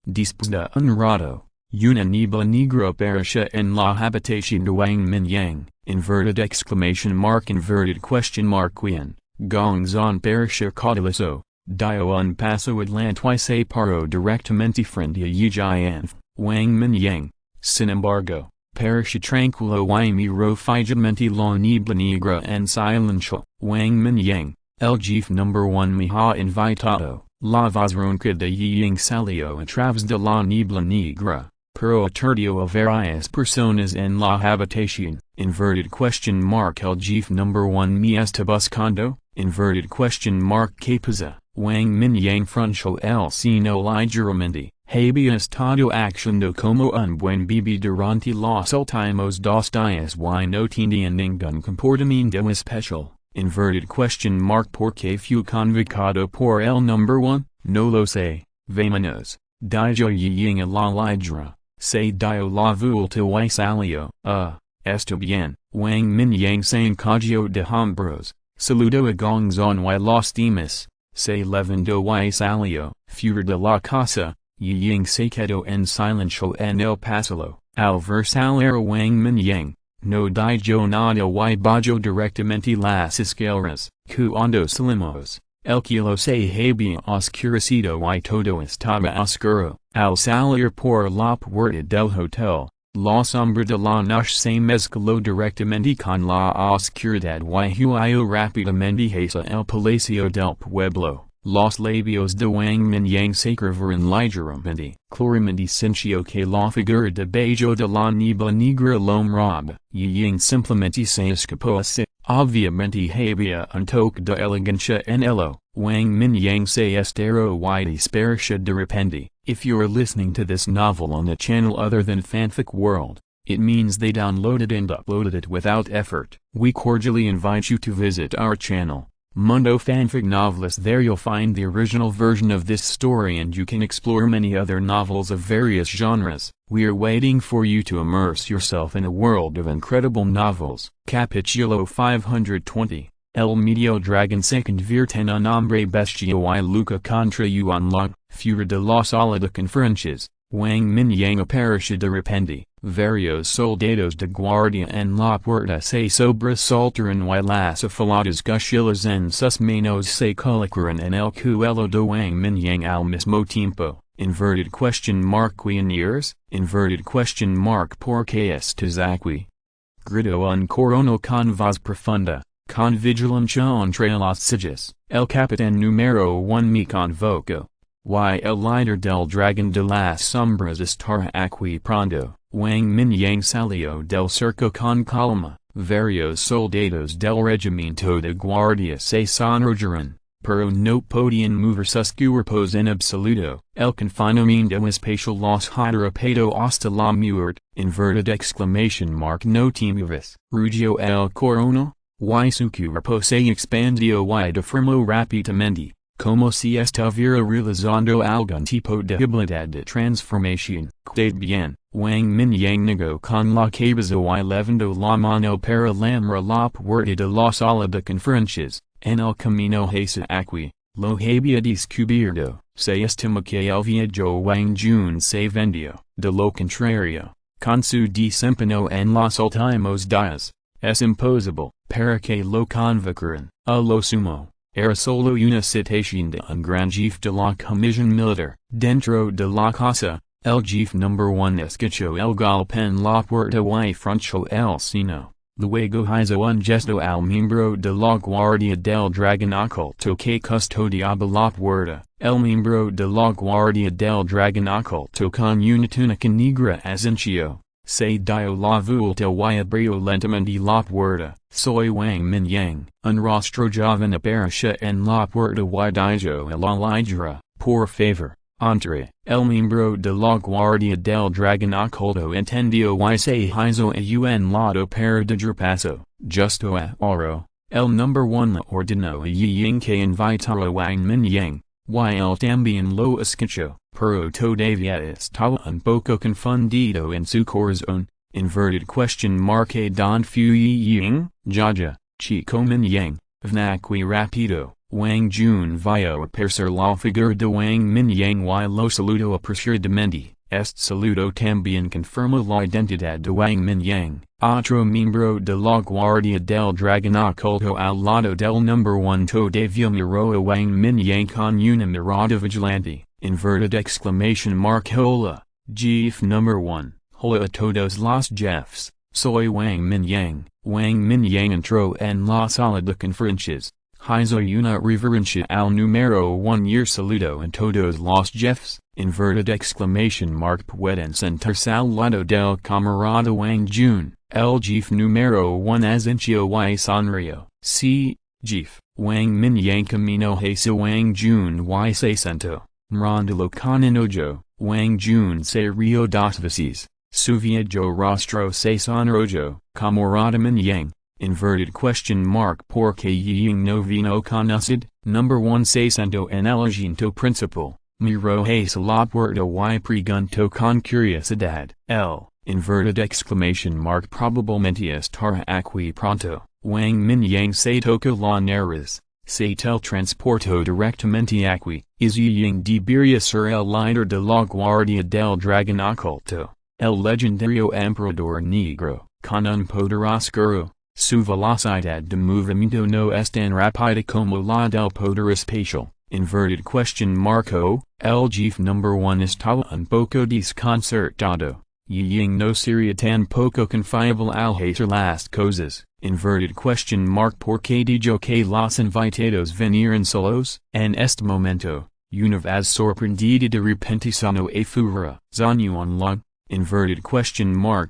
Después de un rato, una niebla negra apareció en la habitación de Wang Mingyang, inverted exclamation mark inverted question mark quien, gongzon apareció cauteloso, dio un paso adelante y se paró directamente frente a Yijian, Wang Mingyang, sin embargo, pareció tranquilo y miró fijamente la niebla negra en silencio. Wang Mingyang, el GIF number 1 me ha invitado, la voz ronca de Ying salió a través de la niebla negra, pero aturdió a varias personas en la habitación. Inverted question mark el GIF number 1 me está buscando, inverted question mark que pasa. Wang Mingyang frunció el ceño ligeramente, había estado actuando como un buen bebé durante los últimos 2 días y no tenía ningún comportamiento especial. Inverted question mark por qué fue convocado por el number 1, no lo sé, vámonos, dijo Ying a la ligra, se dio la vuelta y salió, está bien. Wang Mingyang se encogió de hombros, saludó a Gongzon y los demás, se levantó y salió, fuera de la casa. Ying se quedó en silencio en el pasillo. Al ver salir a Wang Mingyang, no dijo nada y bajó directamente las escaleras. Cuando salimos, el cielo se había oscurecido y todo estaba oscuro. Al salir por la puerta del hotel, la sombra de la noche se mezcló directamente con la oscuridad y huyó rápidamente hacia el palacio del pueblo. Los labios de Wang Mingyang se curvaron ligeramente. Claramente sintió que la figura debajo de la niebla negra lo miraba. Ying simplemente se escapó así. Obviamente había un toque de elegancia en ello. Wang Mingyang se estiró y desapareció de repente. If you're listening to this novel on a channel other than Fanfic World, it means they downloaded and uploaded it without effort. We cordially invite you to visit our channel, Mundo Fanfic Novelist. There you'll find the original version of this story and you can explore many other novels of various genres. We are waiting for you to immerse yourself in a world of incredible novels. Capítulo 520, El Medio Dragon se convierte en un hombre bestia y lucha contra un lurk, fuera de la sala de conferencias. Wang Mingyang aparece de repente, varios soldados de guardia en la puerta se sobresaltaron y las afaladas cuchillas en sus manos se colocaron en el cuello de Wang Mingyang al mismo tiempo. ¿Quién eres? ¿Por qué estás aquí? Gritó un coronel con voz profunda, con vigilancia entre las sillas. El capitán número 1 me convocó. Y el líder del dragón de las sombras estará aquí pronto. Wang Mingyang salió del cerco con calma. Varios soldados del regimiento de guardia se sonrojaron, pero no podían mover sus cuerpos en absoluto. El confinamiento espacial los atrapado hasta la muerte. No te mueves. Rugió el coronel. Y su cuerpo se expandió y deformó rápidamente, como si estuviera realizando algún tipo de habilidad de transformación. Bien, Wang Mingyang negó con la cabeza y levantó la mano para llamar la puerta de la sala de conferencias. En el camino hacia aquí, lo había descubierto. Se estima que el viejo Wang Jun se vendió. De lo contrario, con su desempeño en los últimos días, es imposible, para que lo convocaran. A lo sumo, era solo una citación de un gran jefe de la comisión militar. Dentro de la casa, el jefe número 1 escuchó el golpe en la puerta y frunció el ceño. Luego hizo un gesto al miembro de la guardia del dragón oculto que custodiaba la puerta. El miembro de la guardia del dragón oculto con una túnica negra ascensió. Se dio la vuelta y abrió lentamente la puerta. Soy Wang Mingyang. Un rostro joven aparece en la puerta y dijo a la lidera, por favor, entre. El miembro de la guardia del dragón oculto entendió y se hizo a un lado para dar paso. Justo ahora, el número 1 ordenó a Ying que invitara a Wang Mingyang, y él también lo escuchó. Pero todavía estaba un poco confundido en su corazón. Don Fuying, Jaja, Chico Mingyang, Vnaqui rápido. Wang Jun vio aparecer la figura de Wang Mingyang y lo saludó apresuradamente. Este saludo también confirmó la identidad de Wang Mingyang. Otro miembro de la guardia del dragón oculto al lado del número 1 todavía miró a Wang Mingyang con una mirada vigilante. Hola, jefe número 1. Hola a todos los jefes. Soy Wang Mingyang. Wang Mingyang entró en la sala de conferencias. Hizo una reverencia al número 1 y saludó a todos los jefes. Pueden sentarse al lado del camarada Wang Jun. El jefe número 1 ascensió y sonrió. Sí, jefe. Wang Mingyang caminó hacia Wang Jun y se sentó. Mirándolo con enojo, Wang Jun se rió dos veces. Su viejo rostro se sonrojó. Camarada Mingyang. ¿Por qué Ying no vino con usted? Number 1 se sentó en el asiento principal. Miró hacia la puerta y preguntó con curiosidad. Probablemente estará aquí pronto. Wang Mingyang se tocó la nariz. Se teletransportó directamente aquí. Is Ying debería ser el líder de la guardia del dragón oculto. El legendario emperador negro, con un poder oscuro. Su velocidad de movimiento no es tan rápida como la del poder espacial. El jefe número 1 estaba un poco desconcertado. Ying no sería tan poco confiable al hacer las cosas. ¿Por qué dijo que los invitados vinieron solos? En este momento, una voz sorprendida de repente sonó afuera. Zanyuan log.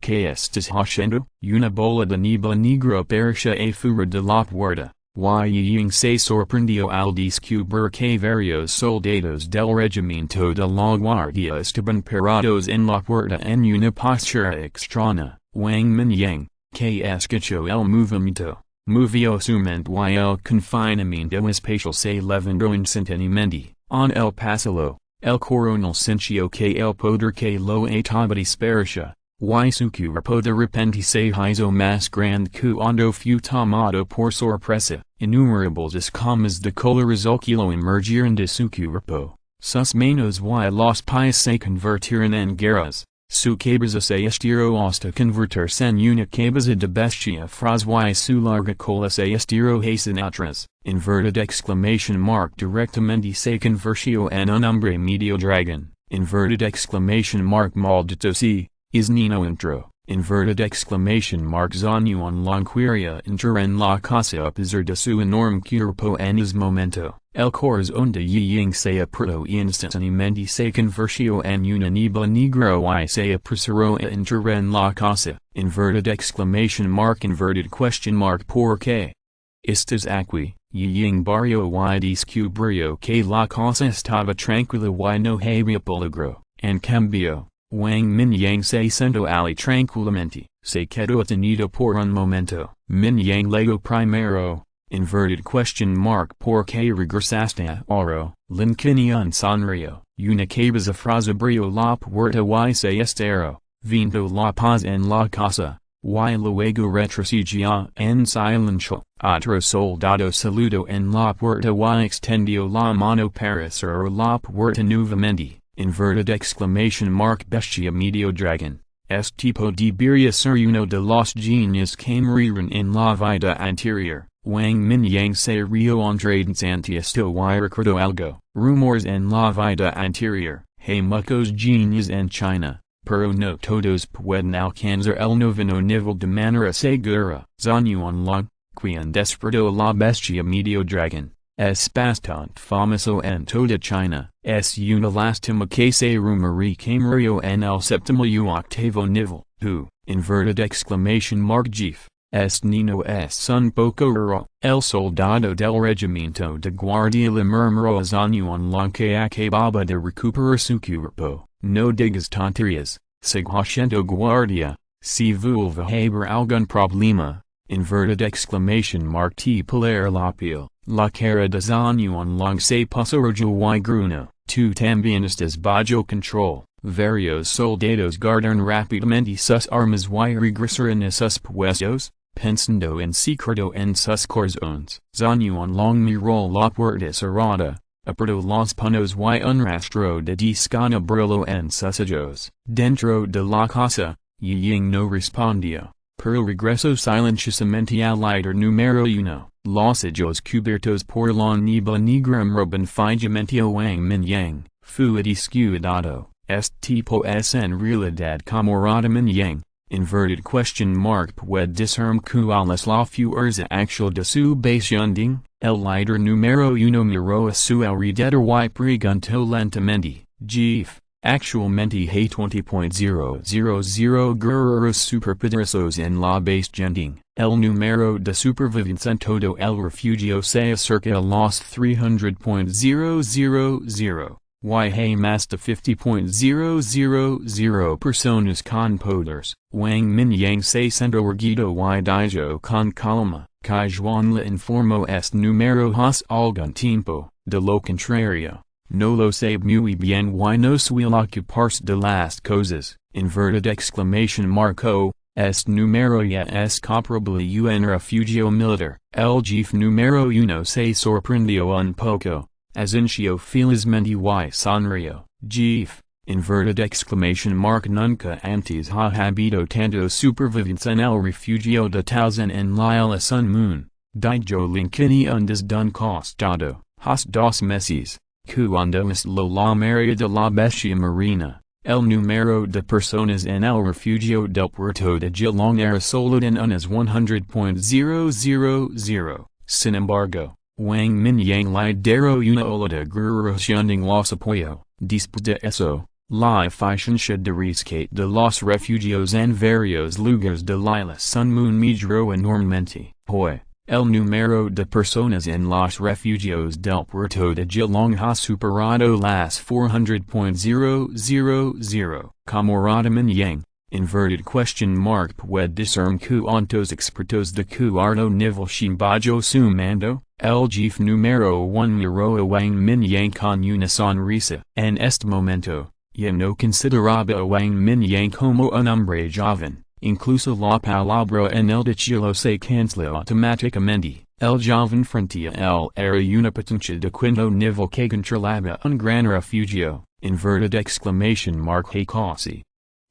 ¿Qué estás haciendo? Una bola de niebla negra apareció afuera de la puerta. Ying se sorprendió al descubrir que varios soldados del regimiento de la guardia estaban parados en la puerta en una postura extraña. Wang Mingyang, que escuchó el movimiento, movió su mente y el confinamiento espacial se levantó instantáneamente. En el pasillo, el coronel sintió que el poder que lo ataba dispersó, y su cuerpo de repente se hizo más grande cuando fue tomado por sorpresa. Innumerables escamas de color azul emergieron de su cuerpo. sus menos y los pies se convertiran en guerras, su cabeza se estiro hasta convertirse en una cabeza de bestia fraz y su larga cola se estiro hacen atrás, inverted exclamation mark directamente se convirtió en un hombre medio dragón, inverted exclamation mark maldito si, is Nino intro. Inverted exclamation mark Zhutian la queria entrar en la casa a pesar de su enorme cuerpo en ese momento, el corazón de Ying se apretó instantáneamente se convirtió en una niebla negro y se apresuró a entrar en la casa, inverted exclamation mark inverted question mark ¿por qué? Estás aquí, Ying barrio y descubrió que la casa estaba tranquila y no había peligro, en cambio. Wang Mingyang se sentó allí tranquilamente, se quedó atenido por un momento. Mingyang luego primero, inverted question mark ¿por qué regresaste ahora? Lincolnian sonrió, una cabeza frase abrió la puerta y se estero, viendo la paz en la casa, y luego retrocedió en silencio. Otro soldado saludó en la puerta y extendió la mano para cerrar la puerta nuevamente. Inverted exclamation mark bestia medio dragón, es tipo de birria ser uno de los genios que murieron en la vida anterior. Wang Mingyang se rió entre esto y recordó algo. Rumores en la vida anterior, hay muchos genios en China, pero no todos pueden alcanzar el noveno nivel de manera segura. Zhutian la, quien despertó la bestia medio dragón. Es bastante famoso en toda China, es una lástima que se rumorea que murió en el séptimo y octavo nivel, inverted exclamation mark GIF, Nino es un poco raro. El soldado del regimiento de guardia le murmuró a Zhutian la que acababa de recuperar su cuerpo, no digas tonterías, sigue haciendo guardia, si vuelve a haber algún problema, inverted exclamation mark T-Polar la piel. La cara de Zhutian la se puso roja y gruna, tú también estás bajo control. Varios soldados guardaron rápidamente sus armas y regresaron a sus puestos, pensando en secreto en sus corazones. Zhutian la miró la puerta cerrada, apretó los puños y un rastro de desgana brilló en sus ojos. Dentro de la casa, Ying no respondió, pero regresó silenciosamente al líder número 1. Los ojos cubiertos por la niebla negra roban fijamente a Wang Mingyang, fue descuidado, tipo es en realidad camarada Mingyang, inverted question mark puede discernir cuáles la fuerza actual de su basunding, el líder número 1 miró a su alrededor y preguntó lentamente, GIF. Actualmente hay 20.000 guerreros superpoderosos en la base Genting. El número de supervivientes en todo el refugio se acerca a los 300.000. Y hay más de 50.000 personas con poderes. Wang Mingyang se sentó erguido y dijo con calma, que Juan le informó número hace algún tiempo, de lo contrario. No lo sabe muy bien y no suele ocuparse de las cosas, inverted exclamation mark o, número ya es comparable en refugio militar. El jefe número 1 se sorprendió un poco, asintió felizmente y sonrió. Jefe, inverted exclamation mark nunca antes ha habido tantos supervivientes en el refugio de Taozen en la isla Sun Moon, dijo Lincoln desde un costado, hace 2 meses. Cuando es la mayoría de la bestia marina, el número de personas en el refugio del puerto de Geelong era solo en unas 100.000. Sin embargo, Wang Mingyang lideró una ola de guerreros yunding los apoyo. Después de eso, la eficiencia de rescate de los refugios en varios lugares de la isla Sun Moon mejoró enormemente. Hoy, el número de personas en los refugios del puerto de Geelong ha superado las 400.000. Camarada Mingyang, inverted question mark puede discernir cuántos expertos de cuarto nivel bajo su mando. El jefe número 1 miró a Wang Mingyang con una sonrisa. En este momento, ya no consideraba a Wang Mingyang como un hombre joven. Incluso la palabra en el dicho se cancela automáticamente. El Joven Frontia el era una potencia de quinto nivel que controlaba un gran refugio, inverted exclamation mark hey casi.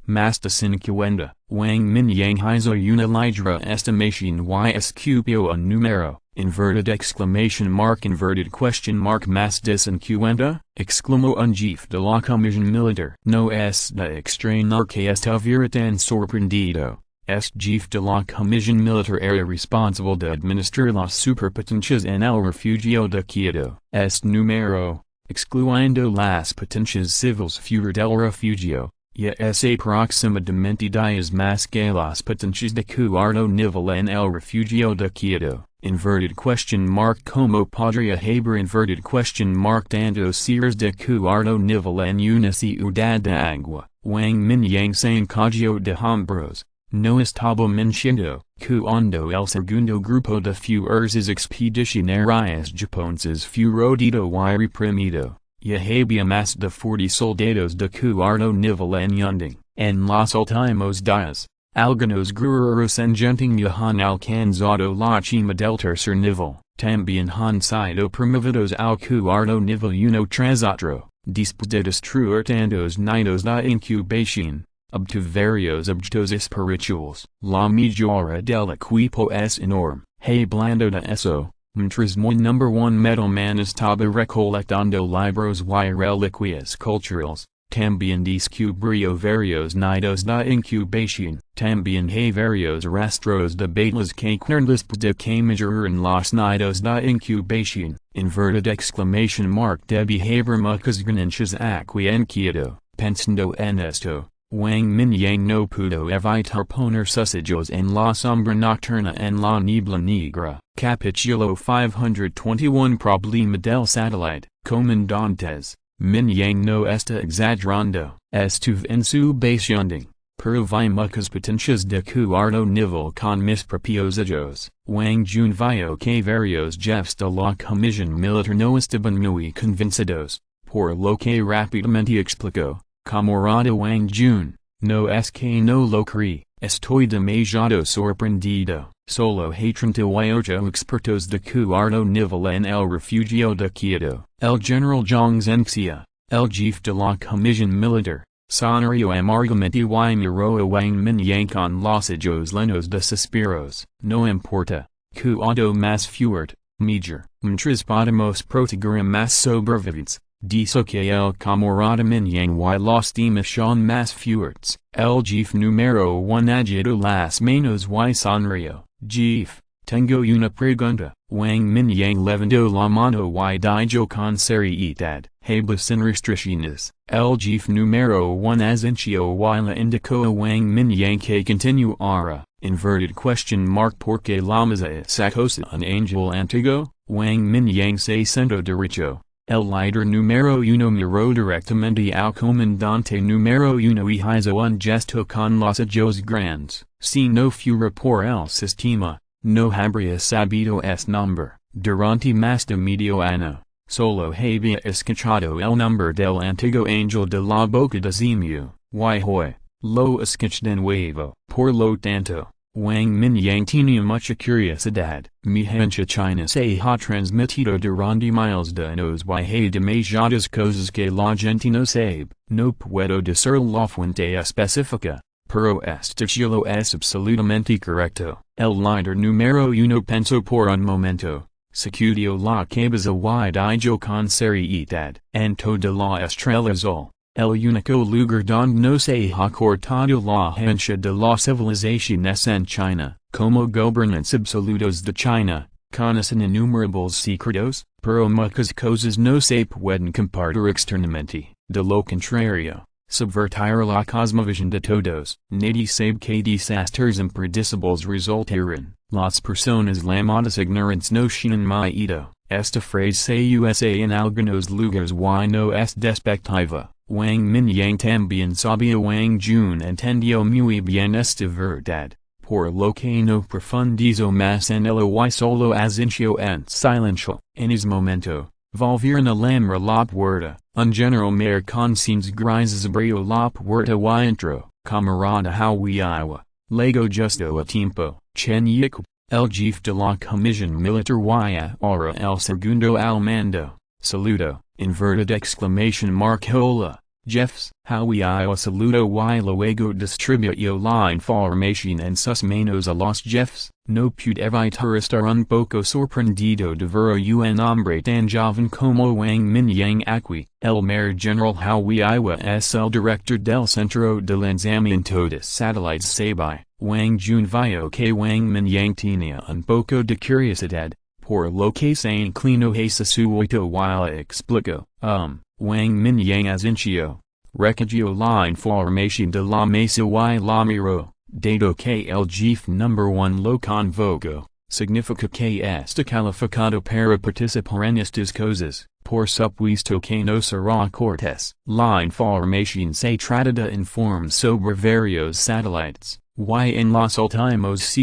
Masta cincuenta, Wang Mingyang hizo una ligra estimation y escupio un número, inverted exclamation mark inverted question mark más de cincuenta, exclamó un jefe de la comisión militar. No es de extrañar que estuviera tan sorprendido. Jefe de la comisión militar era responsable de administrar las superpotencias en el refugio de Quito. Número, excluyendo las potencias civiles fuera del refugio. Ya es aproximadamente 10 más que las potencias de cuarto nivel en el refugio de Quito. Inverted question mark como podría haber inverted question mark tantos seres de cuarto nivel en una ciudad de agua. Wang Mingyang se encagió de hombros. No estaba mintiendo, cuando el segundo grupo de fuerzas expedicionarias japonesas fue rodado y reprimido. Ya había más de 40 soldados de cuarto nivel en Yunding. En los últimos días, algunos guerreros en Genting ya han alcanzado la cima del tercer nivel. También han sido promovidos al cuarto nivel uno tras otro, después de destruir tantos nidos de incubación. Obtuvo varios objetos espirituales. La mayoría del equipo es enorme. Hablando de eso, mientras muy number one metalman estaba recolectando libros y reliquias culturales, también descubrió varios nidos de incubación. También hay varios rastros de balas que quedaron después de que mejoraron los nidos de incubación. Inverted exclamation mark debe haber muchas ganancias aquí en Quito. Pensando en esto, Wang Mingyang no pudo evitar poner sus ojos en la sombra nocturna en la niebla negra. Capítulo 521 Problema del satélite. Comandantes, Mingyang no está exagerando. Estuve en su base Yunding, pero vi muchas potencias de cuarto nivel con mis propios ojos. Wang Jun vio que varios jefes de la comisión militar no estaban muy convencidos, por lo que rápidamente explicó. Camarada Wang Jun, no es que no lo creí, estoy demasiado sorprendido. Solo hay 38 expertos de cuarto nivel en el refugio de Quito. El general Zhang Zhenxia, el jefe de la comisión militar, sonrió amargamente y miró a Wang Mingyang con los ojos llenos de suspiros. No importa, cuanto más fuerte, mejor. Mientras podemos proteger más sobrevivientes. Dice que el camarada Mingyang y los demás son más fuertes. El jefe número 1 agitó las manos y sonrió. Jefe, tengo una pregunta. Wang Mingyang levantó la mano y dijo con seriedad. Habla sin restricciones. El jefe número 1 asintió y le indicó a Wang Mingyang que continuara. Inverted question mark porque la masa es cosa un angel antiguo. Wang Mingyang se sentó derecho. El líder número 1 miró directamente al comandante número 1 y hizo un gesto con los ojos grandes. Si no fuera por el sistema, no habría sabido ese nombre. Durante más de medio año, solo había escuchado el nombre del antiguo ángel de la boca de Zemu. Y hoy, lo escuché de nuevo. Por lo tanto, Wang Mingyang tenía mucha curiosidad. Mi gente China se ha transmitido durante miles de años y hay demasiadas cosas que la gente no sabe. No puedo decir la fuente específica, pero este título es absolutamente correcto. El líder número 1 pensó por un momento, sacudió la cabeza y dijo con seriedad. Anto de la estrella azul. El único lugar donde no se ha cortado la herencia de la civilización es en China. Como gobernantes absolutos de China, conocen innumerables secretos, pero muchas cosas no se pueden compartir externamente. De lo contrario, subvertir la cosmovisión de todos. Nadie sabe que desastres impredecibles resultarán. Las personas llamadas ignorantes no tienen miedo. Esta frase se usa en algunos lugares y no es despectiva. Wang Mingyang también sabía Wang Jun entendió muy bien esta verdad, por lo que no profundizó más en ello y solo asintió en silencio. En ese momento, volvieron a llamar la puerta. Un general mayor con signos grises abrió la puerta y entró. Camarada Howie Iowa, lego justo a tiempo. Chen Yik, El jefe de la comisión militar y ahora el segundo al mando, saludo, inverted exclamation mark hola, jefes, hoy yo saludo y luego distribuyo la información en sus manos a los jefes, no pude evitar estar un poco sorprendido de ver a un hombre tan joven como Wang Mingyang aquí, el mayor general hoy yo es el director del centro de lanzamiento de satélites SYNOPSIS. Wang Jun vio que Wang Mingyang tenía un poco de curiosidad, por lo que se inclinó hacia su oído y explicó, Wang Mingyang asintió, recogió la información de la mesa y la miró, dado que el jefe number 1 lo convocó, significa que está calificado para participar en estas cosas, por supuesto que no será cortés. La información se trata de informes sobre varios satélites. Y en los últimos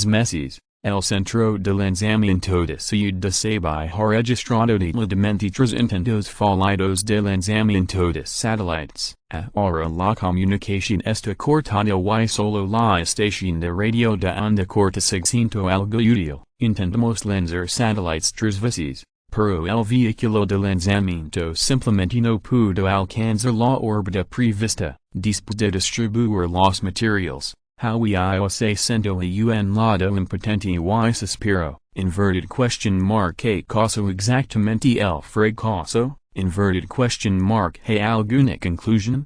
meses, el centro de lanzamiento de Ciudad de SYNOPSIS ha registrado de 23 intentos fallidos de lanzamiento de satélites. Ahora la comunicación está cortada y solo la estación de radio de onda corta siendo algo útil. Intentamos lanzar satélites 3 veces, pero el vehículo de lanzamiento simplemente no pudo alcanzar la órbita prevista. Después de distribuir los materiales, hoy yo se siento un lado impotente y suspiro, inverted question mark ¿qué causó exactamente el fracaso? Inverted question mark ¿hay alguna conclusión?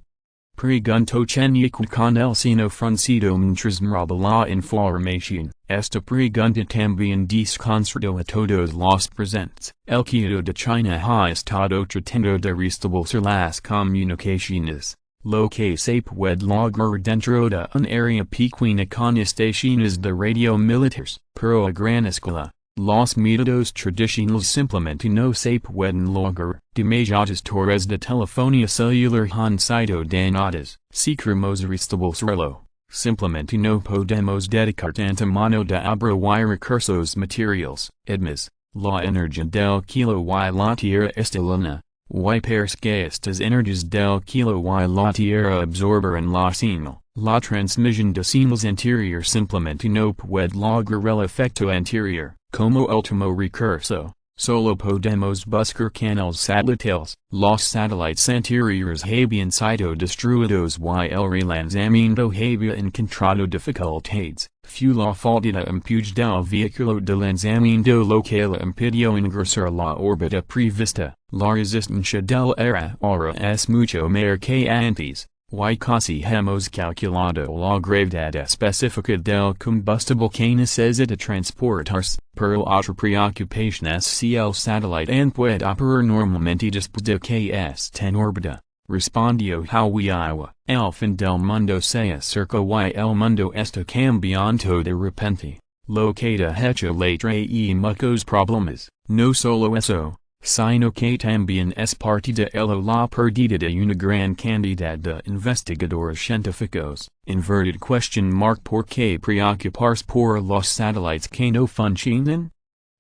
Pregunto Chenyuk con el seno fruncido mientras miraba la información. Esta pregunta también desconcertó a todos los presentes. El Quito de China ha estado tratando de restablecer las comunicaciones, lo que se puede lograr dentro de un área pequeña con estaciones de radio militares, pero a gran escala. Los métodos tradicionales simplemente no se pueden lograr. Demasiadas torres de telefonía celular han sido dañadas. Si queremos restablecerlo, simplemente no podemos dedicar tanta mano de obra y recursos materiales. Además, la energía del kilo y la tierra está luna, y que estas energias del kilo y la tierra absorben la señal. La transmisión de señales anterior simplemente no puede lograr el efecto anterior. Como último recurso, solo podemos buscar canales satelitales. Los satélites anteriores habían sido destruidos y el relanzamiento había encontrado dificultades. Fue la falta de empuje del vehículo de lanzamiento lo que le impidió ingresar la órbita prevista. La resistencia del aire ahora es mucho mayor que antes. Y casi hemos calculado la gravedad específica del combustible que necesita transportarse, pero otra preocupación es si el satélite puede operar normalmente después de que esté en órbita. Respondió Huawei, el fin del mundo se acerca y el mundo está cambiando de repente. Lo que de hecho le trae muchos problemas, no solo eso, sino que también es parte de la pérdida de una gran cantidad de investigadores científicos. Inverted question mark ¿por qué preocuparse por los satélites que no funcionan?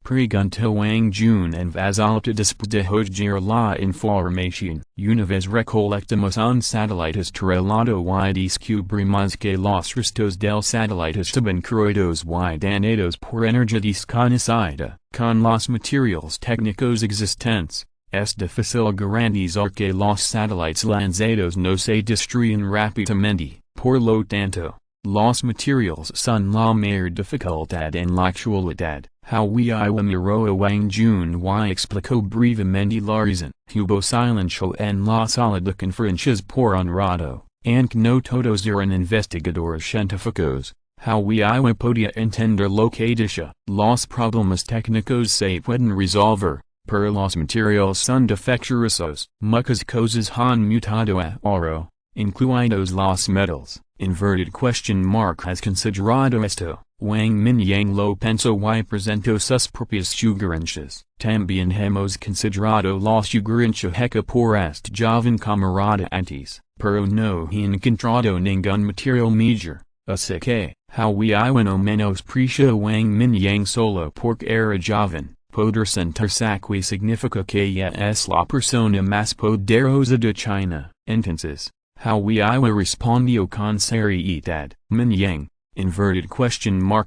Preguntó Wang Jun en voz alta después de juzgar la información. Una vez recolectamos un satélite estrellado y descubrimos que los restos del satélite estaban corroídos y dañados por energía desconocida. Con los materiales técnicos existentes, es difícil garantizar que los satélites lanzados no se destruyen rápidamente. Por lo tanto, los materiales son la mayor dificultad en la actualidad. Huawei miró a Wang Jun y explicó brevemente la razón. Hubo silencio en la sala de conferencias por un rato, aunque no todos eran investigadores científicos. Huawei podía entender lo que decía. Los problemas técnicos se pueden resolver, pero los materiales son defectuosos. Muchas cosas han mutado ahora, incluidos los metals. Inverted question mark ¿has considerado esto? Wang Mingyang lo pensó y presentó sus propias sugerencias. También hemos considerado la sugerencia hecha por este joven camarada antes, pero no he encontrado ningún material major, así que, Huawei no menos precia Wang Mingyang solo porque era joven. Poder sentarse aquí significa que ella es la persona más poderosa de China. Entonces, Huawei respondió con seriedad. Mingyang,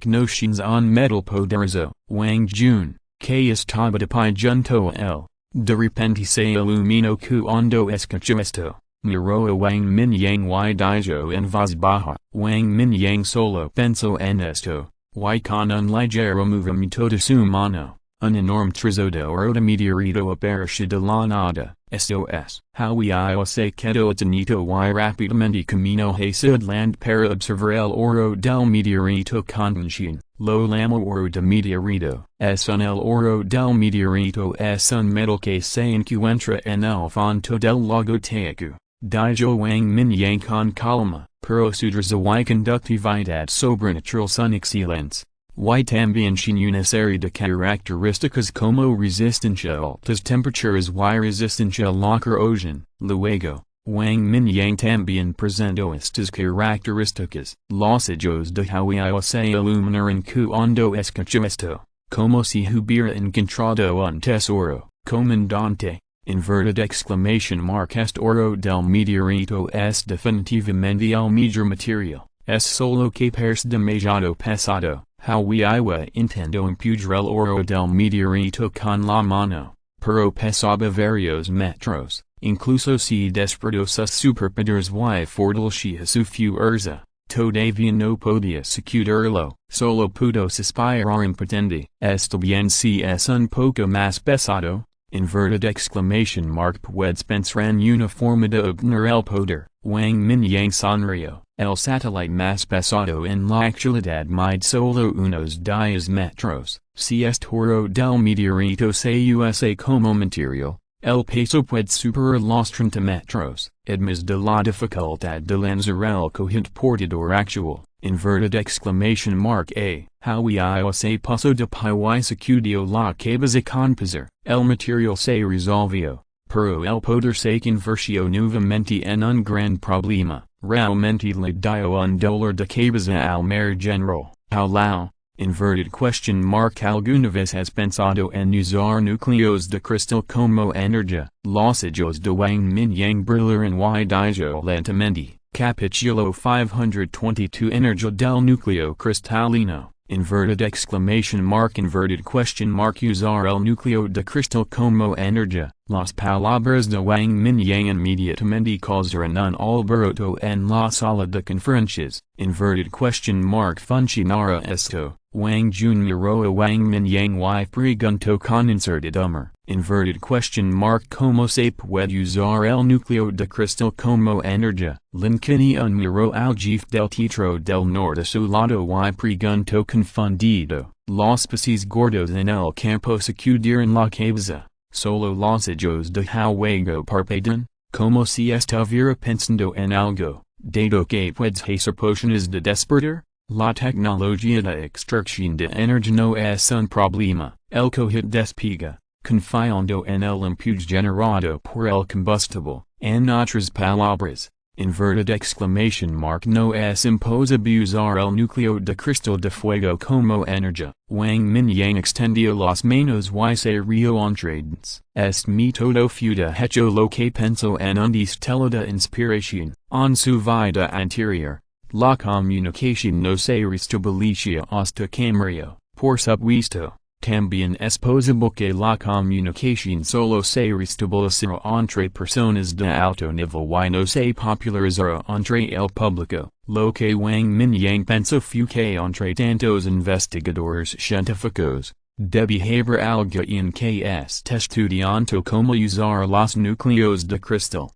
Notions on metal poderzo, Wang Jun, que estaba de pi junto el, de repente se iluminó cuando escuchó esto, miró a Wang Mingyang y dijo en voz baja, Wang Mingyang solo pensó en esto, y con un ligero movimiento de su mano, un enorme trozo de oro de meteorito apareció de la nada, esto es, how se quedó atenito y rápidamente camino hacia land para observar el oro del meteorito con atención. Lo llamo oro de meteorito, el oro del meteorito es un metal que se encuentra en el fondo del lago Teacu, dijo Wang Mingyang con calma, pero su trozo y conductividad sobrenatural son excelentes. Y también tiene una serie de características como resistencia a altas temperaturas y resistencia a la corrosión. Luego, Wang Mingyang también presentó estas características. Los ojos de Hawaiio se iluminaron cuando escuchó esto, como si hubiera encontrado un tesoro. Comandante, inverted exclamation mark este oro del meteorito es definitivamente el mejor material, es solo que parece demasiado pesado. Hawaiio intentó empujar el oro del meteorito con la mano, pero pesaba varios metros, incluso si despreciou sus superpoderes y fortalecía su fuerza, todavía no podía sacudirlo, solo pudo suspirar impotente. Está bien si es un poco más pesado, inverted exclamation mark puedes pensar en una forma de obtener el poder. Wang Mingyang sonrió. El satélite más pesado en la actualidad mide solo unos 10 metros. Si este oro del meteorito se usa como material, el peso puede superar los 30 metros. Además de la dificultad de lanzar el cohete portador actual, inverted exclamation mark a, Hawaiio se puso de pie y sacudió la cabeza con pesar. El material se resolvió, pero el poder se convirtió nuevamente en un gran problema. Realmente le dio un dolor de cabeza al mayor general. How inverted question mark alguna vez has pensado en usar núcleos de cristal como energía. Los ojos de Wang Mingyang brillaron y dijo lentamente, capítulo 522 energía del núcleo cristalino. Inverted exclamation mark inverted question mark usar el núcleo de cristal como energía. Las palabras de Wang Mingyang inmediatamente causaron un alboroto en la sala de conferencias. Inverted question mark funcionará esto. Wang Jun miró a Wang Mingyang y preguntó con incertidumbre. Inverted question mark ¿Cómo se puede usar el núcleo de cristal como energía? Lincoln miró al jefe del teatro del norte a su lado y preguntó confundido. Los peces gordos en el campo sacudieron la cabeza. Solo los ojos de Hawaiio parpadean, como si estuviera pensando en algo. Dado que puedes hacer pociones de despertar, la tecnología de extracción de energía no es un problema. El cohete despega, confiando en el impulso generado por el combustible. En otras palabras, inverted exclamation mark no es imposible usar el núcleo de cristal de fuego como energía. Wang Mingyang extendió las manos y se rió entre dientes. Este método fue hecho lo que pensó en un destello de inspiración. En su vida anterior, la comunicación no se restablecía hasta que murió. Por supuesto, también es posible que la comunicación solo se restablecerá entre personas de alto nivel y no se popularizará entre el público. Lo que Wang Mingyang pensó fue que entre tantos investigadores científicos, debe haber alguien que esté estudiando cómo usar los núcleos de cristal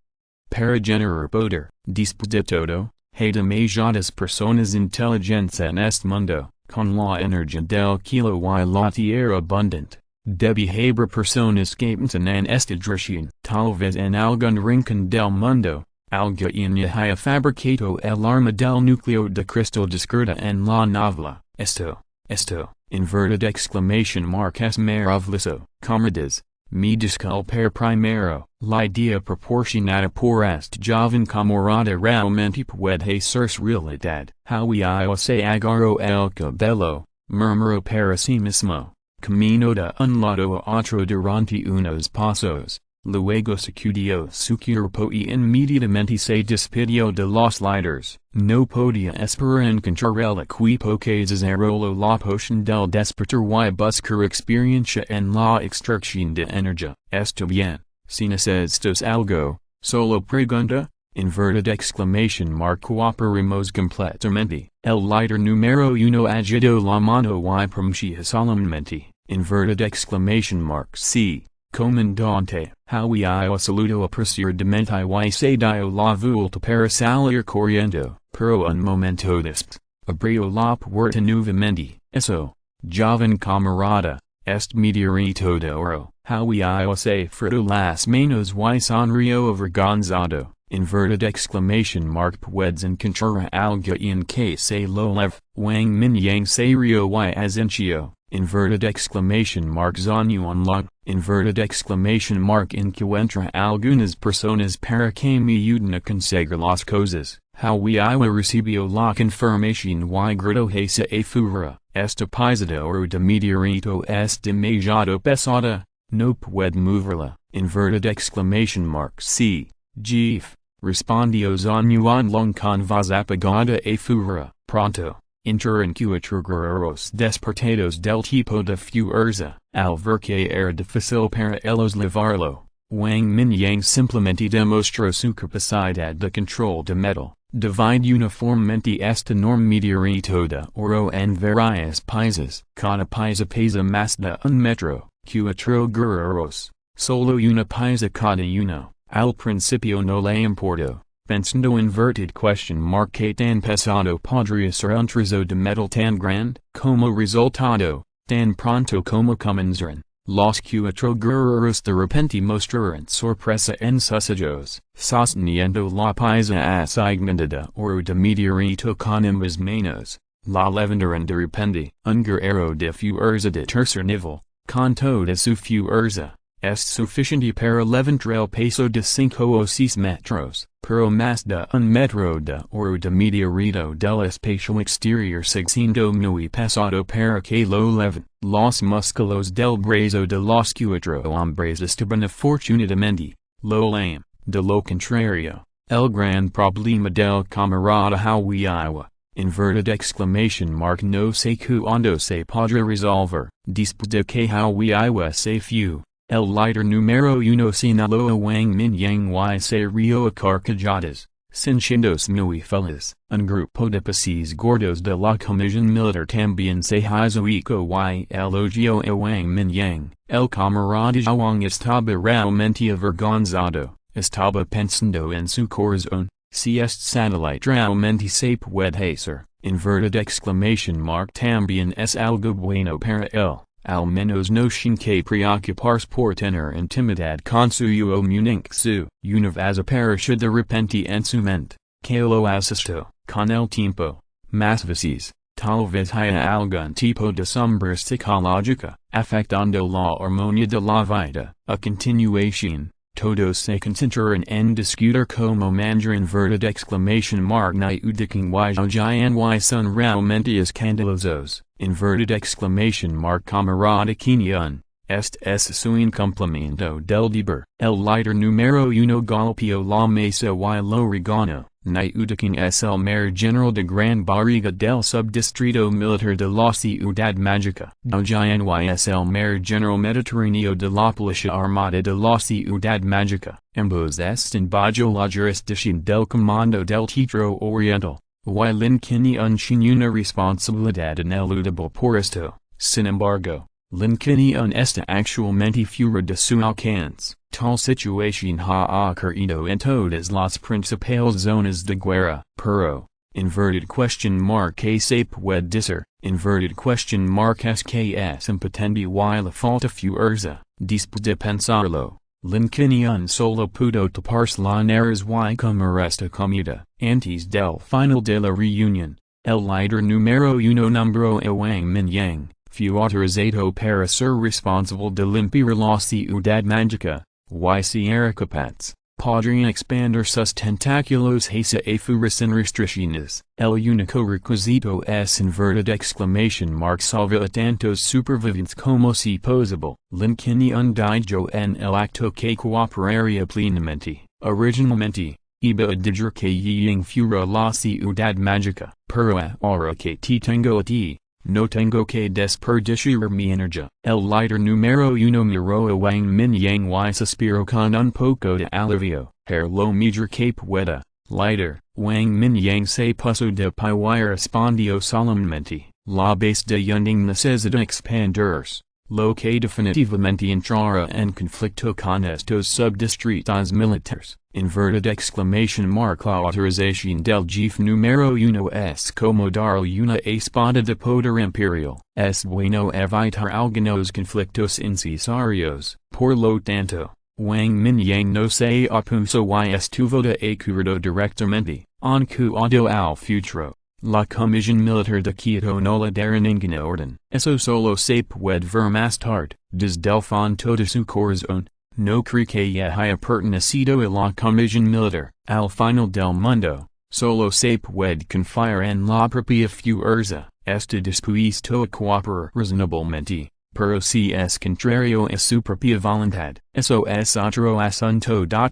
para generar poder. Después de todo, hay demasiadas personas inteligentes en este mundo. Con la energía del kilo y la tierra abundante, debe haber personas que piensan en esta dirección. Tal vez en algún rincón del mundo, alguien ya haya fabricado el arma del núcleo de cristal descrita en la novela. Esto, inverted exclamation mark es maravilloso. Camaradas, me disculpar primero, la idea proporcionada por este joven camarada realmente puede ser realidad. Hawaiio se agarró el cabello, murmuró para sí mismo, camino de un lado a otro durante unos pasos, luego secudio sucurpo y inmediatamente se despidió de los líderes. No podía esperar encontrar el equipo que desarrolló la poción del despertar y buscar experiencia en la extracción de energía. Está bien, si necesitas algo, solo pregunta. Inverted exclamation mark cooperamos completamente. El líder número uno agitó la mano y pronuncia solemnemente. Inverted exclamation mark sí, comandante. Había saludo apresuradamente y se dio la vuelta para salir corriendo. Pero un momento después, abrió la puerta nuevamente. Eso, joven camarada, este meteorito de oro. Había se frotó las manos y sonrió avergonzado. Inverted exclamation mark puedes encontrar algo en que se lo leve. Wang Mingyang se rió y asenció. Inverted exclamation mark zonyo on log. Inverted exclamation mark encuentra algunas personas para que me ayuden a conseguir las cosas. Había recibió la confirmación y gritó hacia afuera. Esta pisadora de meteorito es demasiado pesada. No puede moverla. Inverted exclamation mark sí. Jeef, respondió Zonyuan long con voz apagada afuera. Pronto, encuentra guerreros despertados del tipo de fuerza. Al ver que era difícil para ellos librarlo, Wang Mingyang simplemente demostró su capacidad de control de metal. Divide uniformemente este enorme meteorito de oro en varias piezas. Cada pieza pesa más de un metro. Cuatro guerreros, solo una pieza cada uno. Al principio no le importó, pensando inverted question mark que tan pesado podría ser un trozo de metal tan grande. Como resultado, tan pronto como comenzaron, los cuatro guerreros de repente mostraron sorpresa en sus ojos, sosteniendo la pieza asigmentada de oro de meteorito con ambas manos. La levantaron de repente. Un guerrero de fuerza de tercer nivel, con toda su fuerza, es suficiente para levantar el peso de 5 o 6 metros, pero más de un metro de oro de meteorito del espacio exterior siendo muy pesado para que lo levan. Los músculos del brazo de los cuatro hombres estaban afortunadamente, lo lame. De lo contrario, el gran problema del camarada Hawiiwa, inverted exclamation mark no sé cuándo se podrá resolver. Después de que Hawiiwa se fue, el líder número uno señaló a Wang Mingyang y se rió a carcajadas, sintiéndose muy feliz. Un grupo de peces gordos de la comisión militar también se hizo eco y elogió a Wang Mingyang. El camarada Wang estaba realmente avergonzado, estaba pensando en su corazón, si este satélite realmente se puede hacer. Inverted exclamation mark también es algo bueno para él. Al menos no sin que preocuparse por tener intimidad con su yo muninxu. Una vez apareció de repente en su mente, que lo asistió, con el tiempo, más veces, tal vez haya algún tipo de sombra psicológica, afectando la armonía de la vida. A continuación, todos se concentraron en discutir como manjar inverted exclamation mark ni udiking y Zhutian y son realmente escandalosos. Inverted exclamation mark camarada Kenyan, este es su incumplimiento del deber. El líder número uno golpeó la mesa y lo regañó. Ni udiking es el mayor general de Gran Barriga del subdistrito militar de la ciudad mágica. Zhutian y es el mayor general mediterráneo de la policía armada de la ciudad mágica. Ambos están bajo la jurisdicción del comando del Tetro Oriental. Y Lin tiene una responsabilidad ineludible por esto. Sin embargo, Lin tiene está actualmente fuera de su alcance. Tal situación ha ocurrido en todas las principales zonas de guerra. Pero, inverted question mark que se puede decir, inverted question mark es que es impotente y la falta fuerza. Después de pensarlo, Lin tiene solo pudo taparse las nares y comer esta comida. Antes del final de la reunión, el líder número uno nombró a Wang Mingyang, fue autorizado para ser responsable de limpiar la ciudad mágica, y si era capaz, Podrian expander sus tentaculos hasa afuris in restrictionis, el unico requisito s inverted exclamation mark salva tantos supervivents como si possible, linkini undijo en el acto que cooperaria plenamente, originalmente, iba adiger que ying fura la ciudad magica, pero ahora que te tengo a ti, no tengo que desperdiciar mi energía. El lighter número uno miró a Wang Mingyang y suspiró con un poco de alivio, lo mejor que pueda. Lighter, Wang Mingyang se puso de pie y respondió solemnemente, la base de yunding necesita expanders, lo que definitivamente entrara en conflicto con estos subdistritos militares. Inverted exclamation mark la autorización del jefe número uno es como dar una espada de poder imperial. Es bueno evitar algunos conflictos innecesarios. Por lo tanto, Wang Mingyang no se opuso y estuvo de acuerdo directamente, en cuanto al futuro. La comisión militar de Quito no le dará ninguna orden. Eso solo se puede ver más tarde, desde el fondo de su corazón. No cree que haya pertenecido a la comisión militar. Al final del mundo, solo se puede confiar en la propia fuerza. Está dispuesto a cooperar reasonablemente, pero si es contrario a su propia voluntad, eso es otro asunto. La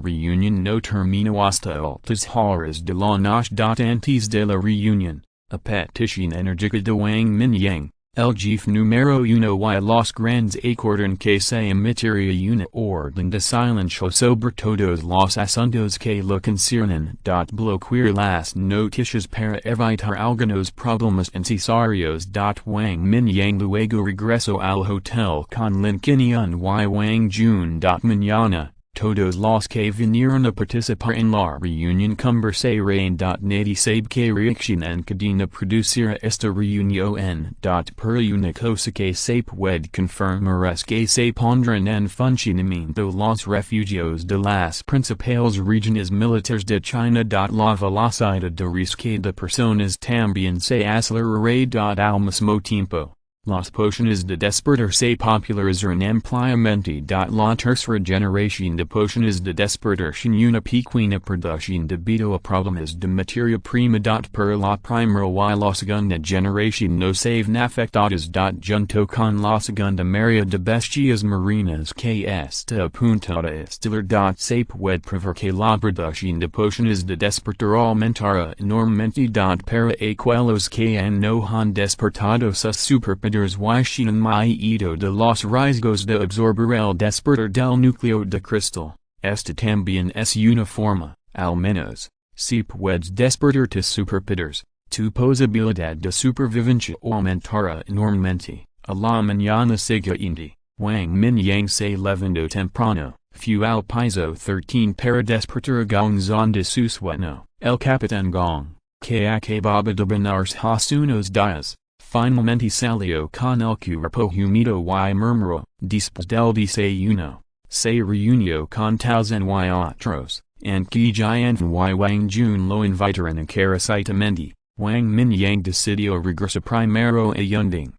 reunión no terminó hasta altas horas de la noche. Antes de la reunión, a petición enérgica de Wang Mingyang, el jefe número uno y los grandes acordan que se emitiría una orden de silencio sobre todos los asuntos que lo conciernen. Bloquear las noticias para evitar algunos problemas innecesarios. Wang Mingyang luego regresó al hotel con Linkinian y Wang Jun. Mañana, todos los que vinieron a participar en la reunión conversarán. Nadie sabe qué reacción en cadena producirá esta reunión. Pero una cosa que se puede confirmar es que se pondrán en funcionamiento los refugios de las principales regiones militares de China. La velocidad de rescate de personas también se acelerará. Al mismo tiempo, las pociones de despertar se popularizarán ampliamente. La tercera generación de pociones de despertación una pequeña producción debido a problemas de materia prima. Pero la primera y la segunda generación no se ven afectadas. Junto con la segunda marea de bestias marinas que está apuntada a estilar. Se puede prever que la producción de pociones de despertar aumentará enormemente. Para aquellos que no han despertado sus superpoderes y tienen miedo de los riesgos de absorber el despertar del núcleo de cristal, esta también es una forma, al menos, si puedes despertar tus superpoderes, tu posibilidad de supervivencia aumentará enormemente. A la mañana siguiente, Wang Mingyang se levantó temprano, fue al piso 13 para despertar a Gong de su sueño. El capitán Gong, que acababa de bañarse hace unos días, finalmente salió con el cuerpo húmedo y murmuró, después del desayuno, se reunió con Taozan y otros, en que Jian y Wang Jun lo invitaron encarecidamente. Wang Mingyang decidió regresar primero a Yunding.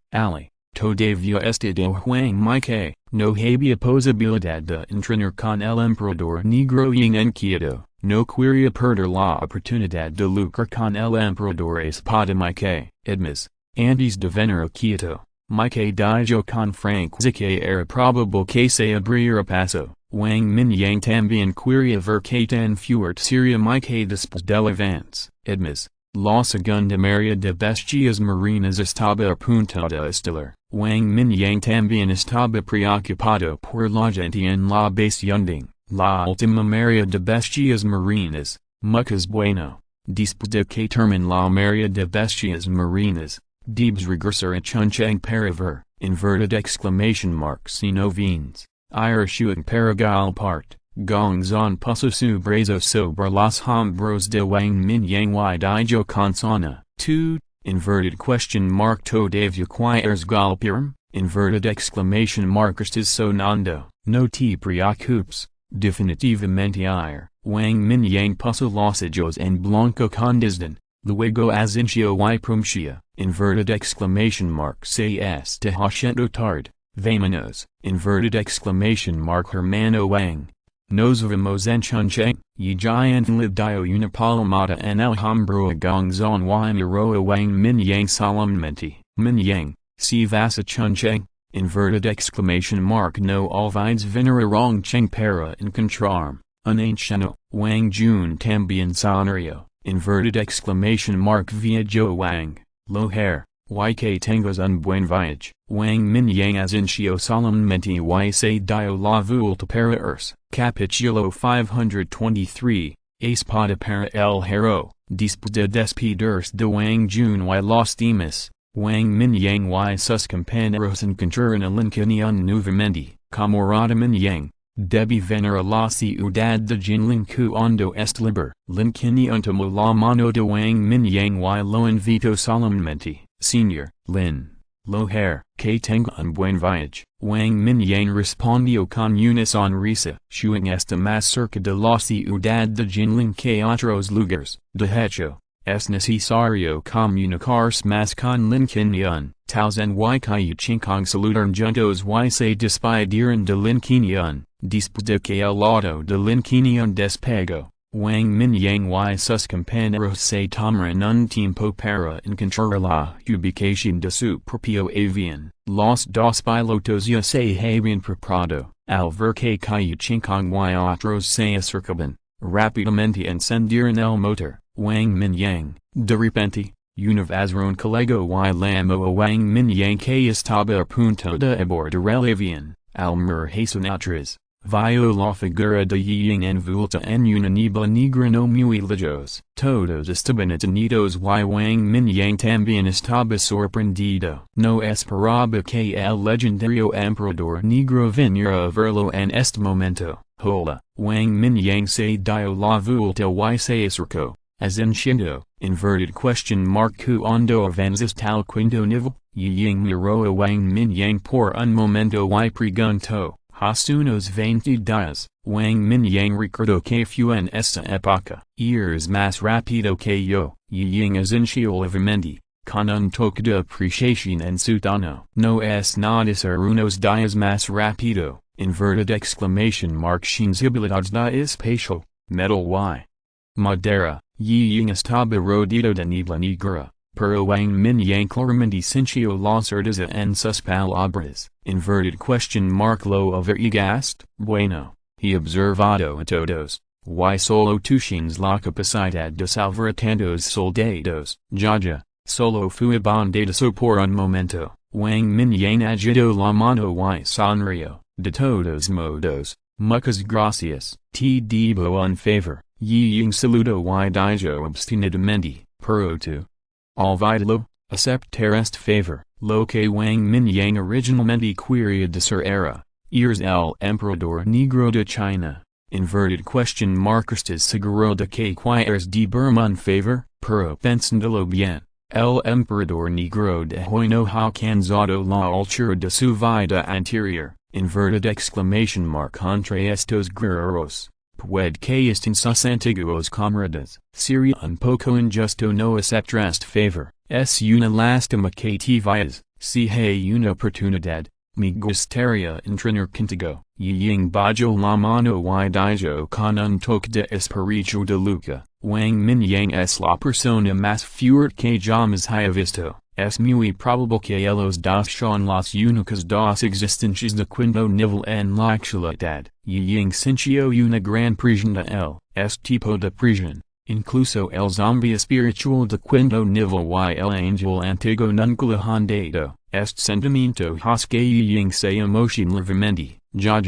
Todavía está de Wang Mike, no había posibilidad de entrenar con el emperador negro Ying en Quito, no quería perder la oportunidad de lucrar con el emperador espada Mike. Además, antes de venir a Quito, Mike dijo con franqueza que era probable que se abriera paso. Wang Mingyang también quería ver que tan fuerte sería Mike después del avance. Además, la segunda marea de bestias marinas estaba apuntada a estilar. Wang Mingyang también estaba preocupado por la gente en la base Yunding. La última marea de bestias marinas, muchas bueno. Después de que termine la marea de bestias marinas, debes regresar a Chunchang para ver, inverted exclamation mark sino vines, Irishuang para galpart, Gongzon puso su brazo sobre los hombros de Wang Mingyang y dijo con sana, tu, inverted question mark todavía quieres golpearme, inverted exclamation mark estás sonando, no te preocupes, definitivamente ir. Wang Mingyang puso los ojos en blanco con desdén. Luego asintió y pronuncia, inverted exclamation mark se está haciendo tarde, vámonos, inverted exclamation mark hermano Wang, Nos vamos enchuncheng, yi jian lib dio unipalamata en alhambro gongzon y miroa Wang Mingyang solemnmente, Mingyang, si vasa chuncheng, inverted exclamation mark no alvides venera rong cheng para encontrarm, unancheno, Wang Jun también sonario, inverted exclamation mark via Jo Wang, lo hair. YK Tengos un buen viage, Wang Mingyang as incio solemnmente y se dio la vuelta para ers, capítulo 523, espada para el hero, después de despedirse de Wang Jun y los demás, Wang Mingyang y sus compañeros encontraron a Lincoln nuevamente, camarada Mingyang, debe venir a la ciudad de Jinling cuando est libre, Lincoln tomó la mano de Wang Mingyang y lo invitó solemnemente. Señor, Lin, lo hair, que tenga un buen viaje, Wang Mingyang respondió con una sonrisa, shuang está más cerca de la ciudad de Jinling que otros lugares, de hecho, es necesario comunicarse más con Lincoln, Taozen y Kai Chinkong saludaron juntos y se despidieron de Lincoln, después de que el auto de Lincoln despegó. Wang Mingyang y sus compañeros se tomaron un tiempo para encontrar la ubicación de su propio avión. Los dos pilotos ya se habían preparado, al ver que Kai Chinkong y otros se acercaban, rápidamente encendieron el motor. Wang Mingyang, de repente, una vez colegó y llamó a Wang Mingyang que estaba a punto de abordar el avión, al mirar atrás. Vio la figura de Ying envuelta en una niebla negra no muy lejos. Todos estaban detenidos y Wang Mingyang también estaba sorprendido. No esperaba que el legendario emperador negro viniera a verlo en este momento. Hola, Wang Mingyang se dio la vuelta y se acercó. Azenciendo, inverted question mark cuando avanzas tal quinto nivel, Ying miró a Wang Mingyang por un momento y preguntó. Hace unos 20 días, Wang Mingyang recordó que fue en esta época. Eres más rápido que yo, Ying asintió levemente, con un toque de apreciación en su tono. No es nada ser unos días más rápido, inverted exclamation mark sin habilidades de espacio, metal y madera, Ying estaba rodeado de niebla negra. Pero Wang Mingyang claramente sintió la certeza en sus palabras, inverted question mark lo averiguaste, bueno, he observado a todos, y solo tú tienes la capacidad de salvar a tantos soldados, ya, solo fue bondadoso por un momento, Wang Mingyang agitó la mano y sonrió, de todos modos, muchas gracias, te debo un favor, Ying saludó y dijo obstinadamente, pero tú. Olvídalo, aceptar este favor, lo que Wang Mingyang originalmente quería decir era, eres el emperador negro de China, inverted question mark estás seguro de que quieres deberme un favor, pero pensándolo bien, el emperador negro de no ha alcanzado la altura de su vida anterior, inverted exclamation mark contra estos guerreros. Puede que estén sus antiguos camaradas. Sería un poco injusto no aceptar este favor. Es una lástima que te vayas. Si hay una oportunidad, me gustaría entrenar contigo. Ying bajó la mano y dijo con un toque de espíritu de lucha. Wang Mingyang es la persona más fuerte que jamás haya visto. Es muy probable que los dos son las únicas dos existencias de quinto nivel en la actualidad. Ying sintió una gran prisión de él, este tipo de prisión, incluso el zombie espiritual de quinto nivel y el ángel antiguo nunca lo han dado. Este sentimiento hace que Ying se emocione levemente, ya,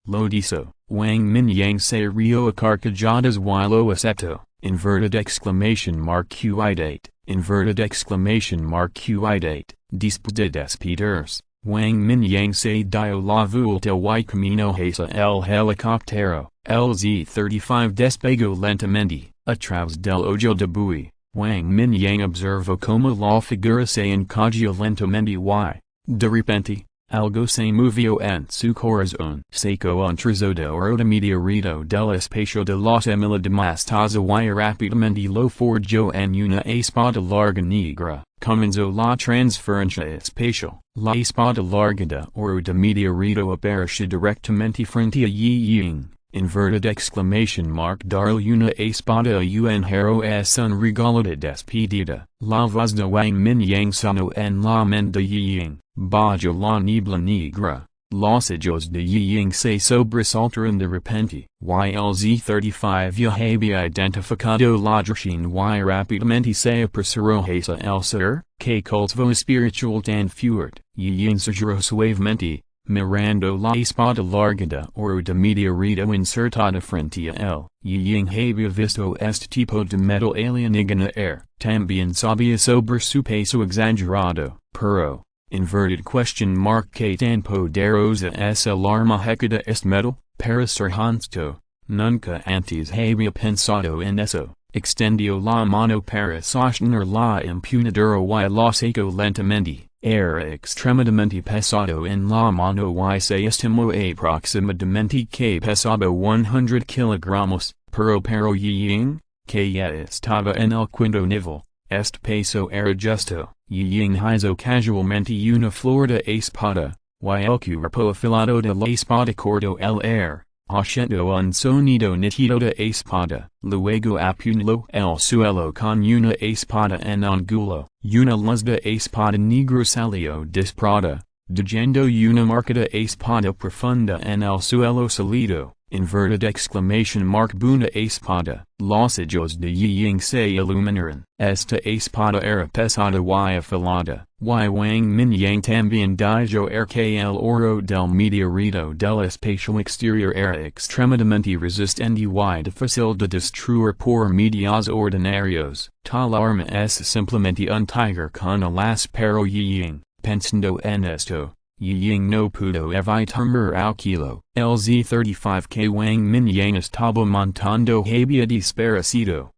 lo dijo. Wang Mingyang se rió a carcajadas y lo aceptó, inverted exclamation mark Q8. Inverted exclamation mark Q8, después de despedirse, Wang Mingyang se dio la vuelta y camino hacia el helicóptero, el Z-35 despegó lentamente, a través del hoyo de buey, Wang Mingyang observó como la figura se encogió lentamente y, de repente, algo se movió en su corazón. Sacó un trozo de oro de meteorito del espacio de los Emila de Mostaza y rápidamente lo forjó en una espada larga negra. Comenzó la transferencia espacial. La espada larga de oro de meteorito apareció directamente frente a Yi Ying, inverted exclamation mark darl una espada un hero es un regalo de despedida, la voz de Wang Mingyang sano en la mente ying, bajo la niebla negra, los ojos de ying se sobresaltaron de repente, YLZ 35 ya había identificado la dirección y rápidamente se apresuró hacia el sur, que cultivó espiritual tan fuerte, ying se giró suavemente, mirando la espada largada oro de meteorito insertada frente a él. Ying había visto este tipo de metal alienígena también sabía sobre su peso exagerado, pero, inverted question mark que tan poderosa es el arma de este metal, para ser honesto, nunca antes había pensado en eso. Extendió la mano para sostener la empuñadura y lo sacó lentamente. Era extremadamente pesado en la mano y se estimó aproximadamente que pesaba 100 kilogramos, pero Ying, que ya estaba en el quinto nivel, este peso era justo. Ying hizo casualmente una flor de espada, y el cuerpo afilado de la espada cortó el aire, haciendo un sonido nítido de espada. Luego apuñaló el suelo con una espada en ángulo. Una luz de espada negra salió disparada, dejando una marca de espada profunda en el suelo sólido. Inverted exclamation mark una espada. Los ojos de Ying se iluminaron. Esta espada era pesada y afilada. Wang Mingyang también dijo que el oro del meteorito del espacio exterior era extremadamente resistente y difícil de destruir por medios ordinarios. Tal arma es simplemente un tiger con alas pero Ying, pensando en esto, Ying no pudo evitar al kilo. LZ35 que Wang Mingyang estaba montando había desaparecido.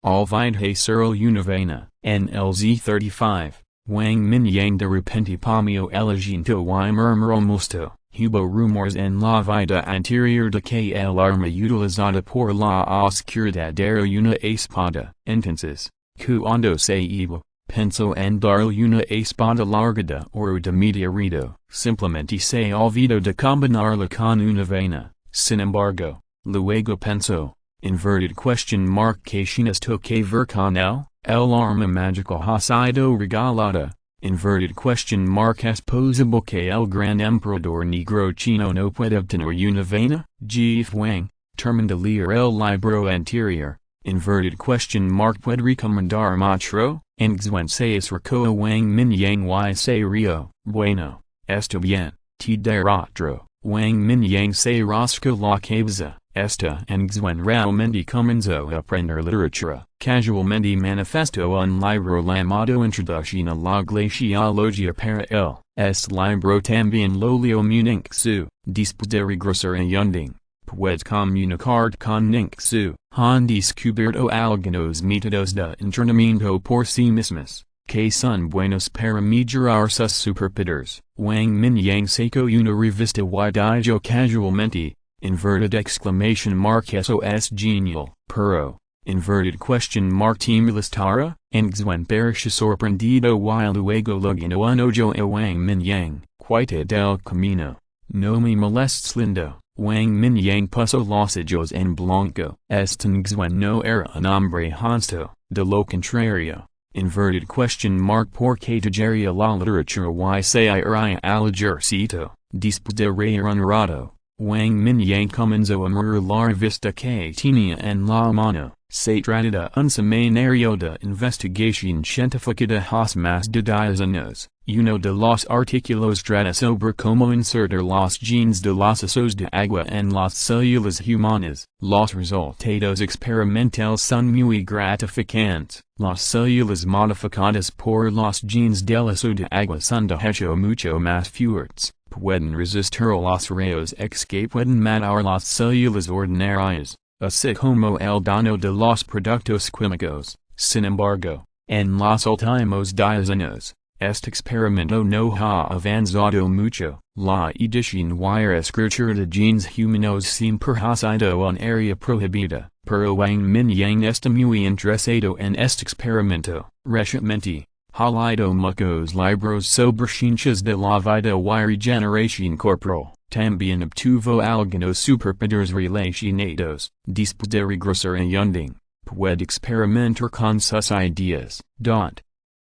Olvidé ser una vaina. En LZ35, Wang Mingyang de repente palmeó el asiento y murmuró molesto. Hubo rumores en la vida anterior de que el arma utilizada por la oscuridad era una espada. Entonces, cuando se iba, pensó en darle una espada largada oro de meteorito. Simplemente se olvidó de combinarla con una vaina. Sin embargo, luego pensó, inverted question mark que tienes que ver con el arma mágica ha sido regalada. Inverted question mark es posible que el gran emperador negro chino no pueda obtener una vaina. Jeff Wang, termina de leer el libro anterior. Inverted question mark puede recomendar otro. Engzuen se acercó a Wang Mingyang y se rió. Bueno, está bien, te daré otro. Wang Mingyang se rascó la cabeza. Esta Engzuen realmente comenzó a aprender literatura. Casualmente manifestó un libro llamado Introducción a la Glaciología para él. Este libro también lo leo Ningxu. Después de regresar a Yunding, puedes comunicar con Ningxu. Han descubierto algunos métodos de entrenamiento por sí mismos, que son buenos para mejorar sus superpowers. Wang Mingyang sacó una revista y dijo casualmente, inverted exclamation mark eso es genial, pero, inverted question mark te molestará. Engzuen pareció sorprendido y luego le guiñó un ojo a Wang Mingyang. Quita del camino. No me molestes lindo. Wang Mingyang puso los ojos en blanco. Este Engzuen no era un hombre honesto, de lo contrario. Inverted question mark porque dejaría la literatura y se iría al ejército. Después de reír un rato, Wang Mingyang comenzó a mirar la revista que tenía en la mano. Se trata de un seminario de investigación científica de hace más de 10 años. Uno de los artículos trata sobre cómo insertar los genes de los osos de agua en las células humanas. Los resultados experimentales son muy gratificantes. Las células modificadas por los genes del oso de agua son de hecho mucho más fuertes. Pueden resistir los rayos X que pueden matar las células ordinarias, así como el daño de los productos químicos. Sin embargo, en los últimos 10 años, este experimento no ha avanzado mucho. La edición y escritura de genes humanos siempre ha sido un área prohibida, pero Wang Mingyang está muy interesado en este experimento. Recientemente, ha leído muchos libros sobre ciencias de la vida y regeneración corporal. tambien obtuvo algunos superpoderes relacionados, después de regresar a Yunding, puede experimentar con sus ideas.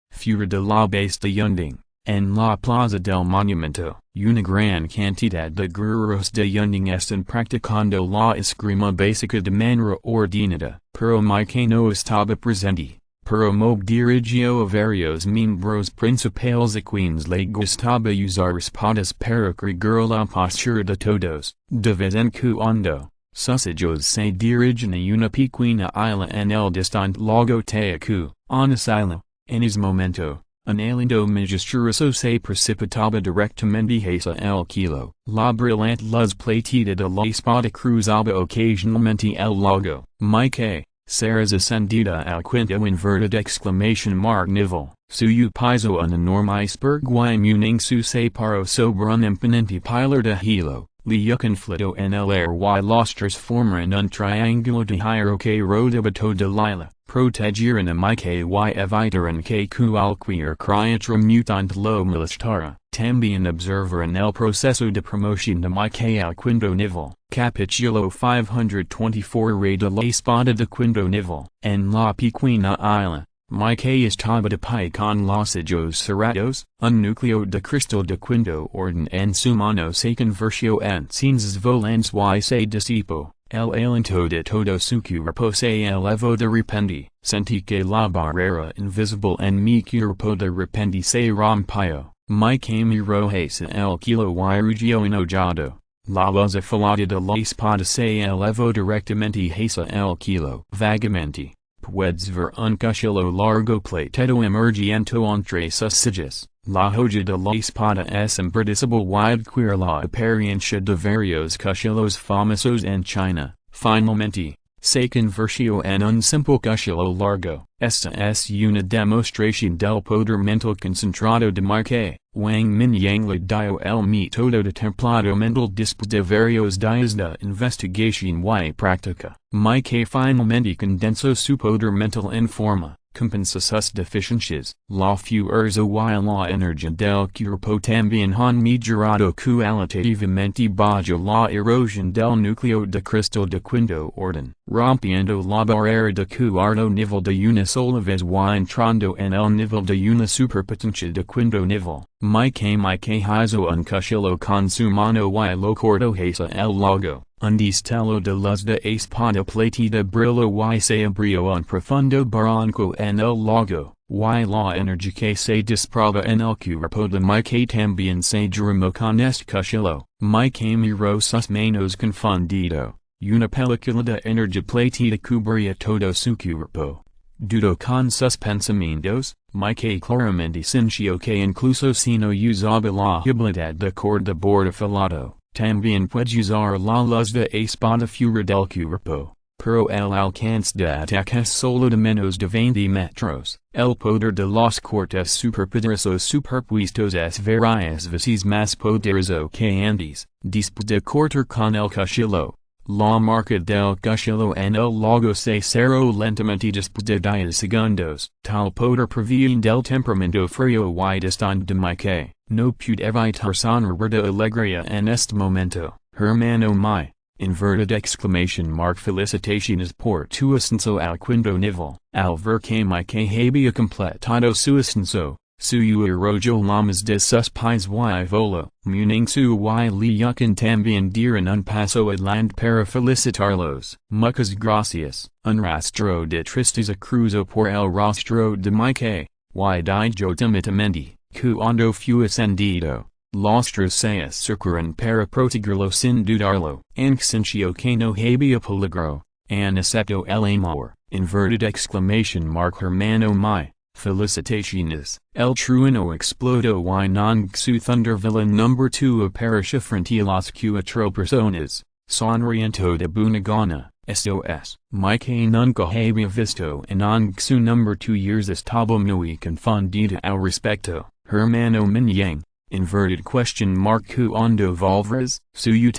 Fuera de la base de Yunding, en la plaza del monumento, una gran cantidad de guerreros de Yunding están practicando la esgrima básica de manera ordenada, pero Mike no estaba presente. Pero Mob dirigió a varios miembros principales a quienes le gustaba usar espadas para crear la postura de todos. De vez en cuando, sus ojos se dirigen a una pequeña isla en el distante lago Teacu, en isla. En ese momento, un aliento majestuoso se precipitaba directamente hacia el kilo. La brillante luz plateada de la espada cruzaba ocasionalmente el lago. Mike, Sarah's ascendida al quinto inverted exclamation mark nivel, suyo piso un enorme iceberg y muning su separo sobre un imponente pilar de hilo, le conflito en el air y los tres forman un triángulo de hierro que rodeaba toda la isla, protegiran a Mike y evitaran que cualquier criatura mutante lo molestara. También observaron el proceso de promoción de Mike al quinto nivel. Capítulo 524 Rey de la Espada de quinto nivel. En la pequeña isla, Mike estaba de pie con los ojos cerrados, un núcleo de cristal de quinto orden en su mano se convirtió en cenizas volantes y se disipó. El aliento de todo su cuerpo se elevó de repente. Sentí que la barrera invisible en mi cuerpo de repente se rompió. Mike miró hacia el kilo y rugió enojado. La luz afilada de la espada se elevó directamente hacia el kilo. Vagamente, puedes ver un cuchillo largo plateado emergiendo entre sus sillas. La hoja de la espada es impredecible y adquiere la apariencia de varios cuchillos famosos en China. Finalmente, se convirtió en un simple cuchillo largo. Esta es una demostración del poder mental concentrado de Mike. Wang Mingyang le dio el método de templado mental después de varios días de investigación y práctica. Mike finalmente condensó su poder mental en forma. Compensa sus deficiencias. La fuerza y la energía del cuerpo también han mejorado cualitativamente bajo la erosión del núcleo de cristal de quinto orden, rompiendo la barrera de cuarto nivel de una sola vez y entrando en el nivel de una superpotencia de quinto nivel. Mike hizo un cuchillo con su mano y lo cortó hacia el lago. Un destello de luz de espada plateada brilló y se abrió un profundo barranco en el lago, y la energía que se despraba en el cuerpo de Mike también se derramó con este cuchillo. Mike miró sus manos confundido. Una película de energía plateada cubría todo su cuerpo. Dudó con sus pensamientos. Mike claramente sintió que incluso si no usaba la habilidad de corte borde afilado, también puede usar la luz de espada fuera del cuerpo, pero el alcance de ataque es solo de menos de 20 metros. El poder de los cortes superpoderosos superpuestos es varias veces más poderoso que antes. Después de cortar con el cuchillo, la marca del cuchillo en el lago se cerró lentamente después de 10 segundos. Tal poder proviene del temperamento frío y distante de Mike. No pude evitar sonreír de alegría en este momento. Hermano mío. Inverted exclamation mark felicitaciones por tu ascenso al quinto nivel. Al ver que Mike había completado su ascenso, suyo arrojo lamas de sus pies y voló. Muning su y Liucan también dieron un paso adelante para felicitarlos. Muchas gracias. Un rastro de tristeza cruzó por el rostro de Mike. Y dijo timidamente, cuando fue ascendido, los tres se acercaron para protegerlo sin dudarlo. Sintió que no había peligro, aceptó el amor. Inverted exclamation mark hermano mío. Felicitaciones. El trueno explodó y non su thundervilla number 2 apareció frente a las 4 personas, sonriendo de buena gana. Esto es, Mike nunca había visto en su number 2 years estaba muy confundida al respecto. Hermano Mingyang. Inverted question mark cuando volvres, suyo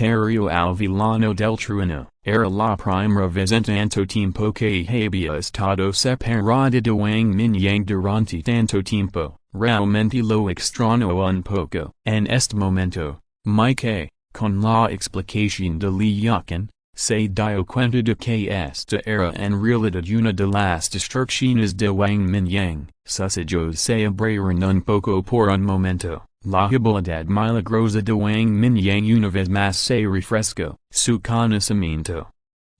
al villano del trueno. Era la primera vez en tanto tiempo que había estado separado de Wang Mingyang durante tanto tiempo. Realmente lo extrañó un poco. En este momento, Mike, con la explicación de Liucan, se dio cuenta de que esta era en realidad una de las distracciones de Wang Mingyang. Sus ojos se abrieron un poco por un momento. La habilidad milagrosa de Wang Mingyang una vez más se refrescó. Su conocimiento.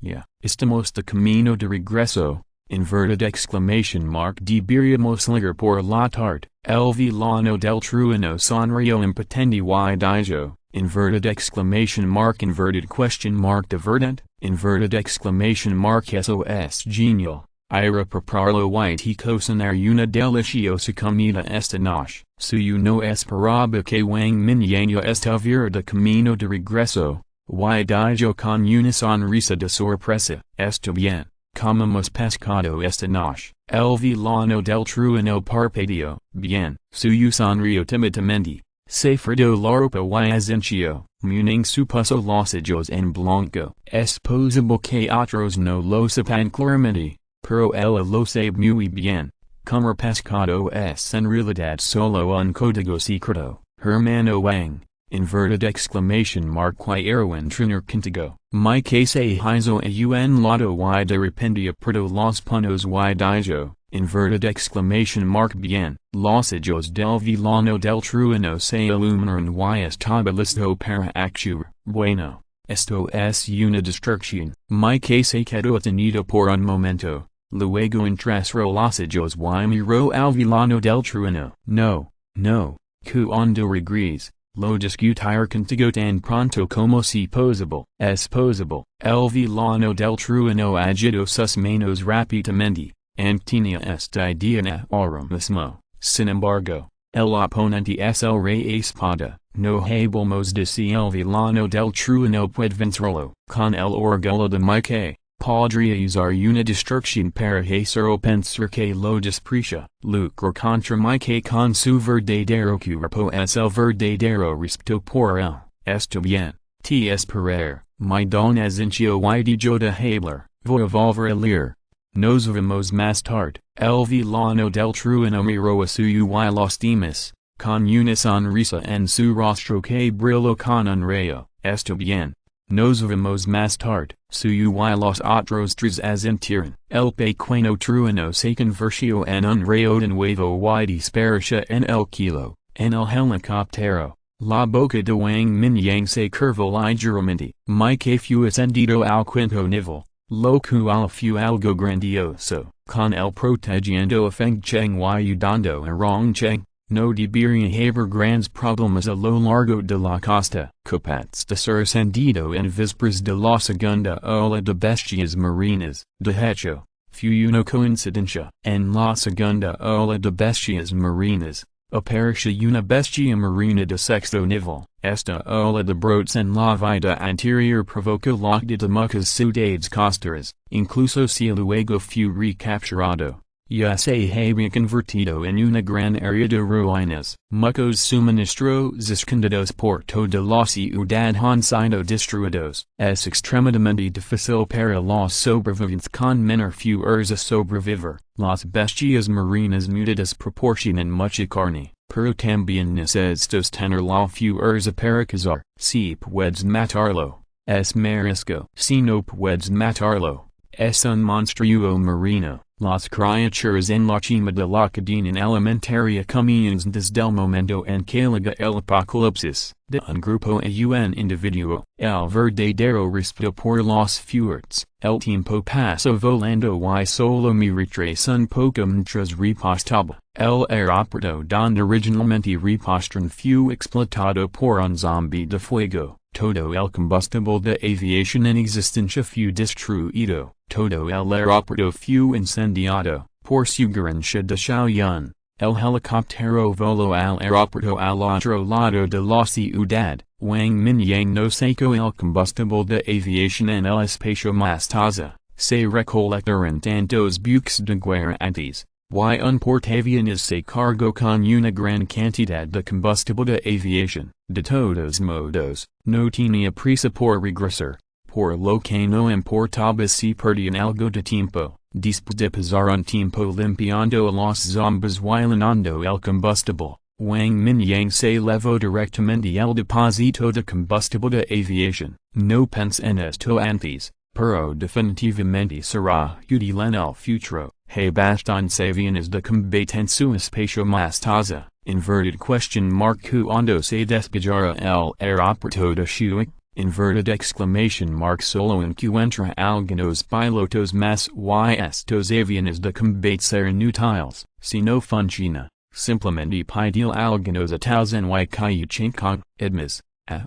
Ya, estamos de camino de regreso. Inverted exclamation mark deberíamos ligar por la tarde. El villano del trueno sonrió impotente y dijo. Inverted exclamation mark inverted question mark de verdad. Inverted exclamation mark eso es genial. Ira prepararlo y cocinar una deliciosa comida esta noche. Suyo no esperaba que Wang Mingyang ya estuviera de camino de regreso. Y dijo con una sonrisa de sorpresa. Está bien. Comemos pescado esta noche. El villano del trueno parpadeó. Bien. Suyo sonrió timidamente. Se fritó la ropa y asenció, muning supuso los ojos en blanco. Es posible que otros no lo sepan claramente, pero él lo sabe muy bien. Comer pescado es en realidad solo un código secreto. Hermano Wang. Inverted exclamation mark y erwin trainer contigo. Mi que se hizo a un lado y de repente apretó los puños y dijo. Inverted exclamation mark bien. Los ojos del villano del trueno se iluminaron y estaba listo para actuar. Bueno. Esto es una distracción. Mi que se quedó detenido por un momento. Luego entrecerró los ojos y miró al villano del trueno. No. Cuando regreses. Lo discutir contigo tan pronto como si posible. Es posible. El villano del trueno agitó sus manos rápidamente. Tenía esta idea ahora mismo. Sin embargo, el oponente es el rey espada. No hablemos de si el villano del trueno puede vencerlo. Con el orgullo de mi que podría usar una distracción para hacerlo pensar que lo desprecia. Lucro contra mi que con su verdadero cuerpo es el verdadero respeto por él. Está bien. Te esperar. Mi don asencio y dijo de hablar. Voy a volver a leer. Nos vemos más tarde. El villano del trueno miró a suyo y los demás, con una sonrisa en su rostro que brilló con un rayo. Está bien. Nos vemos más tarde. Suyo y los otros tres asintieron. El pequeño trueno se convirtió en un rayo de nuevo y dispareció en el kilo, en el helicóptero. La boca de Wang Mingyang se curvó ligeramente. Mi que fue ascendido al quinto nivel. Lo cual fue algo grandioso, con el protegiendo a Feng Cheng y ayudando a Rong Cheng. No debería haber grandes problemas a lo largo de la costa. Capaz de ser ascendido en vísperas de la segunda ola de bestias marinas. De hecho, fue una coincidencia. En la segunda ola de bestias marinas, apareció una bestia marina de sexto nivel. Esta ola de brotes en la vida anterior provocó la de muchas ciudades costeras, incluso si luego fue recapturado. Ya se había convertido en una gran área de ruinas. Muchos suministros escondidos por toda la ciudad han sido destruidos. Es extremadamente difícil para los sobrevivientes con menor fuerzas a sobrevivir. Las bestias marinas mutadas proporcionan mucha carne, pero también necesitas tener la fuerza para cazar. Si puedes matarlo, es marisco. Si no puedes matarlo, es un monstruo marino. Las criaturas en la cima de la cadena alimentaria comienzan desde el momento en que llega el apocalipsis, de un grupo a un individuo. El verdadero respeto por los fuertes. El tiempo pasa volando y solo me retrasa un poco mientras repostaba. El aeropuerto donde originalmente repostran fue explotado por un zombie de fuego. Todo el combustible de aviación en existencia fue destruido. Todo el aeropuerto fue incendiado, por sugerencia de Xiaoyun. El helicóptero voló al aeropuerto al otro lado de la ciudad. Wang Mingyang no sacó el combustible de aviación en el espacio más taza. Se recolectaron tantos buques de guerra antes. Y un portaaviones se cargó con una gran cantidad de combustible de aviación. De todos modos, no tenía prisa por regresar. Por lo que no importaba si perdían algo de tiempo. Después de pasar un tiempo limpiando a los zombies y llenando el combustible, Wang Mingyang se levo directamente el deposito de combustible de aviación, no pense en esto antes, pero definitivamente será útil en el futuro, hay bastantes aviones de combaten su espacio más taza, inverted question mark cuando se despejara el aeropuerto de Shuik, inverted exclamation mark solo encuentra algunos pilotos más y estos aviones de combate serán útiles, si no funciona. Simplemente pidil algunos ataos en y cayuchincog, admis,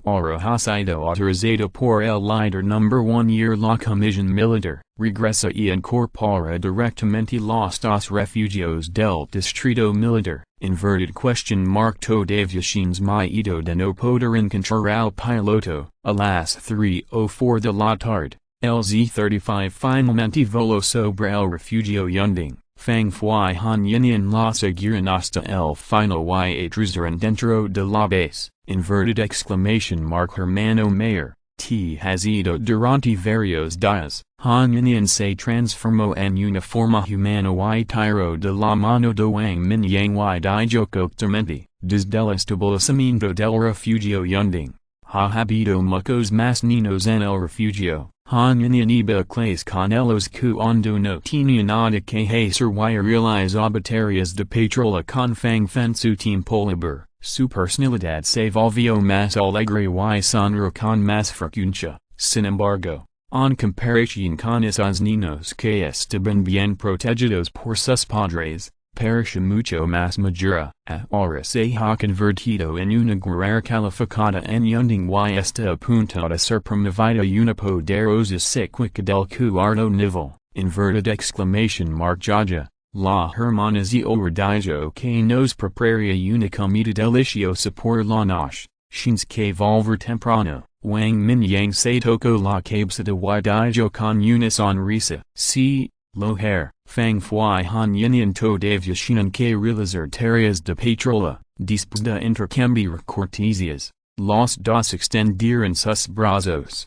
ahora ha sido autorizado por el líder number 1 year la comisión militar, regresa y incorpora directamente los dos refugios del distrito militar, inverted question mark todavía miedo de no poder encontrar al piloto, a las 3:04 de la tarde, el Z-35 finalmente voló sobre el refugio Yunding. Fang Fui Han Yin la seguirán hasta el final y aterrizarán dentro de la base, inverted exclamation mark hermano mayor, te has ido durante varios días, Han Yin se transformó en una forma humana y tiró de la mano de Wang Mingyang y dijo cortamente, desde el establecimiento del refugio Yunding, ha habido muchos más niños en el refugio. Han iba clase con ellos cuando no tenía nada que hacer y realizó batallas de patrola con Fang Fen su tiempo libre, su personalidad se volvió más alegre y sonrió con más frecuencia, sin embargo, en comparación con esos niños que estaban bien protegidos por sus padres, parecía mucho más madura, ahora se ha convertido en una guerrera calificada en Yunding y está a punto de ser promovida una poderosa secuencia del cuarto nivel, inverted exclamation mark Jaja, la hermana Ziora dijo que nos prepararía una comida deliciosa por la noche, shins que volver temprano. Wang Mingyang se tocó la cabeza y dijo con una sonrisa, sí, lo hair, Fang Fui Han Yin todavía tienen que realizar tareas de patrola, después de intercambiar cortesías, los dos extendieron sus brazos.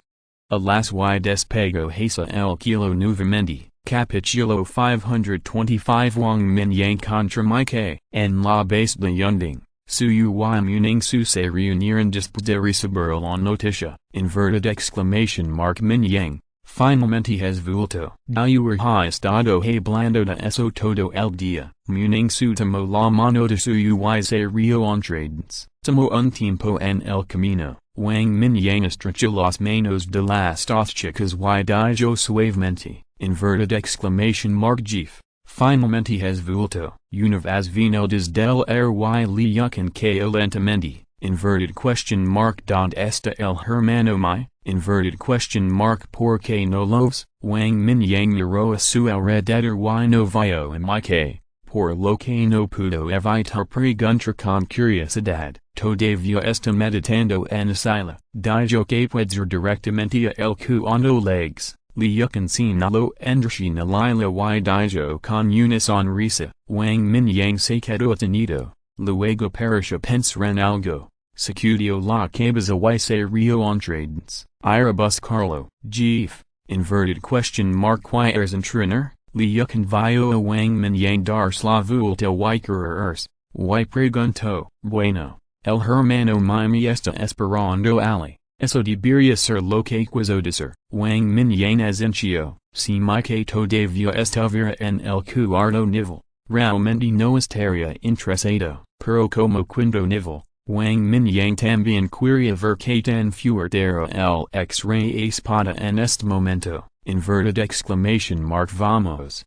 A las y despegó hacia el kilo nuevamente, capítulo 525 Wang Mingyang contra Mike, en la base de Yunding. Su y Muning su se reunieron después de recibir la noticia, inverted exclamation mark Mingyang. Finalmente has vuelto. Dayur ha estado hablando de eso todo el día. Muning su tomó la mano de su y se rio entrades. Tomó un tiempo en el camino. Wang Mingyang estrechó las manos de las dos chicas y dijo suavemente, inverted exclamation mark Jeef. Finalmente has vuelto. Una vez vino desde el air y le yucan que lentamente. Inverted question mark donde está el hermano mi, inverted question mark por qué no los, Wang Mingyang miró a su alrededor y no vio a Mike, por lo que no pudo evitar preguntar con curiosidad, todavía está meditando en Asila, dijo que puede ir directamente a el cuando legs, le yucan sin lo endrichin a Lila y dijo con una sonrisa, Wang Mingyang se quedó atenido, luego pareció pensar en algo. Sacudió la cabeza y se rio entrades, ira buscarlo, Jeef, inverted question mark y eres entrenar, le yucan vio a Wang Mingyang dar la vuelta y correrse, y preguntó, bueno, el hermano mi está esperando ali, eso debería ser lo que quiso decir, Wang Mingyang asenció, si Mike todavía estuviera en el cuarto nivel, realmente no estaría interesado, pero como quinto nivel. Wang Mingyang también quería ver que tan fuerte era el X-ray espada en este momento, inverted exclamation mark vamos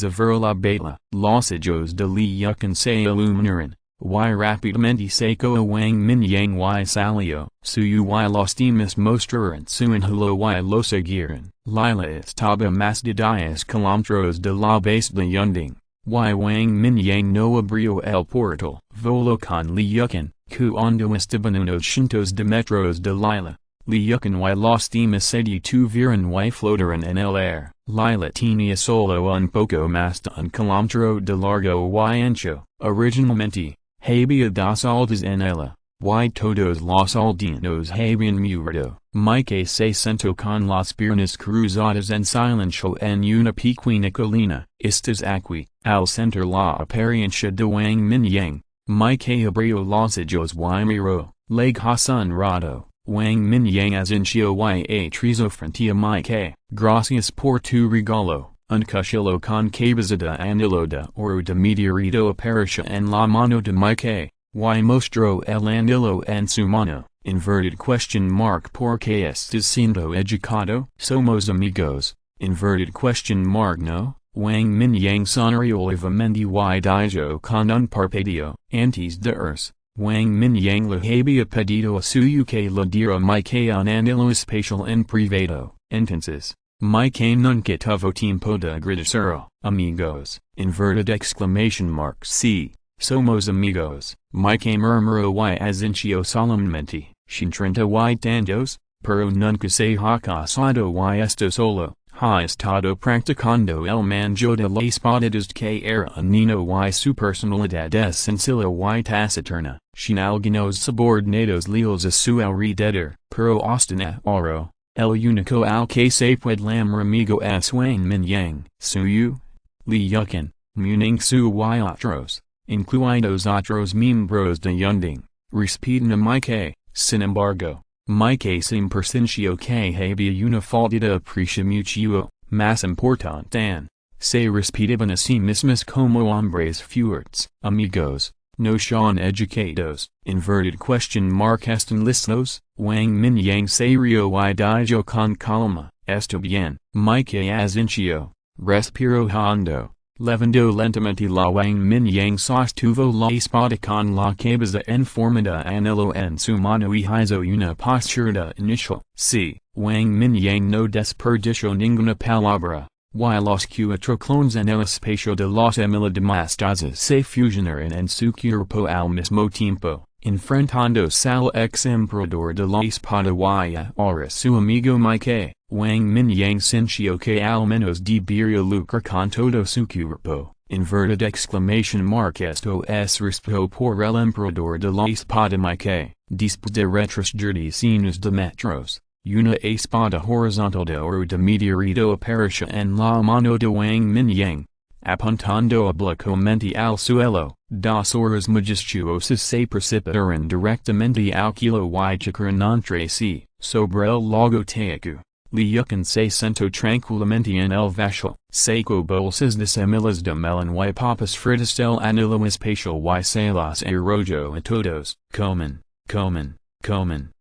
a ver la beta, los ojos de Li Yucan se iluminaron, y rápidamente sacó a Wang Mingyang y salió, su y los demás mostraron su enjalo y lo siguieron, Lila estaba más de 10 kilómetros de la base de Yunding, y Wang Mingyang no abrió el portal, voló con Li Yucan. Cuando estaban unos cientos de metros de Lila, Li Yucan y los demás se detuvieron y flotaron en el air. Lila tenía solo un poco más de un kilómetro de largo y ancho, originalmente, había dos aldeas en ella, y todos los aldeanos habían muerto. Mike se sentó con las piernas cruzadas en silencio en una pequeña colina. Estás aquí, al sentir la apariencia de Wang Mingyang. Mike Abreu los Ojos y Miro, Leg Hasan Rado, Wang Mingyang Asincio y Trizo Frontia Mike, Gracias por tu regalo, un cuchillo con cabezada anillo de oro de meteorito apareció en la mano de Mike, y mostró el anillo en su mano, inverted question mark porque estás siendo educado, somos amigos, inverted question mark no. Wang Mingyang sonrió levemente y dijo con un parpadeo, antes de irse, Wang Mingyang le había pedido a suyo que le diera Mike un anillo especial en privado, entonces, Mike nunca tuvo tiempo de agradecerlo, amigos, inverted exclamation mark sí, somos amigos, Mike murmuró y asintió solemnemente, sin 30 y tantos, pero nunca se ha casado y está solo. Ha estado practicando el manjo de la espada desde que era un niño y su personalidad es sencilla y taciturna, sin algunos subordinados leales a su alrededor, pero hasta ahora, el único al que se puede llamar amigo es Wang Mingyang. Suyu, Li Yukan, Muning Su y otros, incluidos otros miembros de Yunding, respetan a Mike, sin embargo. Mike sin percencio que había una falta de aprecio mutuo, más importante, se respetaban a sí mismos como hombres fuertes, amigos, no son educados, inverted question mark están listos, Wang Mingyang se rió y dijo con calma, está bien, Mike asintió, respiró hondo. Levando lentamente la Wang Mingyang sostuvo la espada con la cabeza en forma de anillo en su mano y hizo una postura inicial. Sí, Wang Mingyang no desperdició ninguna palabra, y los cuatro clones en el espacio de los milidimastazas se fusionaron en su cuerpo al mismo tiempo, enfrentándose al ex emperador de la espada y ahora su amigo Mike. Wang Mingyang sintió que al menos debería lucrar con todo su cuerpo, inverted exclamation mark esto es respeto por el emperador de la espada Mike, después de retroceder decenas de metros, una espada horizontal de oro de meteorito apareció en la mano de Wang Mingyang, apuntando oblicuamente al suelo, dos horas majestuosas se precipitaron directamente al kilo y chocaron entre sí, sobre el lago Teacu. Li Yukan se sentó tranquilamente en el vachel, sacó bolsas de semillas de melón y papas fritas del anillo especial y se las arrojó a todos, comen,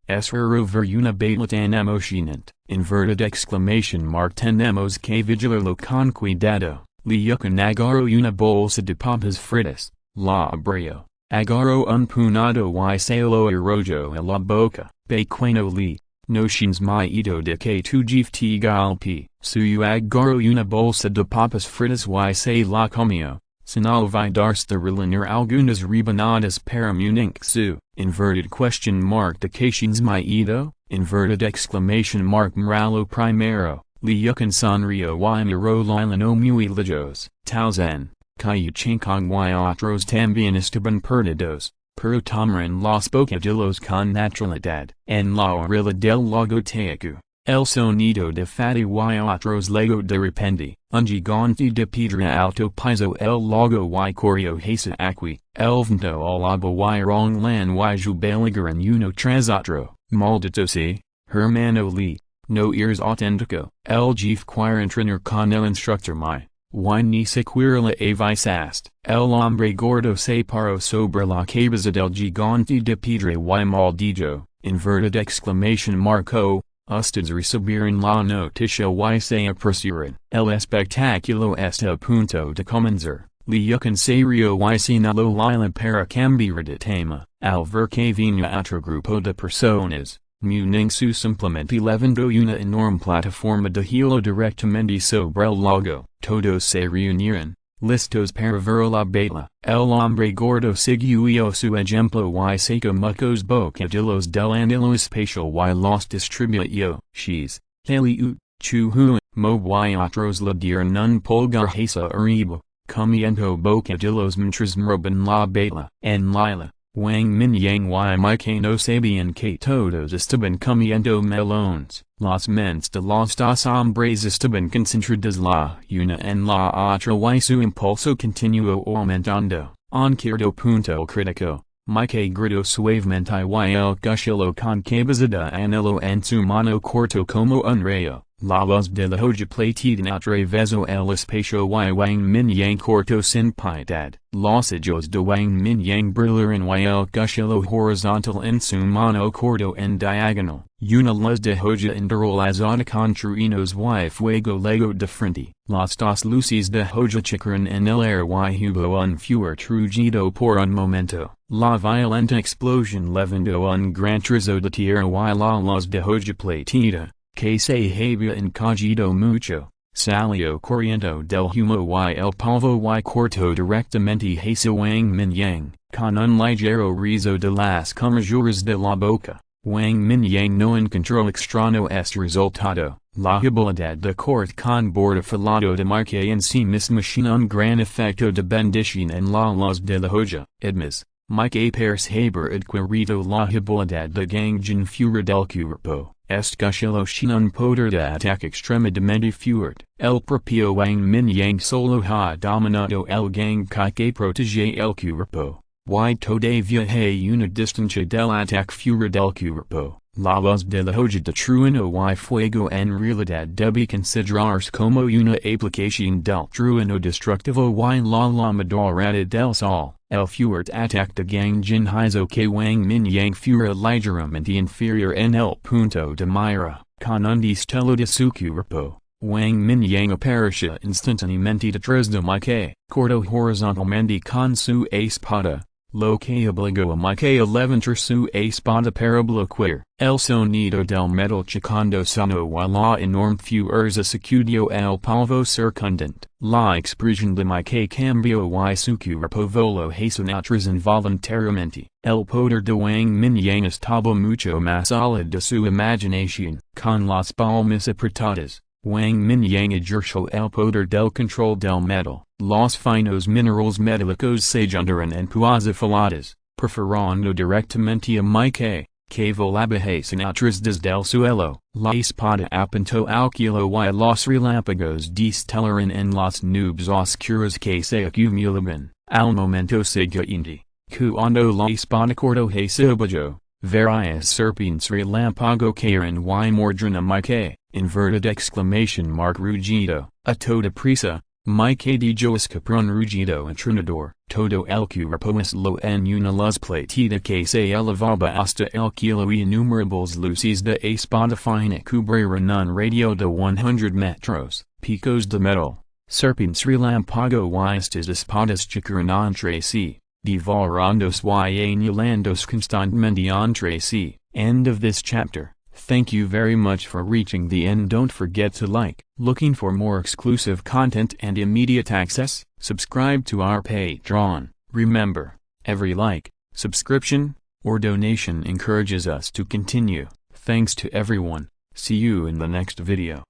es raro ver una baila tan emocionante, inverted exclamation mark tenemos que vigilarlo con cuidado, Li Yukan agarró una bolsa de papas fritas, la abrió, agarró un puñado y se lo arrojó a la boca, pequeño Li. Notions miedo de que tu jefe golpe, suyo agarró una bolsa de papas fritas y se la comió, sin olvidarse de rellenar algunas rebanadas para Muning su, inverted question mark de cations miedo, inverted exclamation mark miralo primero, Li Yukan sonrió y miró Lilano muy lejos, Taozen, Cayu Chinkong y otros también estaban perdidos. Pero tomaron los bocadillos con naturalidad. En la orilla del lago Teacu, el sonido de fati y otros llegó de repente, un gigante de piedra alto pisó el lago y corrió hacia aquí, el viento al agua y ronglan y jubilaron uno tras otro, maldito sea, hermano Li, no eres auténtico, el jefe quiere entrenar con el instructor mi. Y ni siquiera le avisaste, el hombre gordo se paró sobre la cabeza del gigante de piedra y maldito, inverted exclamation mark o, ustedes recibieron la noticia y se apresuraron, el espectáculo está a punto de comenzar, Li Yukan se rió y señaló Lila para cambiar de tema, al ver que venía otro grupo de personas. Muning su simplemente levantó una enorme plataforma de hielo directamente sobre el lago, todos se reunieron, listos para ver la baila, el hombre gordo siguió su ejemplo y sacó muchos bocadillos del anillo especial y los distribuyó, she's, Heliu, Chuhuan, Mo y otros le dieron un pulgar hacia arriba, comiendo bocadillos mientras miraban la baila, en Lila. Wang Mingyang y Mike no sabían que todos estaban comiendo melones, las mentes de los dos hombres estaban concentradas la una en la otra y su impulso continuó aumentando, Ancierto punto critico, Mike grito suavemente y el cuchillo con cabezada anillo en su mano corto como un rayo. La luz de la hoja plateada atravesó el espacio y Wang Mingyang corto sin piedad. Los ojos de Wang Mingyang brillaron y el cuchillo horizontal en su mano corto en diagonal. Una luz de hoja entrelazada con truenos y fuego lego de frente. Las dos luces de hoja chicaron en el aire y hubo un furor trujido por un momento. La violenta explosión levantó un gran trozo de tierra y la luz de hoja plateada, que se había encogido mucho, salió corriendo del humo y el polvo y cortó directamente hacia Wang Mingyang, con un ligero rizo de las comisuras de la boca. Wang Mingyang no encontró extraño este resultado. La habilidad de corte con borde afilado de marca en sí misma sin un gran efecto de bendición en la luz de la hoja. Además, Mike percibe adquirido la habilidad de gangen fuera del cuerpo. Este cuchillo sin un poder de ataque extremadamente fuerte. El propio Wang Mingyang solo ha dominado el gang que protege el cuerpo. Y todavía hay una distancia del ataque fuera del cuerpo. La luz de la hoja de trueno y fuego en realidad debe considerarse como una aplicación del trueno destructivo y la madurada del sol. El fuerte ataque de gangen hizo que Wang Mingyang fuera ligeramente inferior en el punto de mira, con un destello de su cuerpo. Wang Mingyang apareció instantáneamente detrás de Mike, cortó horizontalmente con su espada, lo que obligó a Mike a levantar su espada para bloquear. El sonido del metal chocando sonó y la enorme fuerza sacudió el polvo circundante. La expresión de Mike cambió y su cuerpo voló hacia atrás involuntariamente. El poder de Wang Mingyang estaba mucho más allá de su imaginación. Con las palmas apretadas, Wang Mingyang ejerció el poder del control del metal. Los finos minerales metálicos se juntaron en púas afiladas, perforando directamente a Mike, que volaba hacia atrás desde el suelo. La espada apuntó al cielo y los relámpagos destellaron en las nubes oscuras que se acumulaban. Al momento siguiente, cuando la espada cortó hacia abajo, varias serpientes relámpago cayeron y mordieron a Mike. Inverted exclamation mark rugido. A toda prisa, Mike dijo escapar un rugido atronador. Todo el cuerpo lo en una luz plateada que se elevaba hasta el cielo y innumerables luces de espada fina cubrieron un radio de 100 metros. Picos de metal, serpientes relámpago y estas espadas chocaron entre sí, devorándose y anulándose constantemente entre sí. End of this chapter. Thank you very much for reaching the end. Don't forget to like. Looking for more exclusive content and immediate access? Subscribe to our Patreon. Remember, every like, subscription, or donation encourages us to continue. Thanks to everyone. See you in the next video.